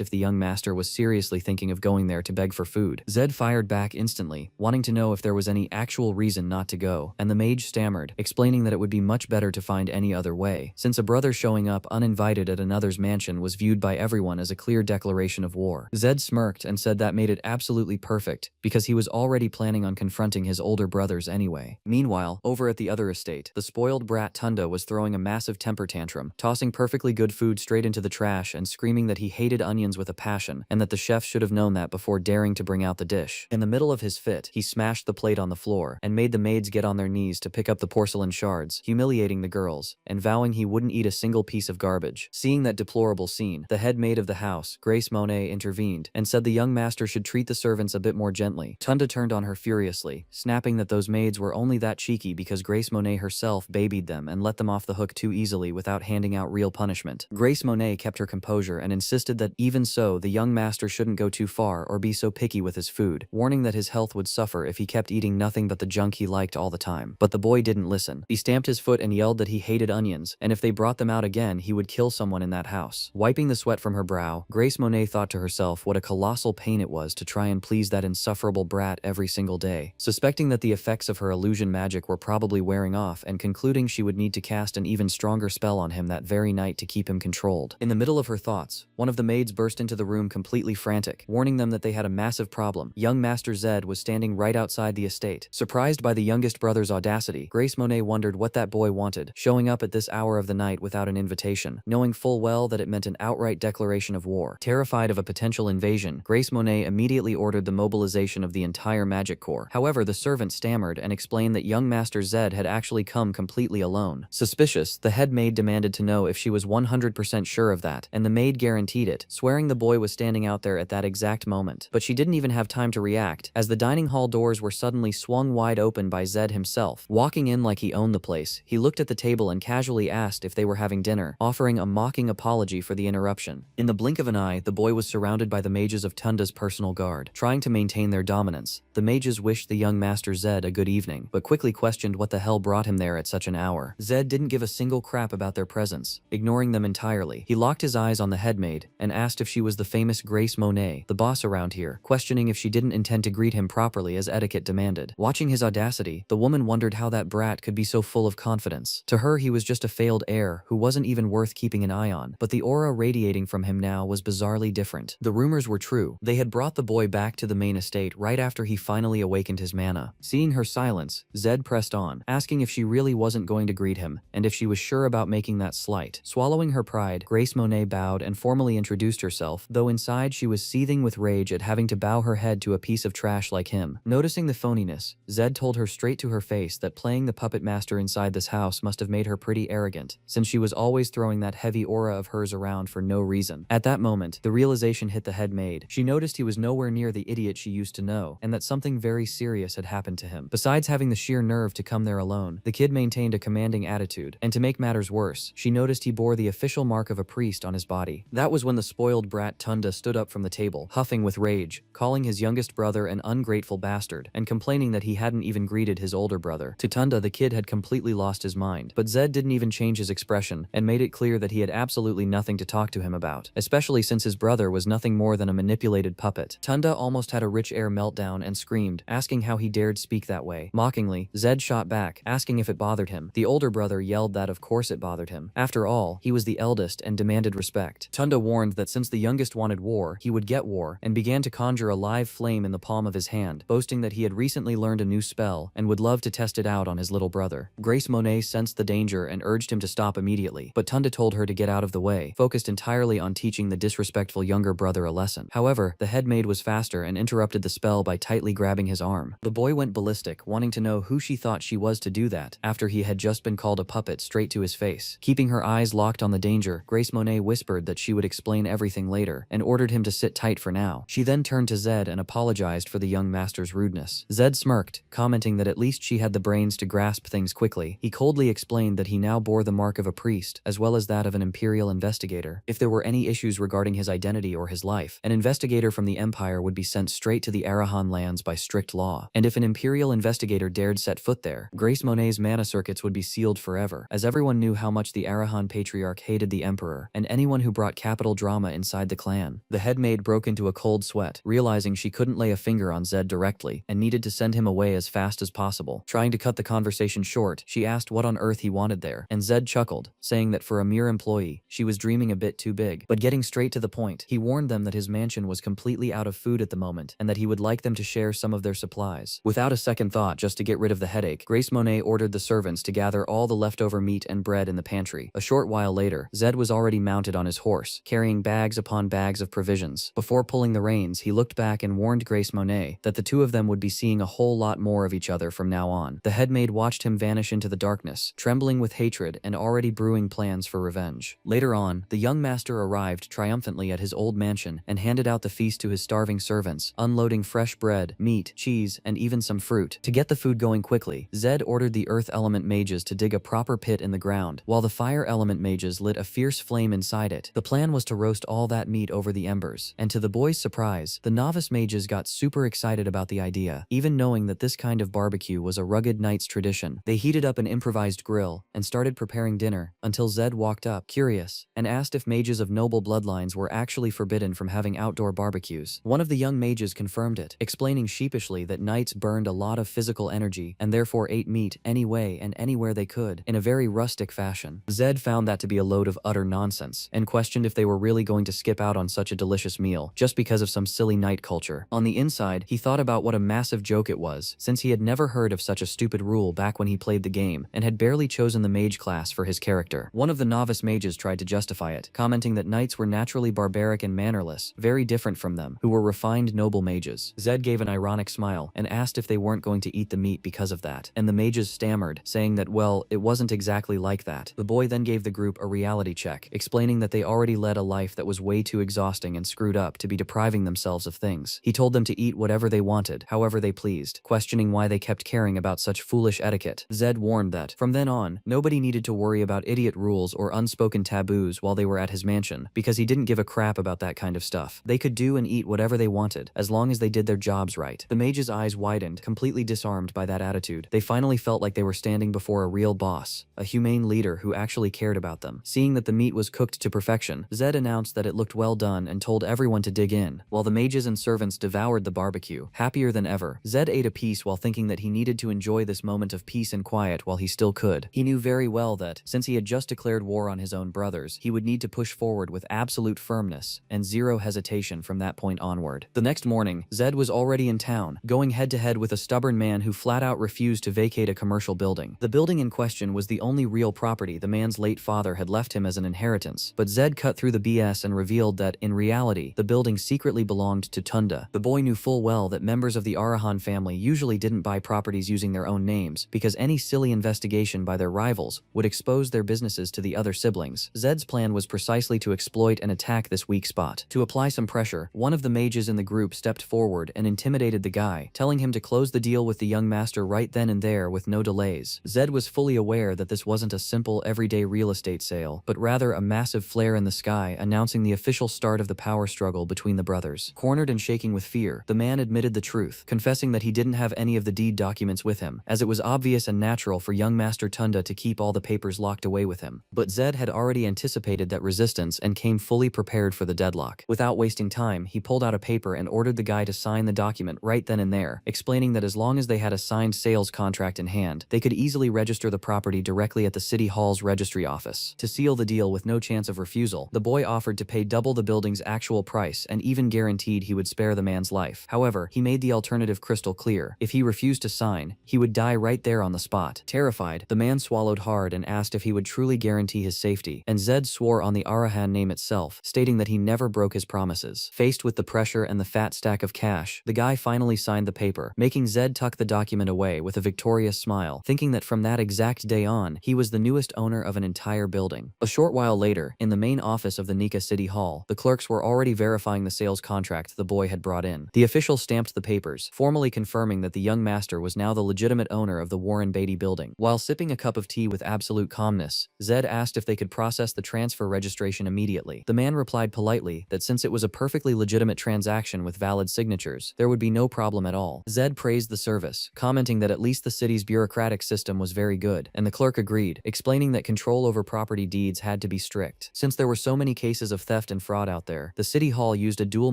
if the young master was seriously thinking of going there to beg for food. Zed fired back instantly, wanting to know if there was any actual reason not to go, and the mage stammered, explaining that it would be much better to find any other way, since a brother showing up uninvited at another's mansion was viewed by everyone as a clear declaration of war. Zed smirked and said that made it absolutely perfect, because he was already planning on confronting his older brothers anyway. Meanwhile, over at the other estate, the spoiled brat Tunda was throwing a massive temper tantrum, tossing perfectly good food straight into the trash and screaming that he hated onions with a passion, and that the chef should have known that before daring to bring out the dish. In the middle of his fit, he smashed the plate on the floor, and made the maids get on their knees to pick up the porcelain shards, humiliating the girls, and vowing he wouldn't eat a single piece of garbage. Seeing that deplorable scene, the head maid of the house, Grace Monet, intervened, and said the young master should treat the servants a bit more gently. Tunda turned on her furiously, snapping that those maids were only that cheeky because Grace Monet herself babied them and let them off the hook too easily without handing out real punishment. Grace Monet kept her composure and insisted that even so, the young master shouldn't go too far or be so picky with his food, warning that his health would suffer if he kept eating nothing but the junk he liked all the time. But the boy didn't listen. He stamped his foot and yelled that he hated onions, and if they brought them out again, he would kill someone in that house. Wiping the sweat from her brow, Grace Monet thought to herself what a colossal pain it was to try and please that insufferable brat every single day, suspecting that the effects of her illusion magic were probably wearing off and concluding she would need to cast an even stronger spell on him that very night to keep him controlled. In the middle of her thoughts, one of the maids burst into the room completely frantic, warning them that they had a massive problem. Young Master Zed was standing right outside the estate. Surprised by the youngest brother's audacity, Grace Monet wondered what that boy wanted, showing up at this hour of the night without an invitation, knowing full well that it meant an outright declaration of war. Terrified of a potential invasion, Grace Monet immediately ordered the mobilization of the entire magic corps. However, the servant stammered and explained that young Master Zed had actually come completely alone. Suspicious, the head maid demanded to know if she was 100% sure of that, and the maid guaranteed it, swearing the boy was standing out there at that exact moment. But she didn't even have time to react, as the dining hall doors were suddenly swung wide open by Zed himself. Walking in like he owned the place, he looked at the table and casually asked if they were having dinner, offering a mocking apology for the interruption. In the blink of an eye, the boy was surrounded by the mages of Tunda's personal guard, trying to maintain their dominance. The mages wished the young Master Zed a good evening, but quickly questioned what the hell brought him there at such an hour. Zed didn't give a single crap about their presence, ignoring them entirely. He locked his eyes on the head maid and asked if she was the famous Grace Monet, the boss around here, questioning if she didn't intend to greet him properly as etiquette demanded. Watching his audacity, the woman wondered how that brat could be so full of confidence. To her, he was just a failed heir who wasn't even worth keeping an eye on, but the aura radiating from him now was bizarrely different. The rumors were true. They had brought the boy back to the main estate right after he finally awakened his mana. Seeing her silence, Zed pressed on, asking if she really wasn't going to greet him, and if she was sure about making that slight. Swallowing her pride, Grace Monet bowed and formally introduced herself, though inside she was seething with rage at having to bow her head to a piece of trash like him. Noticing the phoniness, Zed told her straight to her face that playing the puppet master inside this house must have made her pretty arrogant, since she was always throwing that heavy aura of hers around for no reason. At that moment, the realization hit the head maid. She noticed he was nowhere near the idiot she used to know, and that something very serious had happened to him. Besides having the sheer nerve to come there alone. The kid maintained a commanding attitude, and to make matters worse, she noticed he bore the official mark of a priest on his body. That was when the spoiled brat Tunda stood up from the table, huffing with rage, calling his youngest brother an ungrateful bastard, and complaining that he hadn't even greeted his older brother. To Tunda, the kid had completely lost his mind, but Zed didn't even change his expression, and made it clear that he had absolutely nothing to talk to him about, especially since his brother was nothing more than a manipulated puppet. Tunda almost had a rich air meltdown and screamed, asking how he dared speak that way. Mockingly, Zed shot back, asking if it bothered him. The older brother yelled that of course it bothered him. After all, he was the eldest and demanded respect. Tunda warned that since the youngest wanted war, he would get war, and began to conjure a live flame in the palm of his hand, boasting that he had recently learned a new spell and would love to test it out on his little brother. Grace Monet sensed the danger and urged him to stop immediately, but Tunda told her to get out of the way, focused entirely on teaching the disrespectful younger brother a lesson. However, the head maid was faster and interrupted the spell by tightly grabbing his arm. The boy went ballistic, wanting to know who she thought she was to do that, after he had just been called a puppet straight to his face. Keeping her eyes locked on the danger, Grace Monet whispered that she would explain everything later, and ordered him to sit tight for now. She then turned to Zed and apologized for the young master's rudeness. Zed smirked, commenting that at least she had the brains to grasp things quickly. He coldly explained that he now bore the mark of a priest, as well as that of an imperial investigator. If there were any issues regarding his identity or his life, an investigator from the Empire would be sent straight to the Arahan lands by strict law. And if an imperial investigator dared set foot there, Grace Monet's mana circuits would be sealed forever, as everyone knew how much the Arahan patriarch hated the emperor, and anyone who brought capital drama inside the clan. The head maid broke into a cold sweat, realizing she couldn't lay a finger on Zed directly, and needed to send him away as fast as possible. Trying to cut the conversation short, she asked what on earth he wanted there, and Zed chuckled, saying that for a mere employee, she was dreaming a bit too big. But getting straight to the point, he warned them that his mansion was completely out of food at the moment, and that he would like them to share some of their supplies. Without a second thought, just to get rid of the headache, Grace Monet ordered the servants to gather all the leftover meat and bread in the pantry. A short while later, Zed was already mounted on his horse, carrying bags upon bags of provisions. Before pulling the reins, he looked back and warned Grace Monet that the two of them would be seeing a whole lot more of each other from now on. The head maid watched him vanish into the darkness, trembling with hatred and already brewing plans for revenge. Later on, the young master arrived triumphantly at his old mansion and handed out the feast to his starving servants, unloading fresh bread, meat, cheese, and even some fruit. To get the food going quickly, Zed ordered the earth element mages to dig a proper pit in the ground, while the fire element mages lit a fierce flame inside it. The plan was to roast all that meat over the embers, and to the boys' surprise, the novice mages got super excited about the idea, even knowing that this kind of barbecue was a rugged knight's tradition. They heated up an improvised grill and started preparing dinner, until Zed walked up, curious, and asked if mages of noble bloodlines were actually forbidden from having outdoor barbecues. One of the young mages confirmed it, explaining sheepishly that knights burned a lot of physical energy and therefore ate meat any way and anywhere they could, in a very rustic fashion. Zed found that to be a load of utter nonsense, and questioned if they were really going to skip out on such a delicious meal, just because of some silly knight culture. On the inside, he thought about what a massive joke it was, since he had never heard of such a stupid rule back when he played the game, and had barely chosen the mage class for his character. One of the novice mages tried to justify it, commenting that knights were naturally barbaric and mannerless, very different from them, who were refined noble mages. Zed gave an ironic smile, and asked if they weren't going to eat the meat because of that, and the mages stammered, saying that, well, it wasn't exactly like that. The boy then gave the group a reality check, explaining that they already led a life that was way too exhausting and screwed up to be depriving themselves of things. He told them to eat whatever they wanted, however they pleased, questioning why they kept caring about such foolish etiquette. Zed warned that, from then on, nobody needed to worry about idiot rules or unspoken taboos while they were at his mansion, because he didn't give a crap about that kind of stuff. They could do and eat whatever they wanted, as long as they did their jobs right. The mage's eyes widened, completely disarmed by that attitude. They finally felt like they were standing before a real boss, a humane leader who actually cared about them. Seeing that the meat was cooked to perfection, Zed announced that it looked well done and told everyone to dig in, while the mages and servants devoured the barbecue. Happier than ever, Zed ate a piece while thinking that he needed to enjoy this moment of peace and quiet while he still could. He knew very well that, since he had just declared war on his own brothers, he would need to push forward with absolute firmness and zero hesitation from that point onward. The next morning, Zed was already in town, going head-to-head with a stubborn man who flat-out refused to vacate a commercial building. The building in question was the only real property the man's late father had left him as an inheritance, but Zed cut through the BS and revealed that, in reality, the building secretly belonged to Tunda. The boy knew full well that members of the Arahan family usually didn't buy properties using their own names, because any silly investigation by their rivals would expose their businesses to the other siblings. Zed's plan was precisely to exploit and attack this weak spot. To apply some pressure, one of the mages in the group stepped forward and intimidated the guy, telling him to close the deal with the young master master right then and there with no delays. Zed was fully aware that this wasn't a simple everyday real estate sale, but rather a massive flare in the sky announcing the official start of the power struggle between the brothers. Cornered and shaking with fear, the man admitted the truth, confessing that he didn't have any of the deed documents with him, as it was obvious and natural for young Master Tunda to keep all the papers locked away with him. But Zed had already anticipated that resistance and came fully prepared for the deadlock. Without wasting time, he pulled out a paper and ordered the guy to sign the document right then and there, explaining that as long as they had a signed sales contract in hand, they could easily register the property directly at the City Hall's registry office. To seal the deal with no chance of refusal, the boy offered to pay double the building's actual price and even guaranteed he would spare the man's life. However, he made the alternative crystal clear. If he refused to sign, he would die right there on the spot. Terrified, the man swallowed hard and asked if he would truly guarantee his safety, and Zed swore on the Arahan name itself, stating that he never broke his promises. Faced with the pressure and the fat stack of cash, the guy finally signed the paper, making Zed tuck the document away with a victorious smile, thinking that from that exact day on, he was the newest owner of an entire building. A short while later, in the main office of the Nika City Hall, the clerks were already verifying the sales contract the boy had brought in. The official stamped the papers, formally confirming that the young master was now the legitimate owner of the Warren Beatty building. While sipping a cup of tea with absolute calmness, Zed asked if they could process the transfer registration immediately. The man replied politely that since it was a perfectly legitimate transaction with valid signatures, there would be no problem at all. Zed praised the service, commenting that at least the city's bureaucratic system was very good, and the clerk agreed, explaining that control over property deeds had to be strict. Since there were so many cases of theft and fraud out there, the City Hall used a dual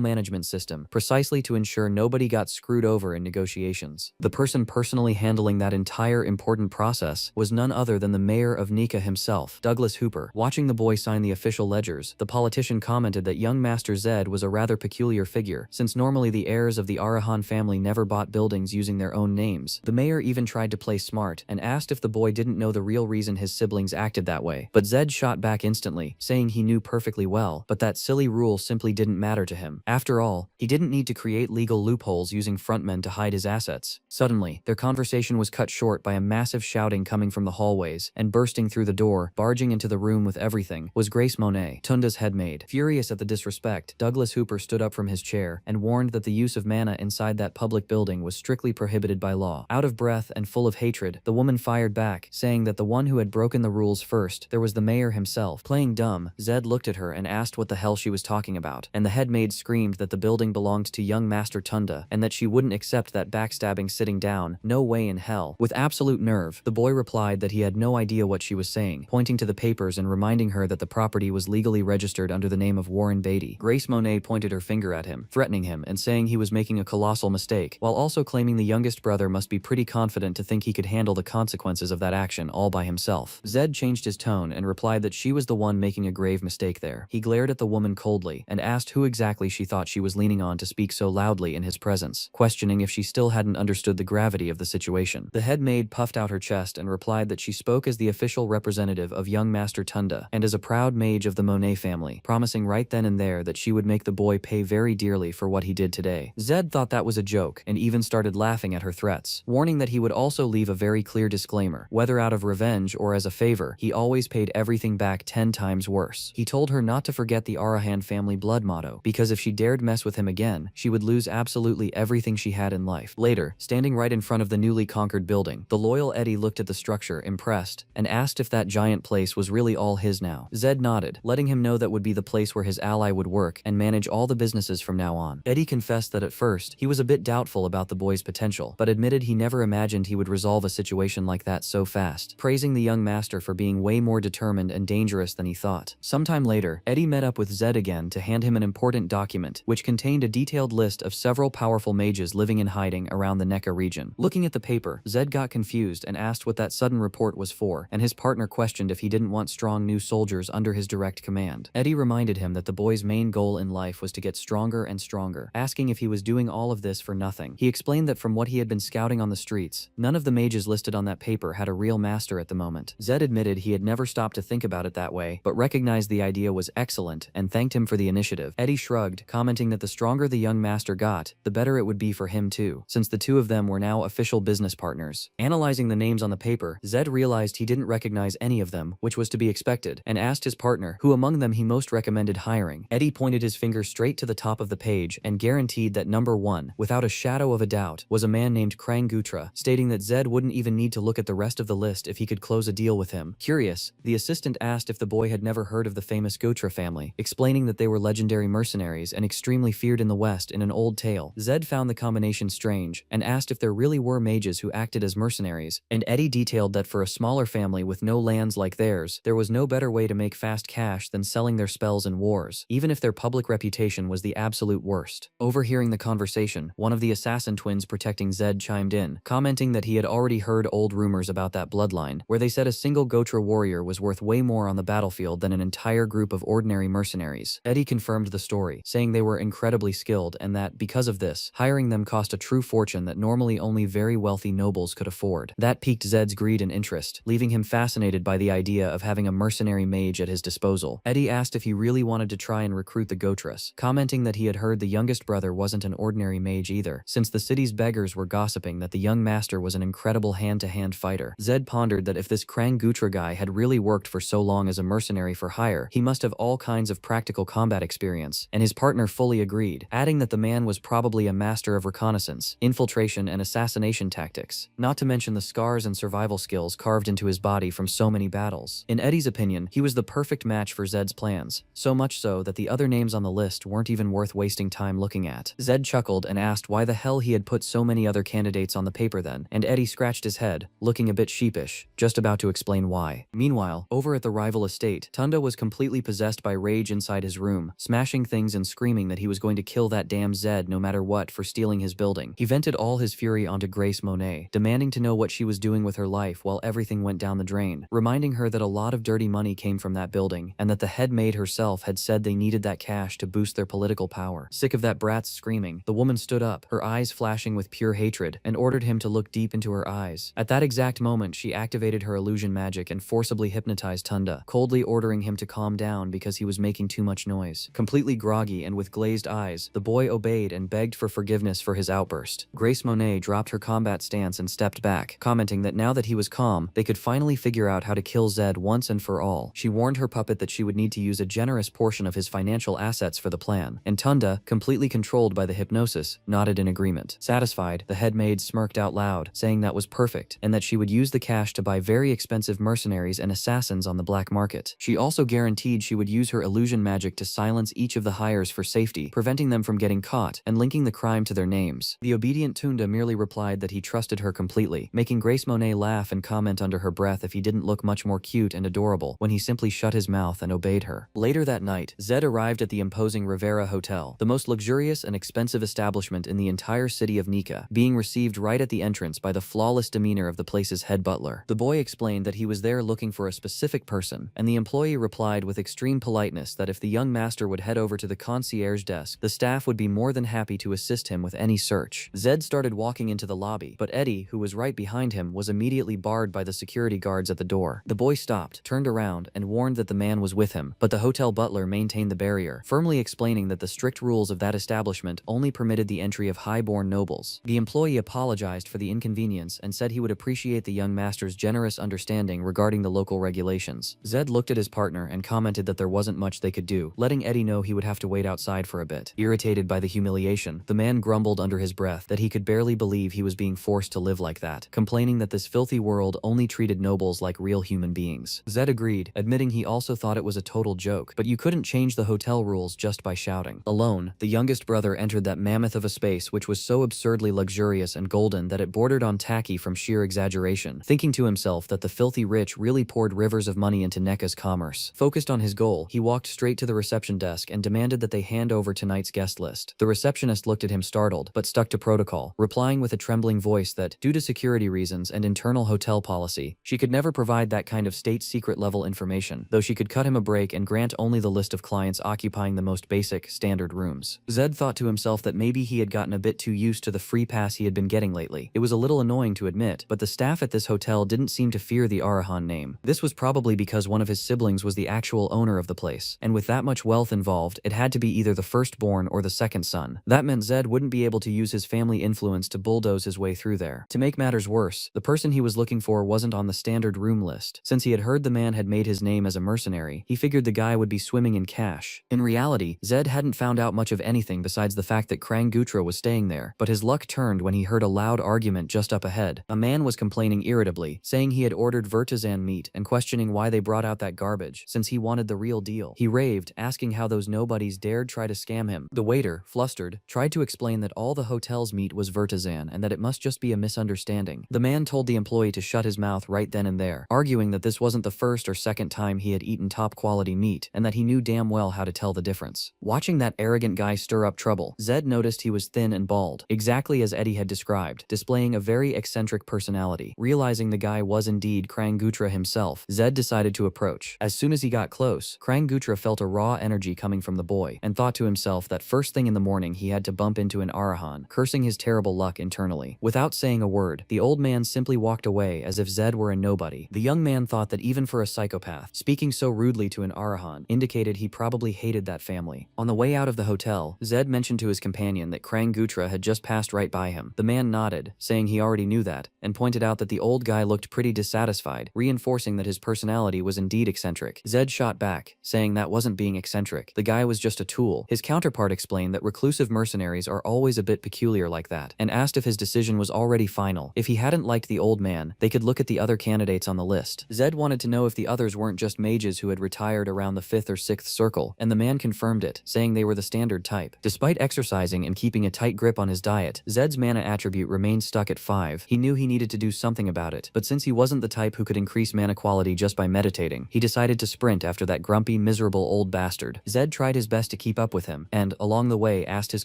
management system, precisely to ensure nobody got screwed over in negotiations. The person personally handling that entire important process was none other than the mayor of Nika himself, Douglas Hooper. Watching the boy sign the official ledgers, the politician commented that young Master Zed was a rather peculiar figure, since normally the heirs of the Arahan family never bought buildings using their own names. The mayor even tried to play smart and asked if the boy didn't know the real reason his siblings acted that way, but Zed shot back instantly, saying he knew perfectly well, but that silly rule simply didn't matter to him. After all, he didn't need to create legal loopholes using frontmen to hide his assets. Suddenly, their conversation was cut short by a massive shouting coming from the hallways, and bursting through the door, barging into the room with everything, was Grace Monet, Tunda's head maid. Furious at the disrespect, Douglas Hooper stood up from his chair and warned that the use of mana inside that public building was strictly prohibited by law. Out of breath and full of hatred, the woman fired back, saying that the one who had broken the rules first, there was the mayor himself. Playing dumb, Zed looked at her and asked what the hell she was talking about, and the head maid screamed that the building belonged to young Master Tunda, and that she wouldn't accept that backstabbing sitting down, no way in hell. With absolute nerve, the boy replied that he had no idea what she was saying, pointing to the papers and reminding her that the property was legally registered under the name of Warren Beatty. Grace Monet pointed her finger at him, threatening him and saying he was making a colossal mistake, while also claiming the youngest brother must be pretty confident to think he could handle the consequences of that action all by himself. Zed changed his tone and replied that she was the one making a grave mistake there. He glared at the woman coldly and asked who exactly she thought she was leaning on to speak so loudly in his presence, questioning if she still hadn't understood the gravity of the situation. The head maid puffed out her chest and replied that she spoke as the official representative of young Master Tunda and as a proud mage of the Monet family, promising right then and there that she would make the boy pay very dearly for what he did today. Zed thought that was a joke and even started laughing at her threats, warning that he would also leave a very clear disclaimer. Whether out of revenge or as a favor, he always paid everything back 10 times worse. He told her not to forget the Arahan family blood motto, because if she dared mess with him again, she would lose absolutely everything she had in life. Later, standing right in front of the newly conquered building, the loyal Eddie looked at the structure, impressed, and asked if that giant place was really all his now. Zed nodded, letting him know that would be the place where his ally would work and manage all the businesses from now on. Eddie confessed that at first, he was a bit doubtful about the boy's potential, but admitted he never imagined he would resolve a situation like that so fast, praising the young master for being way more determined and dangerous than he thought. Sometime later, Eddie met up with Zed again to hand him an important document, which contained a detailed list of several powerful mages living in hiding around the Nekka region. Looking at the paper, Zed got confused and asked what that sudden report was for, and his partner questioned if he didn't want strong new soldiers under his direct command. Eddie reminded him that the boy's main goal in life was to get stronger and stronger, asking if he was doing all of this for nothing. He explained that from what he had been scouting on the streets, none of the mages listed on that paper had a real master at the moment. Zed admitted he had never stopped to think about it that way, but recognized the idea was excellent and thanked him for the initiative. Eddie shrugged, commenting that the stronger the young master got, the better it would be for him too, since the two of them were now official business partners. Analyzing the names on the paper, Zed realized he didn't recognize any of them, which was to be expected, and asked his partner who among them he most recommended hiring. Eddie pointed his finger straight to the top of the page and guaranteed that number 1, without a shadow of a doubt, was a man named Krang Krang Gutra, stating that Zed wouldn't even need to look at the rest of the list if he could close a deal with him. Curious, the assistant asked if the boy had never heard of the famous Gutra family, explaining that they were legendary mercenaries and extremely feared in the West in an old tale. Zed found the combination strange and asked if there really were mages who acted as mercenaries, and Eddie detailed that for a smaller family with no lands like theirs, there was no better way to make fast cash than selling their spells in wars, even if their public reputation was the absolute worst. Overhearing the conversation, one of the assassin twins protecting Zed chimed in, commenting that he had already heard old rumors about that bloodline, where they said a single Gotra warrior was worth way more on the battlefield than an entire group of ordinary mercenaries. Eddie confirmed the story, saying they were incredibly skilled and that, because of this, hiring them cost a true fortune that normally only very wealthy nobles could afford. That piqued Zed's greed and interest, leaving him fascinated by the idea of having a mercenary mage at his disposal. Eddie asked if he really wanted to try and recruit the Gotras, commenting that he had heard the youngest brother wasn't an ordinary mage either, since the city's beggars were gossiping that the young master was an incredible hand-to-hand fighter. Zed pondered that if this Krang Gutra guy had really worked for so long as a mercenary for hire, he must have all kinds of practical combat experience, and his partner fully agreed, adding that the man was probably a master of reconnaissance, infiltration, and assassination tactics, not to mention the scars and survival skills carved into his body from so many battles. In Eddie's opinion, he was the perfect match for Zed's plans, so much so that the other names on the list weren't even worth wasting time looking at. Zed chuckled and asked why the hell he had put so many other candidates on the paper then, and Eddie scratched his head, looking a bit sheepish, just about to explain why. Meanwhile, over at the rival estate, Tunda was completely possessed by rage inside his room, smashing things and screaming that he was going to kill that damn Zed no matter what for stealing his building. He vented all his fury onto Grace Monet, demanding to know what she was doing with her life while everything went down the drain, reminding her that a lot of dirty money came from that building, and that the head maid herself had said they needed that cash to boost their political power. Sick of that brat's screaming, the woman stood up, her eyes flashing with pure hatred, and ordered him to look deep into her eyes. At that exact moment, she activated her illusion magic and forcibly hypnotized Tunda, coldly ordering him to calm down because he was making too much noise. Completely groggy and with glazed eyes, the boy obeyed and begged for forgiveness for his outburst. Grace Monet dropped her combat stance and stepped back, commenting that now that he was calm, they could finally figure out how to kill Zed once and for all. She warned her puppet that she would need to use a generous portion of his financial assets for the plan, and Tunda, completely controlled by the hypnosis, nodded in agreement. Satisfied, the head maid smirked out loud, saying that was perfect, and that she would use the cash to buy very expensive mercenaries and assassins on the black market. She also guaranteed she would use her illusion magic to silence each of the hires for safety, preventing them from getting caught and linking the crime to their names. The obedient Tunda merely replied that he trusted her completely, making Grace Monet laugh and comment under her breath if he didn't look much more cute and adorable when he simply shut his mouth and obeyed her. Later that night, Zed arrived at the imposing Rivera Hotel, the most luxurious and expensive establishment in the entire city of Nika, being received right at the entrance by the flawless demeanor of the place's head butler. The boy explained that he was there looking for a specific person, and the employee replied with extreme politeness that if the young master would head over to the concierge desk, the staff would be more than happy to assist him with any search. Zed started walking into the lobby, but Eddie, who was right behind him, was immediately barred by the security guards at the door. The boy stopped, turned around, and warned that the man was with him, but the hotel butler maintained the barrier, firmly explaining that the strict rules of that establishment only permitted the entry of high-born nobles. The employee apologized for the inconvenience and said he would appreciate the young master's generous understanding regarding the local regulations. Zed looked at his partner and commented that there wasn't much they could do, letting Eddie know he would have to wait outside for a bit. Irritated by the humiliation, the man grumbled under his breath that he could barely believe he was being forced to live like that, complaining that this filthy world only treated nobles like real human beings. Zed agreed, admitting he also thought it was a total joke, but you couldn't change the hotel rules just by shouting. Alone, the youngest brother entered that mammoth of a space which was so absurdly luxurious and golden that it bordered on tacky from sheer exaggeration, thinking to himself that the filthy rich really poured rivers of money into NECA's commerce. Focused on his goal, he walked straight to the reception desk and demanded that they hand over tonight's guest list. The receptionist looked at him startled, but stuck to protocol, replying with a trembling voice that, due to security reasons and internal hotel policy, she could never provide that kind of state secret level information, though she could cut him a break and grant only the list of clients occupying the most basic, standard rooms. Zed thought to himself that maybe he had gotten a bit too used to the free pass he had been getting lately. It was a little annoying to admit, but the staff at this hotel didn't seem to fear the Arahan name. This was probably because one of his siblings was the actual owner of the place, and with that much wealth involved, it had to be either the firstborn or the second son. That meant Zed wouldn't be able to use his family influence to bulldoze his way through there. To make matters worse, the person he was looking for wasn't on the standard room list. Since he had heard the man had made his name as a mercenary, he figured the guy would be swimming in cash. In reality, Zed hadn't found out much of anything besides the fact that Krang Gutra was staying there, but his luck turned when he heard a loud argument just up ahead. A man was complaining irritably, saying he had ordered Vertizan meat and questioning why they brought out that garbage, since he wanted the real deal. He raved, asking how those nobodies dared try to scam him. The waiter, flustered, tried to explain that all the hotel's meat was Vertizan and that it must just be a misunderstanding. The man told the employee to shut his mouth right then and there, arguing that this wasn't the first or second time he had eaten top-quality meat and that he knew damn well how to tell the difference. Watching that arrogant guy stir up trouble, Zed noticed he was thin and bald, exactly as Eddie had described, displaying a very eccentric personality. Realizing the guy was indeed Kranggutra himself, Zed decided to approach. As soon as he got close, Kranggutra felt a raw energy coming from the boy and thought to himself that first thing in the morning he had to bump into an Arahan, cursing his terrible luck internally. Without saying a word, the old man simply walked away as if Zed were a nobody. The young man thought that even for a psychopath, speaking so rudely to an Arahan indicated he probably hated that family. On the way out of the hotel, Zed mentioned to his companion that Kranggutra had just passed right by him. The man nodded, saying he already knew that, and pointed out that the old guy looked pretty dissatisfied, reinforcing that his personality was indeed eccentric. Zed shot back, saying that wasn't being eccentric. The guy was just a tool. His counterpart explained that reclusive mercenaries are always a bit peculiar like that, and asked if his decision was already final. If he hadn't liked the old man, they could look at the other candidates on the list. Zed wanted to know if the others weren't just mages who had retired around the 5th or 6th circle, and the man confirmed it, saying they were the standard type. Despite exercising and keeping a tight grip on his diet, Zed's mana attribute remained stuck at 5. He knew he needed to do something about it, but since he wasn't the type who could increase mana quality just by meditating, he decided to sprint after that grumpy, miserable old bastard. Zed tried his best to keep up with him, and, along the way, asked his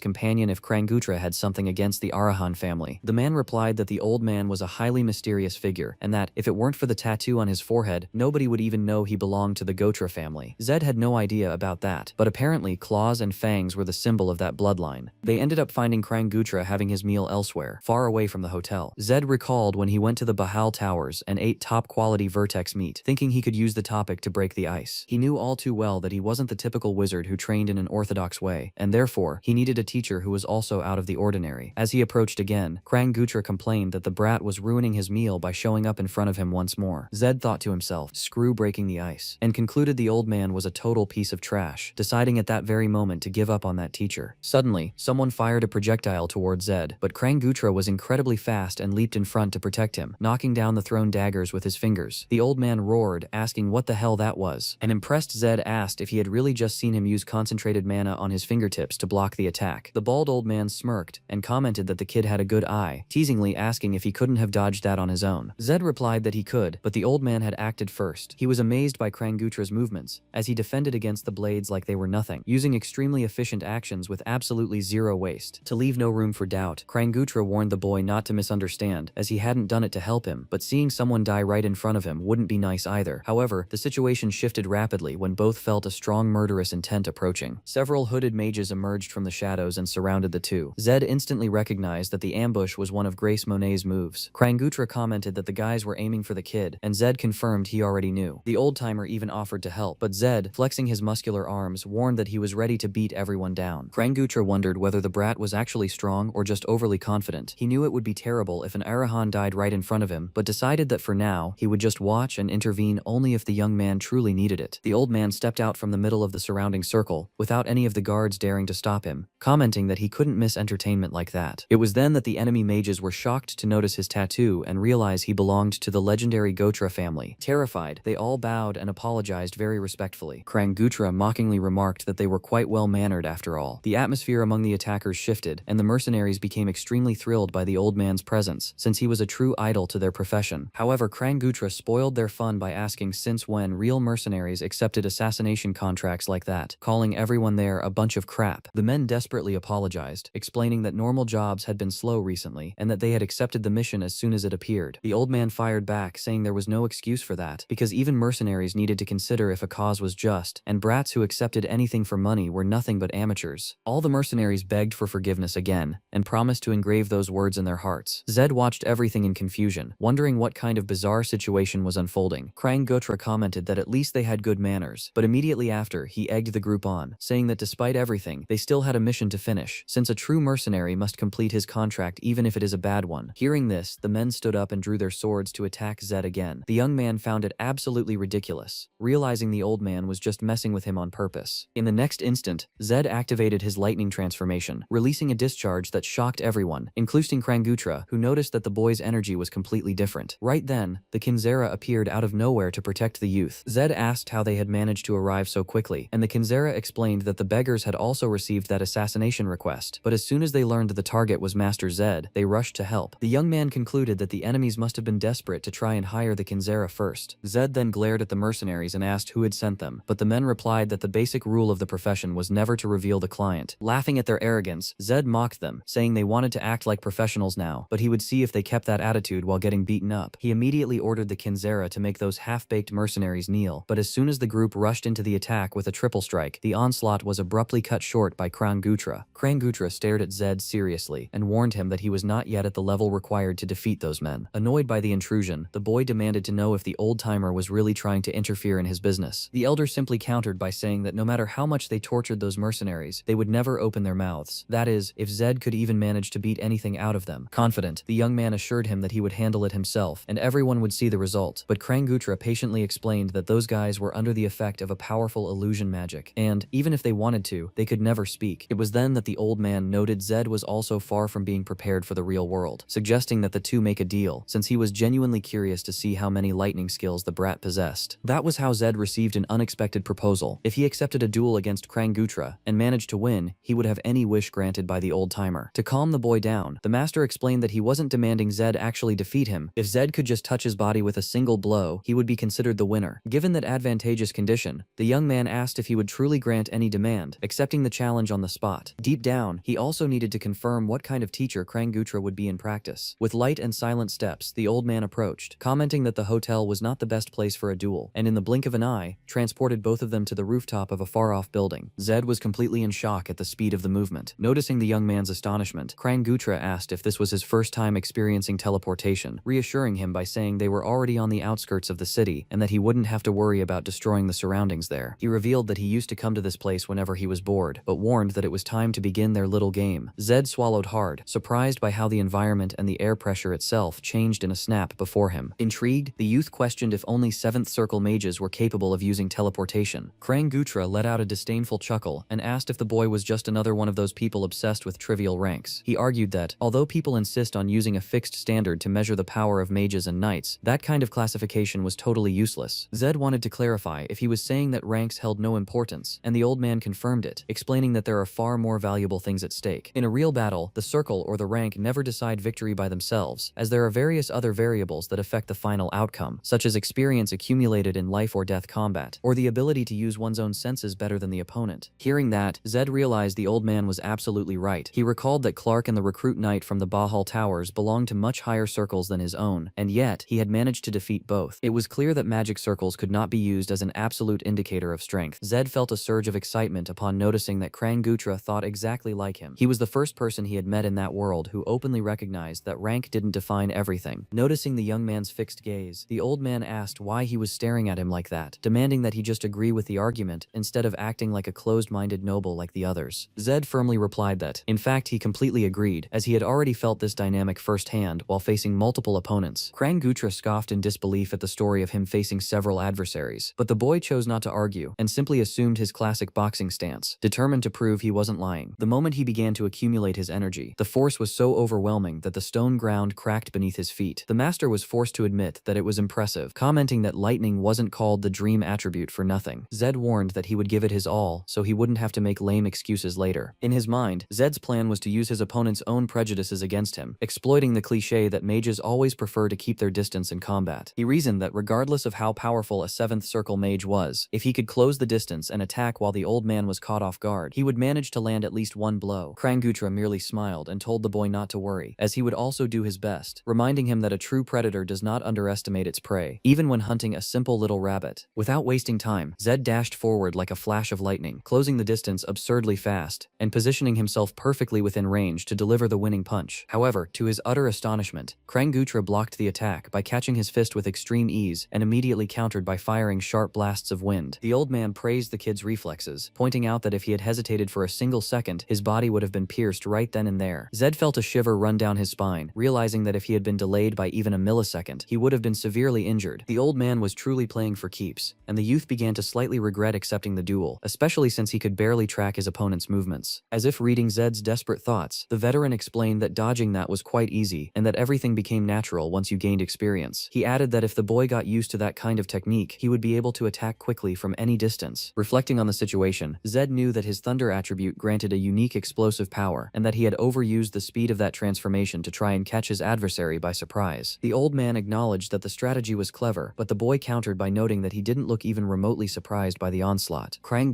companion if Kranggutra had something against the Arahan family. The man replied that the old man was a highly mysterious figure, and that, if it weren't for the tattoo on his forehead, nobody would even know he belonged to the Gotra family. Zed had no idea about that, but apparently claws and fangs were the symbol of that bloodline. They ended up finding Kranggutra having his meal elsewhere, far away from the hotel. Zed recalled when he went to the Bahal Towers and ate top-quality vertex meat, thinking he could use the topic to break the ice. He knew all too well that he wasn't the typical wizard who trained in an orthodox way, and therefore, he needed a teacher who was also out of the ordinary. As he approached again, Kranggutra complained that the brat was ruining his meal by showing up in front of him once more. Zed thought to himself, screw breaking the ice, and concluded the old man was a total piece of trash, deciding at that very moment to give up on that teacher. Suddenly, someone fired a projectile towards Zed, but Kranggutra was incredibly fast and leaped in front to protect him, knocking down the thrown daggers with his fingers. The old man roared, asking what the hell that was. An impressed Zed asked if he had really just seen him use concentrated mana on his fingertips to block the attack. The bald old man smirked and commented that the kid had a good eye, teasingly asking if he couldn't have dodged that on his own. Zed replied that he could, but the old man had acted first. He was amazed by Kranggutra's movements, as he defended against the blades like they were nothing, using extremely efficient actions with absolutely zero waste. To leave no room for doubt, Kranggutra warned the boy not to misunderstand, as he hadn't done it to help him, but seeing someone die right in front of him wouldn't be nice either. However, the situation shifted rapidly when both felt a strong murderous intent approaching. Several hooded mages emerged from the shadows and surrounded the two. Zed instantly recognized that the ambush was one of Grace Monet's moves. Kranggutra commented that the guys were aiming for the kid, and Zed confirmed he already knew. The old-timer even offered to help, but Zed, flexing his muscular arms, warned that he was ready to beat everyone down. Kranggutra wondered whether the brat was actually strong or just overly confident. He knew it would be terrible if an Arahan died right in front of him, but decided that for now, he would just watch and intervene only if the young man truly needed it. The old man stepped out from the middle of the surrounding circle, without any of the guards daring to stop him, commenting that he couldn't miss entertainment like that. It was then that the enemy mages were shocked to notice his tattoo and realize he belonged to the legendary Gotra family. Terrified, they all bowed and apologized very respectfully. Kranggutra mockingly remarked that they were quite well-mannered after all. The atmosphere among the attackers shifted, and the mercenaries became extremely thrilled by the old man's presence, since he was a true idol to their profession. However, Kranggutra spoiled their fun by asking since when real mercenaries accepted assassination contracts like that, calling everyone there a bunch of crap. The men desperately apologized, explaining that normal jobs had been slow recently, and that they had accepted the mission as soon as it appeared. The old man fired back, saying there was no excuse for that, because even mercenaries needed to consider if a cause was just, and brats who accepted anything for money were nothing but amateurs. All the mercenaries begged for forgiveness again, and promised to engrave those words in their hearts. Zed watched everything in confusion, wondering what kind of bizarre situation was unfolding. Kranggutra commented that at least they had good manners, but immediately after, he egged the group on, saying that despite everything, they still had a mission to finish, since a true mercenary must complete his contract even if it is a bad one. Hearing this, the men stood up and drew their swords to attack Zed again. The young man found it absolutely ridiculous, realizing the old man was just messing with him on purpose. In the next instant, Zed activated his lightning transformation, releasing a discharge that shocked everyone, including boosting Krangutra, who noticed that the boy's energy was completely different. Right then, the Kinzera appeared out of nowhere to protect the youth. Zed asked how they had managed to arrive so quickly, and the Kinzera explained that the beggars had also received that assassination request, but as soon as they learned the target was Master Zed, they rushed to help. The young man concluded that the enemies must have been desperate to try and hire the Kinzera first. Zed then glared at the mercenaries and asked who had sent them, but the men replied that the basic rule of the profession was never to reveal the client. Laughing at their arrogance, Zed mocked them, saying they wanted to act like professionals now, but he would see if they kept that attitude while getting beaten up. He immediately ordered the Kinzera to make those half-baked mercenaries kneel, but as soon as the group rushed into the attack with a triple strike, the onslaught was abruptly cut short by Krangutra. Krangutra stared at Zed seriously and warned him that he was not yet at the level required to defeat those men. Annoyed by the intrusion, the boy demanded to know if the old-timer was really trying to interfere in his business. The elder simply countered by saying that no matter how much they tortured those mercenaries, they would never open their mouths. That is, if Zed could even manage to beat anything out of them. Confident, the young man assured him that he would handle it himself, and everyone would see the result. But Krangutra patiently explained that those guys were under the effect of a powerful illusion magic, and, even if they wanted to, they could never speak. It was then that the old man noted Zed was also far from being prepared for the real world, suggesting that the two make a deal, since he was genuinely curious to see how many lightning skills the brat possessed. That was how Zed received an unexpected proposal. If he accepted a duel against Krangutra and managed to win, he would have any wish granted by the old-timer. To calm the boy down, the master explained that he wasn't demanding Zed actually defeat him. If Zed could just touch his body with a single blow, he would be considered the winner. Given that advantageous condition, the young man asked if he would truly grant any demand, accepting the challenge on the spot. Deep down, he also needed to confirm what kind of teacher Krangutra would be in practice. With light and silent steps, the old man approached, commenting that the hotel was not the best place for a duel, and in the blink of an eye, transported both of them to the rooftop of a far-off building. Zed was completely in shock at the speed of the movement. Noticing the young man's astonishment, Krangutra asked if this was his first time experiencing teleportation, reassuring him by saying they were already on the outskirts of the city and that he wouldn't have to worry about destroying the surroundings there. He revealed that he used to come to this place whenever he was bored, but warned that it was time to begin their little game. Zed swallowed hard, surprised by how the environment and the air pressure itself changed in a snap before him. Intrigued, the youth questioned if only 7th Circle mages were capable of using teleportation. Krangutra let out a disdainful chuckle and asked if the boy was just another one of those people obsessed with trivial ranks. He argued that, although people insist on using a fixed standard to measure the power of mages and knights, that kind of classification was totally useless. Zed wanted to clarify if he was saying that ranks held no importance, and the old man confirmed it, explaining that there are far more valuable things at stake. In a real battle, the circle or the rank never decide victory by themselves, as there are various other variables that affect the final outcome, such as experience accumulated in life or death combat, or the ability to use one's own senses better than the opponent. Hearing that, Zed realized the old man was absolutely right. He recalled that Clark and the recruit knight from the Bahal Towers belonged to much higher circles than his own, and yet, he had managed to defeat both. It was clear that magic circles could not be used as an absolute indicator of strength. Zed felt a surge of excitement upon noticing that Krangutra thought exactly like him. He was the first person he had met in that world who openly recognized that rank didn't define everything. Noticing the young man's fixed gaze, the old man asked why he was staring at him like that, demanding that he just agree with the argument instead of acting like a closed-minded noble like the others. Zed firmly replied that, in fact, he completely agreed, as he had already felt this dynamic firsthand while facing multiple opponents. Krangutra scoffed in disbelief at the story of him facing several adversaries, but the boy chose not to argue and simply assumed his classic boxing stance, determined to prove he wasn't lying. The moment he began to accumulate his energy, the force was so overwhelming that the stone ground cracked beneath his feet. The master was forced to admit that it was impressive, commenting that lightning wasn't called the dream attribute for nothing. Zed warned that he would give it his all so he wouldn't have to make lame excuses later. In his mind, Zed's plan was to use his opponent's own prejudices against him, exploiting the cliché that mages always prefer to keep their distance in combat. He reasoned that regardless of how powerful a 7th Circle mage was, if he could close the distance and attack while the old man was caught off guard, he would manage to land at least one blow. Krangutra merely smiled and told the boy not to worry, as he would also do his best, reminding him that a true predator does not underestimate its prey, even when hunting a simple little rabbit. Without wasting time, Zed dashed forward like a flash of lightning, closing the distance absurdly fast, and positioning himself perfectly within range to deliver the winning punch. However, to his utter astonishment, Krangutra blocked the attack by catching his fist with extreme ease and immediately countered by firing sharp blasts of wind. The old man praised the kid's reflexes, pointing out that if he had hesitated for a single second, his body would have been pierced right then and there. Zed felt a shiver run down his spine, realizing that if he had been delayed by even a millisecond, he would have been severely injured. The old man was truly playing for keeps, and the youth began to slightly regret accepting the duel, especially since he could barely track his opponent's movements. As if reading Zed's desperate thoughts, the veteran explained explained that dodging that was quite easy and that everything became natural once you gained experience. He added that if the boy got used to that kind of technique, he would be able to attack quickly from any distance. Reflecting on the situation, Zed knew that his thunder attribute granted a unique explosive power and that he had overused the speed of that transformation to try and catch his adversary by surprise. The old man acknowledged that the strategy was clever, but the boy countered by noting that he didn't look even remotely surprised by the onslaught. Krang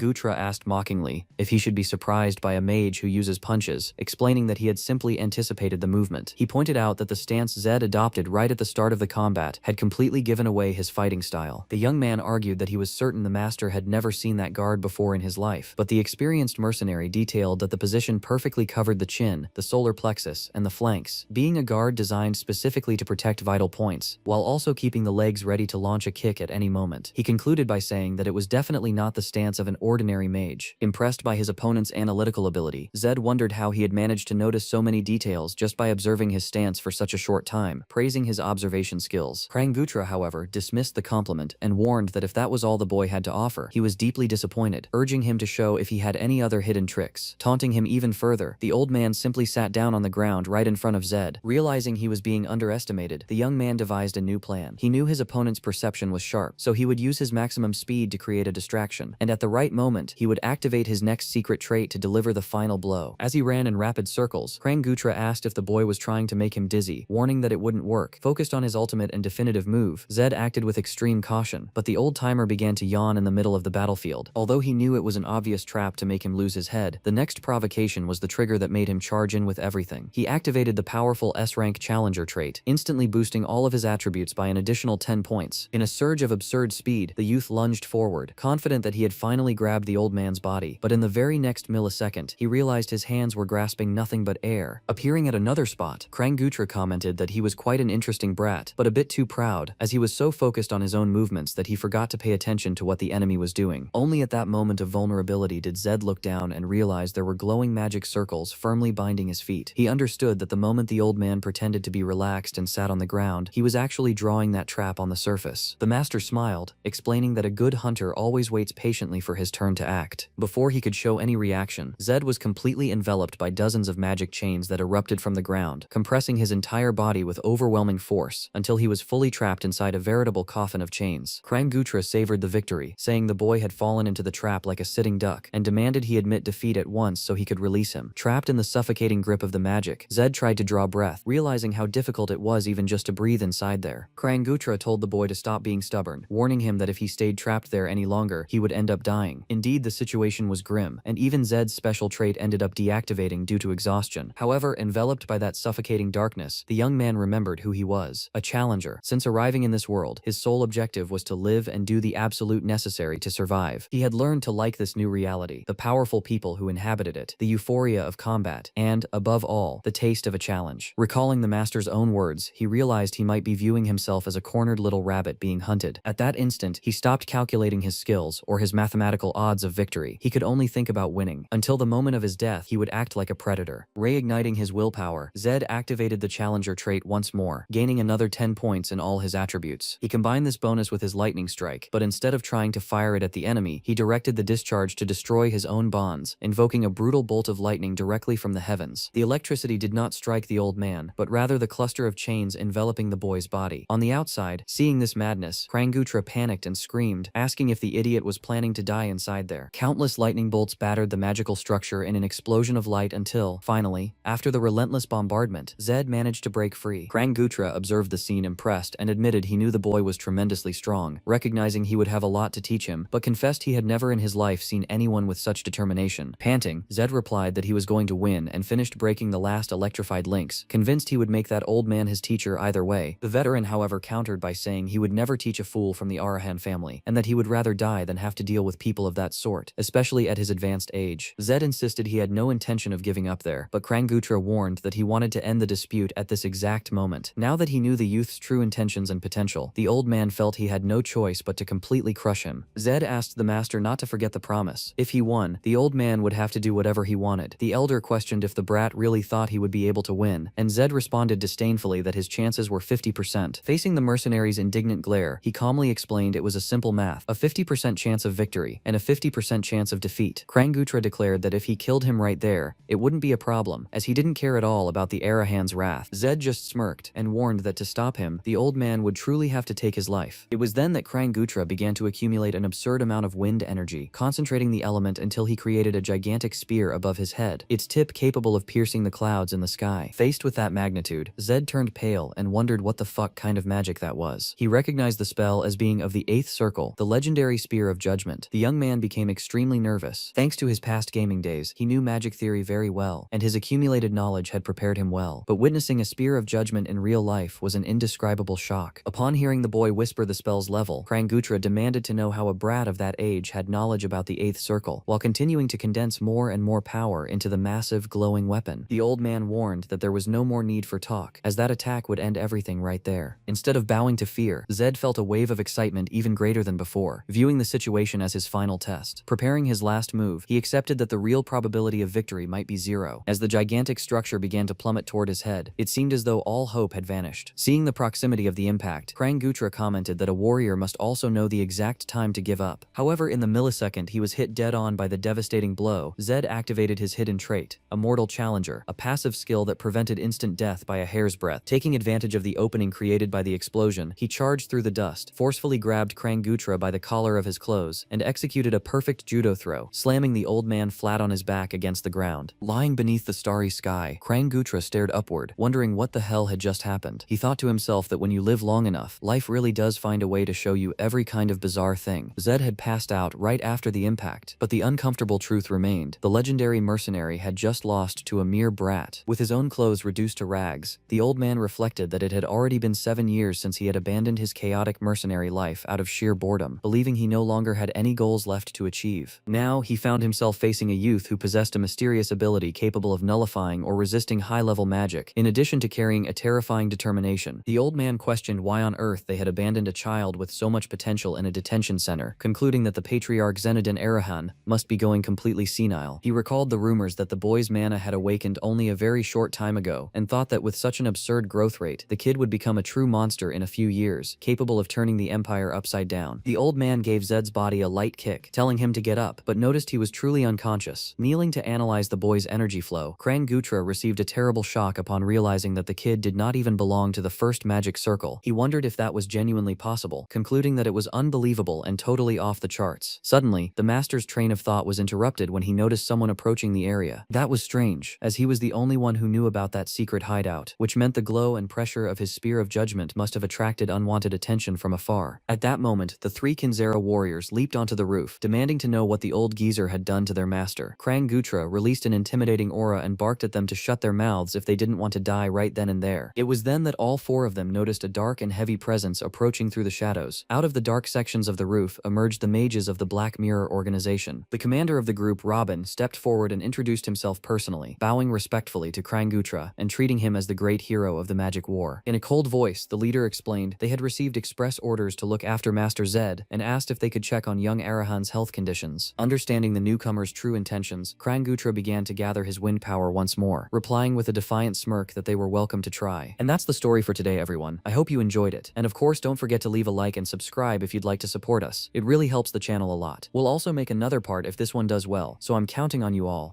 asked mockingly if he should be surprised by a mage who uses punches, explaining that he had simply anticipated the movement. He pointed out that the stance Zed adopted right at the start of the combat had completely given away his fighting style. The young man argued that he was certain the master had never seen that guard before in his life, but the experienced mercenary detailed that the position perfectly covered the chin, the solar plexus, and the flanks, being a guard designed specifically to protect vital points, while also keeping the legs ready to launch a kick at any moment. He concluded by saying that it was definitely not the stance of an ordinary mage. Impressed by his opponent's analytical ability, Zed wondered how he had managed to notice so many details just by observing his stance for such a short time, praising his observation skills. Krang, however, dismissed the compliment and warned that if that was all the boy had to offer, he was deeply disappointed, urging him to show if he had any other hidden tricks. Taunting him even further, the old man simply sat down on the ground right in front of Zed. Realizing he was being underestimated, the young man devised a new plan. He knew his opponent's perception was sharp, so he would use his maximum speed to create a distraction, and at the right moment, he would activate his next secret trait to deliver the final blow. As he ran in rapid circles, Krang asked if the boy was trying to make him dizzy, warning that it wouldn't work. Focused on his ultimate and definitive move, Zed acted with extreme caution, but the old-timer began to yawn in the middle of the battlefield. Although he knew it was an obvious trap to make him lose his head, the next provocation was the trigger that made him charge in with everything. He activated the powerful S-rank challenger trait, instantly boosting all of his attributes by an additional 10 points. In a surge of absurd speed, the youth lunged forward, confident that he had finally grabbed the old man's body, but in the very next millisecond, he realized his hands were grasping nothing but air. Appearing at another spot, Krang commented that he was quite an interesting brat, but a bit too proud, as he was so focused on his own movements that he forgot to pay attention to what the enemy was doing. Only at that moment of vulnerability did Zed look down and realize there were glowing magic circles firmly binding his feet. He understood that the moment the old man pretended to be relaxed and sat on the ground, he was actually drawing that trap on the surface. The master smiled, explaining that a good hunter always waits patiently for his turn to act. Before he could show any reaction, Zed was completely enveloped by dozens of magic chains that erupted from the ground, compressing his entire body with overwhelming force until he was fully trapped inside a veritable coffin of chains. Krang savored the victory, saying the boy had fallen into the trap like a sitting duck, and demanded he admit defeat at once so he could release him. Trapped in the suffocating grip of the magic, Zed tried to draw breath, realizing how difficult it was even just to breathe inside there. Krang told the boy to stop being stubborn, warning him that if he stayed trapped there any longer, he would end up dying. Indeed, the situation was grim, and even Zed's special trait ended up deactivating due to exhaustion. However, enveloped by that suffocating darkness, the young man remembered who he was, a challenger. Since arriving in this world, his sole objective was to live and do the absolute necessary to survive. He had learned to like this new reality, the powerful people who inhabited it, the euphoria of combat, and, above all, the taste of a challenge. Recalling the master's own words, he realized he might be viewing himself as a cornered little rabbit being hunted. At that instant, he stopped calculating his skills or his mathematical odds of victory. He could only think about winning. Until the moment of his death, he would act like a predator. Reigniting his willpower, Zed activated the challenger trait once more, gaining another 10 points in all his attributes. He combined this bonus with his lightning strike, but instead of trying to fire it at the enemy, he directed the discharge to destroy his own bonds, invoking a brutal bolt of lightning directly from the heavens. The electricity did not strike the old man, but rather the cluster of chains enveloping the boy's body. On the outside, seeing this madness, Krang panicked and screamed, asking if the idiot was planning to die inside there. Countless lightning bolts battered the magical structure in an explosion of light until, finally, after the relentless bombardment, Zed managed to break free. Krang observed the scene impressed and admitted he knew the boy was tremendously strong, recognizing he would have a lot to teach him, but confessed he had never in his life seen anyone with such determination. Panting, Zed replied that he was going to win and finished breaking the last electrified links, convinced he would make that old man his teacher either way. The veteran, however, countered by saying he would never teach a fool from the Arahan family, and that he would rather die than have to deal with people of that sort, especially at his advanced age. Zed insisted he had no intention of giving up there, but Krang warned that he wanted to end the dispute at this exact moment. Now that he knew the youth's true intentions and potential, the old man felt he had no choice but to completely crush him. Zed asked the master not to forget the promise. If he won, the old man would have to do whatever he wanted. The elder questioned if the brat really thought he would be able to win, and Zed responded disdainfully that his chances were 50%. Facing the mercenary's indignant glare, he calmly explained it was a simple math, a 50% chance of victory, and a 50% chance of defeat. Krang declared that if he killed him right there, it wouldn't be a problem, as he didn't care at all about the Arahan's wrath. Zed just smirked and warned that to stop him, the old man would truly have to take his life. It was then that Kranggutra began to accumulate an absurd amount of wind energy, concentrating the element until he created a gigantic spear above his head, its tip capable of piercing the clouds in the sky. Faced with that magnitude, Zed turned pale and wondered what the fuck kind of magic that was. He recognized the spell as being of the 8th circle, the legendary Spear of Judgment. The young man became extremely nervous. Thanks to his past gaming days, he knew magic theory very well, and his accumulated knowledge had prepared him well. But witnessing a Spear of Judgment in real life was an indescribable shock. Upon hearing the boy whisper the spell's level, Kranggutra demanded to know how a brat of that age had knowledge about the 8th circle, while continuing to condense more and more power into the massive, glowing weapon. The old man warned that there was no more need for talk, as that attack would end everything right there. Instead of bowing to fear, Zed felt a wave of excitement even greater than before, viewing the situation as his final test. Preparing his last move, he accepted that the real probability of victory might be 0. As the gigantic structure began to plummet toward his head, it seemed as though all hope had vanished. Seeing the proximity of the impact, Kranggutra commented that a warrior must also know the exact time to give up. However, in the millisecond he was hit dead on by the devastating blow, Zed activated his hidden trait, a Mortal Challenger, a passive skill that prevented instant death by a hair's breadth. Taking advantage of the opening created by the explosion, he charged through the dust, forcefully grabbed Kranggutra by the collar of his clothes, and executed a perfect judo throw, slamming the old man flat on his back against the ground. Lying beneath the starry sky, Kranggutra stared upward, wondering what the hell had just happened. He thought to himself that when you live long enough, life really does find a way to show you every kind of bizarre thing. Zed had passed out right after the impact, but the uncomfortable truth remained. The legendary mercenary had just lost to a mere brat. With his own clothes reduced to rags, the old man reflected that it had already been 7 years since he had abandoned his chaotic mercenary life out of sheer boredom, believing he no longer had any goals left to achieve. Now, he found himself facing a youth who possessed a mysterious ability capable of nullifying or resisting high-level magic, in addition to carrying a terrifying determination. The old man questioned why on earth they had abandoned a child with so much potential in a detention center, concluding that the patriarch Zenodin Arahan must be going completely senile. He recalled the rumors that the boy's mana had awakened only a very short time ago, and thought that with such an absurd growth rate, the kid would become a true monster in a few years, capable of turning the empire upside down. The old man gave Zed's body a light kick, telling him to get up, but noticed he was truly unconscious. Kneeling to analyze the boy's energy flow, Kranggutra received a terrible shock upon realizing that the kid did not even belong to the first magic circle. He wondered if that was genuinely possible, concluding that it was unbelievable and totally off the charts. Suddenly, the master's train of thought was interrupted when he noticed someone approaching the area. That was strange, as he was the only one who knew about that secret hideout, which meant the glow and pressure of his Spear of Judgment must have attracted unwanted attention from afar. At that moment, the 3 Kinzera warriors leaped onto the roof, demanding to know what the old geezer had done to their master. Kranggutra released an intimidating aura and barked at them to shut their mouths if they didn't want to die right then and there. It was then that all 4 of them noticed a dark and heavy presence approaching through the shadows. Out of the dark sections of the roof emerged the mages of the Black Mirror organization. The commander of the group, Robin, stepped forward and introduced himself personally, bowing respectfully to Kranggutra and treating him as the great hero of the magic war. In a cold voice, the leader explained they had received express orders to look after Master Zed and asked if they could check on young Arahan's health conditions. Understanding the newcomer's true intentions, Kranggutra began to gather his wind power once more, replying with a defiant smirk that they were welcome to try. And that's the story for today, everyone. I hope you enjoyed it. And of course, don't forget to leave a like and subscribe if you'd like to support us. It really helps the channel a lot. We'll also make another part if this one does well, so I'm counting on you all.